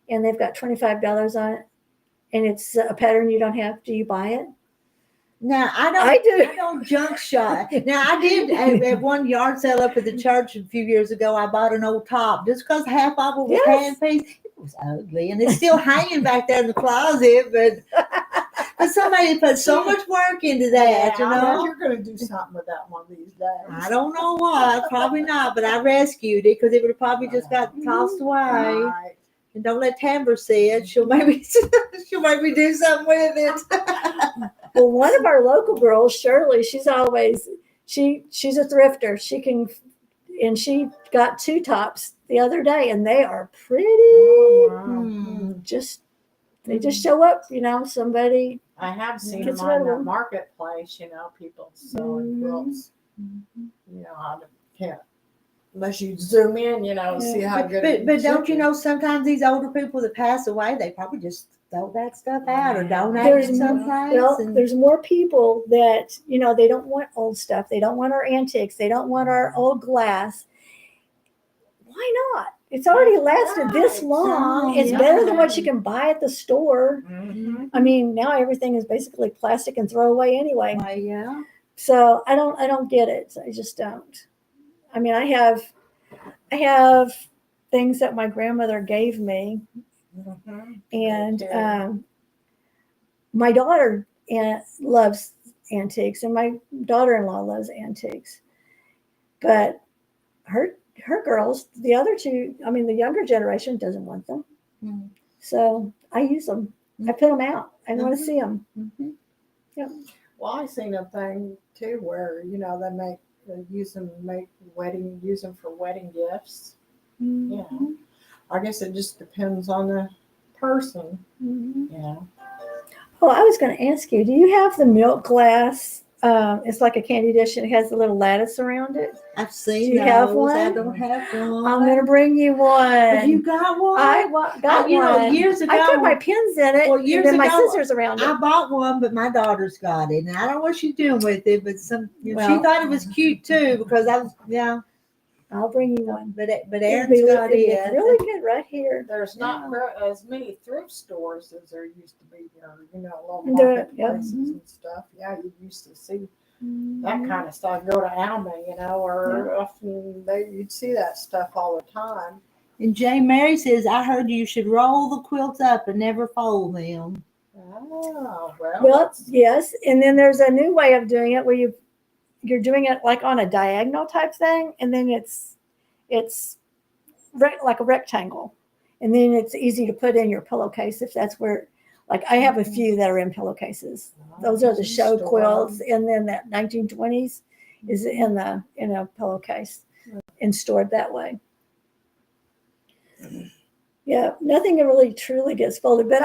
and they've got $25 on it, and it's a pattern you don't have. Do you buy it? Now I do. I don't junk shop. Now I did at one yard sale up at the church a few years ago. I bought an old top just because half of it was hand piece. It was ugly, and it's still hanging back there in the closet. But somebody put so much work into that, you I bet know. you're going to do something with that one these days. I don't know why. Probably not. But I rescued it because it would have probably just got tossed away. Right. And don't let Tamber see it. She'll maybe do something with it. Well, one of our local girls, Shirley, she's always she's a thrifter. And she got 2 tops the other day, and they are pretty. They just show up, you know. Somebody. I have seen Gets them rid on of the them. marketplace, you know, people selling quilts. You know, I can't, unless you zoom in, you know, see how good But don't you know, sometimes these older people that pass away, they probably just throw that stuff out or donate it someplace. There's more people that, you know, they don't want old stuff. They don't want our antiques. They don't want our old glass. Why not? It's already lasted this long. It's better than what you can buy at the store. I mean, now everything is basically plastic and throw away anyway. Yeah. So I don't get it. I just don't. I mean, I have things that my grandmother gave me, and my daughter loves antiques, and my daughter-in-law loves antiques. But her girls, the other two, I mean, the younger generation doesn't want them. So I use them. I put them out. I want to see them. Yep. Well, I seen a thing too where, you know, they use them for wedding gifts. You know, I guess it just depends on the person. Yeah. Oh, I was going to ask you, do you have the milk glass? It's like a candy dish and it has a little lattice around it. I've seen. Do you have one? I don't have one. I'm going to bring you one. Have you got one? I got you one. know, years ago. I put my pins in it. Well, years and then my ago, scissors around it. I bought one, but my daughter's got it, and I don't know what she's doing with it. But she Well, thought it was cute too because I was I'll bring you one. But It'd Aaron's got it. It's really good right here. There's not as many thrift stores as there used to be, or, you know, little marketplaces and stuff. Yeah, you used to see that kind of stuff. Go to Alma, you know, or often you'd see that stuff all the time. And J. Mary says, I heard you should roll the quilts up and never fold them. Oh, well, yes. And then there's a new way of doing it where you're doing it like on a diagonal type thing, and then it's like a rectangle, and then it's easy to put in your pillowcase if that's where. Like I have a few that are in pillowcases. Those are the show quilts, and then that 1920s is in a pillowcase and stored that way. Yeah, nothing really truly gets folded. But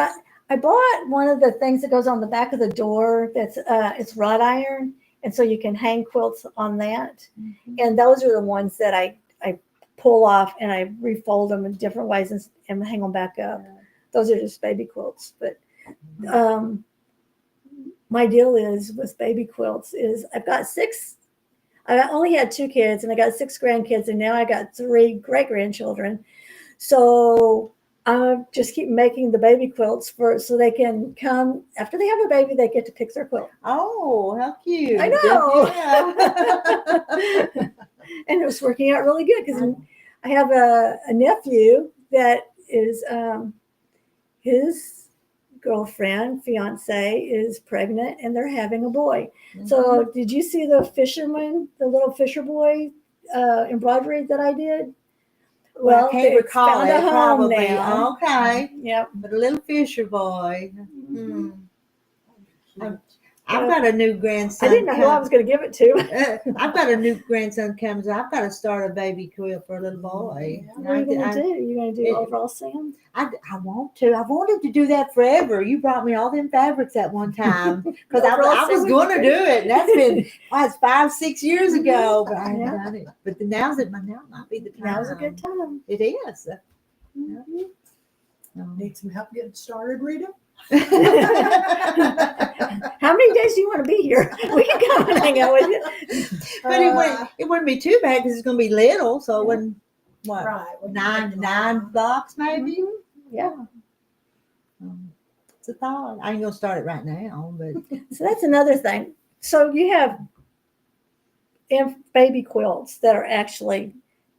I bought one of the things that goes on the back of the door. That's it's wrought iron, and so you can hang quilts on that. And those are the ones that I pull off and I refold them in different ways and hang them back up. Those are just baby quilts, but. My deal is with baby quilts is I've got 6. I only had 2 kids and I got 6 grandkids and now I got 3 great grandchildren. So I just keep making the baby quilts so they can come after they have a baby. They get to pick their quilt. Oh, how cute! I know. Yeah. And it was working out really good because I have a nephew that is his fiance is pregnant and they're having a boy. So did you see the little fisher boy embroidery that I did? Well, I can't recall found it. a home Probably. now. Okay. Yep. But a little fisher boy. I've got a new grandson. I didn't know who I was going to give it to. I've got a new grandson coming. I've got to start a baby quilt for a little boy. What are you going to do? You going to do overall Sam? I want to. I wanted to do that forever. You brought me all them fabrics at one time because I was going to do it. And that's been 5-6 years ago, but I haven't done it. But now might be the time. Now's a good time. It is. Need some help getting started, Rita? How many days do you want to be here? We can come and hang out with you. But it wouldn't be too bad because it's going to be little. So when what? Right. 9 blocks maybe. Yeah. It's a thought. I ain't gonna start it right now, but So that's another thing. So you have baby quilts that are actually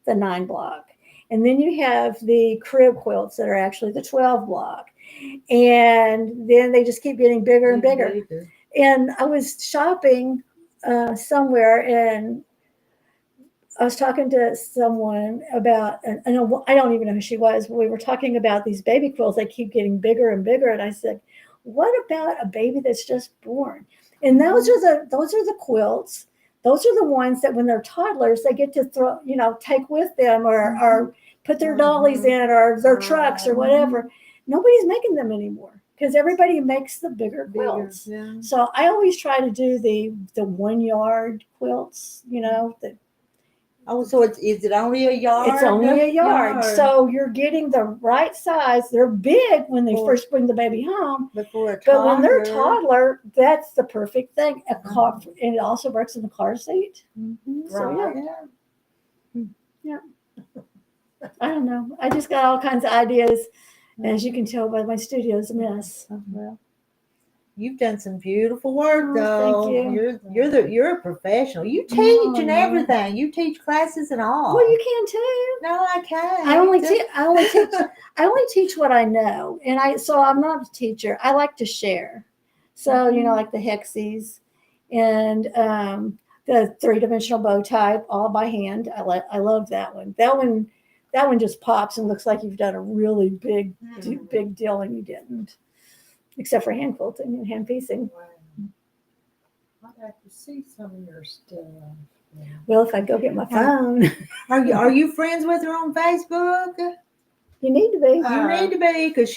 the 9 block. And then you have the crib quilts that are actually the 12 block. And then they just keep getting bigger and bigger. And I was shopping somewhere, and I was talking to someone about, and I don't even know who she was, but we were talking about these baby quilts. They keep getting bigger and bigger. And I said, what about a baby that's just born? And those are the quilts. Those are the ones that when they're toddlers, they get to throw, take with them or put their dollies in or their trucks or whatever. Nobody's making them anymore because everybody makes the bigger quilts. Yeah. So I always try to do the 1 yard quilts, that Oh, so is it only a yard? it's only a yard. So you're getting the right size. They're big when they first bring the baby home. But when they're toddler, that's the perfect thing. A car, and it also works in the car seat. So yeah. I don't know. I just got all kinds of ideas. As you can tell by my studio's a mess. Well, you've done some beautiful work, Oh, though. thank you. You're a professional. You teach and everything. You teach classes and all. Well, you can too. No, I can't. I only teach what I know, and I'm not a teacher. I like to share. So like the hexes, and the 3-dimensional bow tie, all by hand. I love that one. That one just pops and looks like you've done a really big deal, and you didn't, except for hand quilting and hand piecing. I'd have to see some of your stuff. Well, if I go get my phone, Are you friends with her on Facebook? you need to be. You need to be, because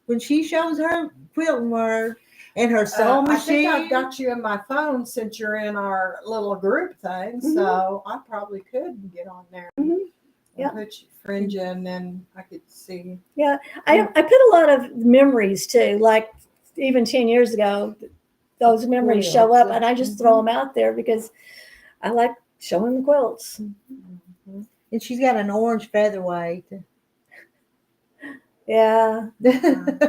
when she shows her quilting work and her sewing I think machine. I've got you in my phone since you're in our little group thing, so I probably could get on there. Yeah. Put your fringe in, and I could see. Yeah, I put a lot of memories too. Like even 10 years ago, those memories show up, and I just throw them out there because I like showing the quilts. And she's got an orange featherweight. Yeah.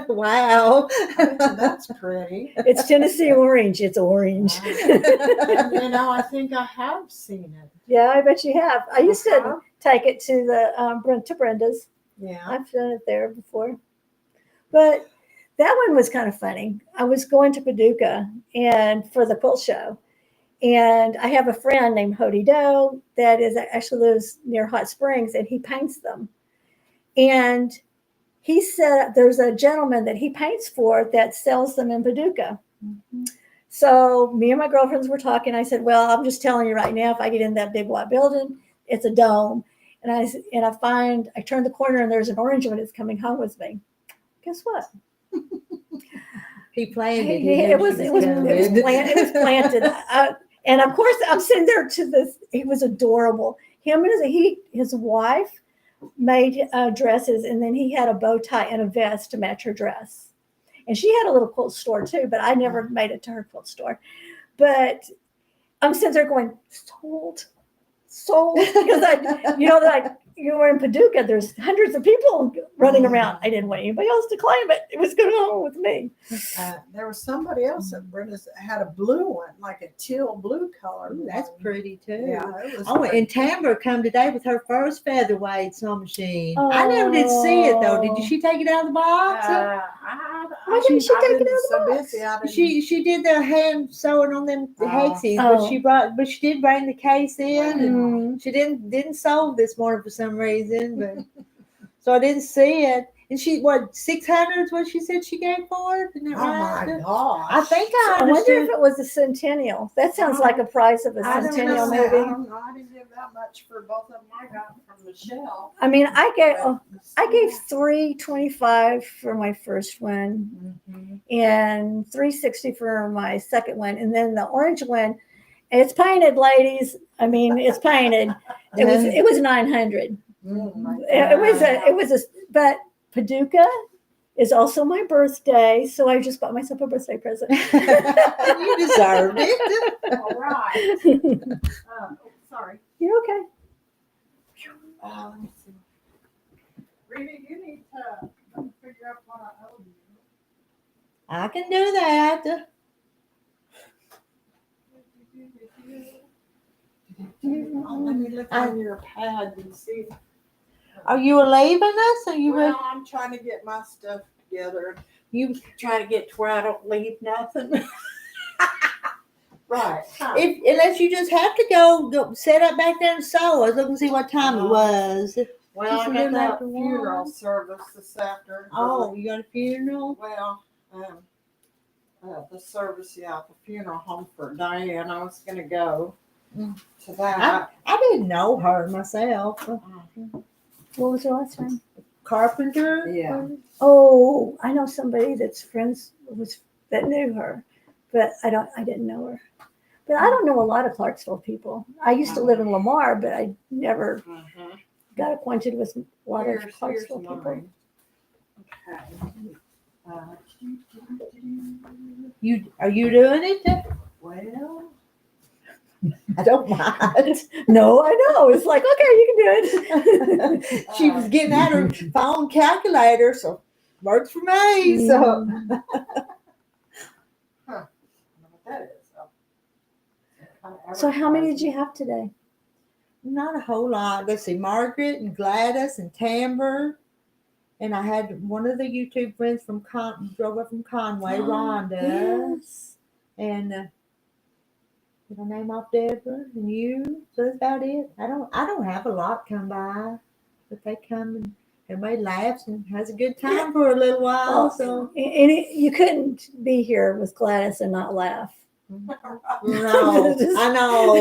Wow. That's pretty. It's Tennessee orange. It's orange. And, I think I have seen it. Yeah, I bet you have. I used to take it to to Brenda's. Yeah. I've done it there before. But that one was kind of funny. I was going to Paducah and for the quilt show. And I have a friend named Hody Doe that actually lives near Hot Springs, and he paints them. And he said there's a gentleman that he paints for that sells them in Paducah. So me and my girlfriends were talking. I said, well, I'm just telling you right now, if I get in that big white building, it's a dome. And I turn the corner and there's an orange one that's coming home with me. Guess what? He planned it. It was planted. And of course, I'm sitting there to this. It was adorable. His wife made dresses, and then he had a bow tie and a vest to match her dress. And she had a little quilt store too, but I never made it to her quilt store. But I'm sitting there going, sold. Because you were in Paducah, there's hundreds of people running around. I didn't want anybody else to claim it. It was going on with me. There was somebody else at Brenda's that had a blue one, like a teal blue color. Ooh, that's pretty too. Yeah, it was And Tamara come today with her first featherweight sewing machine. I never did see it though. Did she take it out of the box? Why didn't she take it out of the box? She did the hand sewing on them hexes, but she did bring the case in, and she didn't sew this morning for some reason, but so I didn't see it. And she 600 is what she said she gave for it? Isn't that right? My gosh. I think I wonder understood. if it was a centennial. That sounds like a price of a centennial movie. I didn't give that much for both of them I got from Michelle. I mean, I gave $325 for my first one, and $360 for my second one, and then the orange one. It's painted, ladies. I mean, it's painted. It was $900. But Paducah is also my birthday, so I just bought myself a birthday present. You deserved it. All right. Sorry. You're okay. Let me see. Rita, you need to figure I can do that. Oh, let me look on your pad and see. Are you leaving us? Are you? Well, I'm trying to get my stuff together. You try to get to where I don't leave nothing. Right. Huh. Unless you just have to go set up back there and sew. I was looking to see what time it was. Well, Just a I got little that after funeral one. service this afternoon. Oh, you got a funeral? Well, the service, the funeral home for Diane. I was going to go to that. I didn't know her myself. What was her last name? Carpenter? Yeah. Oh, I know somebody that's friends that knew her, but I didn't know her. But I don't know a lot of Clarksville people. I used to live in Lamar, but I never got acquainted with a lot of Clarksville people. Mine. Okay. Are you doing it? Well, I don't mind. No, I know. It's like, okay, you can do it. She was getting out her phone calculator, so works for me. So I don't know what that is. So how many did you have today? not a whole lot. Let's see, Margaret and Gladys and Tamber. And I had one of the YouTube friends from drove up from Conway, Rhonda. Yes. And did I name off Deborah and you? So that's about it. I don't have a lot come by, but they come and everybody laughs and has a good time for a little while. So You couldn't be here with Gladys and not laugh. no, I know.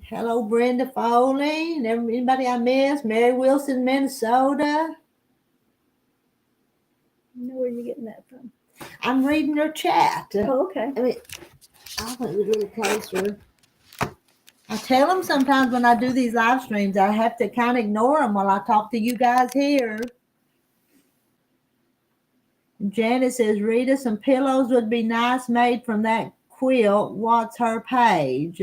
Hello, Brenda Foley, and anybody I missed. Mary Wilson, Minnesota. I know where you're getting that from. I'm reading her chat. Oh, okay. I mean, I went a little closer. I tell them sometimes when I do these live streams, I have to kind of ignore them while I talk to you guys here. Janet says, Rita, some pillows would be nice made from that quilt. What's her page?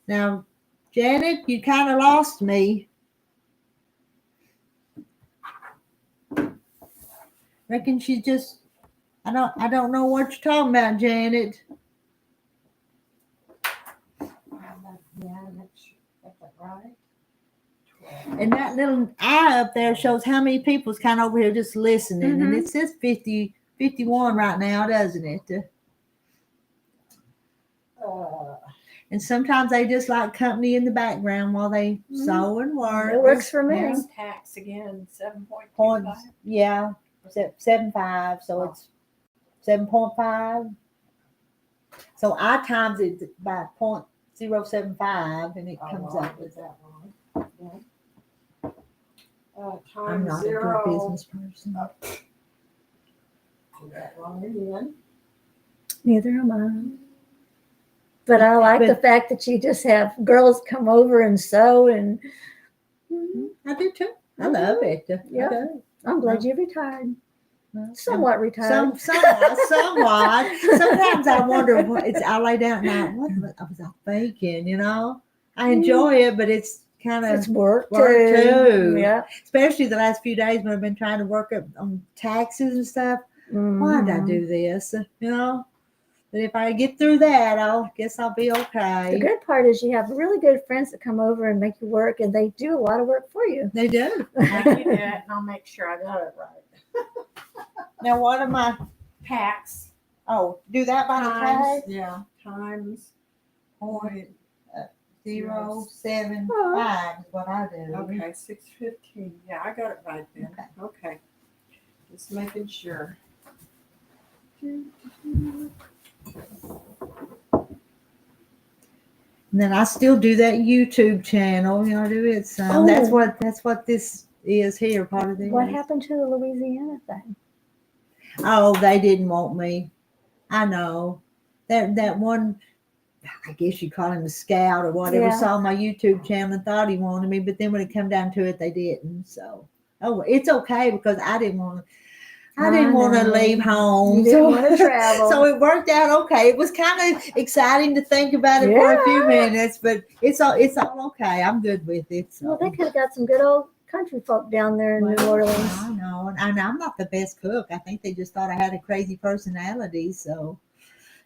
Now, Janet, you kind of lost me. Reckon she's just, I don't know what you're talking about, Janet. Yeah, that's right. And that little eye up there shows how many people's kind of over here just listening. And it says 51 right now, doesn't it? And sometimes they just like company in the background while they sew and work. It works for me. There's tax again, 7.25. Points, yeah, 7.5. So it's 7.5. So I times it by 0.075 and it comes up with that. I'm not a good business person. That wrong again. Neither am I. But I like the fact that you just have girls come over and sew, and I do too. I love it. Yeah. I do. I'm glad you retired. Somewhat retired. Somewhat. Sometimes I wonder I lay down at night. What was I thinking? You know, I enjoy it, but it's kind of It's work too. Yeah. Especially the last few days when I've been trying to work up on taxes and stuff. Why did I do this? You know. But if I get through that, I guess I'll be okay. The good part is you have really good friends that come over and make you work, and they do a lot of work for you. They do. I do that, and I'll make sure I got it right. Now, what am I? Tax. Oh, do that by the tag? Yeah, times 0.075 is what I do. Okay, 615. Yeah, I got it right then. Okay. Just making sure. And then I still do that YouTube channel. You know, I do it some. That's what this is here. Part of this. What happened to the Louisiana thing? Oh, they didn't want me. I know. That one, I guess you call him a scout or whatever, saw my YouTube channel and thought he wanted me, but then when it come down to it, they didn't. So, it's okay because I didn't want to. I didn't want to know. leave home. You didn't want to travel. So it worked out okay. It was kind of exciting to think about it for a few minutes, but it's all okay. I'm good with it. So. Well, they could have got some good old country folk down there in New Orleans. I know. And I'm not the best cook. I think they just thought I had a crazy personality. So.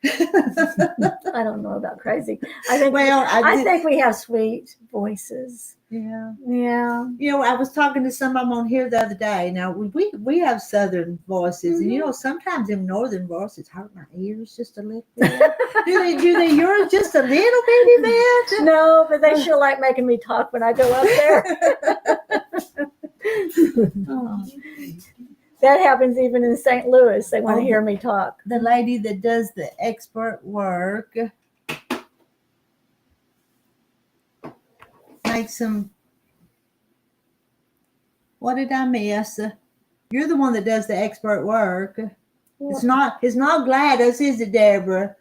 I don't know about crazy. I think I think we have sweet voices. Yeah. Yeah. You know, I was talking to some of them on here the other day. Now we have southern voices, and you know sometimes them northern voices hurt my ears just a little bit. do they yours just a little bitty bit? No, but they sure like making me talk when I go up there. Oh. That happens even in St. Louis. They want to hear me talk. The lady that does the expert work makes some. What did I miss? You're the one that does the expert work. It's not Gladys, is it, Deborah?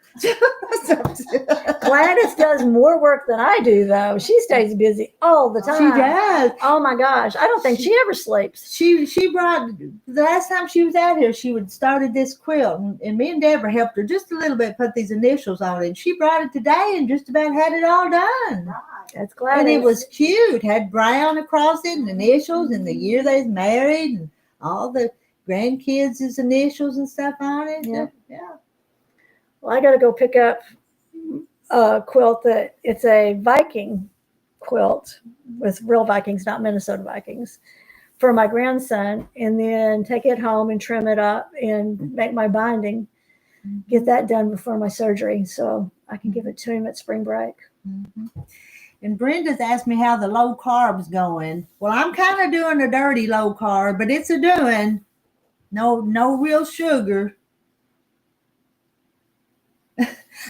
Gladys does more work than I do, though. She stays busy all the time. She does. Oh my gosh. I don't think she ever sleeps. She brought, the last time she was out here, she would started this quilt, and me and Deborah helped her just a little bit put these initials on it. And she brought it today and just about had it all done. That's Gladys. And it was cute. Had brown across it and initials and the year they was married and all the grandkids' initials and stuff on it. Yeah. Well, I got to go pick up a quilt that it's a Viking quilt with real Vikings, not Minnesota Vikings, for my grandson, and then take it home and trim it up and make my binding. Get that done before my surgery so I can give it to him at spring break. Mm-hmm. And Brenda's asked me how the low carb's going. Well, I'm kind of doing a dirty low carb, but it's a doing. No real sugar.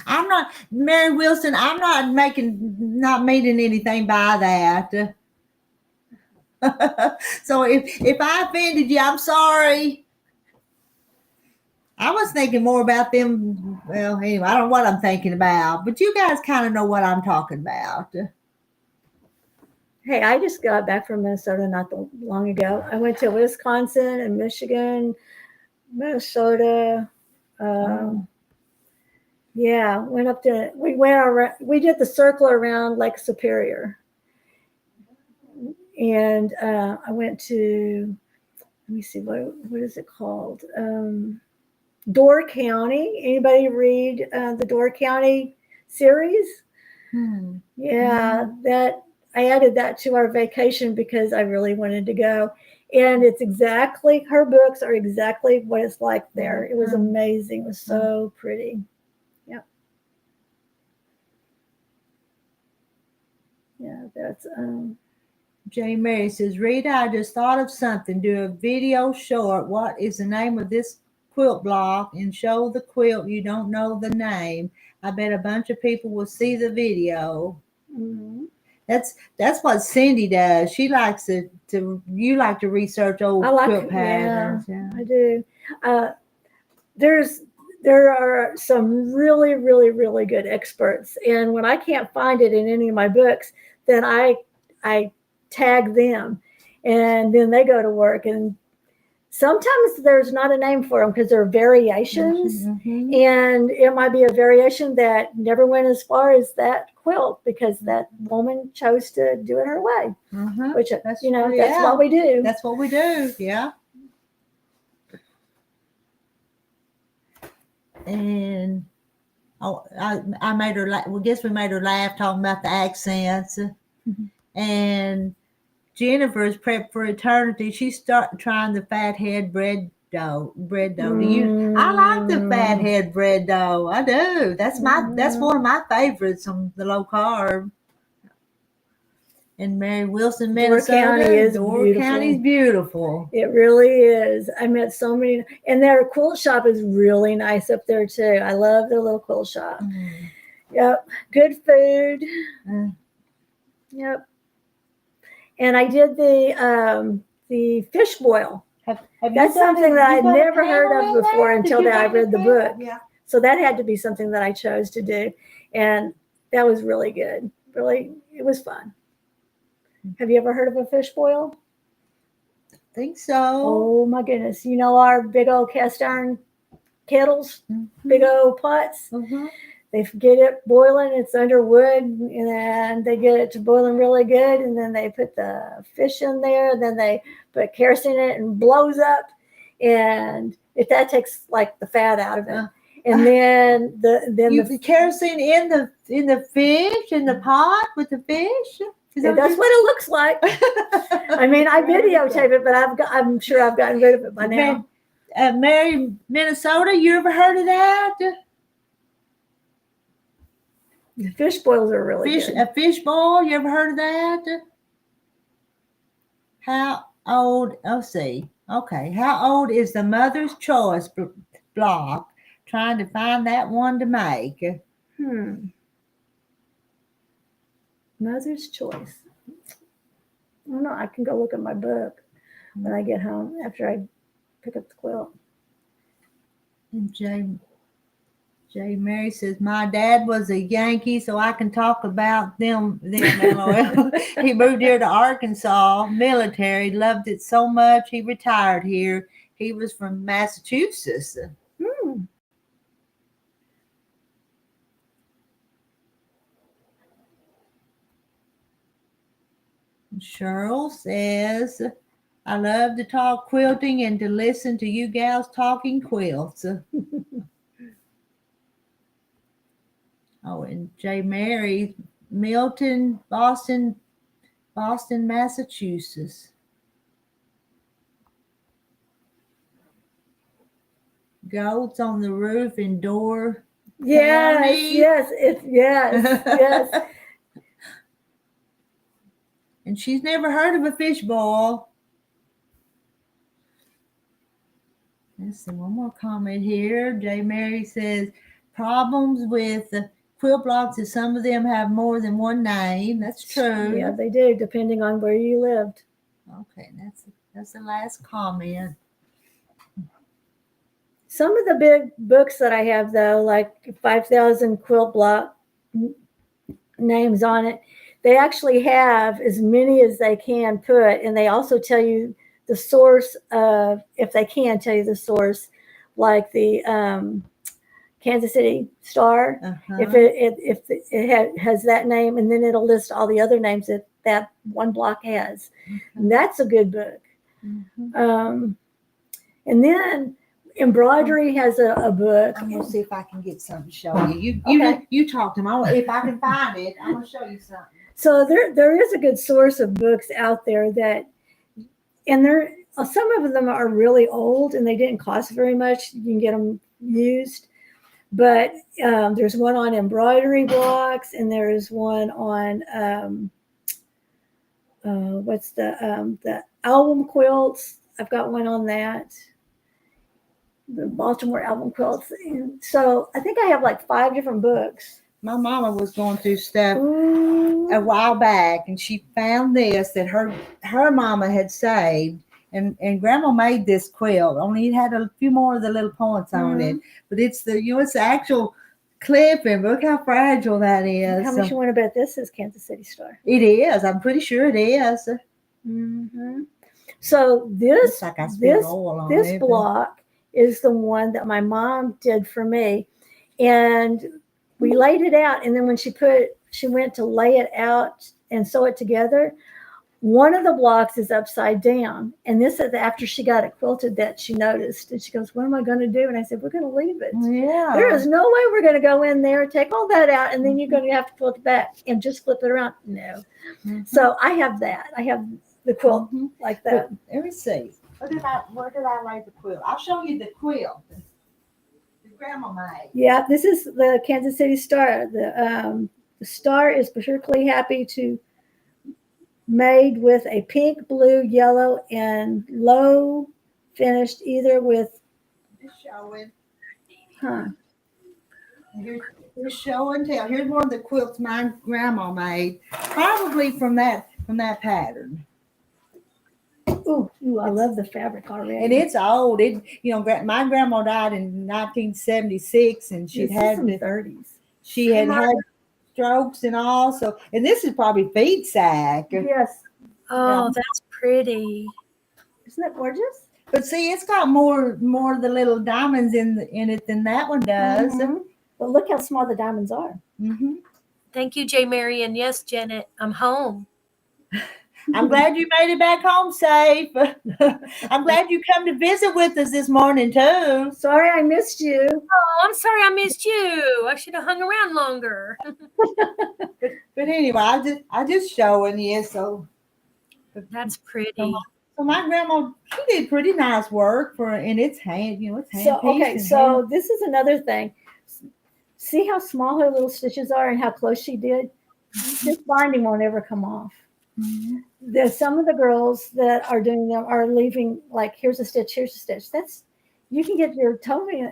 I'm not, Mary Wilson, I'm not meaning anything by that. So if I offended you, I'm sorry. I was thinking more about them. Well, anyway, I don't know what I'm thinking about, but you guys kind of know what I'm talking about. Hey, I just got back from Minnesota not long ago. I went to Wisconsin and Michigan, Minnesota. Yeah, we did the circle around Lake Superior. And I went to, let me see, what is it called? Door County. Anybody read the Door County series? Yeah, that I added that to our vacation because I really wanted to go. And it's exactly, her books are exactly what it's like there. It was amazing. It was so pretty. Yep. Yeah, that's Jay Mary says, Rita, I just thought of something. Do a video short. What is the name of this quilt block and show the quilt you don't know the name. I bet a bunch of people will see the video. Mm-hmm. That's what Cindy does. She likes you like to research old quilt patterns. Yeah, I do. There are some really, really, really good experts. And when I can't find it in any of my books, then I tag them and then they go to work. And sometimes there's not a name for them because they're variations. Mm-hmm. And it might be a variation that never went as far as that quilt because that woman chose to do it her way. Mm-hmm. Which, that's what we do. That's what we do. Yeah. And I made her laugh. Well, guess we made her laugh talking about the accents. Mm-hmm. And Jennifer's prep for eternity. She started trying the fathead bread dough. I like the fathead bread dough. I do. That's one of my favorites on the low carb. And Mary Wilson, Minnesota. Door County is beautiful. It really is. I met so many, and their quilt shop is really nice up there too. I love their little quilt shop. Mm. Yep, good food. Yep. And I did the fish boil. That's something that I'd never heard of before until I read the book. Yeah. So that had to be something that I chose to do, and that was really good. Really, it was fun. Have you ever heard of a fish boil? think so. Oh my goodness. You know our big old cast iron kettles, Mm-hmm. big old pots? Mm-hmm. They get it boiling, it's under wood, and they get it to boiling really good, and then they put the fish in there, and then they put kerosene in it and blows up, and that takes like the fat out of it. And then You put kerosene in the fish, in the pot with the fish? That's what it looks like. I mean, I videotape it, but I'm sure I've gotten rid of it by now. Mary, Minnesota, you ever heard of that? The fish boils are really good. A fish boil, you ever heard of that? How old, let's see. Okay, how old is the Mother's Choice block? Trying to find that one to make. Mother's Choice. I don't know. I can go look at my book when I get home after I pick up the quilt. And J. Mary says, my dad was a Yankee, so I can talk about them. LOL. He moved here to Arkansas, military, loved it so much, he retired here. He was from Massachusetts. Cheryl says, I love to talk quilting and to listen to you gals talking quilts. Oh, and J. Mary, Milton, Boston, Massachusetts. Goats on the roof in Door County. Yes. And she's never heard of a fish boil. Let's see, one more comment here. J. Mary says, problems with quilt blocks is some of them have more than one name. That's true. Yeah, they do, depending on where you lived. Okay, that's the last comment. Some of the big books that I have, though, like 5,000 quilt block names on it, they actually have as many as they can put, and they also tell you the source of, if they can tell you the source, like the Kansas City Star, if it has that name, and then it'll list all the other names that one block has. And that's a good book. And then embroidery has a book. I'm gonna see if I can get something to show you. You talk to me. If I can find it, I'm gonna show you something. So there is a good source of books out there and some of them are really old and they didn't cost very much. You can get them used, but there's one on embroidery blocks, and there is one on what's the album quilts. I've got one on that. The Baltimore album quilts. And so I think I have like 5 different books. My mama was going through stuff a while back, and she found this that her mama had saved, and Grandma made this quilt. Only it had a few more of the little points on it, but it's the actual clipping. Look how fragile that is. How much you want to bet this is Kansas City Star? It is. I'm pretty sure it is. So this this block is the one that my mom did for me, and we laid it out, and then when she went to lay it out and sew it together, one of the blocks is upside down. And this is after she got it quilted that she noticed. And she goes, what am I going to do? And I said, we're going to leave it. Yeah. There is no way we're going to go in there, take all that out, and then you're going to have to quilt it back and just flip it around. No. So I have that. I have the quilt like that. Let me see. Where did I lay the quilt? I'll show you the quilt. Grandma made. Yeah, this is the Kansas City Star. The star is particularly happy to made with a pink, blue, yellow, and low finished either with. Showing. Here's show and tell. Here's one of the quilts my grandma made, probably from that pattern. Ooh, I love the fabric already. And it's old. My grandma died in 1976, and she'd had in the 30s. She had strokes and all. So, and this is probably feed sack. Yes. Oh, that's pretty. Isn't that gorgeous? But see, it's got more of the little diamonds in it than that one does. Mhm. But look how small the diamonds are. Mm-hmm. Thank you, J. Mary. And yes, Janet, I'm home. I'm glad you made it back home safe. I'm glad you come to visit with us this morning too. Sorry I missed you. Oh, I'm sorry I missed you. I should have hung around longer. But anyway, I just showing you. So That's pretty. So my grandma, she did pretty nice work for, and it's hand, it's hand So pieced okay, and so this is another thing. See how small her little stitches are and how close she did? This binding won't ever come off. hand. There's some of the girls that are doing them are leaving like here's a stitch, here's a stitch. That's you can get your toenail,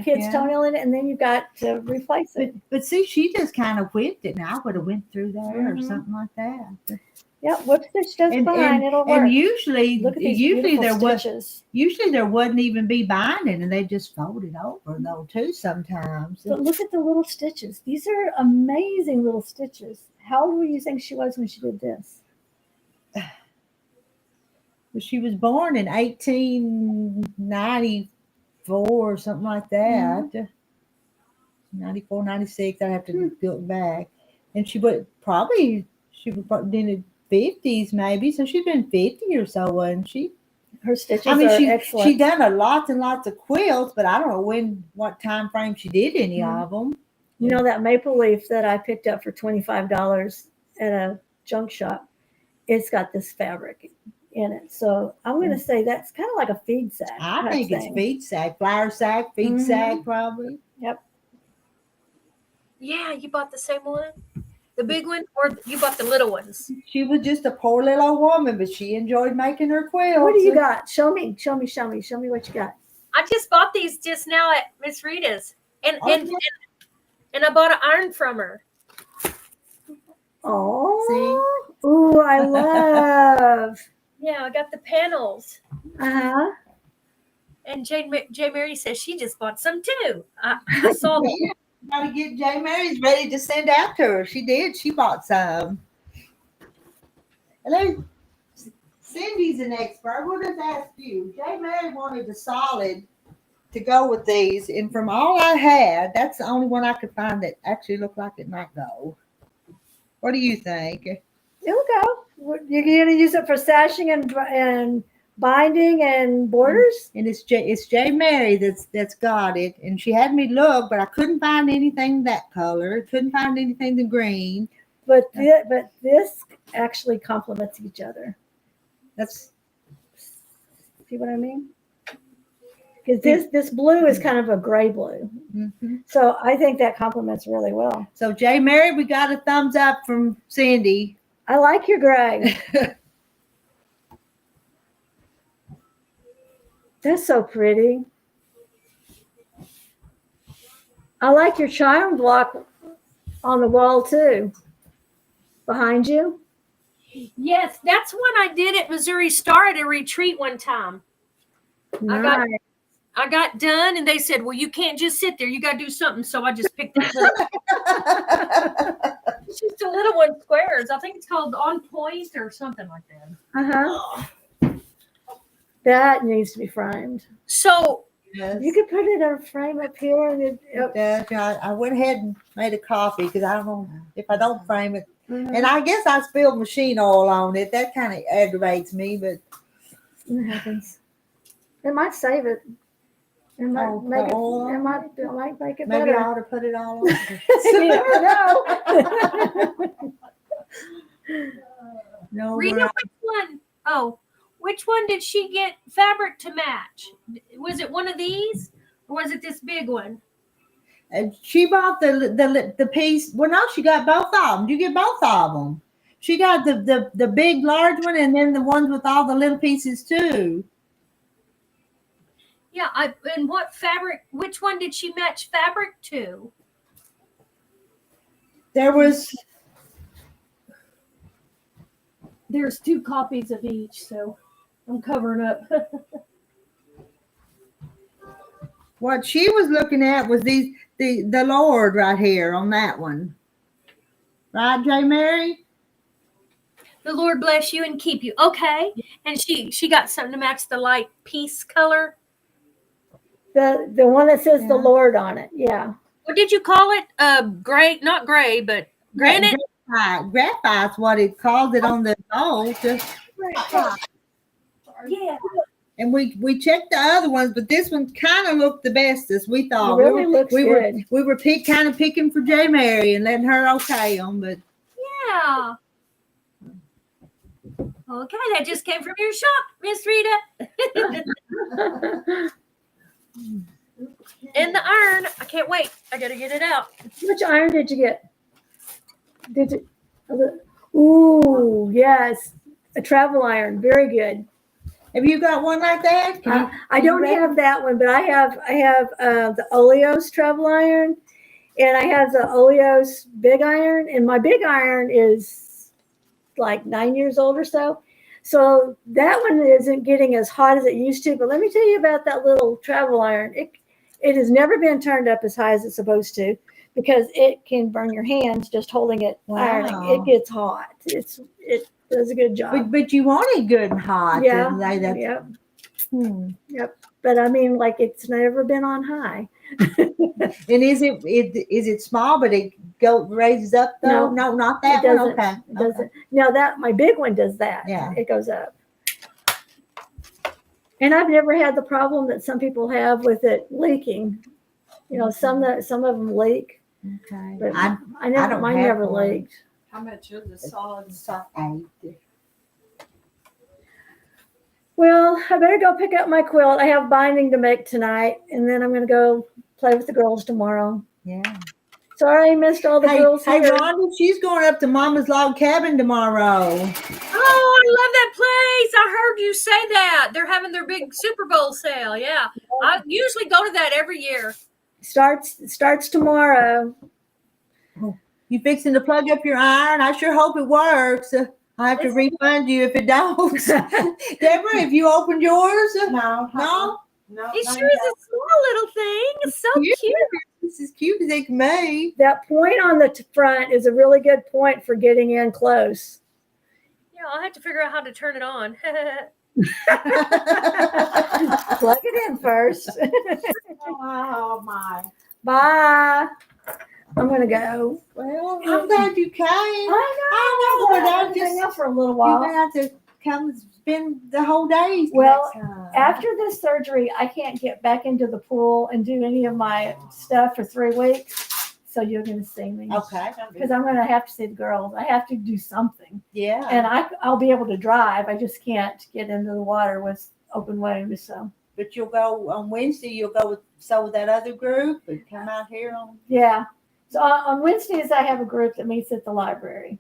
kid's Yeah. toenail in it, and then you got to replace it. But see, she just kind of whipped it, and I would have went through there or Mhm. something like that. Yeah, whip stitch does fine. It'll work. And usually, Look at these usually beautiful there stitches. wouldn't even be binding, and they just fold it over though too sometimes. But look at the little stitches. These are amazing little stitches. How old do you think she was when she did this? She was born in 1894 or something like that. 94, 96. I have to look back. And she was probably in the 50s maybe. So she's been 50 or so, wasn't she? Her stitches I mean, are she excellent. done a lots and lots of quilts, but I don't know what time frame she did any of them. You know that maple leaf that I picked up for $25 at a junk shop? It's got this fabric in it. So I'm going to say that's kind of like a feed sack. I think it's feed sack, flour sack, feed sack, probably. Yep. Yeah, you bought the same one? The big one? Or you bought the little ones? She was just a poor little old woman, but she enjoyed making her quilts. What do you got? Show me what you got. I just bought these just now at Miss Rita's. And I bought an iron from her. Oh. Ooh, I love. Yeah, I got the panels. Uh-huh. And J. Mary says she just bought some too. I saw that. Got to get J. Mary's ready to send out to her. She did. She bought some. And then Cindy's an expert. We'll just ask you. J. Mary wanted a solid to go with these, and from all I had, that's the only one I could find that actually looked like it might go. What do you think? It'll go. You're going to use it for sashing and binding and borders? And it's J. Mary that's got it, and she had me look, but I couldn't find anything that color. Couldn't find anything the green. But this actually complements each other. That's see what I mean? Because this blue is kind of a gray blue. Mm-hmm. So I think that complements really well. So J. Mary, we got a thumbs up from Cindy. I like your gray. That's so pretty. I like your charm block on the wall too. Behind you. Yes, that's one I did at Missouri Star at a retreat one time. Nice. I got done and they said, well, you can't just sit there. You got to do something. So I just picked that up. It's just a little one squares. I think it's called On Point or something like that. That needs to be framed. So yes. You could put it in a frame up here. And I went ahead and made a copy because I don't know if I don't frame it. Mhm. And I guess I spilled machine oil on it. That kind of aggravates me, but it happens. It might save it. It might make it. It might make it maybe better. I ought to put it all over. You never know. No, Rita, which one? Oh, which one did she get fabric to match? Was it one of these, or was it this big one? And she bought the piece. Well, no, she got both of them. You get both of them. She got the big large one, and then the ones with all the little pieces too. Yeah, and what fabric? Which one did she match fabric to? There's 2 copies of each, so I'm covering up. What she was looking at was the Lord right here on that one. Right, J. Mary? The Lord bless you and keep you. Okay. And she got something to match the light peace color. The one that says the Yeah. Lord on it. Yeah. What did you call it? Gray, not gray, but granite. Graphite's what it calls it on the gold. Yeah. And we checked the other ones, but this one kind of looked the bestest. We thought It really looks we good. were kind of picking for J Mary and letting her okay them, but Yeah. Okay, that just came from your shop, Miss Rita. And the iron. I can't wait. I gotta get it out. Which iron did you get? Did you? Ooh, yes, a travel iron. Very good. have you got one like that? I don't have that one, but I have the Oleos travel iron, and I have the Oleos big iron, and my big iron is like 9 years old or so. So that one isn't getting as hot as it used to. But let me tell you about that little travel iron. It has never been turned up as high as it's supposed to because it can burn your hands just holding it ironing. It gets hot. It does a good job. But you want it good and hot. Yeah. And that's, Yep. hmm. Yep. But I mean, like it's never been on high. And is it small, but it raises up though? No, not that It one. doesn't. Okay. It doesn't. No, that my big one does that. Yeah. It goes up. And I've never had the problem that some people have with it leaking. You know, some of them leak, Okay. but I don't mine have never one. leaked. How much is the solid? Well, I better go pick up my quilt. I have binding to make tonight, and then I'm going to go play with the girls tomorrow. Yeah. Sorry I missed all the girls Hey, here. Rhonda, she's going up to Mama's log cabin tomorrow. Oh, I love that place. I heard you say that. They're having their big Super Bowl sale. Yeah. I usually go to that every year. Starts tomorrow. You fixing to plug up your iron? I sure hope it works. I have to refund you if it don't. Deborah, have you opened yours? No. No? No. It sure is a small little thing. It's so cute. This is cute as they can be. That point on the front is a really good point for getting in close. Yeah, I'll have to figure out how to turn it on. Plug it in first. Oh my. Bye. I'm gonna go. Well, I'm glad you came. I know, but but I'm I just hang out for a little you're while. gonna have to come and spend the whole day. Well, next time. After this surgery, I can't get back into the pool and do any of my stuff for 3 weeks. So you're gonna see me. Okay. Because I'm gonna have to see the girls. I have to do something. Yeah. And I'll be able to drive. I just can't get into the water with open wounds. So But you'll go on Wednesday. You'll go with that other group and come out here on. yeah. So on Wednesdays I have a group that meets at the library,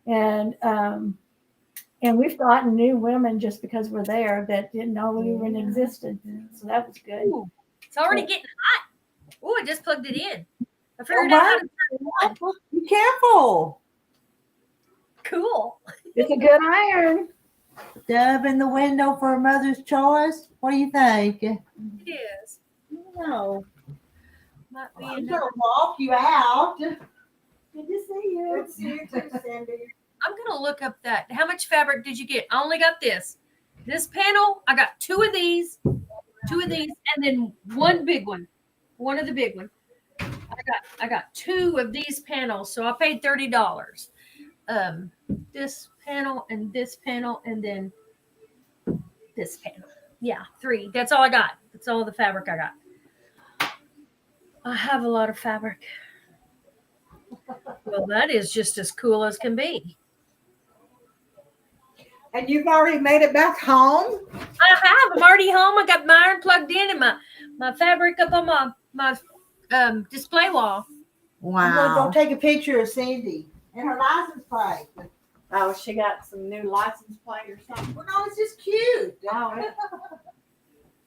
and we've gotten new women just because we're there that didn't know we even existed. So that was good. Ooh, it's already getting hot. Oh, I just plugged it in. I figured out how to turn it on. Be careful. Cool. It's a good iron. Dove in the window for a mother's choice. What do you think? It is. No. Might be I'm enough. gonna walk you out. Good to see you. Good to see you too, Cindy. I'm gonna look up that. How much fabric did you get? I only got this. This panel, I got 2 of these, and then one big one. One of the big one. I got 2 of these panels, so I paid $30. This panel and this panel, and then this panel. Yeah, 3. That's all I got. That's all the fabric I got. I have a lot of fabric. Well, that is just as cool as can be. And you've already made it back home? I have. I'm already home. I got my iron plugged in and my fabric up on my display wall. Wow. I'm gonna go take a picture of Cindy and her license plate. Oh, she got some new license plate or something. Well, no, it's just cute. Oh,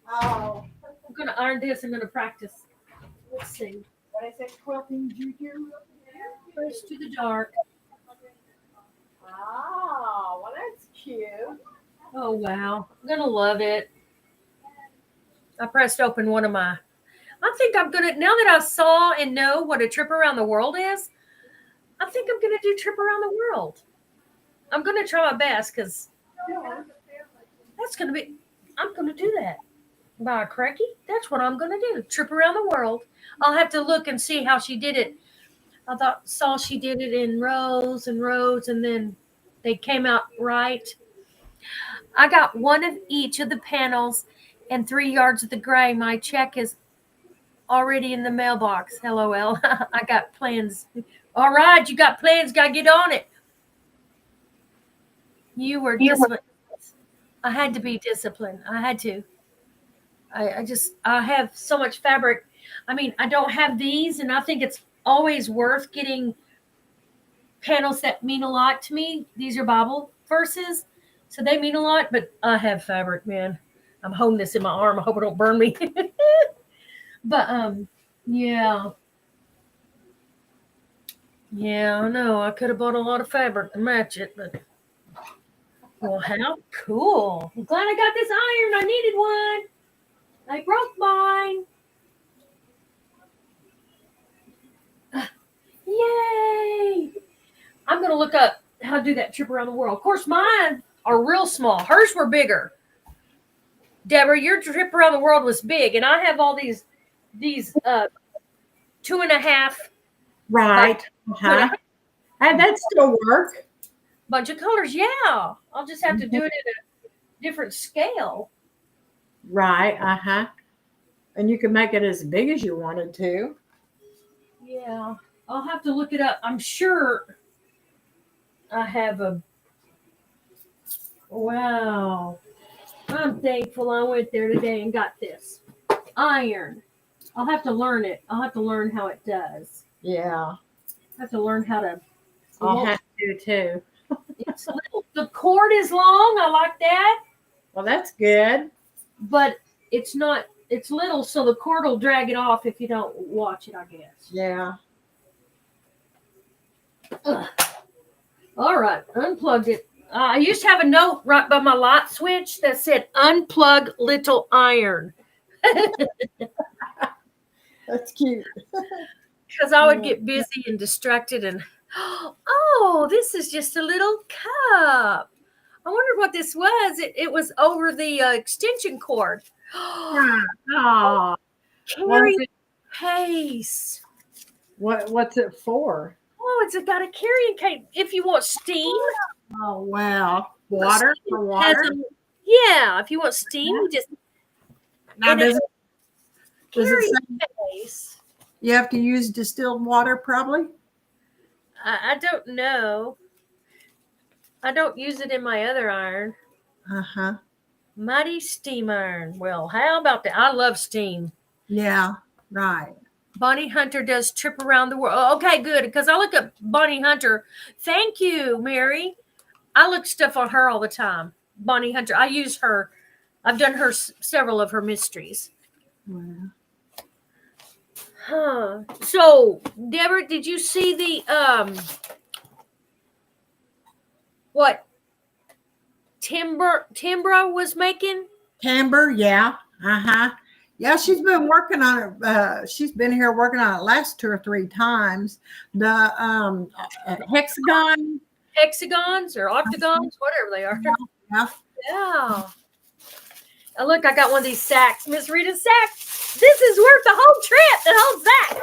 Oh. I'm gonna iron this. I'm gonna practice. Let's see. what is it, quilting juju? First to the dark. Oh, well, that's cute. Oh wow. I'm gonna love it. I pressed open one of my. I think I'm gonna, now that I saw and know what a trip around the world is, I think I'm gonna do trip around the world. I'm going to try my best because that's going to be, I'm going to do that. By cracky, that's what I'm going to do. Trip around the world. I'll have to look and see how she did it. Saw she did it in rows and rows, and then they came out right. I got one of each of the panels and 3 yards of the gray. My check is already in the mailbox. LOL. I got plans. All right, you got plans. Got to get on it. You were disciplined. I had to be disciplined. I had to. I have so much fabric. I mean, I don't have these, and I think it's always worth getting panels that mean a lot to me. These are Bible verses, so they mean a lot, but I have fabric, man. I'm holding this in my arm. I hope it don't burn me. But yeah. Yeah, I know. I could have bought a lot of fabric to match it, but well, how cool. I'm glad I got this iron. I needed one. I broke mine. Yay! I'm going to look up how to do that trip around the world. Of course, mine are real small. Hers were bigger. Deborah, your trip around the world was big, and I have all these 2.5. Right. Uh-huh. And that still work. Bunch of colors. Yeah. I'll just have to do it at a different scale. Right. Uh-huh. And you can make it as big as you wanted to. Yeah. I'll have to look it up. I'm sure I have a. Wow. I'm thankful I went there today and got this iron. I'll have to learn it. I'll have to learn how it does. Yeah. I have to learn how to. I'll have to too. It's little. The cord is long. I like that. Well, that's good. But it's not. It's little, so the cord will drag it off if you don't watch it, I guess. Yeah. Ugh. All right, unplugged it. I used to have a note right by my light switch that said "Unplug little iron." That's cute. Because I would get busy and distracted, and oh, this is just a little cup. I wondered what this was. It was over the extension cord. Oh, Carrying case. What's it for? Oh, it's got a carrying case. If you want steam. Oh, wow. Water for water? Yeah, if you want steam, you just Now, does it carry say case. you have to use distilled water probably? I don't know. I don't use it in my other iron. Uh-huh. Mighty steam iron. Well, how about that? I love steam. Yeah, right. Bonnie Hunter does trip around the world. Okay, good. Because I look up Bonnie Hunter. Thank you, Mary. I look stuff on her all the time. Bonnie Hunter. I use her. I've done her several of her mysteries. Wow. Huh. So, Deborah, did you see the what Timbra was making? Timber, yeah. Uh-huh. Yeah, she's been working on it. She's been here working on it last 2 or 3 times. The Hexagons or octagons, whatever they are. Yeah. Yeah. Oh, look, I got one of these sacks. Miss Rita's sack. This is worth the whole trip, the whole sack.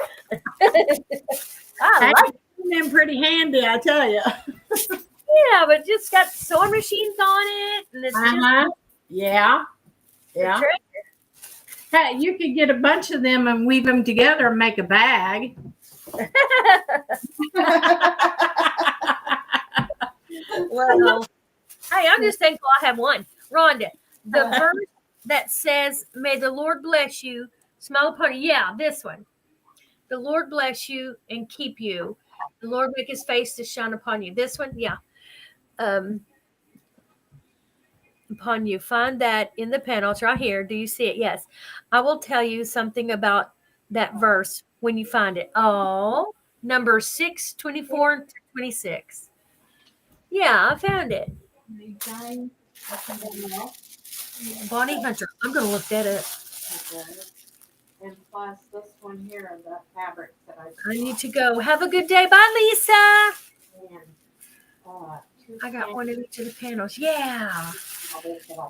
I like them pretty handy, I tell you. Yeah, but just got sewing machines on it. And it's just yeah. Yeah. Hey, you could get a bunch of them and weave them together and make a bag. Well, hey, I'm just thankful I have one. Rhonda, the verse that says, "May the Lord bless you, smile upon you." Yeah, this one. The Lord bless you and keep you. The Lord make his face to shine upon you. This one, yeah. Upon you. Find that in the panel. It's right here. Do you see it? Yes. I will tell you something about that verse when you find it. Oh, number 6, 24, and 26. Yeah, I found it. Bonnie Hunter. I'm going to look that up. And plus this one here of the fabrics that I need to go. Have a good day. Bye, Lisa. and I got one of each of the panels. Yeah.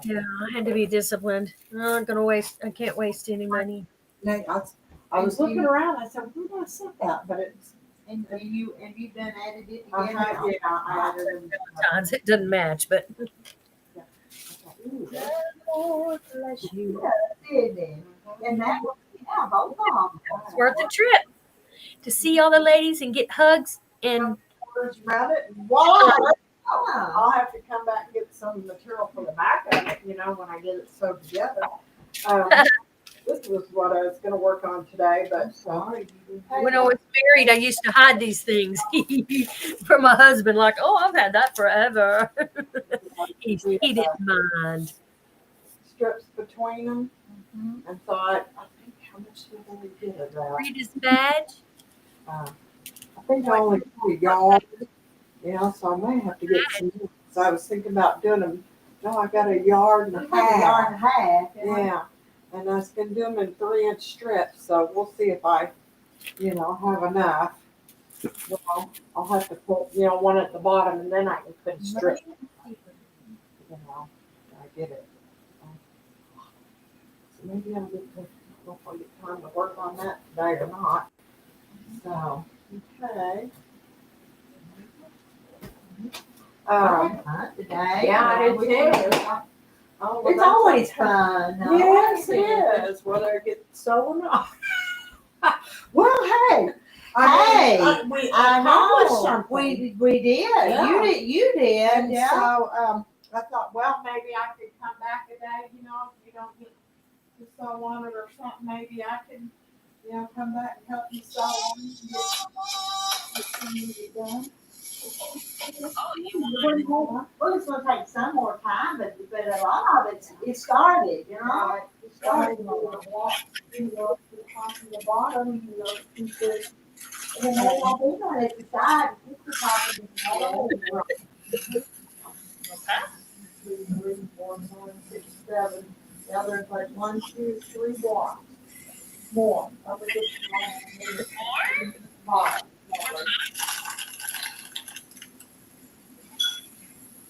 Yeah, I had to be disciplined. I'm not gonna waste. I can't waste any money. I was looking around. I said, "Where did I set that?" But it's. And you done added it I together? have, yeah, I added them. Sometimes it doesn't match, but Ooh, Lord bless you. Did then. And that was, yeah, both of them. It's worth the trip to see all the ladies and get hugs and Words around it. Wow. I'll have to come back and get some material for the back of it, when I get it sewed together. This was what I was going to work on today, but sorry. when I was married, I used to hide these things from my husband. Like, oh, I've had that forever. he didn't mind. Strips between them, and thought, I think how much did I get it out? Read his badge. I think I only put a yard, so I may have to get some. So I was thinking about doing them. No, I got a yard and a half. Yeah. And I was going to do them in 3-inch strips, so we'll see if I, have enough. Well, I'll have to put, one at the bottom, and then I can put a strip. I get it. So maybe I'll get to, I don't know if I'll get time to work on that today or not. So, okay. Today. Yeah, I did too. Oh, well, It's always fun. though. Yes, it is, whether it gets sewn or not. Well, hey. We accomplished something. We did. Yeah. You did. And Yeah. so I thought, well, maybe I could come back today, if you don't get to sew on it or something, maybe I could, come back and help you sew on it and get some of it done. Well, it's gonna take some more time, but a lot of it started. Right. It started. Walk, to the top and the bottom, keep it. And then I'll be on at the side. Keep the top of the 2, 3, 4, 5, 6, 7. Now there's like 1, 2, 3 blocks. More. I would get more.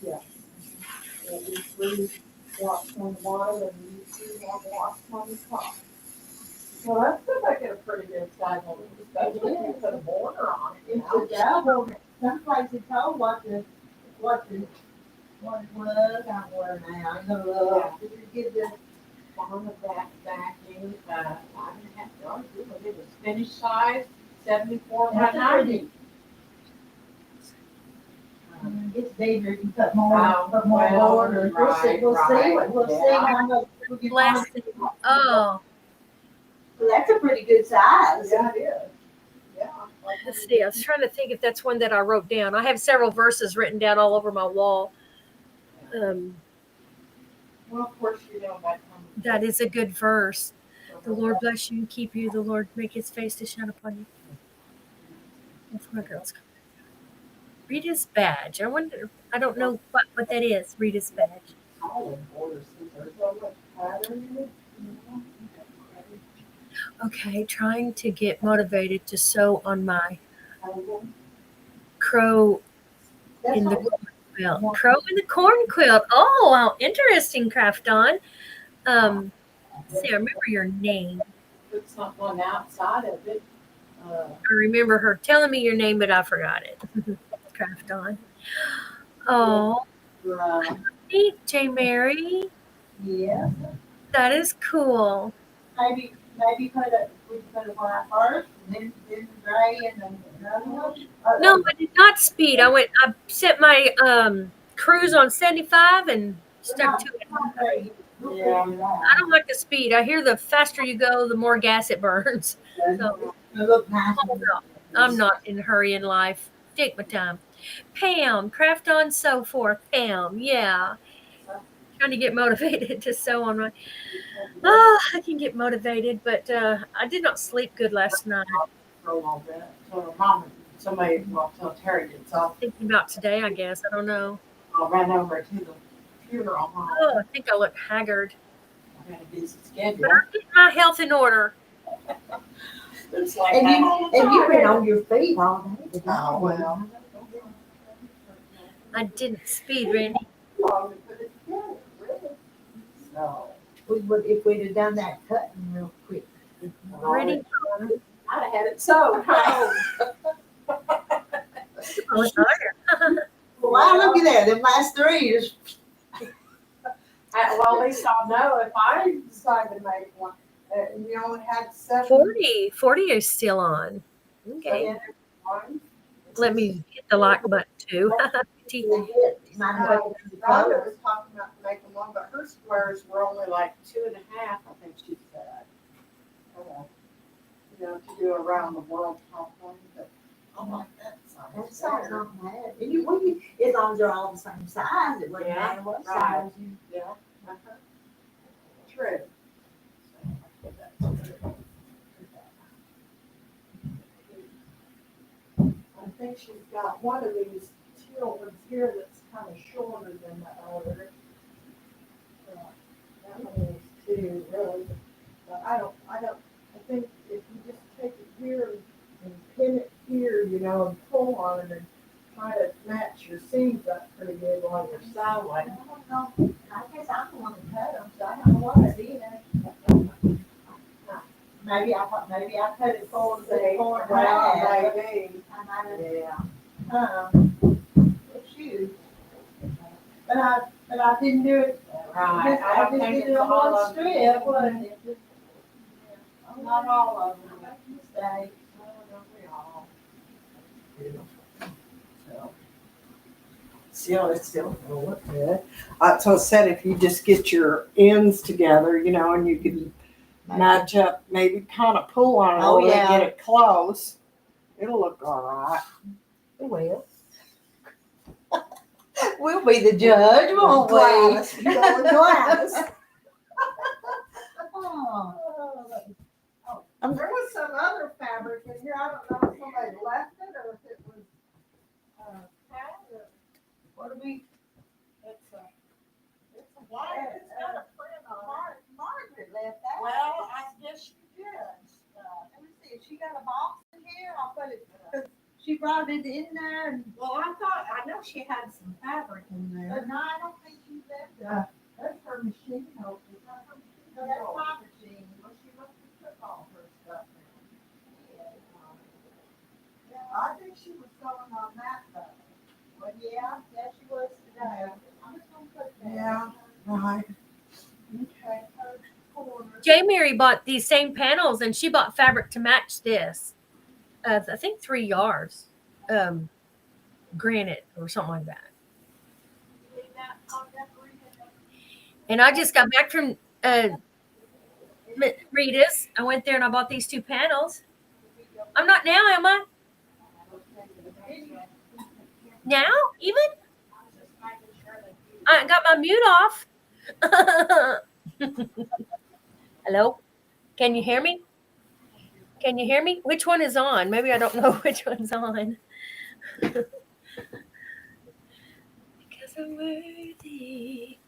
Yeah. There'll be 3 blocks on the bottom and 3 more blocks on the top. Well, that's still making a pretty good size on it, especially if you put a border on it. It's a double. Some places told what it was. I don't know now. I'm gonna look. Did you give the On the backing, I didn't have to argue, but it was finished size, 74 by 90. It's bigger. You put more. Oh, Put more well, border. right, We'll see. right. We'll see Yeah. how much we can Bless find. him. Oh, Well, that's a pretty good size. Yeah, it is. Yeah. let's see. I was trying to think if that's one that I wrote down. I have several verses written down all over my wall. Well, of course, that That is a good verse. The Lord bless you and keep you. The Lord make his face to shine upon you. That's my girls. Read his badge. I wonder, I don't know what that is. Read his badge. Okay, trying to get motivated to sew on my crow in the corn quilt. Crow in the corn quilt. Oh, how interesting, Craft On. See, I remember your name. Put something on the outside of it. I remember her telling me your name, but I forgot it. Craft On. Oh, neat, J. Mary. Yeah. That is cool. Maybe we put a white first, and then the gray, and then another one. No, I did not speed. I set my cruise on 75 and stuck to it. Yeah. I don't like the speed. I hear the faster you go, the more gas it burns. So Look nice. I'm not in a hurry in life. Take my time. Pam, Craft On So Forth. Pam, yeah. Trying to get motivated to sew on my. Oh, I can get motivated, but I did not sleep good last night. For a little bit. So somebody, so Terry did so. Thinking about today, I guess. I don't know. I ran over to the funeral home. Oh, I think I look haggard. I had a busy But schedule. I'm getting my health in order. It's like And you've been on your feet all day. Oh, well. I didn't speed, Randy. long to put it together, really. So, If we'd have done that cutting real quick. Ready? I'd have had it so home. Wow, look at that. Them last three just Well, at least I'll know if I decide to make one. You only had 7. 40 is still on. Okay. One. Let me hit the like button too. My daughter was talking about making one, but her squares were only like 2.5, I think she said. You know, to do around the world top one, but I like that size. That size not bad. And as long as they're all the same size, it wouldn't matter what size you. Yeah. True. I think she's got one of these teal ones here that's kind of shorter than the other. That one is too, really. But I think if you just take it here and pin it here, you know, and pull on it and try to match your seams up pretty good on your side like. I don't know. I guess I'm the one that cut them, so I don't know what I did. Maybe I cut it forward, Well, I maybe. might have. Yeah. Shoot. But I didn't do it. Right. I don't think did it's it on all one of them. strip, wasn't it? Not all of them. I made a mistake. Still, it's still gonna look good. So I said if you just get your ends together, you know, and you can match up, maybe kind of pull on it a Oh, little bit, yeah. get it close. It'll look all right. It will. We'll be the judge, won't we? Gladys, you go with Gladys. Oh. There was some other fabric in here. I don't know if somebody left it or if it was cat or What do we? it's a white. It's got a print on it. Margaret left that. Well, I guess she did. Let me see. She got a box in here. I'll put it. She brought it in there, and Well, I know she had some fabric in there. but no, I don't think she left that. That's her machine holder. That's her machine No, that's holder. my machine. Well, she must have took all her stuff now. Yeah, I think she was going on that though. Well, yeah, she was today. I'm just gonna put that. Yeah. Right. Okay. Her corner. J. Mary bought these same panels and she bought fabric to match this. I think 3 yards. Granite or something like that. And I just got back from Rita's. I went there and I bought these 2 panels. I'm not now, am I? Now, even? I got my mute off. Hello? Can you hear me? Can you hear me? Which one is on? Maybe I don't know which one's on. Because I'm worthy.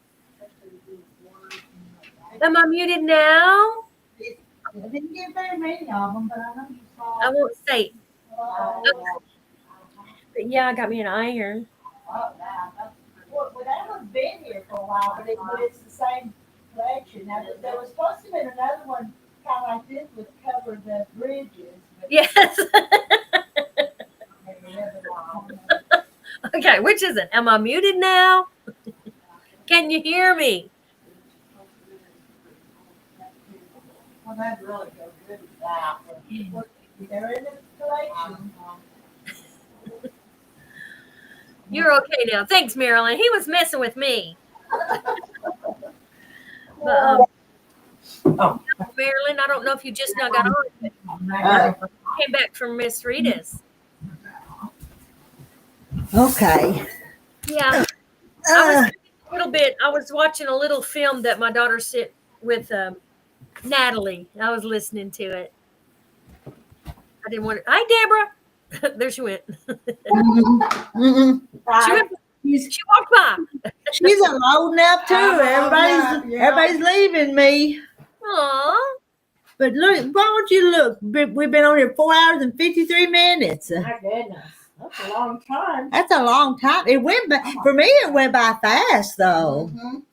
Am I muted now? I didn't get very many of them, but I know you saw. I won't say. Oh, But yeah, I got me an iron. wow. Well, that one's been here for a while, but it's the same collection. Now, there was supposed to be another one kind of like this would cover the bridges. But Yes. Okay, which is it? Am I muted now? Can you hear me? Well, that'd really go good with that. they're in the collection. You're okay now. Thanks, Marilyn. He was messing with me. But, Marilyn, I don't know if you just now got on. Came back from Miss Rita's. Okay. Yeah. I was a little bit. I was watching a little film that my daughter sent with Natalie. I was listening to it. I didn't want to. Hi, Deborah. There she went. She walked by. She's loading up too. Everybody's leaving me. Aw. But look, why don't you look? We've been on here 4 hours and 53 minutes. My goodness. That's a long time. That's a long time. It went by, for me. It went by fast though. Mhm.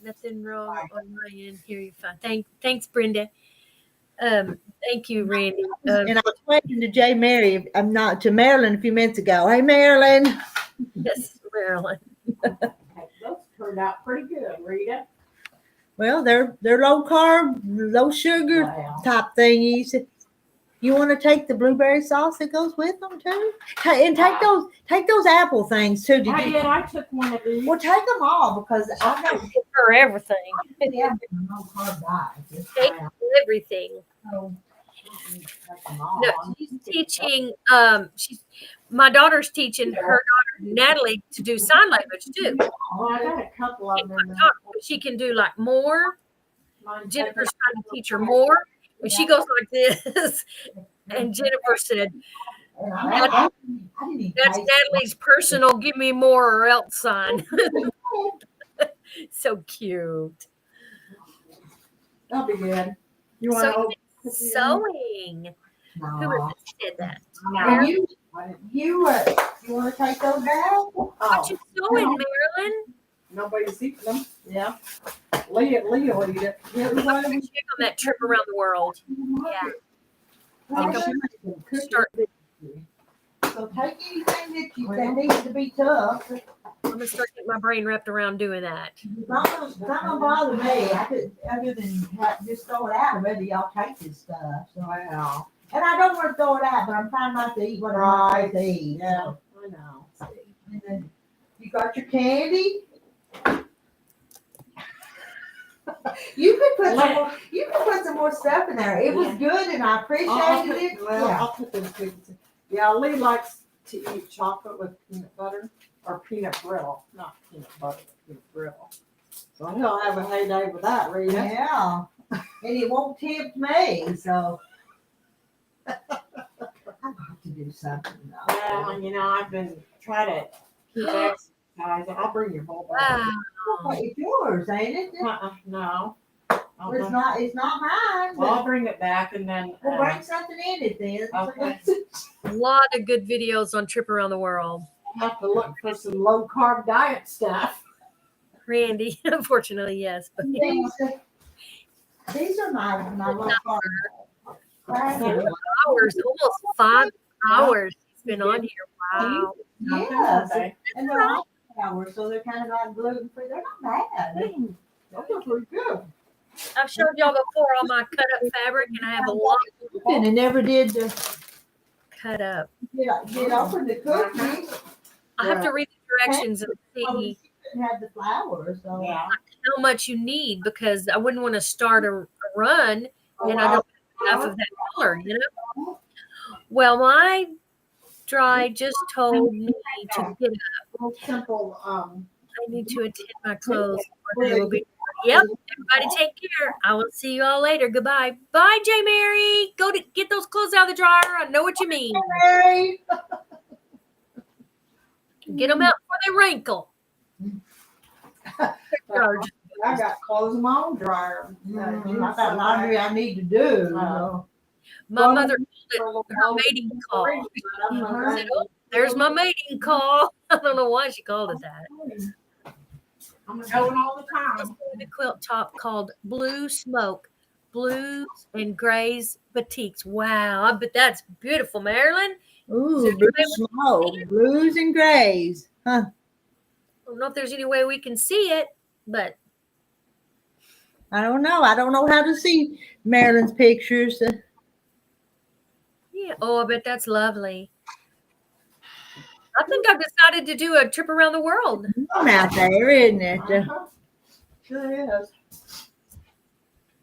Nothing wrong on my end. Here you fine. Thanks, Brenda. Thank you, Randy. And I was waiting to J. Mary. I'm not to Marilyn a few minutes ago. Hey, Marilyn. Yes, Marilyn. Hey, those turned out pretty good, Rita. Well, they're low carb, low sugar Wow. type thingies. You want to take the blueberry sauce that goes with them too, and take those apple things too. I did. I took one of these. Well, take them all because I got Give her everything. low carb diet. Take everything. So, No, she's teaching. My daughter's teaching her daughter Natalie to do sign language too. Oh, I got a couple of them. She can do like more. Mine's Jennifer's trying to teach her more. When she goes like this, and Jennifer said, I didn't even "That's taste Natalie's personal. Give me more or else sign." So cute. That'll be good. You want So to sewing. Who No. did that? Now, you want to take those down? What you sewing, Marilyn? Nobody's eating them. Yeah. Leah will eat it. Yeah, I'm gonna check on that trip around the world. Yeah. Start. So take anything that needs to be tough. I'm gonna start getting my brain wrapped around doing that. It's not gonna bother me. I could, other than just throw it out. I'd rather y'all take this stuff. So Wow. and I don't want to throw it out, but I'm trying not to eat what I'm not supposed to eat. Yeah, So. I know. And then you got your candy. You could put some more stuff in there. It was good, and I appreciated it. I'll put those things in. Yeah, Lee likes to eat chocolate with peanut butter or peanut brittle, not peanut butter, but peanut brittle. So he'll have a heyday with that, Rita. Yeah, and it won't tempt me. So I'd like to do something though. Well, you know, I've been trying to keep exercise. I'll bring your bowl back. Wow. It's yours, ain't it? No. Well, it's not mine. Well, I'll But bring it back and then. we'll bring something in it then. Okay. A lot of good videos on Trip Around the World. I'll have to look for some low carb diet stuff. Randy, unfortunately, yes. But These are my low carb. hours, almost 5 hours he's been on here. Wow. Yes, Okay. and they're all hours, so they're kind of like gluten free. They're not bad. Those are pretty good. I've showed y'all before all my cut up fabric, and I have a lot And it never did cut up. get open the cookie. I have to read the directions and Oh, see you couldn't have the flour, so Yeah. how much you need because I wouldn't want to start a run and I don't have enough of that color, you know? Well, my dry just told me to get up. Real simple. I need to attend my clothes. Or they will be. Yep. Everybody take care. I will see you all later. Goodbye. Bye, J. Mary. Go to get those clothes out of the dryer. I know what you mean. Mary. Get them out before they wrinkle. I got clothes in my own dryer. I got laundry I need to do. So. My mother called it her mating call. I said, oh, there's my mating call. I don't know why she called it that. I'm going all the Let's time. go to the quilt top called Blue Smoke, Blues and Grays Batiks. Wow, I bet that's beautiful, Marilyn. Ooh, blue smoke, blues and grays. Huh. I don't know if there's any way we can see it, but I don't know. I don't know how to see Marilyn's pictures. yeah. Oh, I bet that's lovely. I think I've decided to do a trip around the world. I'm out there, isn't it? Sure is.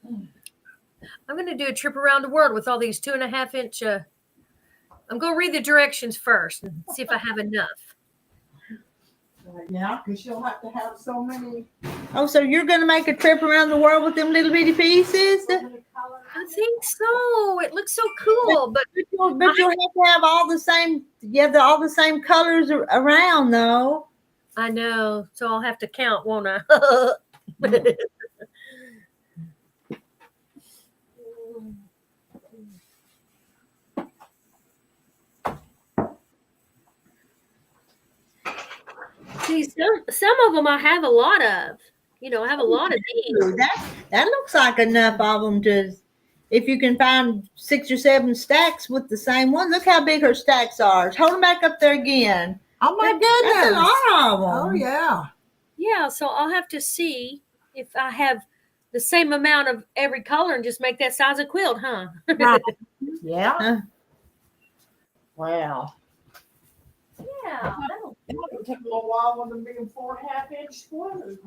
I'm going to do a trip around the world with all these 2.5 inch. I'm going to read the directions first and see if I have enough. Yeah, because you'll have to have so many. Oh, so you're going to make a trip around the world with them little bitty pieces? I think so. It looks so cool, but But you'll have to have all the same. All the same colors around, though. I know. So I'll have to count, won't I? See, some of them I have a lot of. I have a lot of these. Ooh, that looks like enough of them to, if you can find 6 or 7 stacks with the same one. Look how big her stacks are. Hold them back up there again. Oh my That's a goodness. lot of them. Oh yeah. Yeah, so I'll have to see if I have the same amount of every color and just make that size of quilt, huh? Right. Yeah. Huh. Wow. Yeah. It took a little while with them being 4.5-inch squares.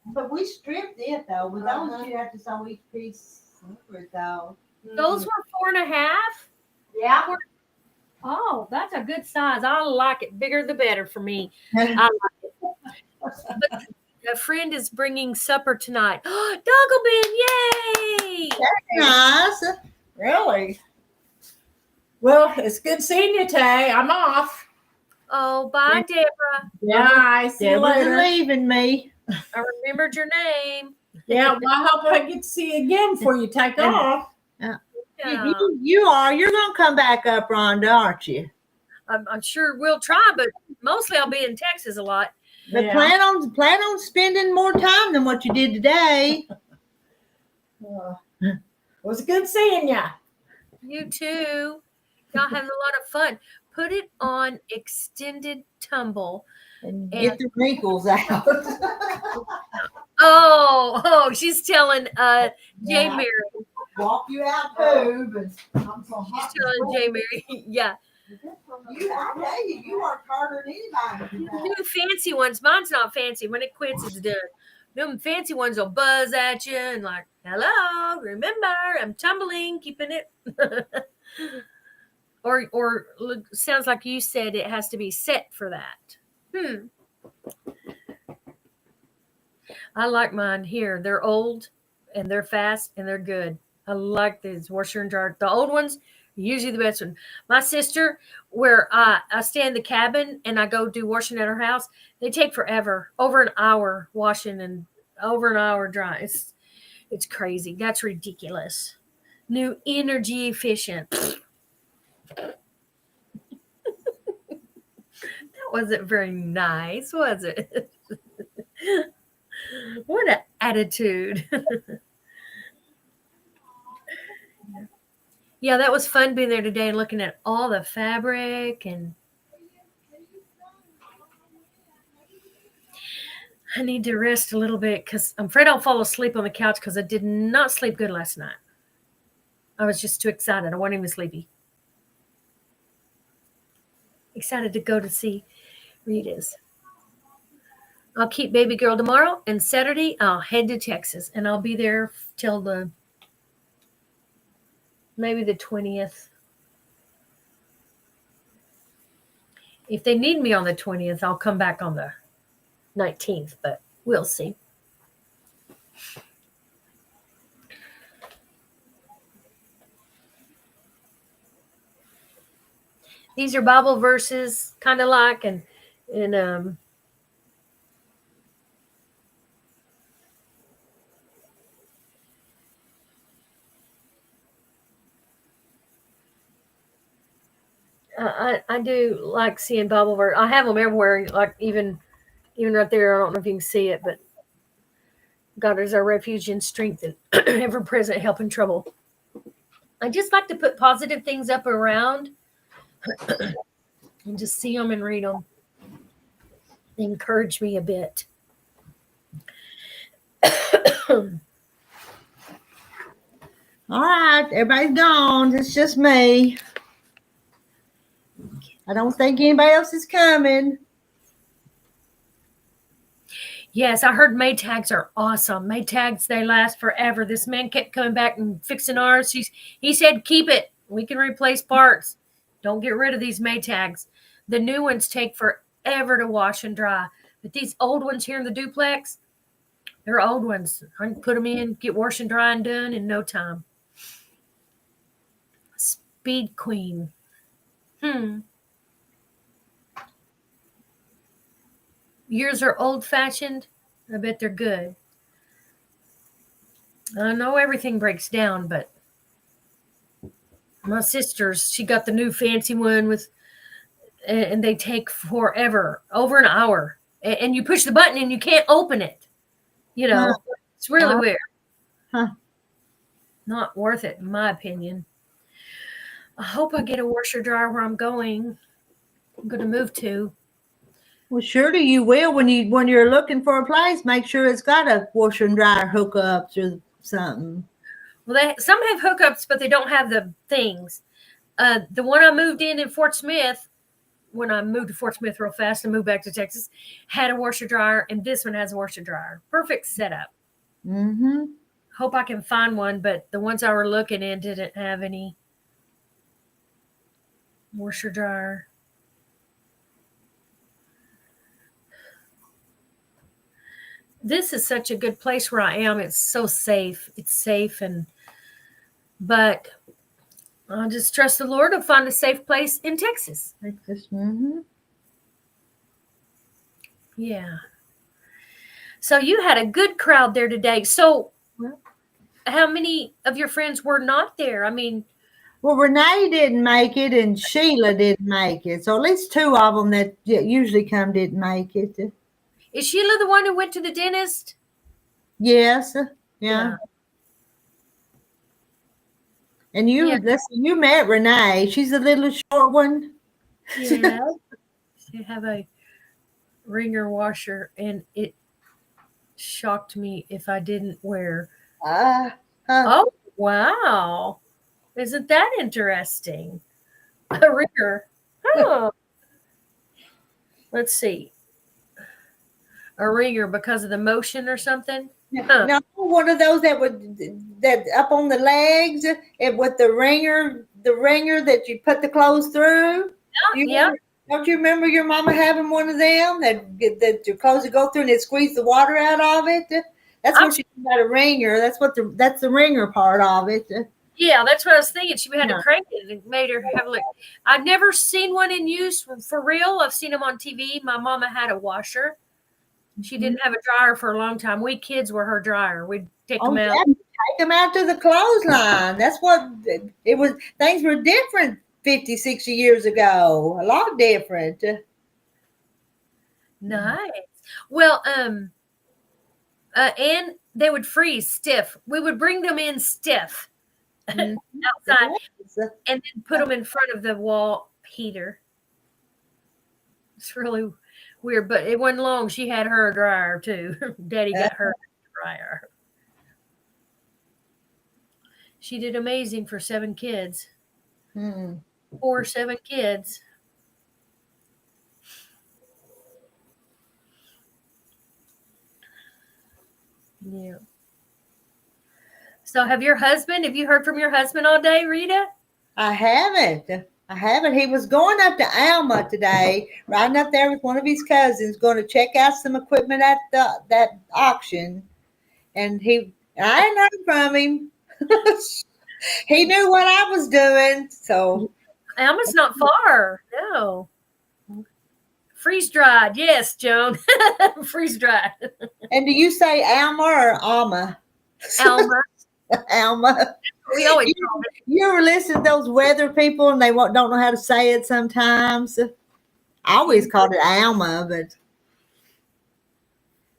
But we stripped it though. With those, you have to sew each piece separate though. Those were 4.5. Yeah. Oh, that's a good size. I like it. Bigger the better for me. I like it. But a friend is bringing supper tonight. Dogglebin, yay! Nice. Really? Well, it's good seeing you, Tay. I'm off. Oh, bye, Deborah. Bye. See you Deborah's later. leaving me. I remembered your name. Yeah, well, I hope I get to see you again before you take off. Yeah. You are. You're gonna come back up, Rhonda, aren't you? I'm sure we'll try, but mostly I'll be in Texas a lot. But Yeah. plan on spending more time than what you did today. It was good seeing you. You too. Y'all having a lot of fun. Put it on extended tumble. And get the wrinkles out. Oh, she's telling Jay Yeah. Mary. Walk you out too, but She's telling Jay Mary. Yeah. I tell you, you work harder than anybody. New fancy ones. Mine's not fancy. When it quits, it's done. Them fancy ones will buzz at you and like, hello, remember, I'm tumbling, keeping it. or sounds like you said it has to be set for that. I like mine here. They're old and they're fast and they're good. I like these washer and dryer. The old ones, usually the best one. My sister, where I stay in the cabin and I go do washing at her house, they take forever, over an hour washing and over an hour drying. It's crazy. That's ridiculous. New energy efficient. That wasn't very nice, was it? What an attitude. Yeah, that was fun being there today and looking at all the fabric, and I need to rest a little bit because I'm afraid I'll fall asleep on the couch because I did not sleep good last night. I was just too excited. I wasn't even sleepy. Excited to go to see Rita's. I'll keep baby girl tomorrow, and Saturday I'll head to Texas, and I'll be there till maybe the 20th. If they need me on the 20th, I'll come back on the 19th, but we'll see. These are Bible verses, kind of like, and I do like seeing Bible verse. I have them everywhere, like even right there. I don't know if you can see it, but God is our refuge and strength and ever present help in trouble. I just like to put positive things up around and just see them and read them. They encourage me a bit. All right, everybody's gone. It's just me. I don't think anybody else is coming. Yes, I heard May tags are awesome. May tags, they last forever. This man kept coming back and fixing ours. He said, keep it. We can replace parts. Don't get rid of these May tags. The new ones take forever to wash and dry. But these old ones here in the duplex, they're old ones. I can put them in, get wash and dry and done in no time. Speed Queen. Yours are old-fashioned. I bet they're good. I know everything breaks down, but my sister's, she got the new fancy one with and they take forever, over an hour. And you push the button and you can't open it. You know, it's really weird. Huh. Not worth it, in my opinion. I hope I get a washer dryer where I'm going to move to. Well, surely you will when you're looking for a place. Make sure it's got a washer and dryer hookups or something. Well, some have hookups, but they don't have the things. The one I moved in Fort Smith, when I moved to Fort Smith real fast and moved back to Texas, had a washer dryer, and this one has a washer dryer. Perfect setup. Mm-hmm. Hope I can find one, but the ones I were looking in didn't have any washer dryer. This is such a good place where I am. It's so safe. It's safe, but I'll just trust the Lord to find a safe place in Texas. Mm-hmm. Yeah. So you had a good crowd there today. So how many of your friends were not there? I mean, well, Renee didn't make it and Sheila didn't make it. So at least two of them that usually come didn't make it. is Sheila the one who went to the dentist? Yes. Yeah. And you met Renee. She's a little short one. Yeah. She have a ringer washer, and it shocked me if I didn't wear. Oh, wow. Isn't that interesting? A ringer. Oh. Let's see. A ringer because of the motion or something? Huh. No, one of those that up on the legs with the ringer that you put the clothes through. Yeah. Don't you remember your mama having one of them that your clothes would go through and it squeeze the water out of it? That's what she got a ringer. That's the ringer part of it. Yeah, that's what I was thinking. She had to crank it and it made her have I've never seen one in use for real. I've seen them on TV. My mama had a washer. She didn't have a dryer for a long time. We kids were her dryer. We'd take them out. Yeah, take them out to the clothesline. That's what it was. Things were different 50, 60 years ago. A lot different. Nice. Well, and they would freeze stiff. We would bring them in stiff outside and then put them in front of the wall heater. It's really weird, but it wasn't long. She had her dryer too. Daddy got her dryer. She did amazing for 7 kids. 7 kids. Yeah. So have you heard from your husband all day, Rita? I haven't. He was going up to Alma today, riding up there with one of his cousins, going to check out some equipment at that auction. And I hadn't heard from him. He knew what I was doing. So Alma's not far. No. Freeze dried. Yes, Joan. Freeze dried. And do you say Alma or Alma? Alma. Alma. We always call it. You ever listen to those weather people and they don't know how to say it sometimes? I always called it Alma, but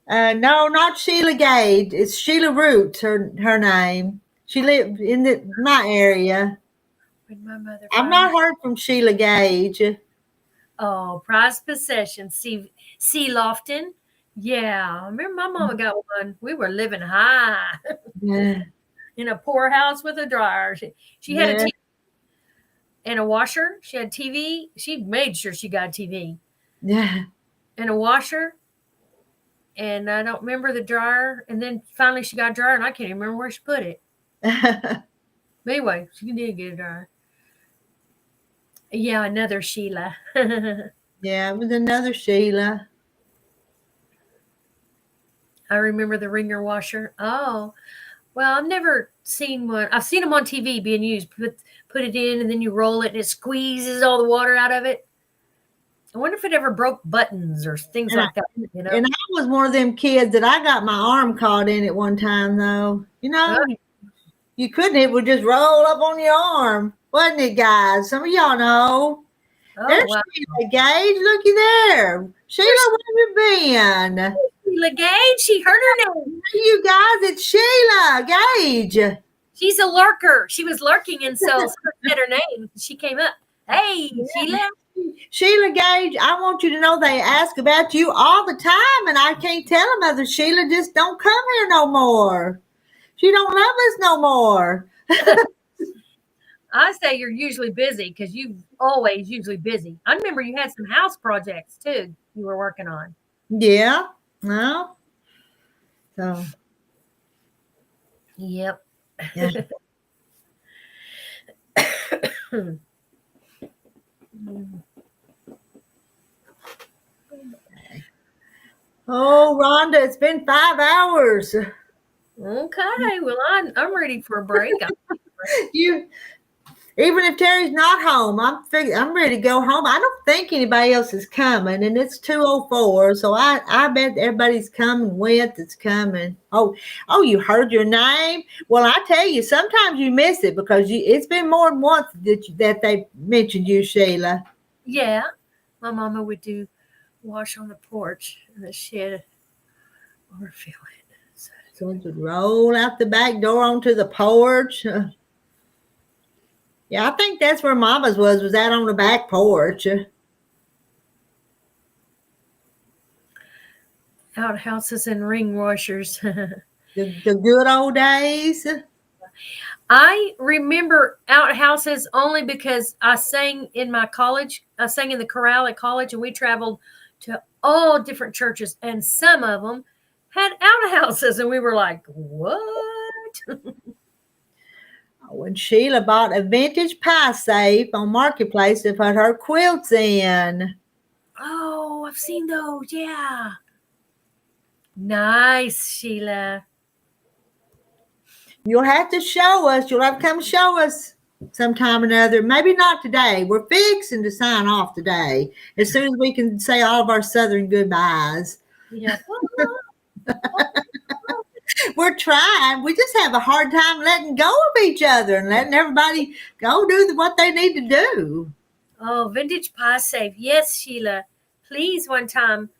no, not Sheila Gage. It's Sheila Root, her name. She lived in my area. I've not heard from Sheila Gage. Oh, prized possession. C. Lofton. Yeah, I remember my mama got one. We were living high. Yeah. In a poor house with a dryer. She had a TV and a washer. She had TV. She made sure she got a TV. Yeah. And a washer. And I don't remember the dryer. And then finally she got a dryer and I can't even remember where she put it. But anyway, she did get a dryer. Yeah, another Sheila. Yeah, it was another Sheila. I remember the ringer washer. Oh, well, I've never seen one. I've seen them on TV being used. Put it in and then you roll it and it squeezes all the water out of it. I wonder if it ever broke buttons or things like that. You know? And I was one of them kids that I got my arm caught in it one time, though. You know, you couldn't. It would just roll up on your arm, wasn't it, guys? Some of y'all know. Oh, There's wow. Sheila Gage. Looky there. Sheila, where you been? Sheila Gage, she heard her name. Hey, you guys, it's Sheila Gage. She's a lurker. She was lurking, and so someone said her name. She came up. Hey, Sheila. Sheila Gage, I want you to know they ask about you all the time, and I can't tell them other Sheila just don't come here no more. She don't love us no more. I say you're usually busy because you always usually busy. I remember you had some house projects too you were working on. Yeah. No. So. Yep. Yeah. Oh, Rhonda, it's been 5 hours. Okay. Well, I'm ready for a break. You, even if Terry's not home, I'm ready to go home. I don't think anybody else is coming, and it's 2:04, so I bet everybody's coming. Went that's coming. Oh, you heard your name? Well, I tell you, sometimes you miss it because it's been more than once that they mentioned you, Sheila. Yeah. My mama would do wash on the porch in the shed or feel it. So it would roll out the back door onto the porch. Yeah, I think that's where Mama's was out on the back porch. Outhouses and ring washers. The good old days. I remember outhouses only because I sang in my college. I sang in the chorale at college, and we traveled to all different churches, and some of them had outhouses, and we were like, what? When Sheila bought a vintage pie safe on Marketplace to put her quilts in. Oh, I've seen those. Yeah. Nice, Sheila. You'll have to show us. You'll have to come show us sometime or another. Maybe not today. We're fixing to sign off today as soon as we can say all of our Southern goodbyes. Yeah. We're trying. We just have a hard time letting go of each other and letting everybody go do what they need to do. Oh, vintage pie safe. Yes, Sheila. Please, one time,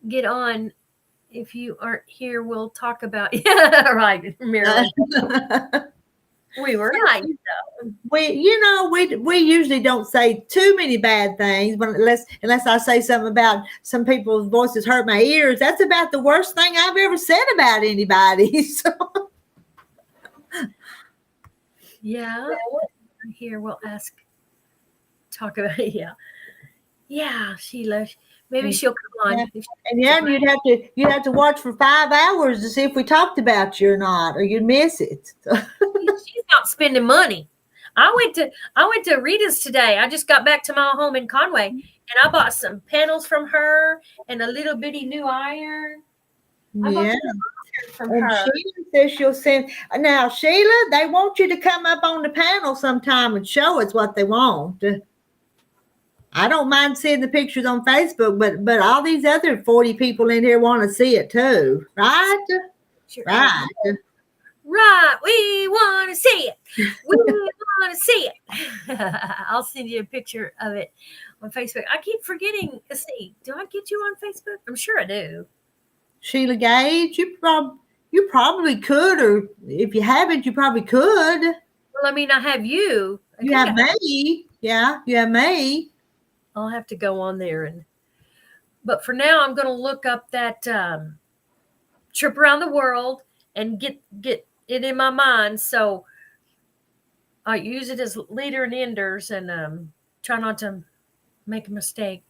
get on. If you aren't here, we'll talk about. Yeah, right, Marilyn. We were nice, though. We usually don't say too many bad things, but unless I say something about some people's voices hurt my ears. That's about the worst thing I've ever said about anybody. So. Yeah. Here, we'll talk about it. Yeah, Sheila. Maybe she'll come on. Yeah. And you'd have to watch for 5 hours to see if we talked about you or not, or you'd miss it. She's out spending money. I went to Rita's today. I just got back to my home in Conway, and I bought some panels from her and a little bitty new iron. Yeah. From and her. Sheila says she'll send. Now, Sheila, they want you to come up on the panel sometime and show us what they want. I don't mind seeing the pictures on Facebook, but all these other 40 people in here want to see it too, right? Sure. Right. Right. We want to see it. We want to see it. I'll send you a picture of it on Facebook. I keep forgetting. Let's see. Do I get you on Facebook? I'm sure I do. Sheila Gage, you probably could, or if you haven't, you probably could. Well, I mean, I have you. You have me. Yeah, you have me. I'll have to go on there but for now, I'm going to look up that trip around the world and get it in my mind. So I use it as leader and enders and try not to make a mistake.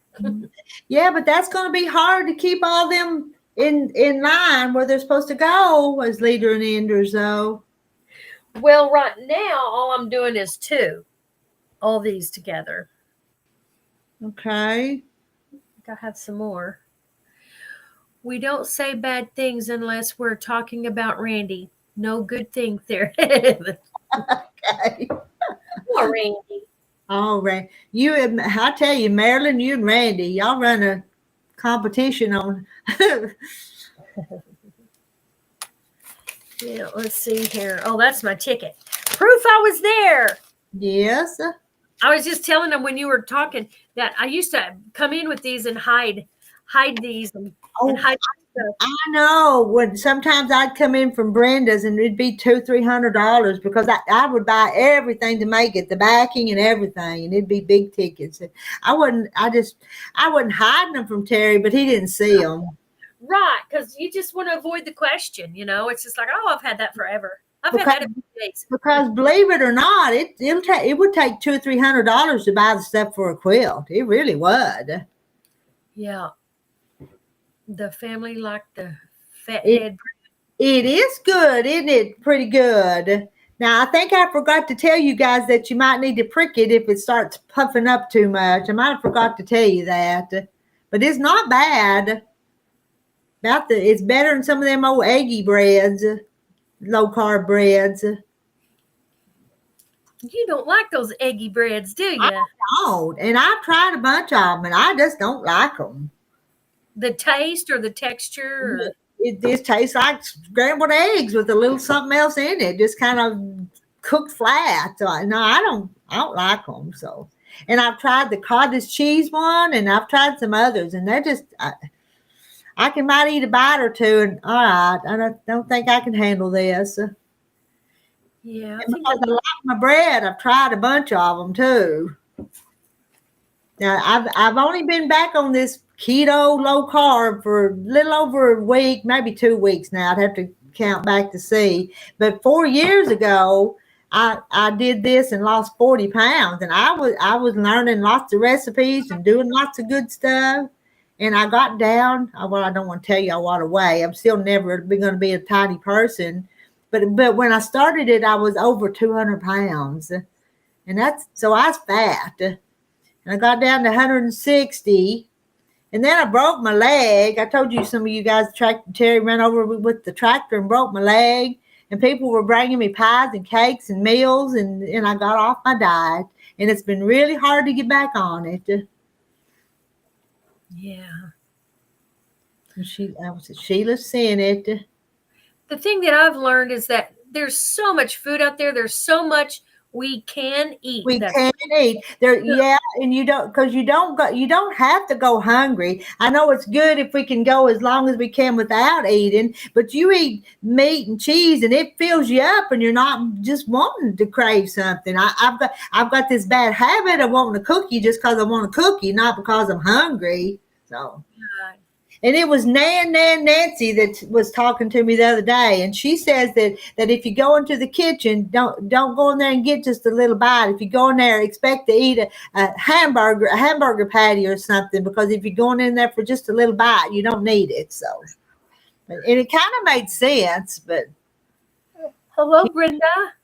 Yeah, but that's going to be hard to keep all them in line where they're supposed to go as leader and enders, though. Well, right now, all I'm doing is 2, all these together. Okay. I think I have some more. We don't say bad things unless we're talking about Randy. No good thing there. Okay. Poor Randy. All right. I tell you, Marilyn, you and Randy, y'all run a competition on. Yeah, let's see here. Oh, that's my ticket. Proof I was there. Yes. I was just telling them when you were talking that I used to come in with these and hide these and hide stuff. I know. When sometimes I'd come in from Brenda's and it'd be $200-300 because I would buy everything to make it, the backing and everything, and it'd be big tickets. I wasn't hiding them from Terry, but he didn't see them. Right, because you just want to avoid the question. It's just like, oh, I've had that forever. I've had that every days. Because believe it or not, it would take $200-300 to buy the stuff for a quilt. It really would. Yeah. The family like the fat head. It is good, isn't it? Pretty good. Now, I think I forgot to tell you guys that you might need to prick it if it starts puffing up too much. I might have forgot to tell you that. But it's not bad. It's better than some of them old eggy breads, low-carb breads. You don't like those eggy breads, do you? I don't. And I've tried a bunch of them, and I just don't like them. The taste or the texture? Or... It just tastes like scrambled eggs with a little something else in it, just kind of cooked flat. So, no, I don't like them. So, and I've tried the cottage cheese one, and I've tried some others, and they're just... I might eat a bite or two, and all right, I don't think I can handle this. Yeah. Because I like my bread, I've tried a bunch of them too. Now I've only been back on this keto low carb for a little over a week, maybe 2 weeks now. I'd have to count back to see. But 4 years ago, I did this and lost 40 pounds, and I was learning lots of recipes and doing lots of good stuff. And I got down. Well, I don't want to tell you what I weigh. I'm still never going to be a tiny person. But when I started it, I was over 200 pounds. And so I was fat. And I got down to 160. And then I broke my leg. I told you some of you guys, Terry ran over with the tractor and broke my leg. And people were bringing me pies and cakes and meals. And I got off my diet. And it's been really hard to get back on it. Yeah. Sheila's seeing it. The thing that I've learned is that there's so much food out there. There's so much we can eat. We can eat there. Yeah. And you don't have to go hungry. I know it's good if we can go as long as we can without eating, but you eat meat and cheese and it fills you up and you're not just wanting to crave something. I've got this bad habit of wanting a cookie just because I want a cookie, not because I'm hungry. So, and it was Nancy that was talking to me the other day, and she says that if you go into the kitchen, don't go in there and get just a little bite. If you go in there, expect to eat a hamburger patty or something, because if you're going in there for just a little bite, you don't need it. So, and it kind of made sense, but. Hello, Brenda.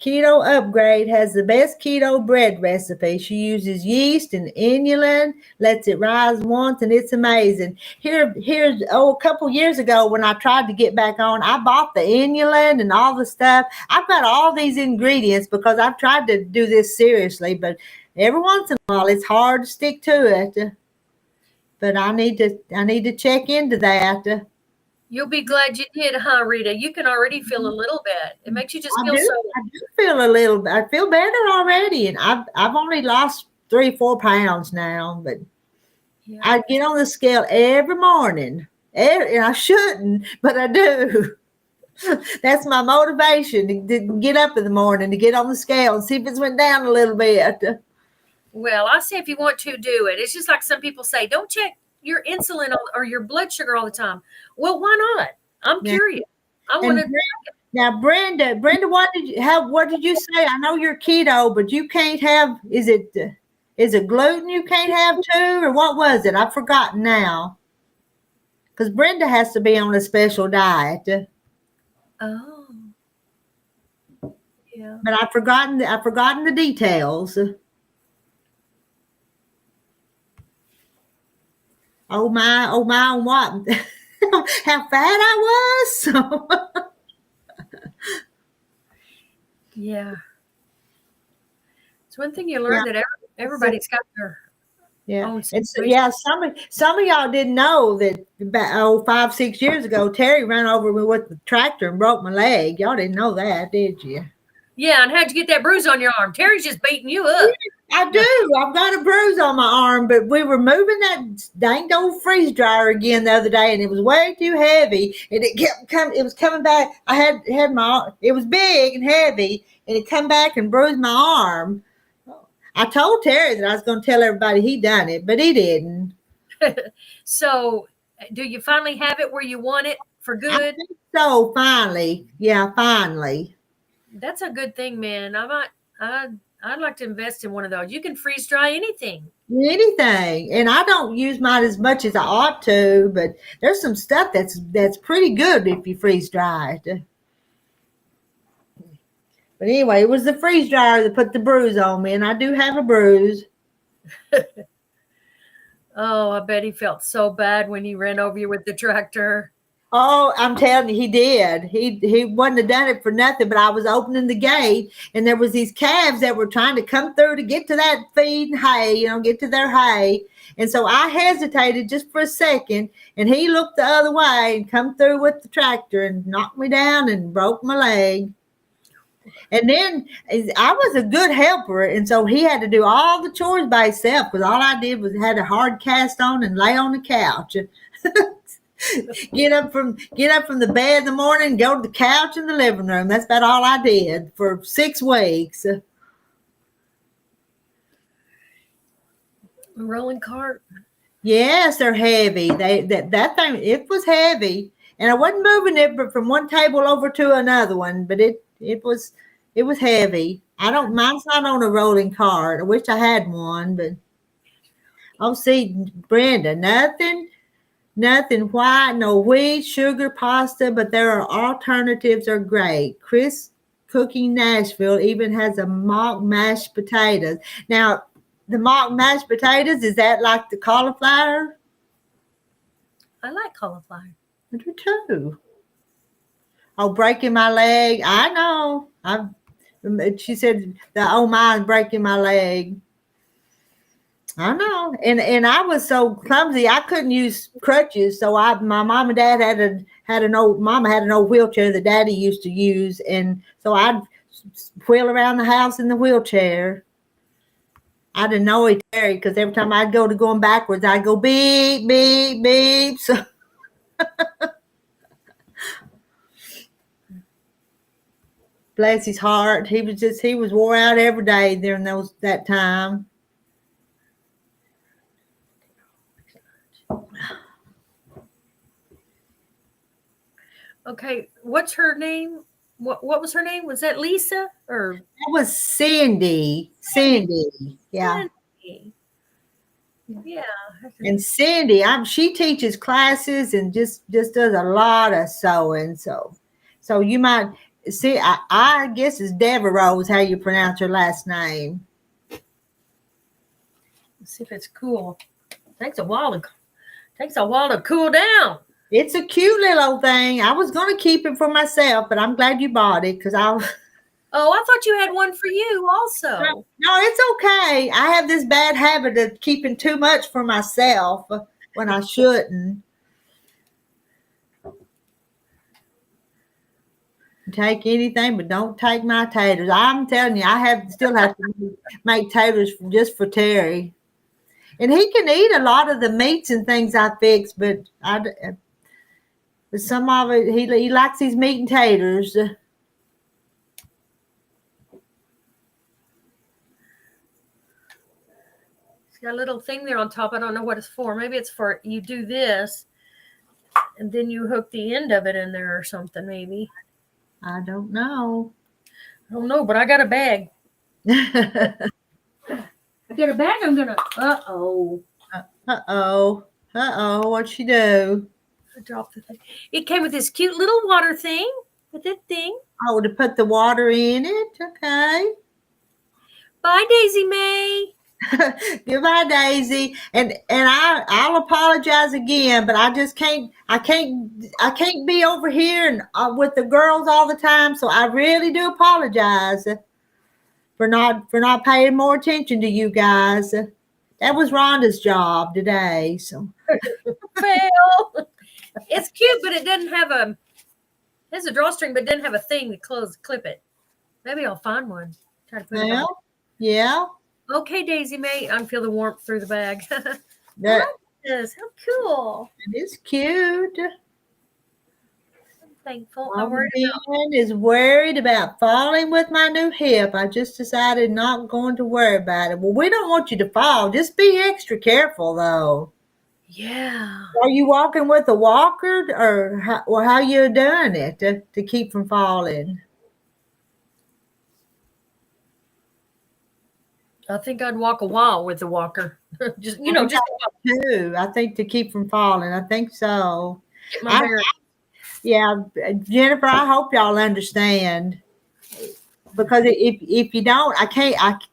Keto Upgrade has the best keto bread recipe. She uses yeast and inulin, lets it rise once, and it's amazing. Here's a couple years ago when I tried to get back on, I bought the inulin and all the stuff. I've got all these ingredients because I've tried to do this seriously, but every once in a while it's hard to stick to it. But I need to check into that. You'll be glad you did, huh, Rita? You can already feel a little bit. It makes you just feel I do feel a little. I feel better already, and I've only lost 3-4 pounds now. But yeah. I get on the scale every morning, and I shouldn't, but I do. That's my motivation to get up in the morning, to get on the scale and see if it's went down a little bit. Well, I say if you want to do it. It's just like some people say, don't check your insulin or your blood sugar all the time. Well, why not? I'm curious. I want to. Now, Brenda, what did you say? I know you're keto, but you can't have. Is it gluten you can't have too, or what was it? I've forgotten now. Because Brenda has to be on a special diet. Oh. Yeah. But I've forgotten the details. Oh my, on what? How fat I was. Yeah. It's one thing you learn that everybody's got their own situation. Some of y'all didn't know that about 5-6 years ago, Terry ran over me with the tractor and broke my leg. Y'all didn't know that, did you? Yeah, and how'd you get that bruise on your arm? Terry's just beating you up. I do. I've got a bruise on my arm, but we were moving that dang old freeze dryer again the other day, and it was way too heavy, and it kept coming. It was coming back. I had my. It was big and heavy, and it come back and bruised my arm. I told Terry that I was going to tell everybody he done it, but he didn't. So, do you finally have it where you want it for I good? think so finally, yeah, finally. That's a good thing, man. I'd like to invest in one of those. You can freeze dry anything. Anything, and I don't use mine as much as I ought to, but there's some stuff that's pretty good if you freeze dry it. But anyway, it was the freeze dryer that put the bruise on me, and I do have a bruise. Oh, I bet he felt so bad when he ran over you with the tractor. Oh, I'm telling you, he did. He wouldn't have done it for nothing, but I was opening the gate, and there was these calves that were trying to come through to get to that feed and hay, get to their hay. And so I hesitated just for a second, and he looked the other way and come through with the tractor and knocked me down and broke my leg. And then I was a good helper, and so he had to do all the chores by himself because all I did was had a hard cast on and lay on the couch. Get up from the bed in the morning, go to the couch in the living room. That's about all I did for 6 weeks. A rolling cart. Yes, they're heavy. That thing, it was heavy, and I wasn't moving it but from one table over to another one. But it was heavy. Mine's not on a rolling cart. I wish I had one, but see, Brenda, nothing white, no wheat, sugar, pasta, but there are alternatives are great. Chris Cooking Nashville even has a mock mashed potatoes. Now, the mock mashed potatoes, is that like the cauliflower? I like cauliflower. I do too. Oh, breaking my leg. I know. She said mine's breaking my leg. I know, and I was so clumsy I couldn't use crutches. So my mom and dad had an old wheelchair that Daddy used to use, and so I'd wheel around the house in the wheelchair. I'd annoy Terry because every time I'd go to going backwards, I'd go beep beep beep. So bless his heart, he was wore out every day during that time. Okay, what's her name? What was her name? Was that Lisa or? That was Cindy. Cindy, yeah. Cindy. Yeah. And Cindy, she teaches classes and just does a lot of sewing. So you might see. I guess it's Devereaux is how you pronounce her last name. Let's see if it's cool. Takes a while to cool down. It's a cute little thing. I was going to keep it for myself, but I'm glad you bought it because Oh, I thought you had one for you also. No, it's okay. I have this bad habit of keeping too much for myself when I shouldn't. Take anything, but don't take my taters. I'm telling you, still have to make taters just for Terry. And he can eat a lot of the meats and things I fix, but some of it, he likes these meat and taters. It's got a little thing there on top. I don't know what it's for. Maybe it's for you do this, and then you hook the end of it in there or something, maybe. I don't know. But I got a bag. I got a bag. I'm gonna. Uh-oh. What'd she do? I dropped the thing. It came with this cute little water thing. With that thing. Oh, to put the water in it. Okay. Bye, Daisy May. Goodbye, Daisy. And I'll apologize again, but I just can't. I can't be over here and with the girls all the time. So I really do apologize for not paying more attention to you guys. That was Rhonda's job today. So Well, it's cute, but it doesn't have it's a drawstring, but it doesn't have a thing to clip it. Maybe I'll find one. Try to put it on. Well, yeah. Okay, Daisy May. I can feel the warmth through the bag. That Yes, how cool. it is cute. I'm thankful. I Mama worried Ben is worried about falling with my new hip. I just decided not going to worry about it. Well, we don't want you to fall. Just be extra careful, though. Yeah. Are you walking with a walker, or how you doing it to keep from falling? I think I'd walk a while with the walker. Just just Too. I think to keep from falling. I think so. get my bearings. Yeah, Jennifer, I hope y'all understand, because if you don't, I can't.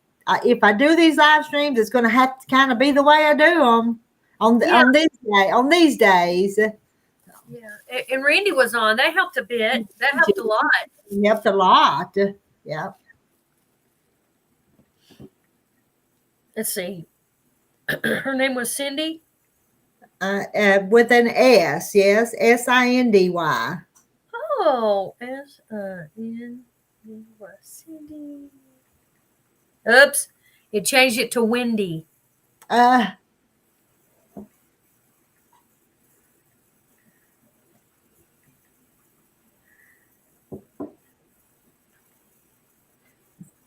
If I do these live streams, it's going to have to kind of be the way I do them on these days. Yeah. And Randy was on. That helped a bit. That helped a lot. It helped a lot. Yeah. Let's see. Her name was Cindy. With an S, yes, Sindy. Oh, Sin. Cindy. Oops. It changed it to Wendy.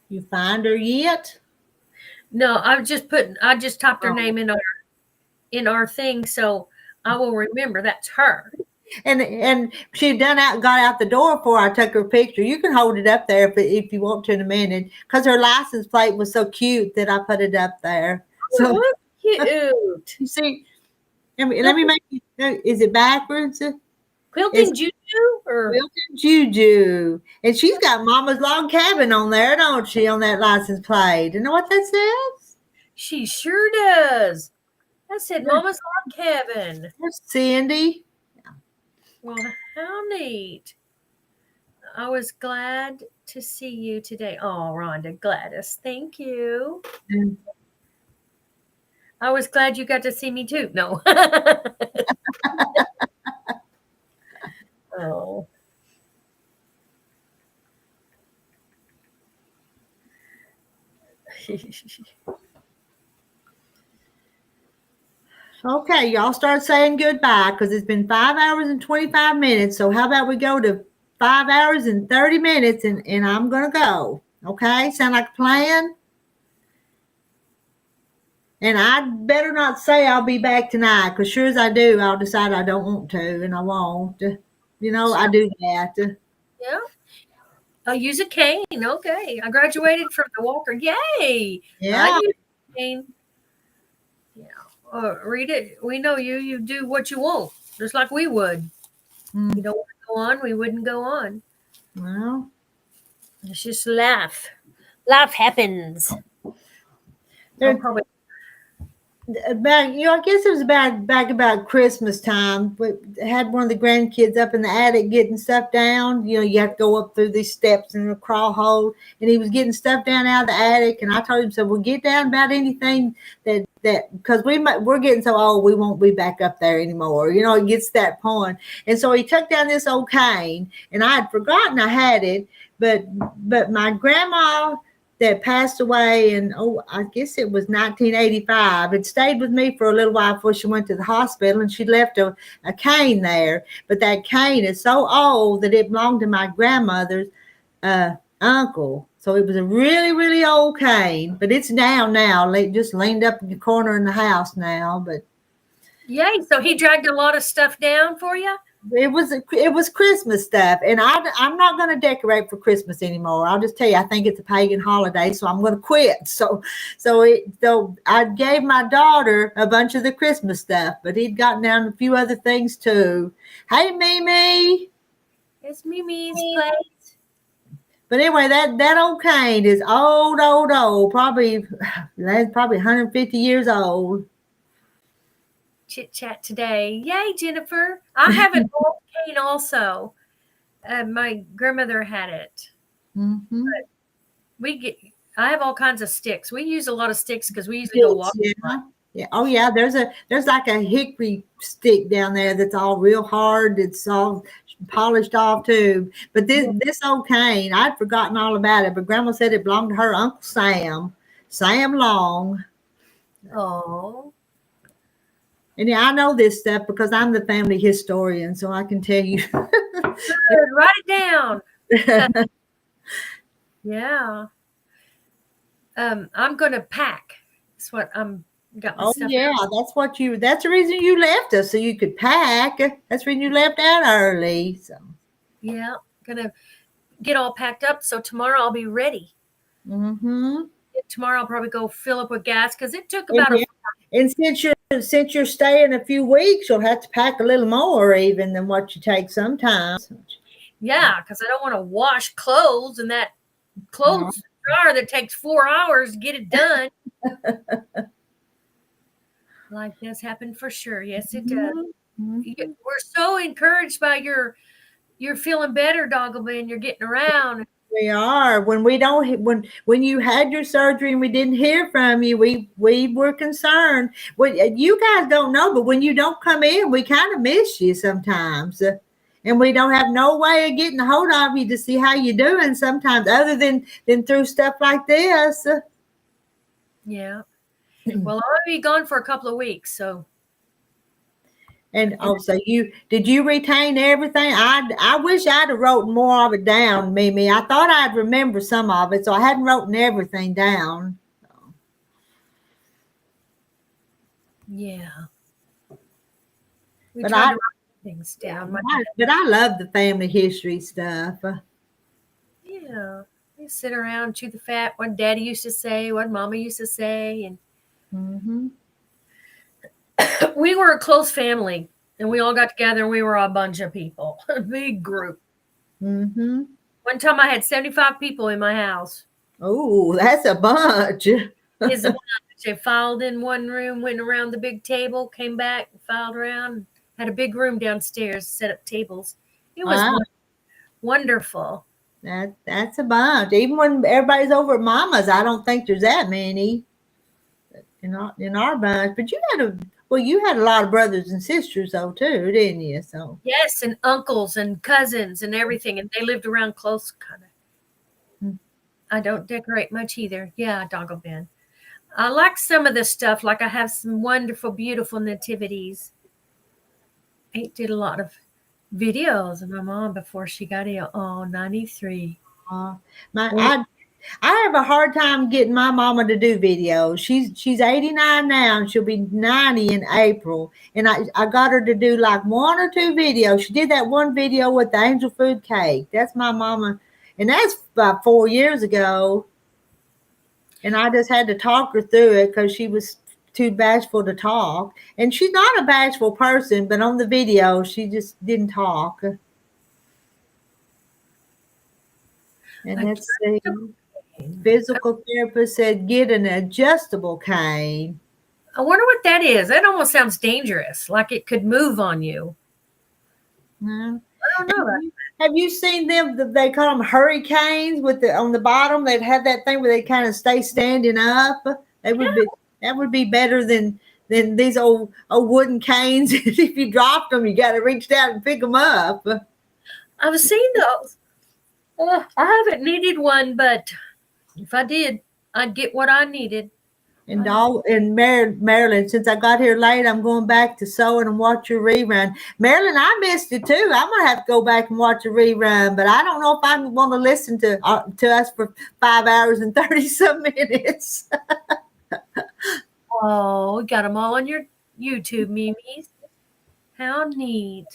You find her yet? No, I just typed her name in our thing, so I will remember that's her. And she got out the door before I took her picture. You can hold it up there if you want to in a minute, because her license plate was so cute that I put it up there. So Oh, cute. you see, let me make you. Is it backwards? Quilting Juju or Quilted Juju, and she's got Mama's Log Cabin on there, don't she? On that license plate. You know what that says? she sure does. That said Mama's Log Cabin. There's Cindy. Well, how neat. I was glad to see you today. Oh, Rhonda, Gladys, thank you. Mm. I was glad you got to see me too. No. Oh. Okay, y'all start saying goodbye, because it's been 5 hours and 25 minutes. So how about we go to 5 hours and 30 minutes and I'm going to go. Okay, sound like a plan? And I better not say I'll be back tonight, because sure as I do, I'll decide I don't want to, and I won't. I do that. Yeah. I'll use a cane. Okay. I graduated from the walker. Yay. Yeah. I use a cane. Yeah. Rita, we know you. You do what you want, just like we would. Mm. You don't want to go on, we wouldn't go on. Well, it's just life. Life happens. Probably. Back, I guess it was back about Christmas time. We had one of the grandkids up in the attic getting stuff down. You have to go up through these steps in a crawl hole, and he was getting stuff down out of the attic. And I told him, so we'll get down about anything that because we're getting so old, we won't be back up there anymore. It gets to that point. And so he took down this old cane, and I had forgotten I had it, but my grandma that passed away in, I guess it was 1985. It stayed with me for a little while before she went to the hospital, and she left a cane there. But that cane is so old that it belonged to my grandmother's uncle. So it was a really, really old cane, but it's down now. Just leaned up in the corner in the house now. But yay! So he dragged a lot of stuff down for you. It was Christmas stuff, and I'm not going to decorate for Christmas anymore. I'll just tell you, I think it's a pagan holiday, so I'm going to quit. So I gave my daughter a bunch of the Christmas stuff, but he'd gotten down a few other things too. Hey, Mimi. It's Mimi's place. But anyway, that old cane is old, probably 150 years old. Chit chat today. Yay, Jennifer. I have an old cane also. My grandmother had it. Mm-hmm. I have all kinds of sticks. We use a lot of sticks because we usually go walking. Yeah. Oh yeah. There's like a hickory stick down there that's all real hard. It's all polished off too. But this old cane, I'd forgotten all about it. But Grandma said it belonged to her Uncle Sam Long. Oh. And yeah, I know this stuff because I'm the family historian, so I can tell you. Good. Write it down. Yeah. I'm gonna pack. That's what I'm got my Oh stuff. yeah, that's the reason you left us, so you could pack. That's when you left out early. So Yeah, gonna get all packed up so tomorrow I'll be ready. mm-hmm. Tomorrow I'll probably go fill up with gas because it took about and since you're staying a few weeks, you'll have to pack a little more even than what you take sometimes. Yeah, because I don't want to wash clothes and that clothes dryer that takes 4 hours to get it done. Like this happened for sure. Yes, it does. Mm-hmm. We're so encouraged by you're feeling better, Doggleby, and you're getting around. We are. When you had your surgery and we didn't hear from you, we were concerned. Well, you guys don't know, but when you don't come in, we kind of miss you sometimes. And we don't have no way of getting a hold of you to see how you're doing sometimes, other than through stuff like this. Yeah. Well, I'll be gone for a couple of weeks, so. And also, did you retain everything? I wish I'd have wrote more of it down, Mimi. I thought I'd remember some of it, so I hadn't written everything down. Yeah. We But tried to write things down. But I love the family history stuff. Yeah. We sit around, chew the fat, what Daddy used to say, what Mama used to say, and we were a close family, and we all got together, and we were a bunch of people, a big group. Mm-hmm. One time I had 75 people in my house. Oh, that's a bunch. They filed in one room, went around the big table, came back, filed around, had a big room downstairs, set up tables. It was wonderful. That's a bunch. Even when everybody's over at Mama's, I don't think there's that many in our bunch. But you had a lot of brothers and sisters though too, didn't you? So yes, and uncles and cousins and everything, and they lived around close, kind of. I don't decorate much either. Yeah, Doggleby. I like some of the stuff. Like I have some wonderful, beautiful nativities. I did a lot of videos of my mom before she got ill. Oh, 93. I have a hard time getting my mama to do videos. She's 89 now and she'll be 90 in April. And I got her to do like 1 or 2 videos. She did that one video with the angel food cake. That's my mama. And that's about 4 years ago. And I just had to talk her through it because she was too bashful to talk. And she's not a bashful person, but on the video, she just didn't talk. And let's see. Physical therapist said, get an adjustable cane. I wonder what that is. That almost sounds dangerous, like it could move on you. No. I don't know. Have you seen them? They call them hurricanes on the bottom. They'd have that thing where they kind of stay standing up. That would be better than these old wooden canes. If you dropped them, you got to reach down and pick them up. I've seen those. I haven't needed one, but if I did, I'd get what I needed. And in Maryland, since I got here late, I'm going back to sewing and watch your rerun. Maryland, I missed it too. I'm gonna have to go back and watch a rerun, but I don't know if I want to listen to us for 5 hours and 30 some minutes. Oh, we got them all on your YouTube, Mimi. How neat.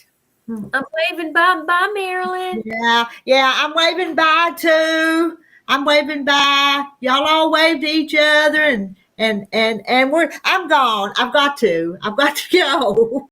I'm waving bye, Marilyn. Yeah, I'm waving bye too. I'm waving bye. Y'all all wave to each other and I'm gone. I've got to go.